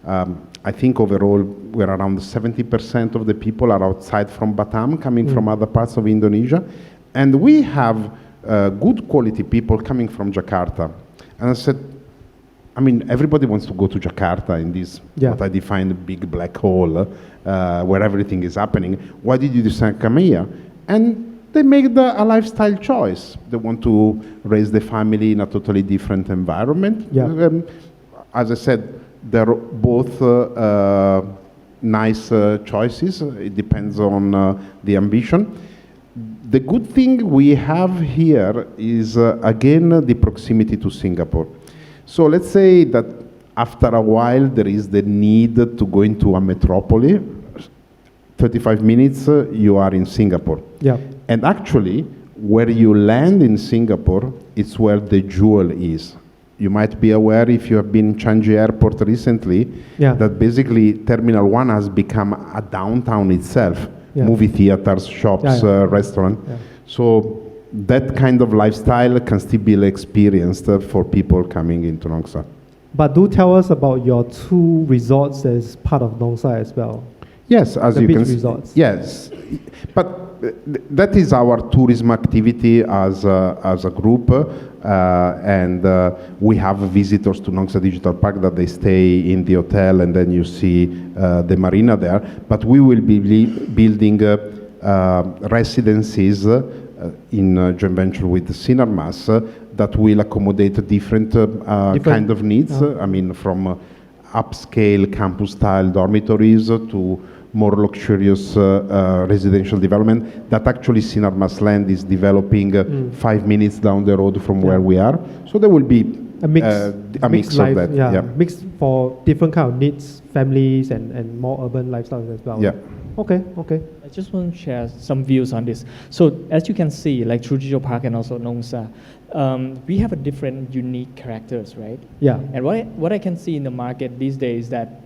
I think overall we're around 70% of the people are outside from Batam, coming from other parts of Indonesia, and we have good quality people coming from Jakarta. And I said, I mean, everybody wants to go to Jakarta in this, what I define, big black hole, where everything is happening. Why did you decide to come here? And they make a lifestyle choice. They want to raise the family in a totally different environment. As I said, they're both nice choices. It depends on the ambition. The good thing we have here is, again, the proximity to Singapore. So let's say that after a while there is the need to go into a metropolis. 35 minutes, you are in Singapore. And actually, where you land in Singapore, it's where the jewel is. You might be aware, if you have been in Changi Airport recently, that basically Terminal 1 has become a downtown itself. Movie theaters, shops, restaurant. So that kind of lifestyle can still be experienced for people coming into Nongsa. But do tell us about your 2 resorts as part of Nongsa as well. Yes, as you can see. Resorts. Yes, but that is our tourism activity as a group, and we have visitors to Nongsa Digital Park that they stay in the hotel, and then you see the marina there. But we will be building residences in joint venture with Sinarmas that will accommodate different kind of needs. I mean, from upscale campus-style dormitories to more luxurious residential development that actually Sinarmas Land is developing 5 minutes down the road from where we are. So there will be a mix life, of that. Mix for different kind of needs, families, and more urban lifestyles as well. Okay. I just want to share some views on this. So as you can see, like through Digital Park and also Nongsa, we have a different unique characters, right? And what I can see in the market these days is that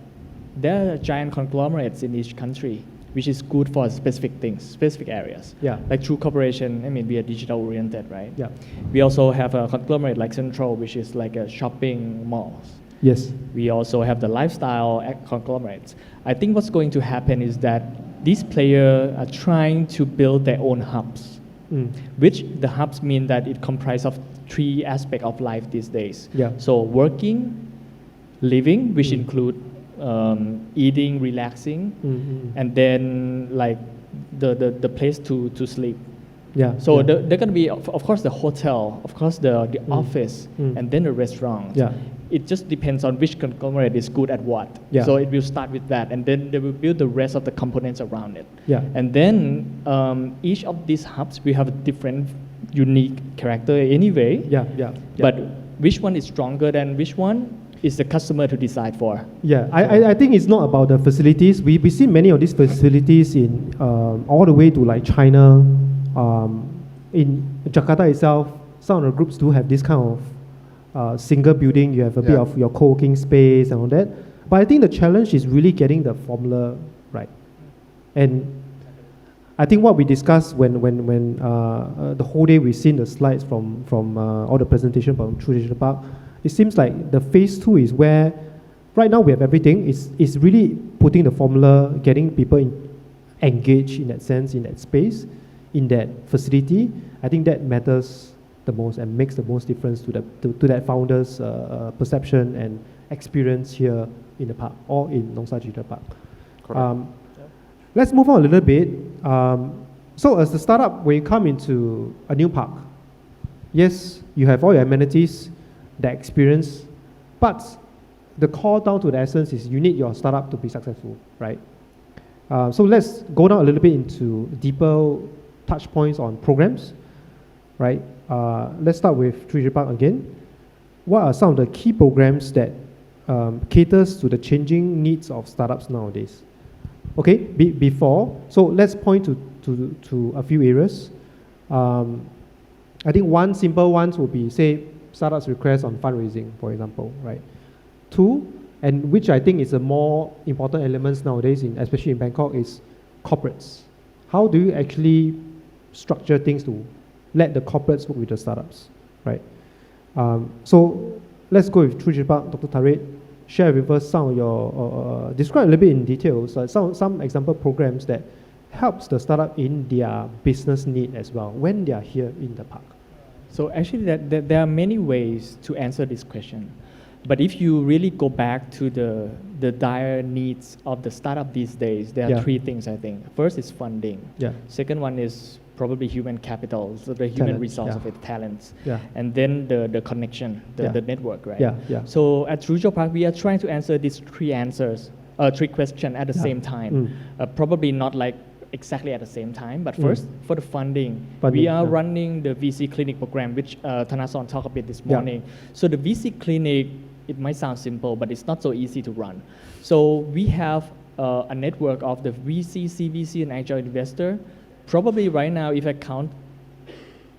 there are giant conglomerates in each country, which is good for specific things, specific areas. Like True Corporation, I mean, we are digital oriented, right? We also have a conglomerate like Central, which is like a shopping malls. We also have the lifestyle conglomerates. I think what's going to happen is that these players are trying to build their own hubs, which the hubs mean that it comprises of 3 aspects of life these days. So working, living, which include eating, relaxing, and then like the place to sleep. Yeah. So yeah. they're going to be, of course, the hotel, of course, the office, and then the restaurant. Yeah. It just depends on which conglomerate is good at what. Yeah. So it will start with that, and then they will build the rest of the components around it. Yeah. And then each of these hubs will have a different, unique character anyway. Yeah, yeah. But which one is stronger than which one is the customer to decide for. Yeah, I think it's not about the facilities. We see many of these facilities in all the way to like China. In Jakarta itself, some of the groups do have this kind of single building. You have a bit of your co-working space and all that. But I think the challenge is really getting the formula right. And I think what we discussed when the whole day we've seen the slides from all the presentation from True Digital Park, it seems like the phase 2 is where right now we have everything. It's really putting the formula, getting people engaged in that sense, in that space, in that facility. I think that matters the most and makes the most difference to that founder's perception and experience here in the park or in Nongsa Digital Park. Let's move on a little bit. So as a startup, when you come into a new park, yes, you have all your amenities, the experience, but the core down to the essence is you need your startup to be successful, right? So let's go down a little bit into deeper touch points on programs, right? Let's start with Tree Park again. What are some of the key programs that caters to the changing needs of startups nowadays? Okay, before, so let's point to a few areas. I think one simple one would be, say, startups request on fundraising, for example, right? 2, and which I think is a more important element nowadays, especially in Bangkok, is corporates. How do you actually structure things to let the corporates work with the startups, right? So let's go with True Park, Dr. Tarik. Share with us some of your, describe a little bit in detail, some example programs that helps the startup in their business need as well when they are here in the park. So actually there are many ways to answer this question. But if you really go back to the dire needs of the startup these days, there are 3 things, I think. First is funding. Yeah. Second one is probably human capital, so the human resource of it, talents. Yeah. And then the connection, the network, right? Yeah, yeah. So at True Park, we are trying to answer these 3 questions at the same time. Probably not like exactly at the same time, but first, for the funding we are running the VC clinic program, which Thanasorn talked a bit this morning. So the VC clinic, it might sound simple, but it's not so easy to run. So we have a network of the VC, CVC, and angel investor. Probably right now, if I count,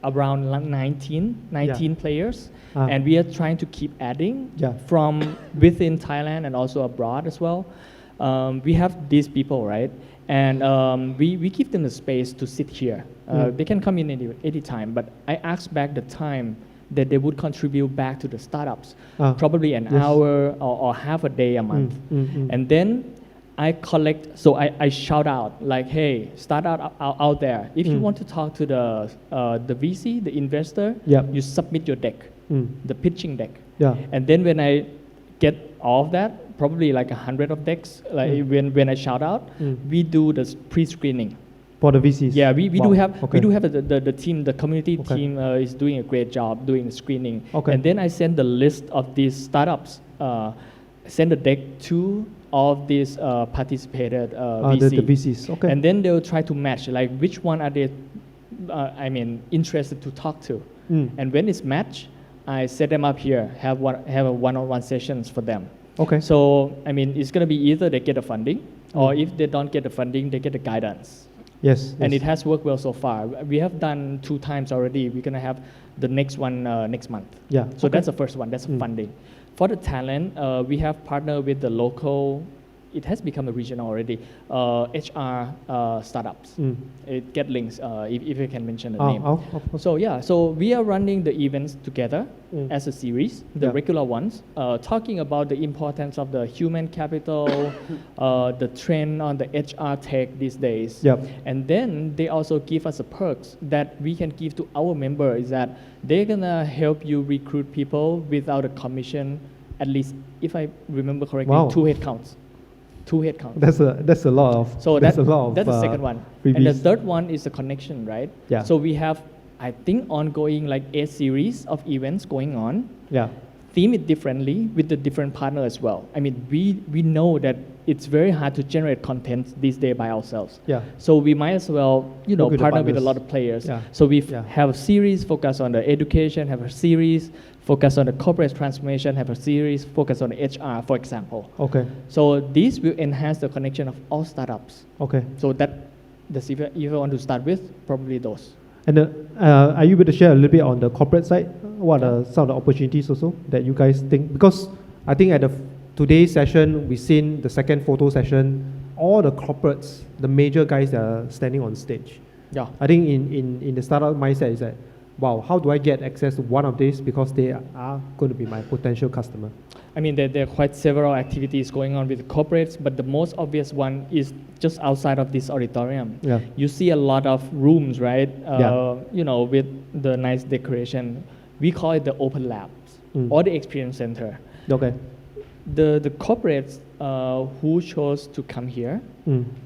around 19 players, and we are trying to keep adding from within Thailand and also abroad as well. We have these people, right? And we give them the space to sit here. They can come in any time, but I asked back the time that they would contribute back to the startups, probably an hour or half a day a month. And then I collect, so I shout out like, hey, startup out there, if you want to talk to the VC, the investor, you submit your deck, the pitching deck. And then when I get all of that, probably like 100 of decks, like when I shout out, we do the pre-screening. For the VCs? Yeah, we do have the team, the community team is doing a great job doing the screening. And then I send the list of these startups, send the deck to all of these participated VC. The VCs, And then they'll try to match, like which one are they, interested to talk to. And when it's matched, I set them up here, have a one-on-one sessions for them. So, it's going to be either they get the funding, or if they don't get the funding, they get the guidance. Yes. And it has worked well so far. We have done 2 times already. We're going to have the next one next month. Yeah. So that's the first one. That's funding. For the talent, we have partnered with the local, it has become a region already, HR startups. It get links, if you can mention the name. So yeah, so we are running the events together as a series, the regular ones, talking about the importance of the human capital, the trend on the HR tech these days. And then they also give us a perks that we can give to our members, is that they're gonna help you recruit people without a commission, at least, if I remember correctly, 2 headcounts. 2 headcounts. That's a lot of. So that's that's a lot of. the second one. Freebies. And the third one is the connection, right? Yeah. So we have, I think, ongoing like 8 series of events going on. Yeah. Theme it differently with the different partners as well. I mean, we know that it's very hard to generate content these days by ourselves. Yeah. So we might as well, Work with the partner with a partners. lot of players. Yeah. So we Yeah. have a series focused on the education, have a series focused on the corporate transformation, have a series focused on the HR, for example. Okay. So this will enhance the connection of all startups. Okay. So that's if you want to start with, probably those. And are you able to share a little bit on the corporate side? What are some of the opportunities also that you guys think? Because I think at today's session, we've seen the second photo session, all the corporates, the major guys that are standing on stage. Yeah. I think in the startup mindset is that, wow, how do I get access to one of these because they are going to be my potential customer? I mean, there are quite several activities going on with corporates, but the most obvious one is just outside of this auditorium. Yeah. You see a lot of rooms, right? Yeah. With the nice decoration. We call it the open labs or the experience center. Okay. The corporates who chose to come here,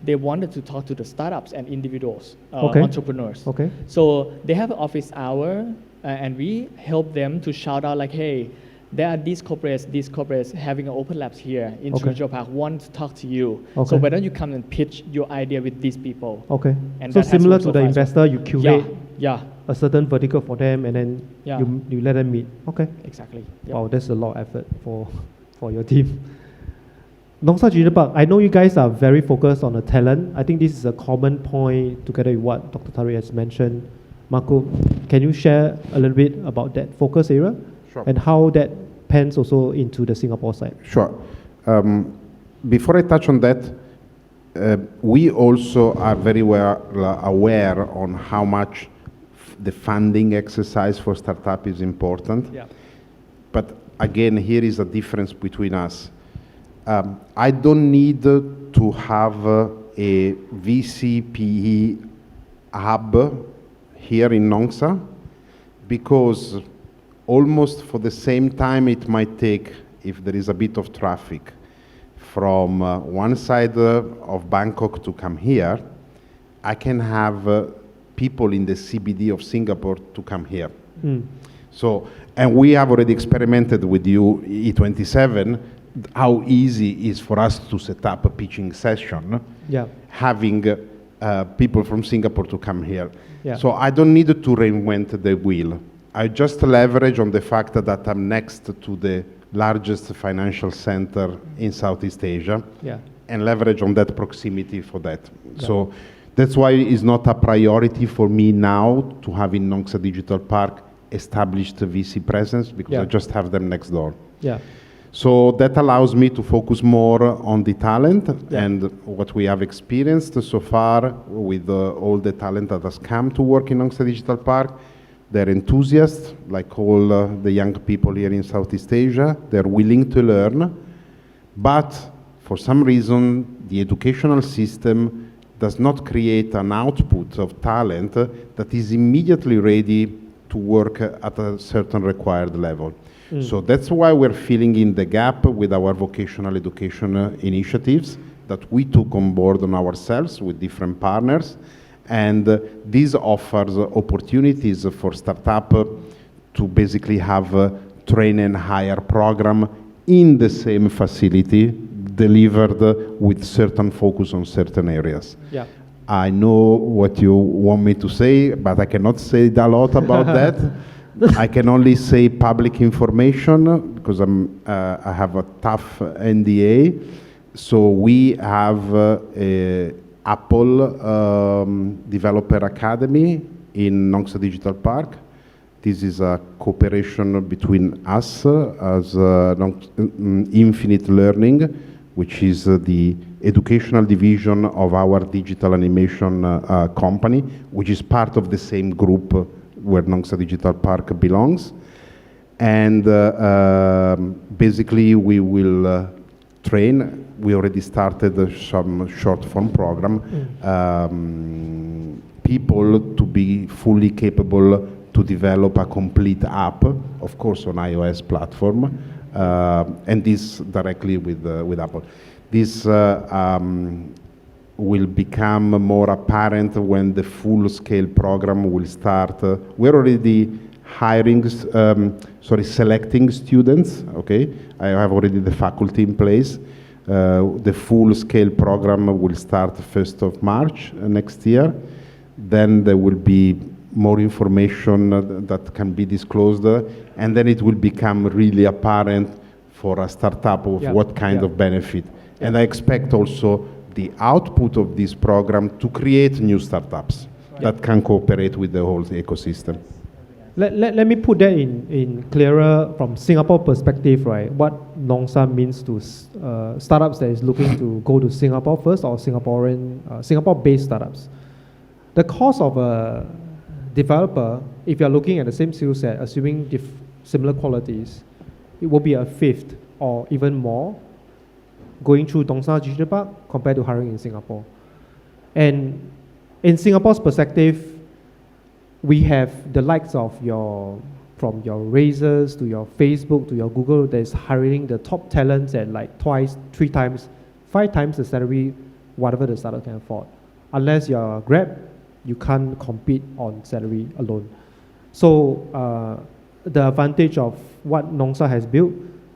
they wanted to talk to the startups and individuals, entrepreneurs. Okay. So they have an office hour, and we help them to shout out like, hey, there are these corporates having an open labs here in Digital Park, want to talk to you. Okay. So why don't you come and pitch your idea with these people? Okay. And So that has similar worked to so the far. investor, you curate Yeah. a certain vertical for them, and then Yeah. you let them meet. Okay. Exactly. Yep. Wow, that's a lot of effort for your team. Nongsa Digital Park, I know you guys are very focused on the talent. I think this is a common point together with what Dr. Tariq has mentioned. Marco, can you share a little bit about that focus area? Sure. And how that pans also into the Singapore side? Sure. Before I touch on that, we also are very well aware on how much the funding exercise for startup is important. Yeah. But again, here is a difference between us. I don't need to have a VC/PE hub here in Nongsa, because almost for the same time it might take, if there is a bit of traffic, from one side of Bangkok to come here, I can have people in the CBD of Singapore to come here. So, and we have already experimented with you, E27, how easy it is for us to set up a pitching session, having people from Singapore to come here. Yeah. So I don't need to reinvent the wheel. I just leverage on the fact that I'm next to the largest financial center in Southeast Asia, and leverage on that proximity for that. Yeah. So that's why it's not a priority for me now to have in Nongsa Digital Park established VC presence, because I just have them next door. Yeah. So that allows me to focus more on the talent and what we have experienced so far with all the talent that has come to work in Nongsa Digital Park. They're enthusiasts, like all the young people here in Southeast Asia. They're willing to learn, but for some reason, the educational system does not create an output of talent that is immediately ready to work at a certain required level. So that's why we're filling in the gap with our vocational education initiatives that we took on board on ourselves with different partners. And this offers opportunities for startup to basically have a train and hire program in the same facility, delivered with certain focus on certain areas. Yeah. I know what you want me to say, but I cannot say a lot about that. I can only say public information because I have a tough NDA. So we have a Apple Developer Academy in Nongsa Digital Park. This is a cooperation between us as Infinite Learning, which is the educational division of our digital animation company, which is part of the same group where Nongsa Digital Park belongs. And basically we will train. We already started some short form program, people to be fully capable to develop a complete app, of course on iOS platform, and this directly with Apple. This will become more apparent when the full-scale program will start. We're already selecting students, okay? I have already the faculty in place. The full-scale program will start 1st of March next year. Then there will be more information that can be disclosed, and then it will become really apparent for a startup of what kind of benefit. And I expect also the output of this program to create new startups that can cooperate with the whole ecosystem. Let me put that in clearer from Singapore perspective, right? What Nongsa means to startups that is looking to go to Singapore first, or Singapore-based startups. The cost of a developer, if you're looking at the same skill set, assuming similar qualities, it will be a fifth or even more going through Dongstar Digital Park compared to hiring in Singapore. And in Singapore's perspective, we have the likes of from your Razors to your Facebook to your Google that is hiring the top talents at like twice, 3 times, 5 times the salary, whatever the startup can afford. Unless you're Grab, you can't compete on salary alone. So the advantage of what Nongsa has built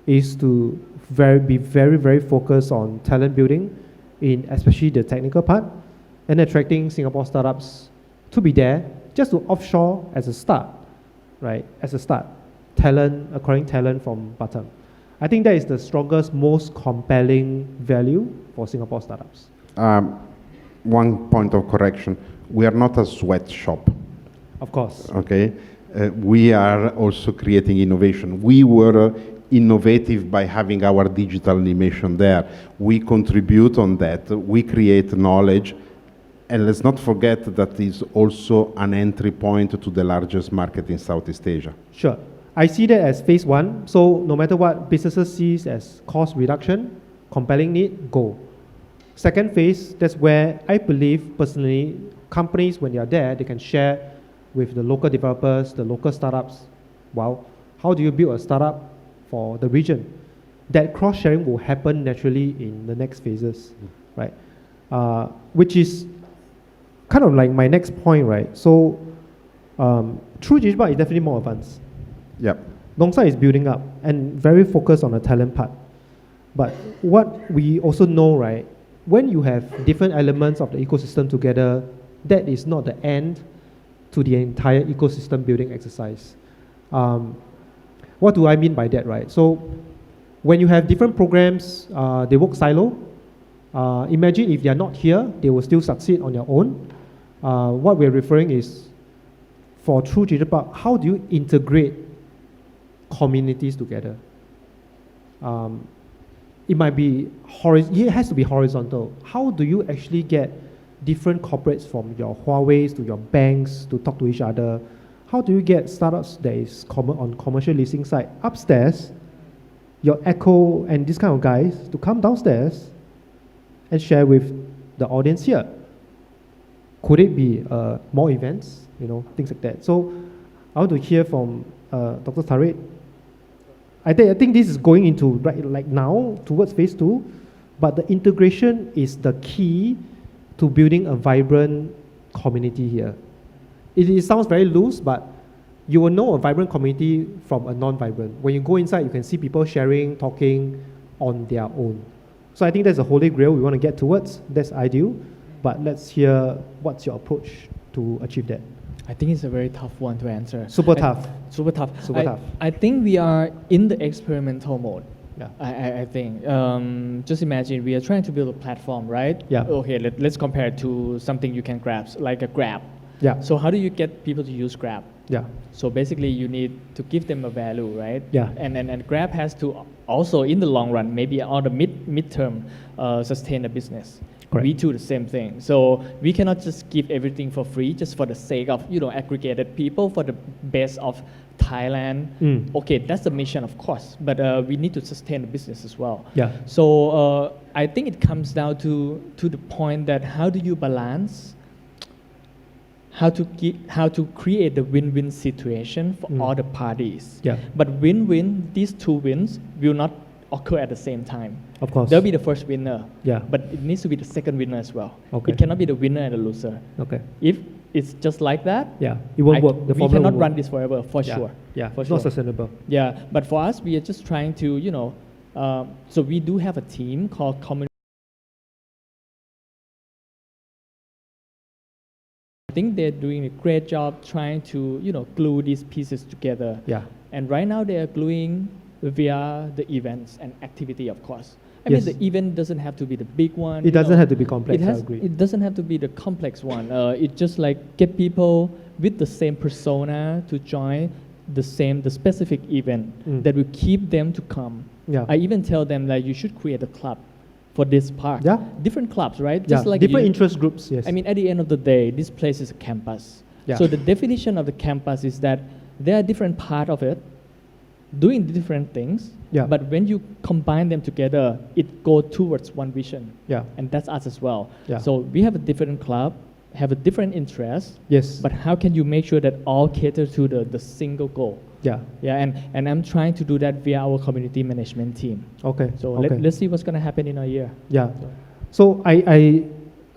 is to be very, very focused on talent building, in especially the technical part, and attracting Singapore startups to be there just to offshore as a start, right? As a start, acquiring talent from Batam. I think that is the strongest, most compelling value for Singapore startups. One point of correction. We are not a sweatshop. Of course. Okay. We are also creating innovation. We were innovative by having our digital animation there. We contribute on that. We create knowledge. And let's not forget that is also an entry point to the largest market in Southeast Asia. Sure. I see that as phase 1. So no matter what businesses sees as cost reduction, compelling need, go. Second phase, that's where I believe personally, companies, when they are there, they can share with the local developers, the local startups. Wow, how do you build a startup for the region? That cross-sharing will happen naturally in the next phases, right? Which is kind of like my next point, right? So, True Digital is definitely more advanced. Yep. Nongsa is building up and very focused on the talent part. But what we also know, right, when you have different elements of the ecosystem together, that is not the end to the entire ecosystem building exercise. What do I mean by that, right? So when you have different programs, they work silo. Imagine if they are not here, they will still succeed on their own. What we're referring is, for True Digital Park, how do you integrate communities together? It might be it has to be horizontal. How do you actually get different corporates from your Huawei's to your banks to talk to each other? How do you get startups that is on commercial leasing side upstairs, your Echo and this kind of guys to come downstairs and share with the audience here? Could it be more events, things like that? So I want to hear from Dr. Tariq. I think this is going into like now towards phase 2, but the integration is the key to building a vibrant community here. It sounds very loose, but you will know a vibrant community from a non-vibrant. When you go inside, you can see people sharing, talking on their own. So I think that's a holy grail we want to get towards. That's ideal, but let's hear what's your approach to achieve that. I think it's a very tough one to answer. Super tough. Super tough. Super tough. I think we are in the experimental mode. Yeah. I think. Just imagine we are trying to build a platform, right? Yeah. Okay, let's compare it to something you can grab, like a Grab. Yeah. So how do you get people to use Grab? Yeah. So basically you need to give them a value, right? Yeah. And Grab has to also, in the long run, maybe on the midterm, sustain the business. Correct. We do the same thing. So we cannot just give everything for free just for the sake of, aggregated people for the best of Thailand. Okay, that's the mission, of course, but we need to sustain the business as well. Yeah. So I think it comes down to the point that how do you balance, how to create the win-win situation for all the parties. Yeah. But win-win, these two wins will not occur at the same time. Of course. They'll be the first winner. Yeah. But it needs to be the second winner as well. Okay. It cannot be the winner and the loser. Okay. If it's just like that, Yeah, it won't work. The we formula cannot won't run work. this forever, for Yeah. sure. Yeah, for it's sure. not sustainable. Yeah, but for us, we are just trying to, so we do have a team called Community. I think they're doing a great job trying to, glue these pieces together. Yeah. And right now they are gluing via the events and activity, of course. I Yes. mean, the event doesn't have to be the big one. It doesn't have to be complex, I agree. It doesn't have to be the complex one. It just like get people with the same persona to join the specific event that will keep them to come. Yeah. I even tell them that you should create a club for this park. Yeah. Different clubs, right? Yeah, different interest groups, yes. I mean, at the end of the day, this place is a campus. Yeah. So the definition of the campus is that there are different parts of it doing different things. Yeah. But when you combine them together, it goes towards one vision. Yeah. And that's us as well. Yeah. So we have a different club, have a different interest. Yes. But how can you make sure that all cater to the single goal? Yeah. Yeah, and I'm trying to do that via our community management team. Okay. So okay. let's see what's going to happen in a year. Yeah. So I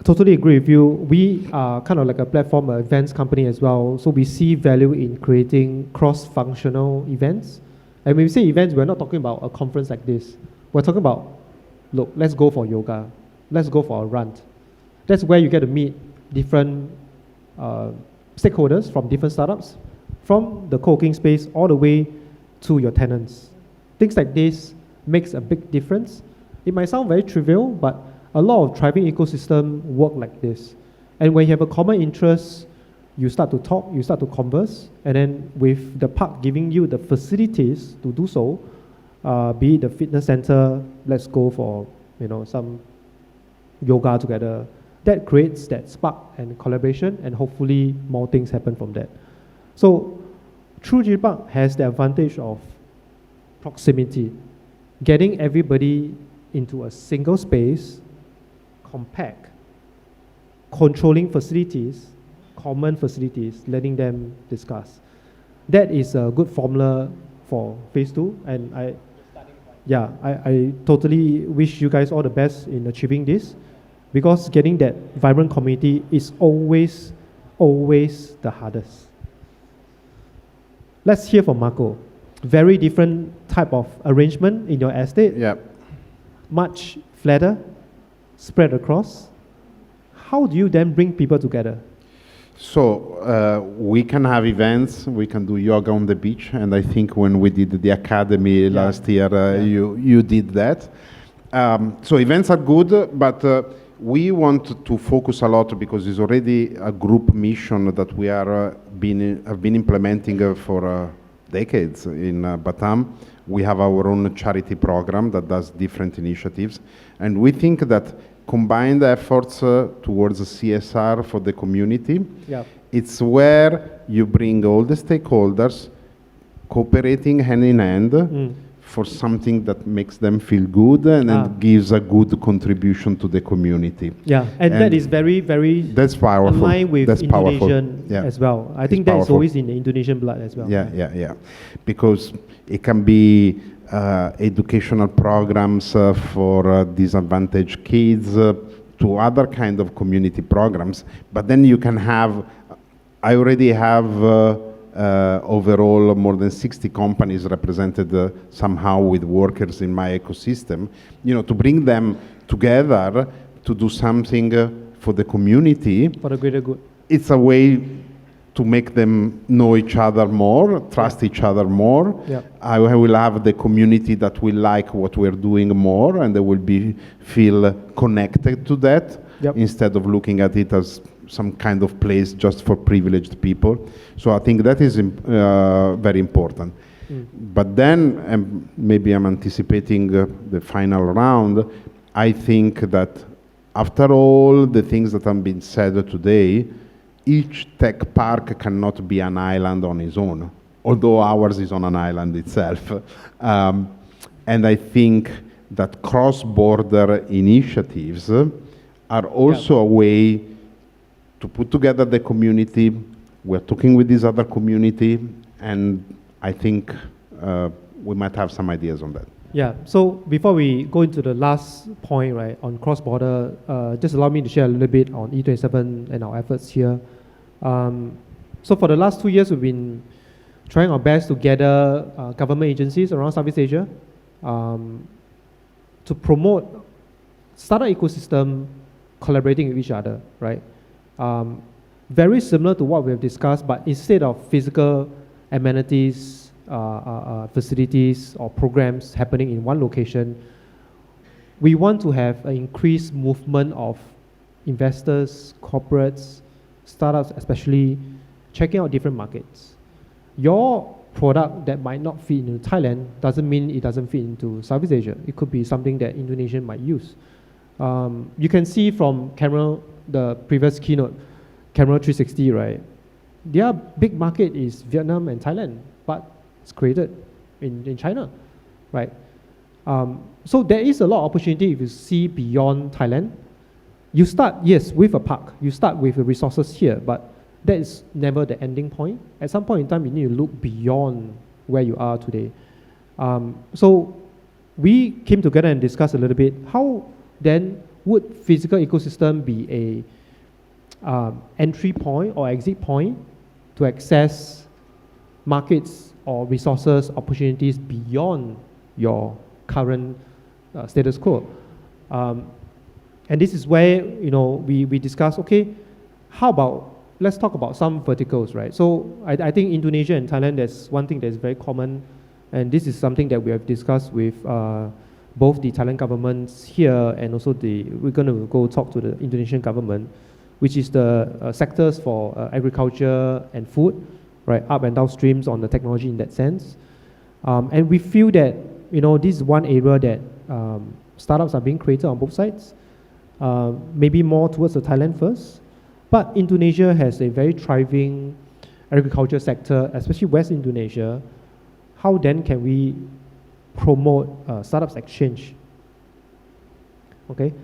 totally agree with you. We are kind of like a platform, an events company as well. So we see value in creating cross-functional events. And when we say events, we're not talking about a conference like this. We're talking about, look, let's go for yoga. Let's go for a run. That's where you get to meet different stakeholders from different startups, from the co-working space all the way to your tenants. Things like this makes a big difference. It might sound very trivial, but a lot of thriving ecosystem work like this. And when you have a common interest, you start to talk, you start to converse, and then with the park giving you the facilities to do so, be it the fitness center, let's go for some yoga together. That creates that spark and collaboration, and hopefully more things happen from that. So, True G Park has the advantage of proximity, getting everybody into a single space, compact, controlling facilities, common facilities, letting them discuss. That is a good formula for phase 2, and I totally wish you guys all the best in achieving this, because getting that vibrant community is always the hardest. Let's hear from Marco. Very different type of arrangement in your estate. Yeah. Much flatter, spread across. How do you then bring people together? So we can have events, we can do yoga on the beach, and I think when we did the academy last year, you did that. So events are good, but we want to focus a lot, because it's already a group mission that we have been implementing for decades in Batam. We have our own charity program that does different initiatives, and we think that combined efforts towards CSR for the community, it's where you bring all the stakeholders cooperating hand in hand for something that makes them feel good and gives a good contribution to the community. Yeah, and that is very, very that's powerful. aligned with that's Indonesian powerful. as well. I think that is always in the Indonesian blood as well. Yeah. Because it can be educational programs for disadvantaged kids, to other kind of community programs. But then you can have, I already have overall more than 60 companies represented somehow with workers in my ecosystem, to bring them together to do something for the community. For the greater good. It's a way to make them know each other more, trust each other more. I will have the community that will like what we're doing more, and they will feel connected to that, instead of looking at it as some kind of place just for privileged people. So I think that is very important. But then, and maybe I'm anticipating the final round, I think that after all the things that have been said today, each tech park cannot be an island on its own, although ours is on an island itself. And I think that cross-border initiatives are also a way to put together the community. We're talking with this other community, and I think we might have some ideas on that. Yeah, so before we go into the last point, right, on cross-border, just allow me to share a little bit on E27 and our efforts here. So for the last 2 years, we've been trying our best to gather government agencies around Southeast Asia to promote startup ecosystem collaborating with each other, right? Very similar to what we have discussed, but instead of physical amenities, facilities or programs happening in one location, we want to have an increased movement of investors, corporates, startups especially, checking out different markets. Your product that might not fit into Thailand doesn't mean it doesn't fit into Southeast Asia. It could be something that Indonesia might use. You can see from camera, the previous keynote, Camera 360, right? Their big market is Vietnam and Thailand, but it's created in China, right? So there is a lot of opportunity if you see beyond Thailand. You start, yes, with a park. You start with the resources here, but that is never the ending point. At some point in time, you need to look beyond where you are today. So we came together and discussed a little bit, how then would physical ecosystem be a entry point or exit point to access markets or resources, opportunities beyond your current status quo. And this is where, you know, we discuss, okay, how about, let's talk about some verticals, right? So I think Indonesia and Thailand, there's one thing that's very common, and this is something that we have discussed with both the Thailand governments here and also we're going to go talk to the Indonesian government, which is the sectors for agriculture and food, right, up and downstreams on the technology in that sense. And we feel that, you know, this is one area that startups are being created on both sides, maybe more towards the Thailand first. But Indonesia has a very thriving agriculture sector, especially West Indonesia. How then can we promote startups exchange? Okay.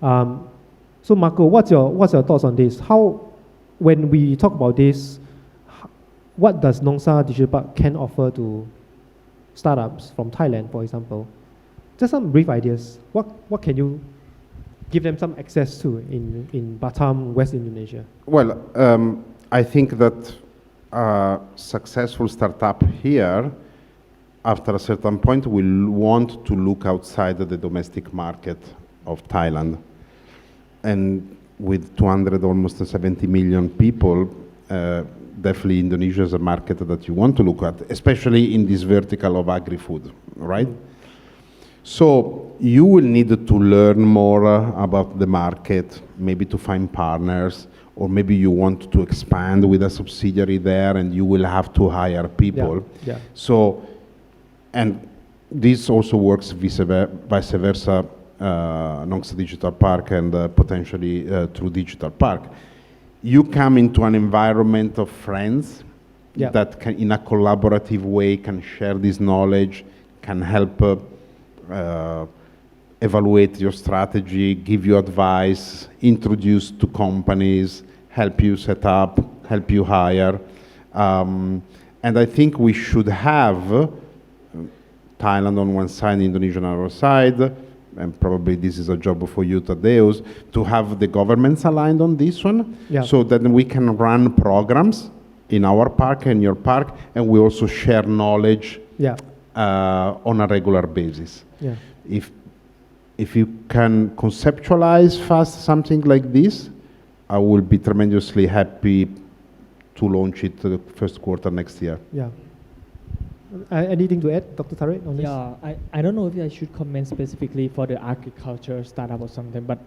So Marco, what's your thoughts on this? How, when we talk about this, what does Nongsa Digital Park can offer to startups from Thailand, for example? Just some brief ideas. What can you give them some access to in Batam, West Indonesia? Well, I think that a successful startup here, after a certain point, will want to look outside of the domestic market of Thailand. And with 200, almost 70 million people, definitely Indonesia is a market that you want to look at, especially in this vertical of agri-food, right? So you will need to learn more about the market, maybe to find partners, or maybe you want to expand with a subsidiary there and you will have to hire people. Yeah. So, and this also works vice versa, Nongsa Digital Park and potentially through Digital Park. You come into an environment of friends that can, in a collaborative way, can share this knowledge, can help evaluate your strategy, give you advice, introduce to companies, help you set up, help you hire. And I think we should have Thailand on one side, Indonesia on our side, and probably this is a job for you, Tadeusz, to have the governments aligned on this one, so that we can run programs in our park and your park, and we also share knowledge on a regular basis. Yeah. If you can conceptualize fast something like this, I will be tremendously happy to launch it the first quarter next year. Yeah. Anything to add, Dr. Tariq, on this? Yeah, I don't know if I should comment specifically for the agriculture startup or something, but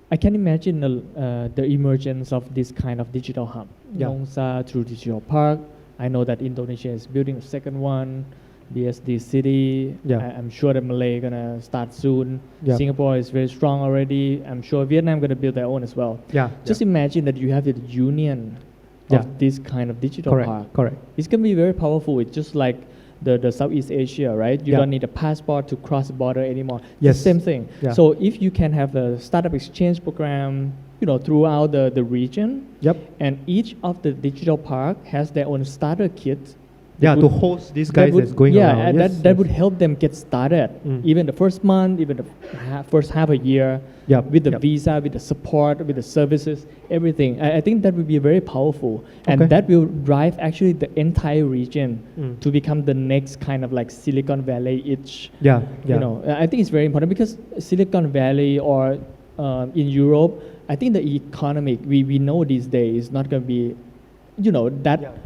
I can imagine the emergence of this kind of digital hub. Nongsa through Digital Park. I know that Indonesia is building a second one. BSD City. I'm sure that Malay gonna start soon. Singapore is very strong already. I'm sure Vietnam gonna build their own as well. Just imagine that you have the union of this kind of digital park. Correct. It's gonna be very powerful. It's just like the Southeast Asia, right? You don't need a passport to cross the border anymore. Yes. Same thing. So if you can have a startup exchange program, you know, throughout the region, and each of the digital park has their own starter kit Yeah, to would- host these that guys would- that's going yeah, around. and Yes, that yes. would help them get started. Mm. Even the first month, even the first half a year, Yep, with the yep. visa, with the support, with the services, everything. I think that would be very powerful, and Okay. that will drive actually the entire region Mm. to become the next kind of like Silicon Valley-ish. Yeah, yeah. You know, I think it's very important because Silicon Valley or in Europe, I think the economic we know these days is not going to be, you know, that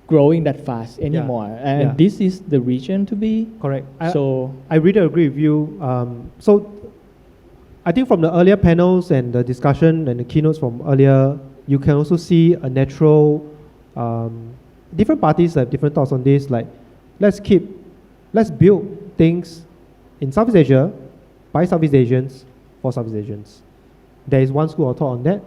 growing that fast anymore. And yeah. this is the region to be. Correct. So I really agree with you. So I think from the earlier panels and the discussion and the keynotes from earlier, you can also see a natural, different parties have different thoughts on this. Like, let's build things in Southeast Asia by Southeast Asians for Southeast Asians. There is one school of thought on that.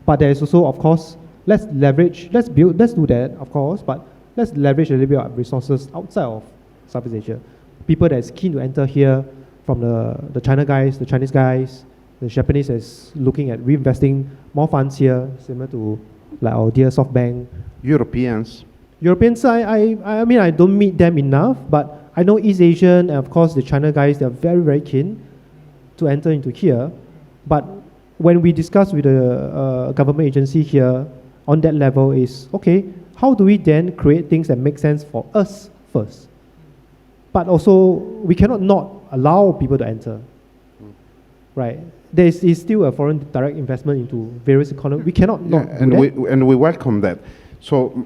But there is also, of course, let's do that, of course, but let's leverage a little bit of resources outside of Southeast Asia. People that is keen to enter here from the China guys, the Chinese guys, the Japanese is looking at reinvesting more funds here, similar to like our dear SoftBank. Europeans. I mean, I don't meet them enough, but I know East Asian and of course the China guys, they're very, very keen to enter into here. But when we discuss with the government agency here on that level is, okay, how do we then create things that make sense for us first? But also, we cannot not allow people to enter, right? There is still a foreign direct investment into various economies. We cannot not do that. And we welcome that. So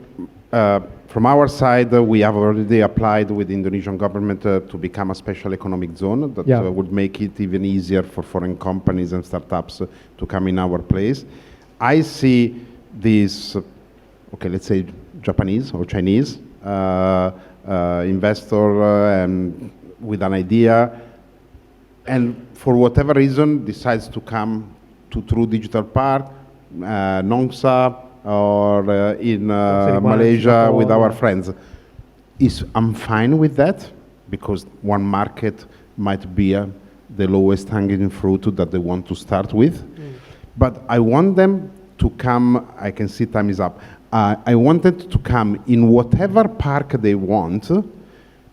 from our side, we have already applied with the Indonesian government to become a special economic zone that would make it even easier for foreign companies and startups to come in our place. I see these, okay, let's say Japanese or Chinese investor with an idea, and for whatever reason decides to come to True Digital Park, Nongsa, or in Malaysia with our friends. I'm fine with that, because one market might be the lowest hanging fruit that they want to start with. But I want them to come, I can see time is up, I want them to come in whatever park they want,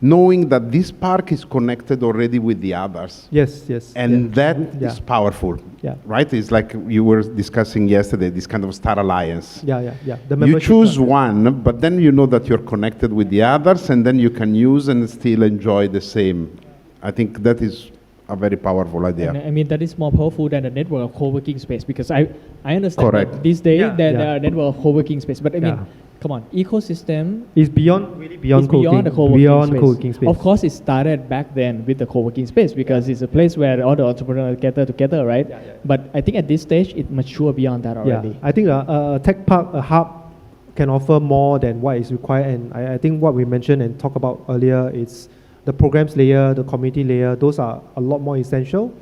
knowing that this park is connected already with the others. Yes, yes. And that is powerful, right? It's like you were discussing yesterday, this kind of star alliance. Yeah. The You membership choose club. one, but then you know that you're connected with the others, and then you can use and still enjoy the same. I think that is a very powerful idea. And I mean, that is more powerful than the network of co-working space, because I understand Correct. that these days Yeah. there are network of co-working space, but I mean, Yeah. come on, ecosystem It's beyond, really beyond is beyond the co-working, co-working space. co-working space. Of course, it started back then with the co-working space because it's a place where all the entrepreneurs gather together, right? But I think at this stage, it mature beyond that already. Yeah, I think a tech park, a hub, can offer more than what is required. And I think what we mentioned and talked about earlier is the programs layer, the community layer. Those are a lot more essential.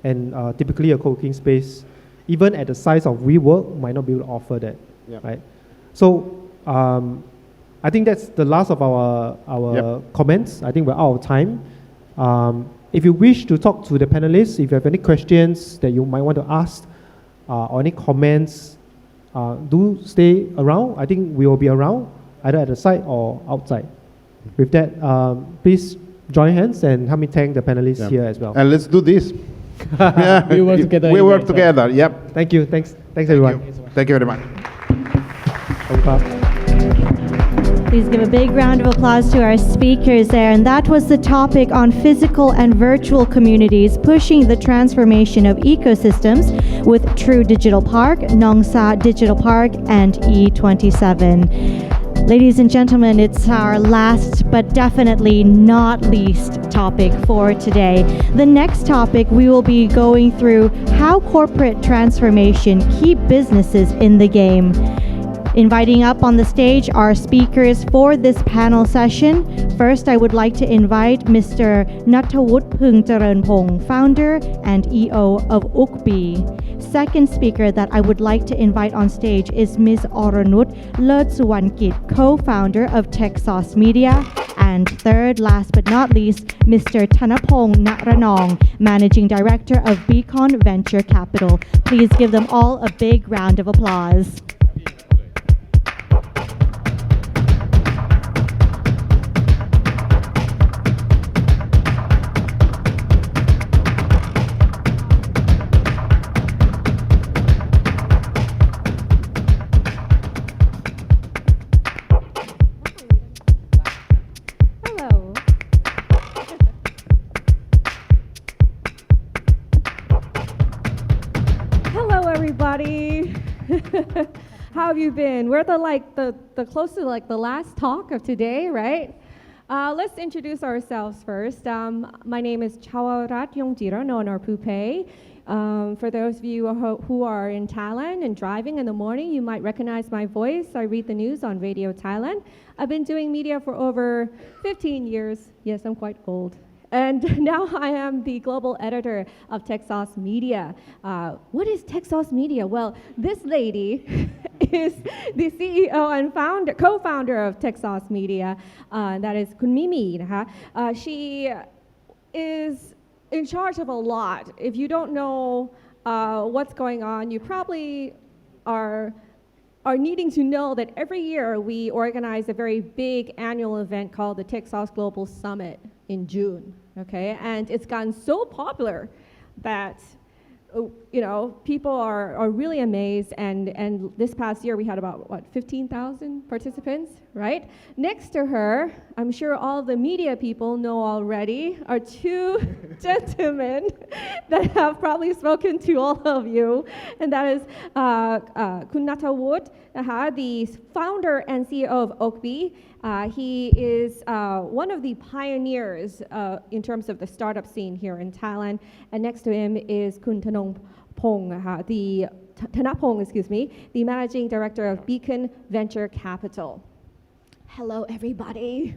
And typically, a co-working space, even at the size of WeWork, might not be able to offer that, right? So I think that's the last of our comments. I think we're out of time. If you wish to talk to the panelists, if you have any questions that you might want to ask or any comments, do stay around. I think we will be around either at the site or outside. With that, please join hands and help me thank the panelists here as well. And let's do this. We work together. We work together, yep. Thank you. Thanks everyone. Thank you very much. Please give a big round of applause to our speakers there. And that was the topic on physical and virtual communities pushing the transformation of ecosystems with True Digital Park, Nongsa Digital Park, and E27. Ladies and gentlemen, it's our last but definitely not least topic for today. The next topic, we will be going through how corporate transformation keep businesses in the game. Inviting up on the stage our speakers for this panel session. First, I would like to invite Mr. Nattawut Phungcharoenphong, founder and EO of 𝐓.𝐎. Second speaker that I would like to invite on stage is Ms. Oranut 𝐓𝐨𝐬𝐬𝐬𝐬, co-founder of TechSauce Media. And third, last but not least, Mr. Thanapong Natranong, managing director of Beacon Venture Capital. Please give them all a big round of applause. How have you been? We're the close to like the last talk of today, right? Let's introduce ourselves first. My name is Chawarat Yongjira, known as Pupe. For those of you who are in Thailand and driving in the morning, you might recognize my voice. I read the news on Radio Thailand. I've been doing media for over 15 years. Yes, I'm quite old. And now I am the global editor of 𝐓.𝐻 Media. What is 𝐓.𝐻 Media? Well, this lady is the CEO and co-founder of 𝐓.𝐻 Media. That is Kun Mimi. She is in charge of a lot. If you don't know what's going on, you probably are needing to know that every year we organize a very big annual event called the 𝐓.𝐻 Global Summit in June, okay? And it's gotten so popular that people are really amazed, and this past year we had about, 15,000 participants, right? Next to her, I'm sure all the media people know already, are two gentlemen that have probably spoken to all of you, and that is Kun Natawut, the founder and CEO of 𝐓.𝐻. He is one of the pioneers in terms of the startup scene here in Thailand. And next to him is Kun Thanapong, the managing director of Beacon Venture Capital. Hello, everybody.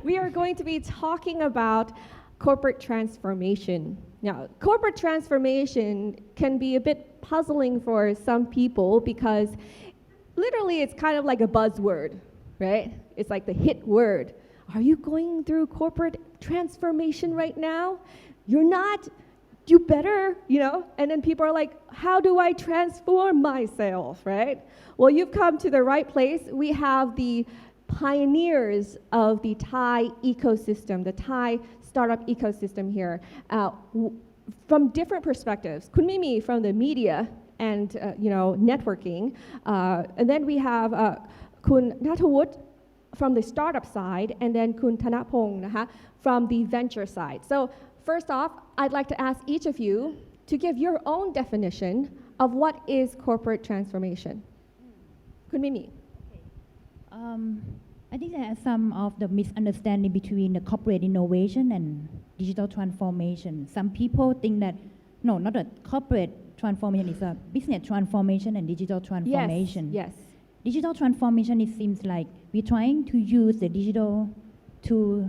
We are going to be talking about corporate transformation. Now, corporate transformation can be a bit puzzling for some people because literally it's kind of like a buzzword, right? It's like the hit word. Are you going through corporate transformation right now? You're not? You better, And then people are like, how do I transform myself, right? Well, you've come to the right place. We have the pioneers of the Thai ecosystem, the Thai startup ecosystem here, from different perspectives. Kun Mimi from the media and, networking. And then we have Kun Natawut from the startup side, and then Kun Thanapong from the venture side. So first off, I'd like to ask each of you to give your own definition of what is corporate transformation. Kun Mimi. I think there are some of the misunderstanding between the corporate innovation and digital transformation. Some people think that, no, not a corporate transformation, it's a business transformation and digital transformation. Yes. Digital transformation, it seems like we're trying to use the digital to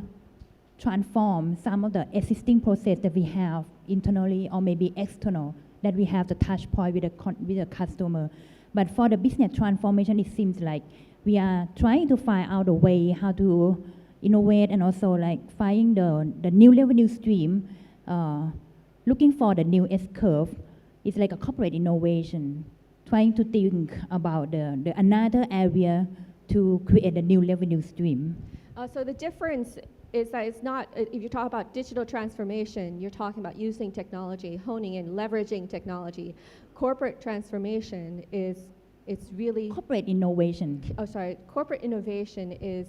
transform some of the existing process that we have internally or maybe external, that we have the touch point with the customer. But for the business transformation, it seems like we are trying to find out a way how to innovate and also like finding the new revenue stream, looking for the new S-curve. It's like a corporate innovation, trying to think about the another area to create a new revenue stream. So the difference is that it's not, if you talk about digital transformation, you're talking about using technology, honing in, leveraging technology. Corporate transformation it's really... Corporate innovation. Corporate innovation is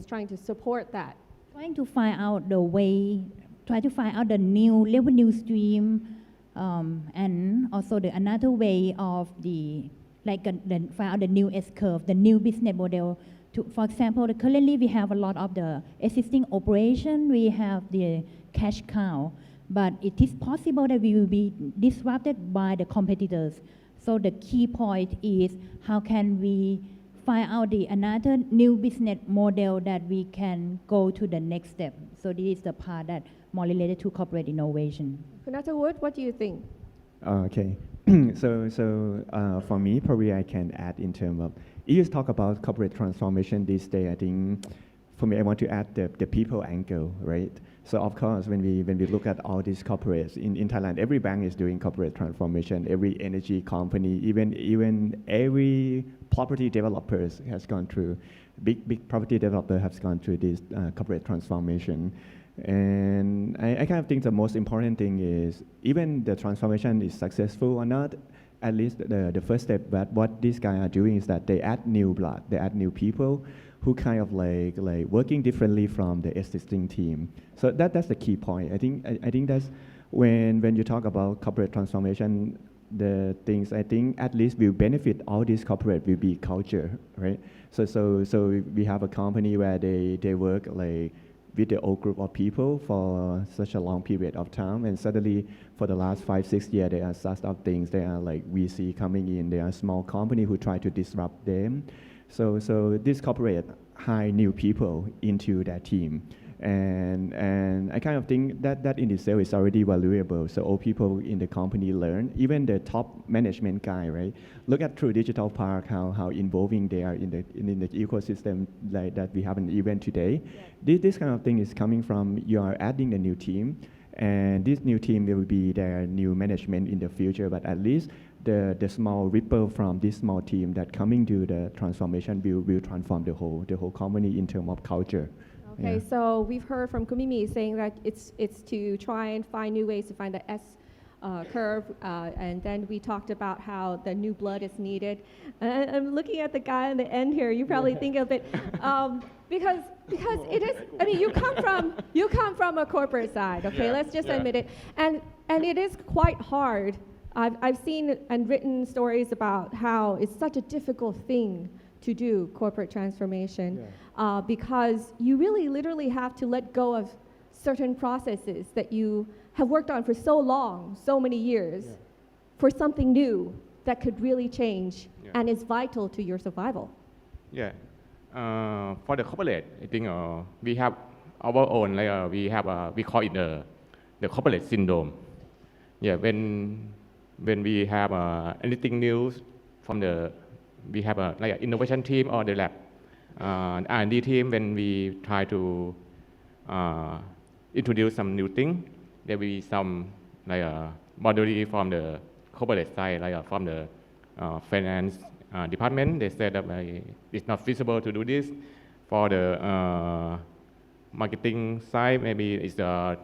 trying to support that. Trying to find out the way, try to find out the new revenue stream, and also another way of find out the new S-curve, the new business model. For example, currently we have a lot of the existing operation, we have the cash cow, but it is possible that we will be disrupted by the competitors. So the key point is how can we find out another new business model that we can go to the next step. So this is the part that more related to corporate innovation. Kunata Wood, what do you think? Okay, so for me, probably I can add in terms of, if you talk about corporate transformation this day, I think for me, I want to add the people angle, right? So of course, when we look at all these corporates in Thailand, every bank is doing corporate transformation. Every energy company, even every property developers has gone through. Big property developer has gone through this corporate transformation. And I kind of think the most important thing is even the transformation is successful or not. At least the first step, but what these guys are doing is that they add new blood, they add new people who kind of like working differently from the existing team. So that's the key point. I think that's when you talk about corporate transformation, the things I think at least will benefit all these corporate will be culture, right? So we have a company where they work like with the old group of people for such a long period of time, and suddenly for the last 5-6 years there are such of things. They are like VC coming in. There are small company who try to disrupt them. So this corporate hire new people into their team. And I kind of think that in itself is already valuable. So all people in the company learn, even the top management guy, right? Look at True Digital Park, how involving they are in the ecosystem like that we have an event today. Yeah. This kind of thing is coming from you are adding a new team, and this new team will be their new management in the future. But at least the small ripple from this small team that coming to the transformation will transform the whole company in terms of culture. Okay, Yeah. so we've heard from Kumimi saying that it's to try and find new ways to find the S curve, and then we talked about how the new blood is needed. And I'm looking at the guy on the end here. You probably think of it because it is. I mean, you come from a corporate side. Okay, let's just admit it. And it is quite hard. I've seen and written stories about how it's such a difficult thing to do corporate transformation, because you really literally have to let go of certain processes that you have worked on for so long, so many years, for something new that could really change and is vital to your survival. Yeah, for the corporate, I think we have our own, like we call it the corporate syndrome. Yeah, when we have anything new from we have like an innovation team or the lab, R&D team. When we try to introduce some new thing, there will be some like model from the corporate side, like from the finance department. They said that it's not feasible to do this. For the marketing side, maybe it's the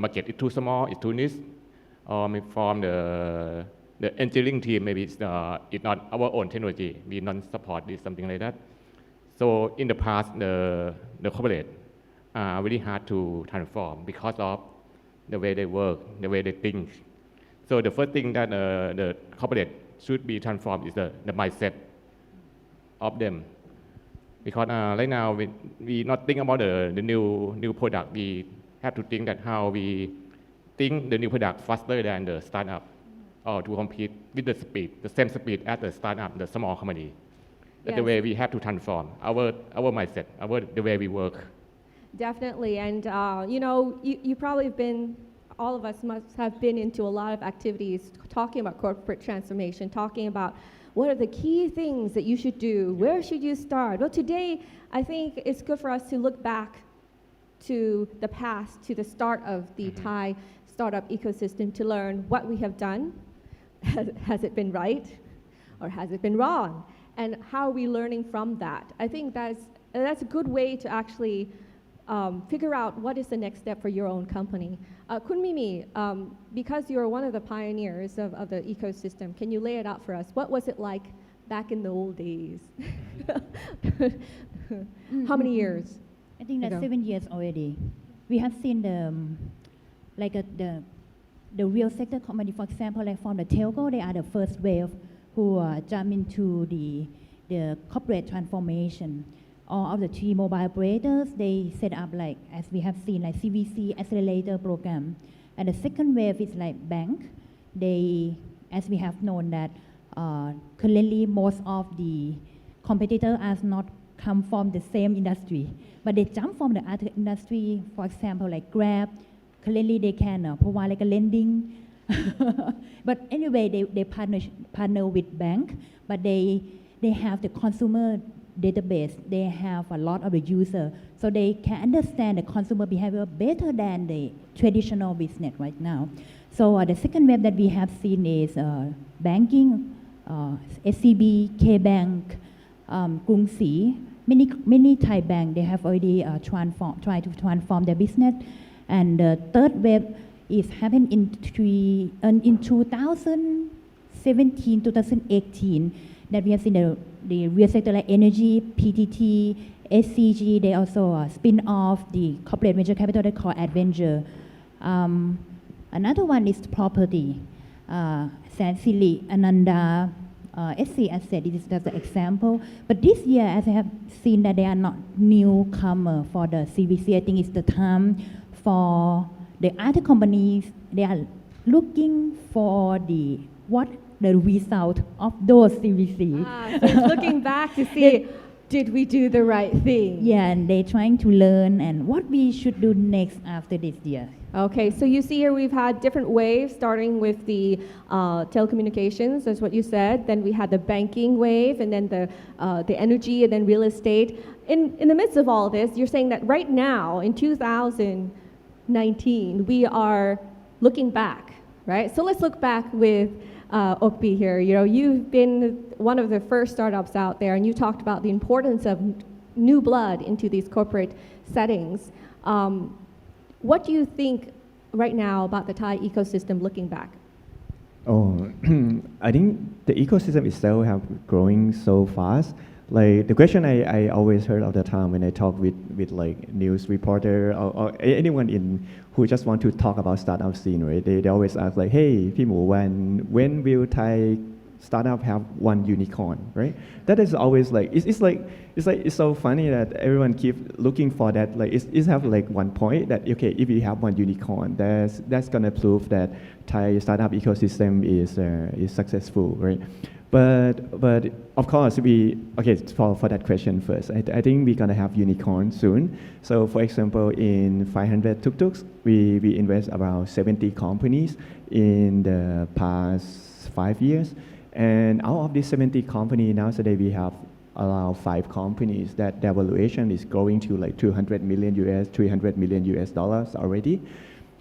market is too small, it's too niche. Or maybe from the engineering team, maybe it's not our own technology. We don't support this, something like that. So in the past, the corporate are really hard to transform because of the way they work, the way they think. So the first thing that the corporate should be transformed is the mindset of them. Because right now we not think about the new product. We have to think that how we think the new product faster than the startup, or to compete with the speed, the same speed as the startup, the small company. That's the way we have to transform our mindset, the way we work. Definitely, and you probably have been, all of us must have been into a lot of activities talking about corporate transformation, talking about what are the key things that you should do, where should you start? Well, today, I think it's good for us to look back to the past, to the start of the Thai startup ecosystem, to learn what we have done. Has it been right, or has it been wrong? And how are we learning from that? I think that's a good way to actually figure out what is the next step for your own company. Kun Mimi, because you're one of the pioneers of the ecosystem, can you lay it out for us? What was it like back in the old days? How many years? I think that's ago? 7 years already. We have seen the real sector company, for example, like from the telco, they are the first wave who jump into the corporate transformation. All of the three mobile operators, they set up like, as we have seen, like CVC accelerator program. And the second wave is like bank. They, as we have known that currently most of the competitors are not come from the same industry, but they jump from the other industry, for example, like Grab. Currently, they can provide like a lending. But anyway, they partner with bank, but they have the consumer database. They have a lot of the user, so they can understand the consumer behavior better than the traditional business right now. So the second wave that we have seen is banking, SCB, K-Bank, 𝐓.𝐸, many Thai banks, they have already tried to transform their business. And the third wave is happened in 2017, 2018, that we have seen the real sector like energy, PTT, SCG, they also spin off the corporate venture capital they call Adventure. Another one is property. Sansili, Ananda, SC Asset, this is just an example. But this year, as I have seen that they are not newcomer for the CVC, I think it's the time for the other companies, they are looking for the result of those CVC. So it's looking back to see, did we do the right thing? Yeah, and they're trying to learn and what we should do next after this year. Okay, so you see here we've had different waves, starting with the telecommunications, that's what you said. Then we had the banking wave, and then the energy, and then real estate. In the midst of all this, you're saying that right now, in 2019, we are looking back, right? So let's look back with 𝐓.𝐻 here. You know, you've been one of the first startups out there, and you talked about the importance of new blood into these corporate settings. What do you think right now about the Thai ecosystem looking back? Oh, I think the ecosystem itself have growing so fast. Like the question I always heard all the time when I talk with like news reporter or anyone who just want to talk about startup scene, right? They always ask like, hey, Pimu, when will Thai startup have one unicorn, right? That is always like it's so funny that everyone keep looking for that. Like it's have like one point that okay, if you have one unicorn, that's gonna prove that Thai startup ecosystem is successful, right? But of course for that question first, I think we're gonna have unicorn soon. So for example, in 500 tuk-tuks, we invest around 70 companies in the past 5 years. And out of these 70 companies, now today we have around 5 companies that their valuation is going to like $200 million, $300 million already.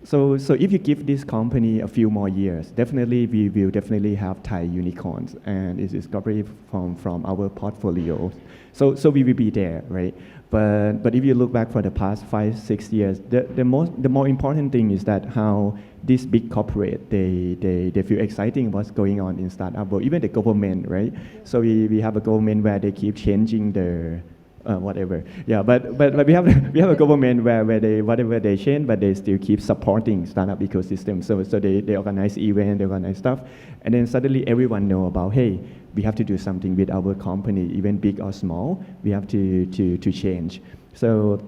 So if you give this company a few more years, definitely we will definitely have Thai unicorns, and it's discovery from our portfolio. So we will be there, right? But if you look back for the past 5-6 years, the more important thing is that how this big corporate they feel exciting what's going on in startup world, even the government, right? So we have a government where they keep changing the whatever. Yeah, but we have a government where they whatever they change, but they still keep supporting startup ecosystem. So they organize event, they organize stuff, and then suddenly everyone know about, hey, we have to do something with our company, even big or small. We have to change. So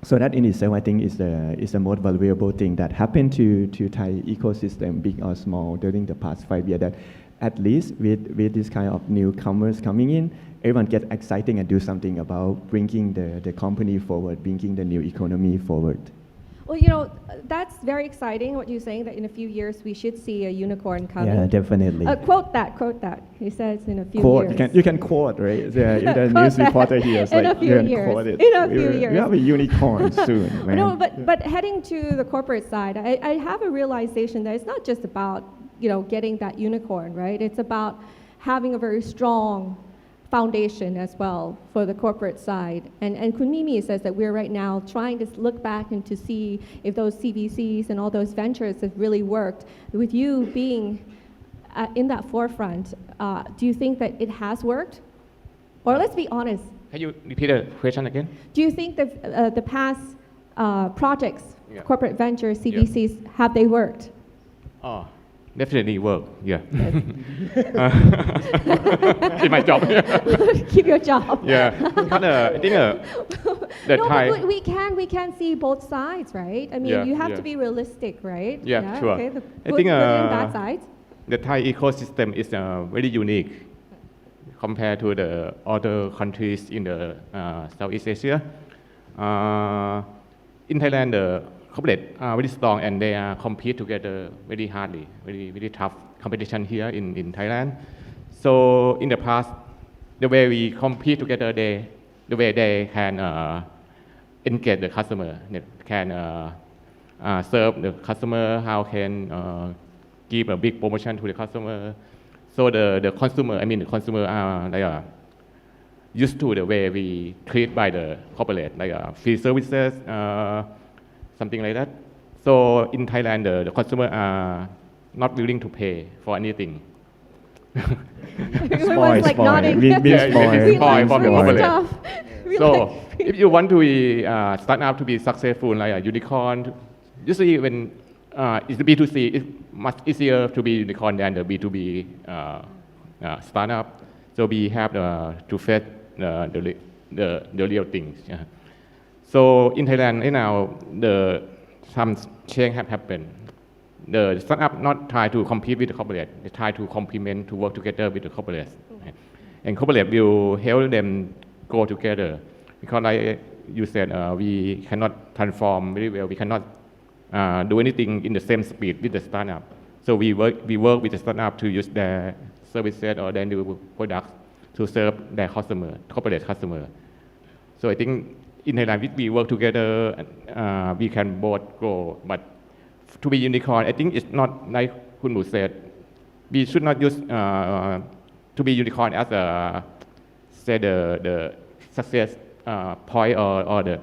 that in itself, I think, is the most valuable thing that happened to Thai ecosystem, big or small, during the past 5 years. That at least with this kind of newcomers coming in, everyone gets exciting and do something about bringing the company forward, bringing the new economy forward. Well, you know, that's very exciting what you're saying, that in a few years we should see a unicorn coming. Yeah, definitely. Quote that. He says in a few years. You can quote, right? Yeah, the news reporter here is like, you can quote it. In a few years. We have a unicorn soon, man. No, but heading to the corporate side, I have a realization that it's not just about, you know, getting that unicorn, right? It's about having a very strong foundation as well for the corporate side. And Kun Mimi says that we're right now trying to look back and to see if those CVCs and all those ventures have really worked. With you being in that forefront, do you think that it has worked? Or let's be honest. Can you repeat the question again? Do you think that the past projects, corporate ventures, CVCs, have they worked? Oh, definitely work, yeah. Keep my job. Keep your job. Yeah, but I think the Thai. But we can see both sides, right? I mean, you have to be realistic, right? Yeah, sure. Okay, the I good think and bad sides. the Thai ecosystem is very unique compared to the other countries in the Southeast Asia. In Thailand, the corporate are very strong and they compete together very hardly, very tough competition here in Thailand. So in the past, the way we compete together, the way they can engage the customer, they can serve the customer, how can give a big promotion to the customer. So the consumer are used to the way we treat by the corporate, like free services, something like that. So in Thailand, the consumer are not willing to pay for anything. Spoil from the corporate. So if you want to be start up to be successful, like a unicorn, usually when it's the B2C. It's much easier to be unicorn than the B2B startup. So we have to face the real things. Yeah. So in Thailand right now, some change have happened. The startup not try to compete with the corporate. They try to complement, to work together with the corporate. Right? And corporate will help them go together. Because like you said, we cannot transform very well. We cannot do anything in the same speed with the startup. So we work with the startup to use their services or their new products to serve their customer, corporate customer. So I think in Thailand, we work together, we can both grow. But to be unicorn, I think it's not like Khun Mu said. We should not use to be unicorn as the success point or the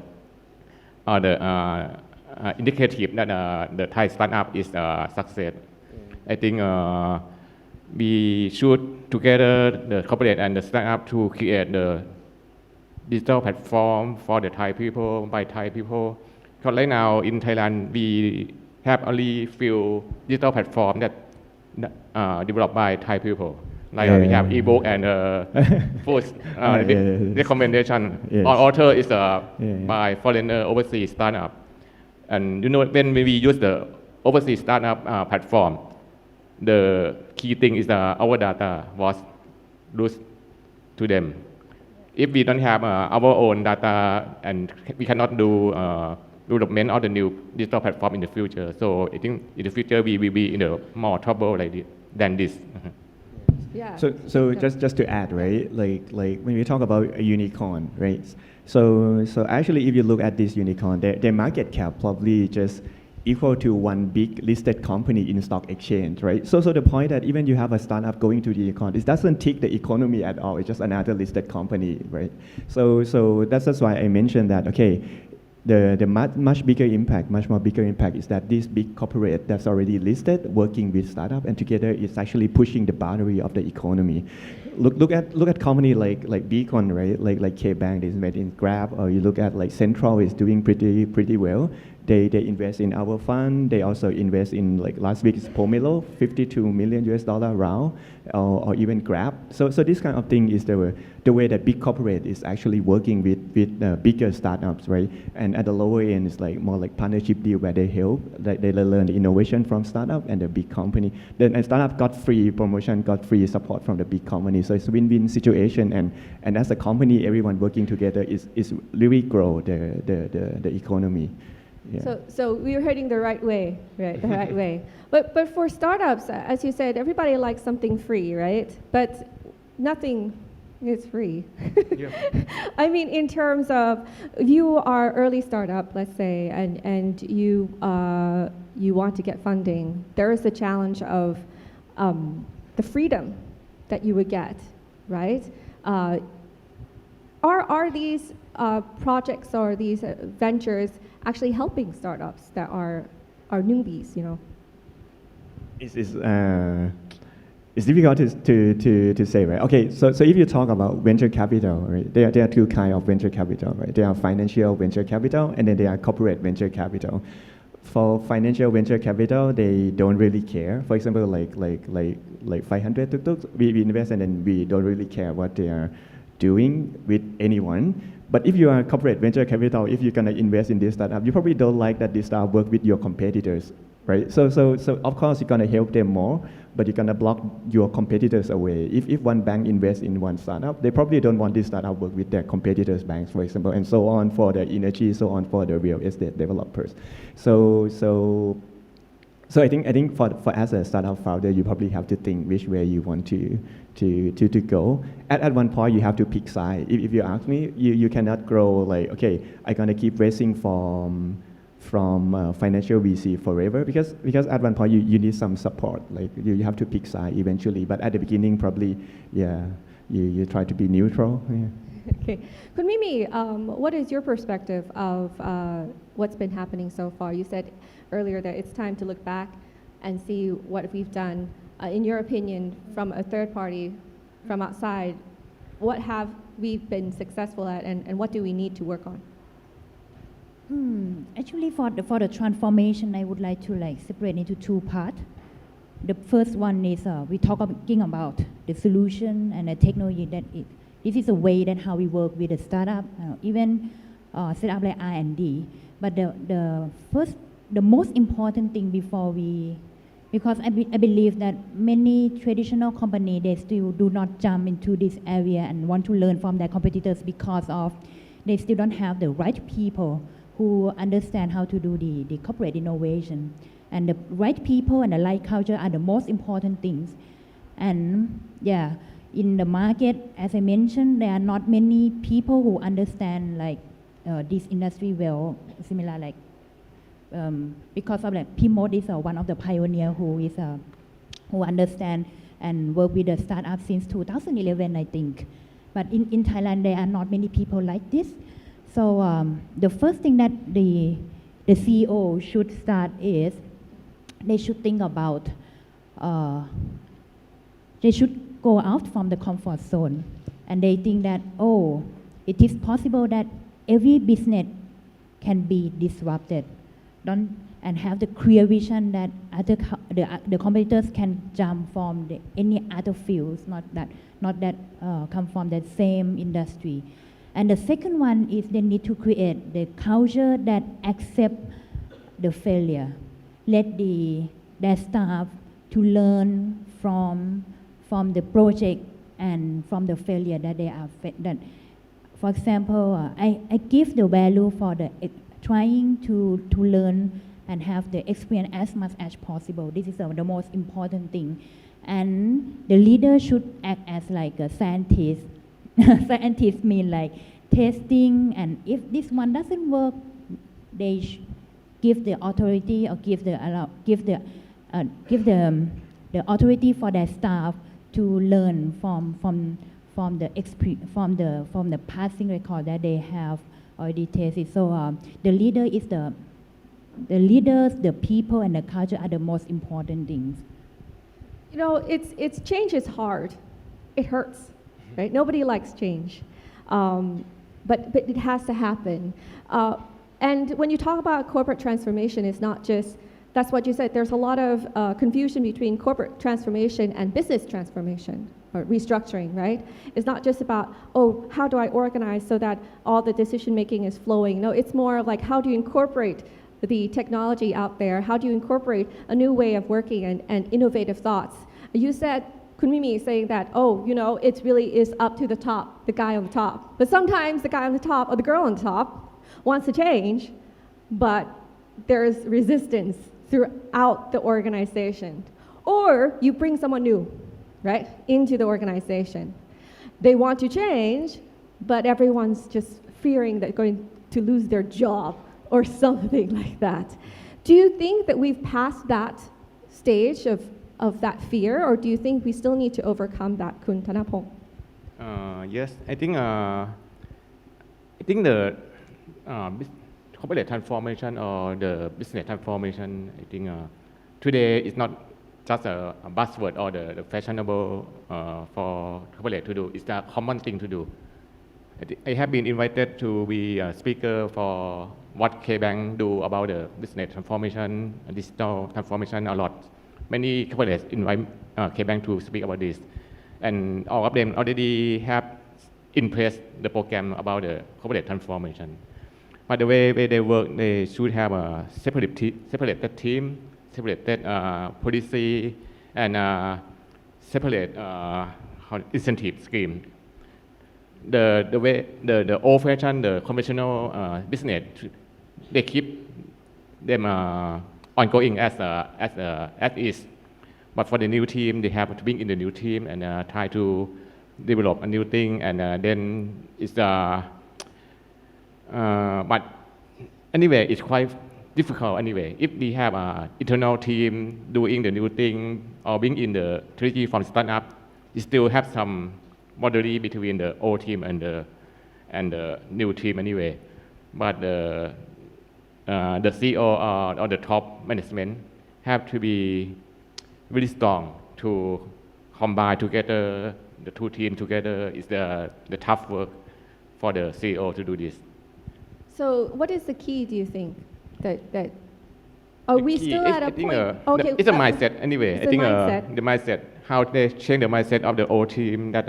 indicative that the Thai startup is a success. I think we should together the corporate and the startup to create the digital platform for the Thai people by Thai people. Because right now in Thailand we have only few digital platforms that developed by Thai people. Like we have ebook and food recommendation. Yes. Our author is by foreigner overseas startup. And you know when we use the overseas startup platform, the key thing is our data was lost to them. If we don't have our own data and we cannot do development of the new digital platform in the future. So I think in the future we will be in a more trouble than this. Yeah. So just to add, right? Like when we talk about a unicorn, right? So actually, if you look at this unicorn, their market cap probably just equal to one big listed company in stock exchange, right? So the point that even you have a startup going to the unicorn, it doesn't tick the economy at all. It's just another listed company, right? So that's why I mentioned that. Okay, the much bigger impact, much more bigger impact is that this big corporate that's already listed working with startup, and together it's actually pushing the boundary of the economy. Look at company like Beacon, right? Like K-Bank is made in Grab, or you look at like Central is doing pretty well. They invest in our fund. They also invest in like last week's Pomelo, $52 million round, or even Grab. So this kind of thing is the way that big corporate is actually working with bigger startups, right? And at the lower end, it's like more like partnership deal where they help, they learn the innovation from startup and the big company. Then a startup got free promotion, got free support from the big company. So it's a win-win situation. And as a company, everyone working together is really grow the economy. Yeah. So we're heading the right way, right? The right way. But for startups, as you said, everybody likes something free, right? But nothing is free. Yeah. I mean, in terms of you are early startup, let's say, and you want to get funding, there is the challenge of the freedom that you would get, right? Are these projects or these ventures actually helping startups that are newbies, you know? It's difficult to say, right? Okay, so if you talk about venture capital, right, there are two kinds of venture capital, right? There are financial venture capital, and then there are corporate venture capital. For financial venture capital, they don't really care. For example, like 500 tuk-tuks, we invest and then we don't really care what they are doing with anyone. But if you are corporate venture capital, if you're gonna invest in this startup, you probably don't like that this startup work with your competitors, right? So of course you're gonna help them more, but you're gonna block your competitors away. If one bank invests in one startup, they probably don't want this startup work with their competitors' banks, for example, and so on for the energy, so on for the real estate developers. So I think for as a startup founder, you probably have to think which way you want to go. At one point, you have to pick side. If you ask me, you cannot grow like, okay, I'm gonna keep raising from financial VC forever, because at one point you need some support. Like you have to pick side eventually. But at the beginning, probably, yeah, you try to be neutral. Yeah. Okay. Khun Mimi, what is your perspective of what's been happening so far? You said earlier that it's time to look back and see what we've done. In your opinion, from a third party, from outside, what have we been successful at, and what do we need to work on? Actually, for the transformation, I would like to separate into two parts. The first one is we talking about the solution and the technology this is a way that how we work with the startup, even set up like R&D. But the most important thing because I believe that many traditional companies, they still do not jump into this area and want to learn from their competitors because of they still don't have the right people who understand how to do the corporate innovation. And the right people and the right culture are the most important things. And yeah, in the market, as I mentioned, there are not many people who understand this industry well, similar because of P-Mode is one of the pioneers who understand and work with the startup since 2011, I think. But in Thailand, there are not many people like this. So the first thing that the CEO should start is they should think about, they should go out from the comfort zone. And they think that, oh, it is possible that every business can be disrupted. And have the clear vision that the competitors can jump from any other fields, not that come from the same industry. And the second one is they need to create the culture that accept the failure. Let their staff to learn from the project and from the failure that they are that. For example, I give the value for trying to learn and have the experience as much as possible. This is the most important thing. And the leader should act as like a scientist. Scientists mean like testing, and if this one doesn't work, they give the authority or give the authority for their staff to learn from the passing record that they have already tasted. So the leaders, the people, and the culture are the most important things. You know, it's change is hard. It hurts, right? Nobody likes change, but it has to happen. And when you talk about corporate transformation, it's not just, that's what you said, there's a lot of confusion between corporate transformation and business transformation or restructuring, right? It's not just about, oh, how do I organize so that all the decision making is flowing? No, it's more of like, how do you incorporate the technology out there? How do you incorporate a new way of working and innovative thoughts? You said, Kun Mimi saying that, oh, you know, it really is up to the top, the guy on the top. But sometimes the guy on the top or the girl on the top wants to change, but there's resistance throughout the organization. Or you bring someone new, right, into the organization. They want to change, but everyone's just fearing that they're going to lose their job or something like that. Do you think that we've passed that stage of that fear, or do you think we still need to overcome that, Kun Thanapong? Yes, I think the corporate transformation or the business transformation, I think today is not just a buzzword or the fashionable for corporate to do. It's a common thing to do. I have been invited to be a speaker for what K-Bank do about the business transformation, digital transformation a lot. Many corporates invite K-Bank to speak about this. And all of them already have impressed the program about the corporate transformation. But the way they work, they should have a separated team, separated policy, and separate incentive scheme. The old-fashioned, the conventional business, they keep them ongoing as is. But for the new team, they have to bring in the new team and try to develop a new thing, and then it's but anyway, it's quite difficult anyway. If we have an internal team doing the new thing or bring in the strategy from startup, we still have some boundary between the old team and the new team anyway. But the CEO or the top management have to be really strong to combine together the two teams together. Is the tough work for the CEO to do this. So what is the key, do you think, that are we Key still is, at I a think, point? Okay, it's a mindset anyway. it's I think a mindset. the mindset, how they change the mindset of the old team that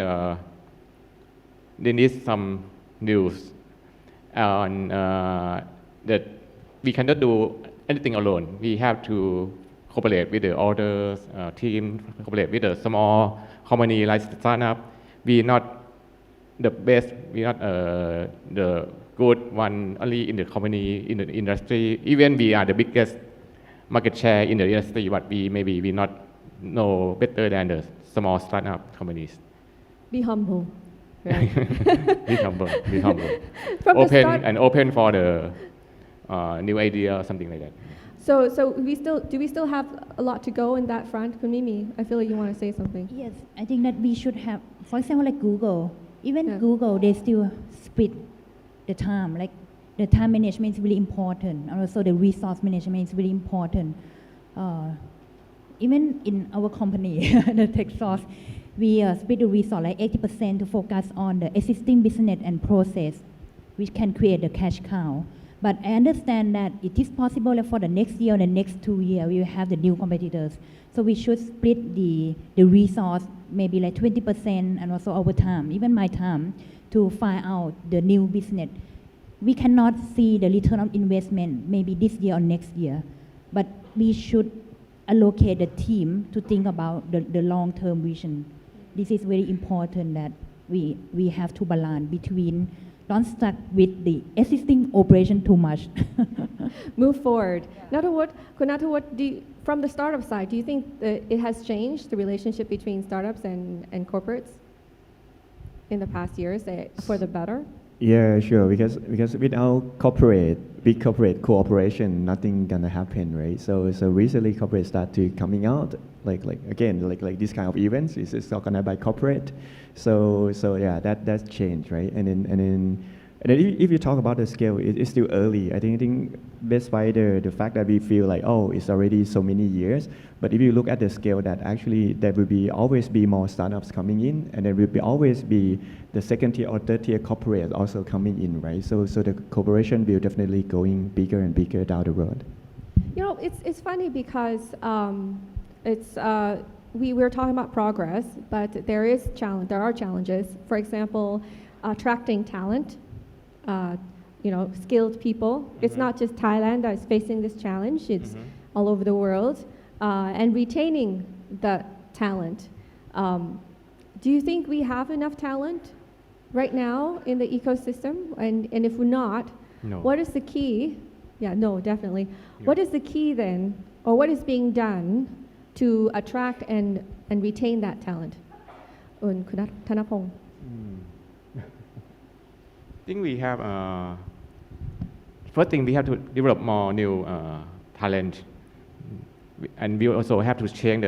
they need some news and that we cannot do anything alone. We have to cooperate with the other team, cooperate with the small company like startup. We not the best, we not the good one only in the company, in the industry. Even we are the biggest market share in the industry, but we not know better than the small startup companies. Be humble. Right? Be humble, be humble. From the start- Open for the new idea or something like that. So do we still have a lot to go in that front? Kunimi, I feel like you want to say something. Yes, I think that we should have, for example, like Google. Even Google, they still split the time. Like the time management is really important, and also the resource management is really important. Even in our company, the tech source, we split the resource like 80% to focus on the existing business and process, which can create the cash cow. But I understand that it is possible that for the next year or the next 2 years, we will have the new competitors. So we should split the resource, maybe like 20%, and also our time, even my time, to find out the new business. We cannot see the return on investment maybe this year or next year, but we should allocate the team to think about the long-term vision. This is very important that we have to balance between don't stuck with the existing operation too much. Move forward. Kunatawut, from the startup side, do you think that it has changed the relationship between startups and corporates in the past years for the better? Yeah, sure. Because without big corporate cooperation, nothing gonna happen, right? So recently corporate start to coming out like this kind of events is organized by corporate. So yeah, that's changed, right? And then if you talk about the scale, it's still early. I think despite the fact that we feel like, oh, it's already so many years, but if you look at the scale, that actually there will always be more startups coming in, and there will always be the second tier or third tier corporate also coming in, right? So the cooperation will definitely going bigger and bigger down the road. You know, it's funny because we're talking about progress, but there are challenges. For example, attracting talent. Skilled people. It's not just Thailand that is facing this challenge. It's all over the world. And retaining the talent. Do you think we have enough talent right now in the ecosystem? And if we're not, what is the key? Yeah, no, definitely. Yeah. What is the key then, or what is being done to attract and retain that talent? Thanapong. I think we have, first thing we have to develop more new talent, and we also have to change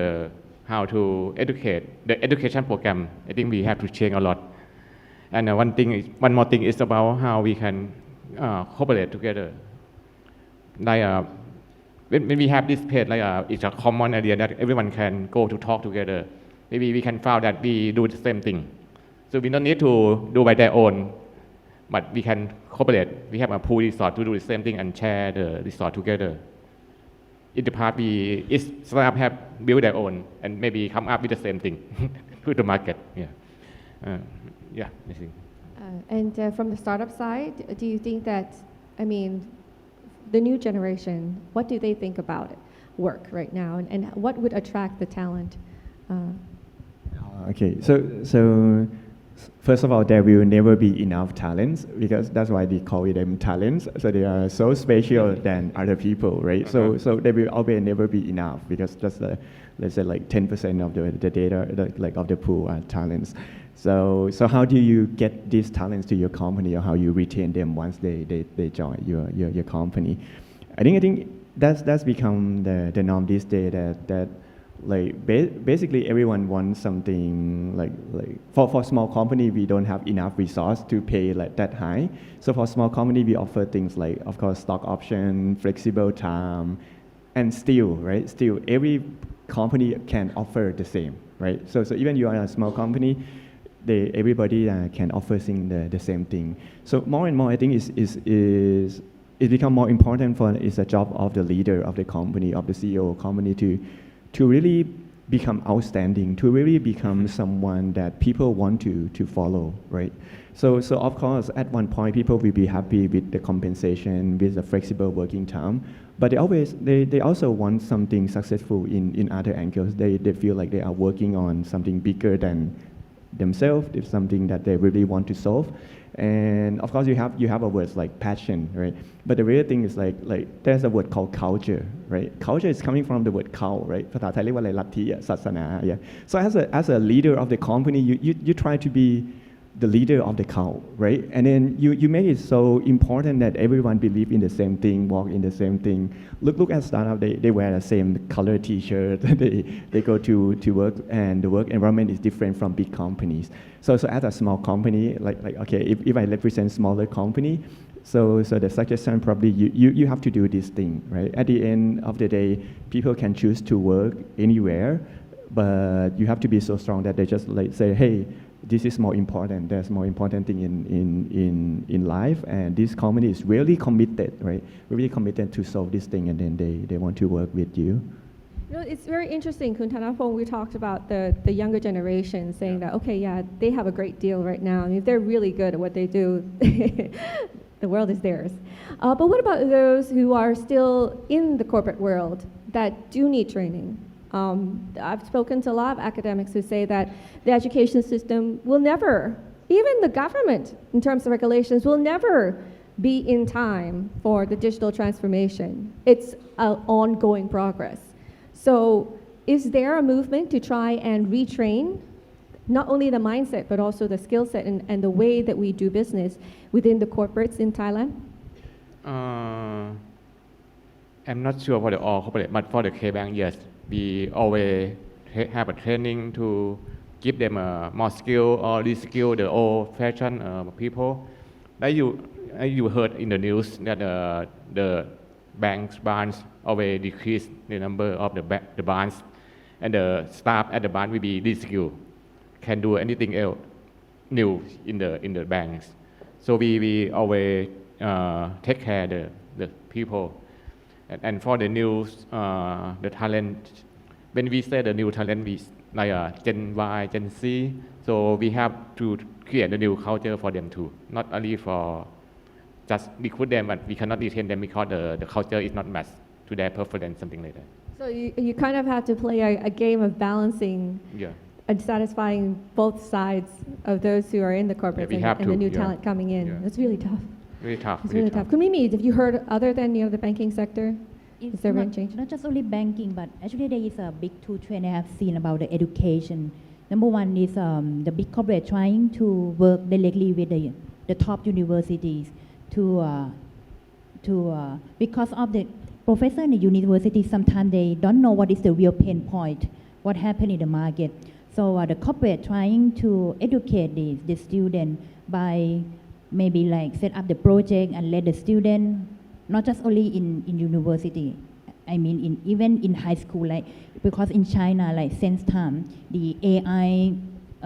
how to educate, the education program. I think we have to change a lot. And one more thing is about how we can cooperate together. Like when we have this page, it's a common idea that everyone can go to talk together. Maybe we can find that we do the same thing. So we don't need to do by their own, but we can cooperate. We have a pool resort to do the same thing and share the resort together. In the past, startups have built their own and maybe come up with the same thing to the market. Yeah, I think. And from the startup side, do you think that, the new generation, what do they think about work right now, and what would attract the talent? Okay, so first of all, there will never be enough talents, because that's why they call them talents. So they are so special than other people, right? So there will always never be enough, because just let's say like 10% of the data, of the pool are talents. So how do you get these talents to your company, or how you retain them once they join your company? I think that's become the norm these days, that basically everyone wants something like for small company, we don't have enough resource to pay that high. So for small company, we offer things like, of course, stock option, flexible time, and still every company can offer the same, right? So even you are a small company, everybody can offer the same thing. So more and more, I think it become more important for it's a job of the leader of the company, of the CEO of the company to really become outstanding, to really become someone that people want to follow, right? So of course, at one point, people will be happy with the compensation, with the flexible working time, but they also want something successful in other angles. They feel like they are working on something bigger than themselves. It's something that they really want to solve. And of course, you have a word like passion, right? But the real thing is like there's a word called culture, right? Culture is coming from the word cow, right? ภาษาไทยเรียกว่าอะไรลัทธิศาสนา yeah. So as a leader of the company, you try to be the leader of the cow, right? And then you make it so important that everyone believe in the same thing, walk in the same thing. Look at startup, they wear the same color T-shirt, they go to work, and the work environment is different from big companies. So as a small company, like okay, if I represent smaller company, so the suggestion probably you have to do this thing, right? At the end of the day, people can choose to work anywhere, but you have to be so strong that they just like say, hey, this is more important. There's more important thing in life, and this company is really committed, right? Really committed to solve this thing, and then they want to work with you. You know, it's very interesting, Kun Thanapong, we talked about the younger generation saying that, okay, yeah, they have a great deal right now. I mean, if they're really good at what they do, the world is theirs. But what about those who are still in the corporate world that do need training? I've spoken to a lot of academics who say that the education system will never, even the government in terms of regulations, will never be in time for the digital transformation. It's an ongoing progress. So is there a movement to try and retrain not only the mindset but also the skill set and the way that we do business within the corporates in Thailand? I'm not sure for the all corporate, but for the K-Bank, yes. We always have a training to give them more skill or reskill the old-fashioned people. Like you heard in the news that the bank's branch always decrease the number of the branch, and the staff at the branch will be reskilled, can do anything else new in the banks. So we always take care the people. And for the new the talent, when we say the new talent, we like Gen Y, Gen Z. So we have to create a new culture for them too, not only for just recruit them, but we cannot retain them because the culture is not matched to their preference, something like that. So you kind of have to play a game of balancing and satisfying both sides of those who are in the corporate and the new talent coming in. It's really tough. Really tough. It's really tough. Kumimi, have you heard other than the banking sector? Is there any change? Not just only banking, but actually there is a big two trend I have seen about the education. Number one is the big corporate trying to work directly with the top universities because of the professor in the university, sometimes they don't know what is the real pain point, what happened in the market. So the corporate trying to educate the student by maybe like set up the project and let the student, not just only in university, I mean even in high school, like because in China, like since time, the AI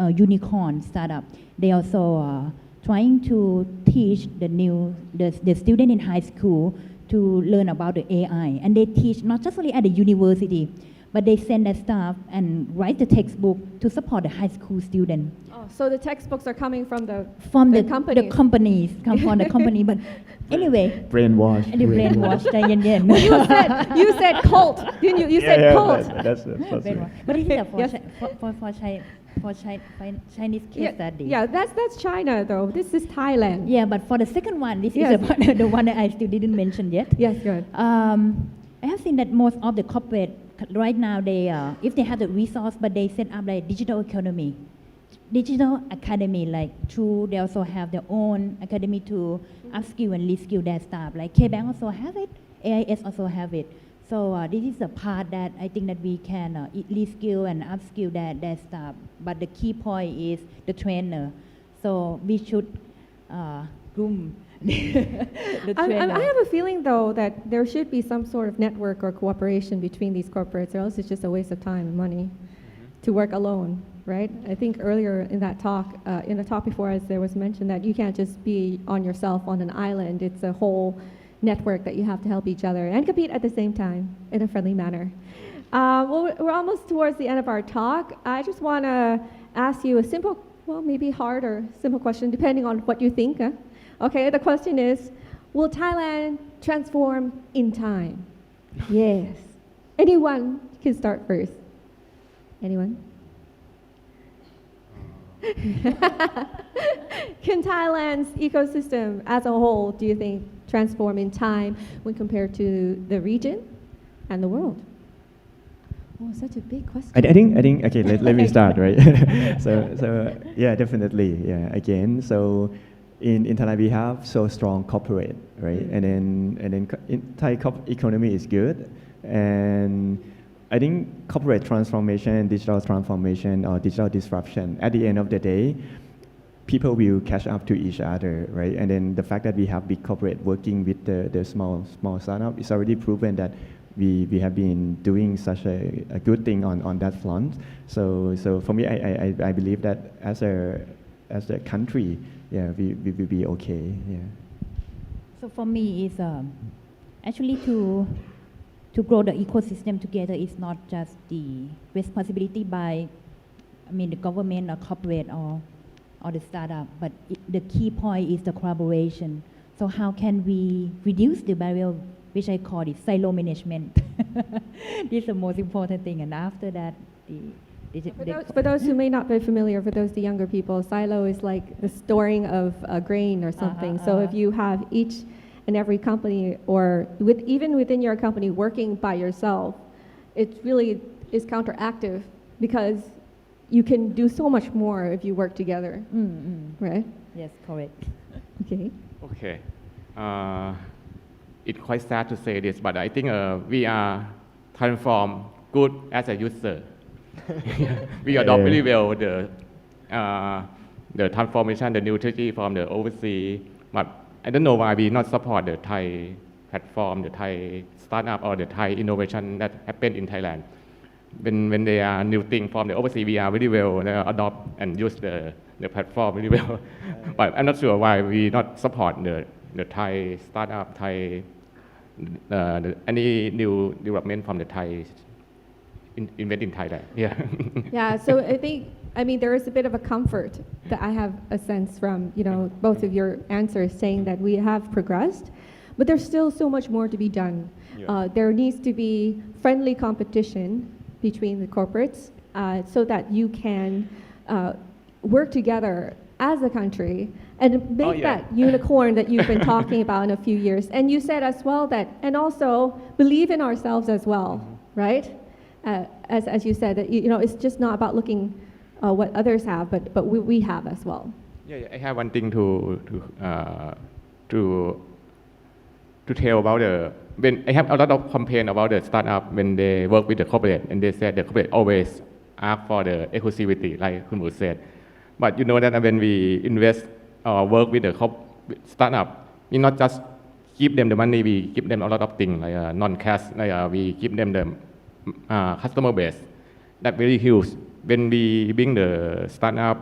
unicorn startup, they also trying to teach the student in high school to learn about the AI, and they teach not just only at the university, but they send their staff and write the textbook to support the high school student. Oh, so the textbooks are coming from the companies. The companies come from the company, but anyway. Brainwash. The brainwash. You said cult, didn't you? You said cult. That's but it is for Chinese case study. Yeah, that's China though. This is Thailand. Yeah, but for the second one, this is the one that I still didn't mention yet. Yes, good. I have seen that most of the corporate right now, they if they have the resource, but they set up like digital academy, like they also have their own academy to upskill and reskill their staff. Like K-Bank also have it, AIS also have it. So this is a part that I think that we can reskill and upskill their staff. But the key point is the trainer. So we should groom the trainer. I have a feeling though that there should be some sort of network or cooperation between these corporates, or else it's just a waste of time and money to work alone. right? I think earlier in that talk, in the talk before us, there was mentioned that you can't just be on yourself on an island. It's a whole network that you have to help each other and compete at the same time in a friendly manner. Well, we're almost towards the end of our talk. I just want to ask you a simple, well, maybe hard or simple question, depending on what you think. Okay, the question is, will Thailand transform in time? Yes. Anyone can start first. Anyone? Can Thailand's ecosystem as a whole, do you think, transform in time when compared to the region and the world? Oh, such a big question. I think okay, let me start, right? so yeah, definitely, yeah, again, so in Thailand we have so strong corporate, right? And then Thai economy is good, and I think corporate transformation, digital transformation, or digital disruption, at the end of the day, people will catch up to each other, right? And then the fact that we have big corporate working with the small startup is already proven that we have been doing such a good thing on that front. So for me, I believe that as a country, yeah, we will be okay. Yeah. So for me, it's actually to grow the ecosystem together is not just the responsibility by, the government or corporate or the startup, but the key point is the collaboration. So how can we reduce the barrier, which I call it silo management? This is the most important thing, and after that, For those who may not be familiar, for those the younger people, silo is like the storing of grain or something. So if you have each and every company, or even within your company, working by yourself, it really is counteractive because you can do so much more if you work together, right? Yes, correct. Okay. Okay. It's quite sad to say this, but I think we are transformed good as a user. We adopt really well the transformation, the new technology from the overseas, but I don't know why we not support the Thai platform, the Thai startup, or the Thai innovation that happen in Thailand. When they are new thing from the overseas, we are really well adopt and use the platform really well. But I'm not sure why we not support the Thai startup, Thai any new development from the Thai invent in Thailand. Yeah. Yeah. So I mean, there is a bit of a comfort that I have a sense from, both of your answers saying that we have progressed, but there's still so much more to be done. Yeah. There needs to be friendly competition between the corporates so that you can work together as a country and make that unicorn that you've been talking about in a few years. And you said as well that, and also believe in ourselves as well, right? As you said, that it's just not about looking what others have, but we have as well. Yeah, I have one thing to tell about when I have a lot of complaint about the startup when they work with the corporate, and they said the corporate always ask for the exclusivity, like Khun Wu said. But you know that when we invest or work with the startup, we not just give them the money, we give them a lot of things like non-cash, we give them the customer base that very huge. When we bring the startup,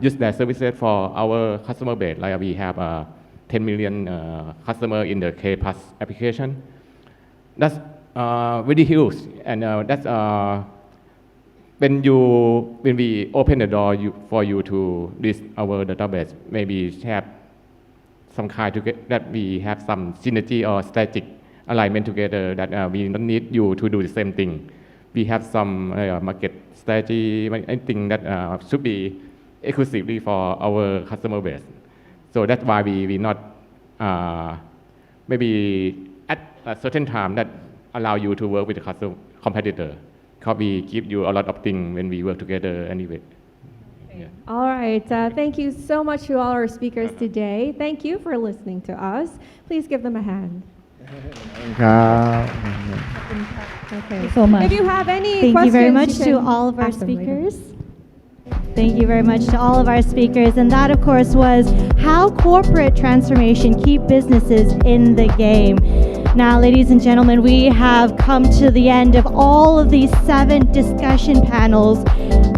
use their services for our customer base, like we have 10 million customer in the K+ application. That's very huge, and that's when we open the door for you to list our database, maybe have some kind to get that we have some synergy or strategic alignment together, that we don't need you to do the same thing. We have some market strategy, anything that should be exclusively for our customer base. So that's why we not maybe at a certain time that allow you to work with the competitor, because we give you a lot of things when we work together anyway. Yeah. All right. Thank you so much to all our speakers today. Thank you for listening to us. Please give them a hand. Thank you so much. If you have any Thank questions, you very much can to all of our ask them later. speakers. Thank you very much to all of our speakers. And that, of course, was how corporate transformation keep businesses in the game. Now, ladies and gentlemen, we have come to the end of all of these 7 discussion panels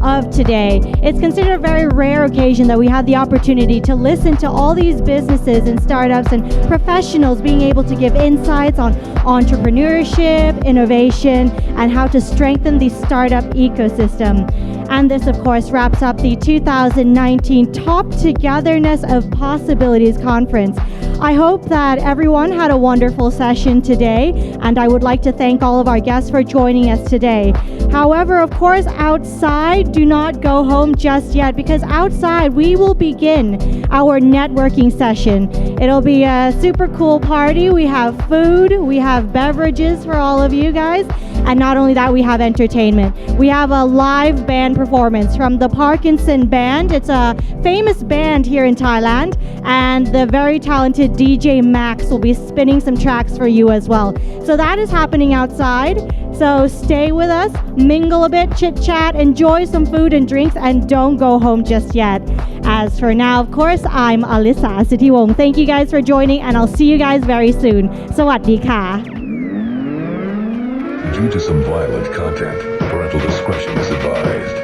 of today. It's considered a very rare occasion that we have the opportunity to listen to all these businesses and startups and professionals being able to give insights on entrepreneurship, innovation, and how to strengthen the startup ecosystem. And this, of course, wraps up the 2019 Top Togetherness of Possibilities Conference. I hope that everyone had a wonderful session today, and I would like to thank all of our guests for joining us today. However, of course, outside, do not go home just yet, because outside we will begin our networking session. It'll be a super cool party. We have food, we have beverages for all of you guys, and not only that, we have entertainment. We have a live band performance from the Parkinson Band. It's a famous band here in Thailand, and the very talented DJ Max will be spinning some tracks for you as well. So that is happening outside. So stay with us, mingle a bit, chit chat, enjoy some food and drinks, and don't go home just yet. As for now, of course, I'm Alisa Sitiwong. Thank you guys for joining, and I'll see you guys very soon. Sawadee ka. Due to some violent content, parental discretion is advised.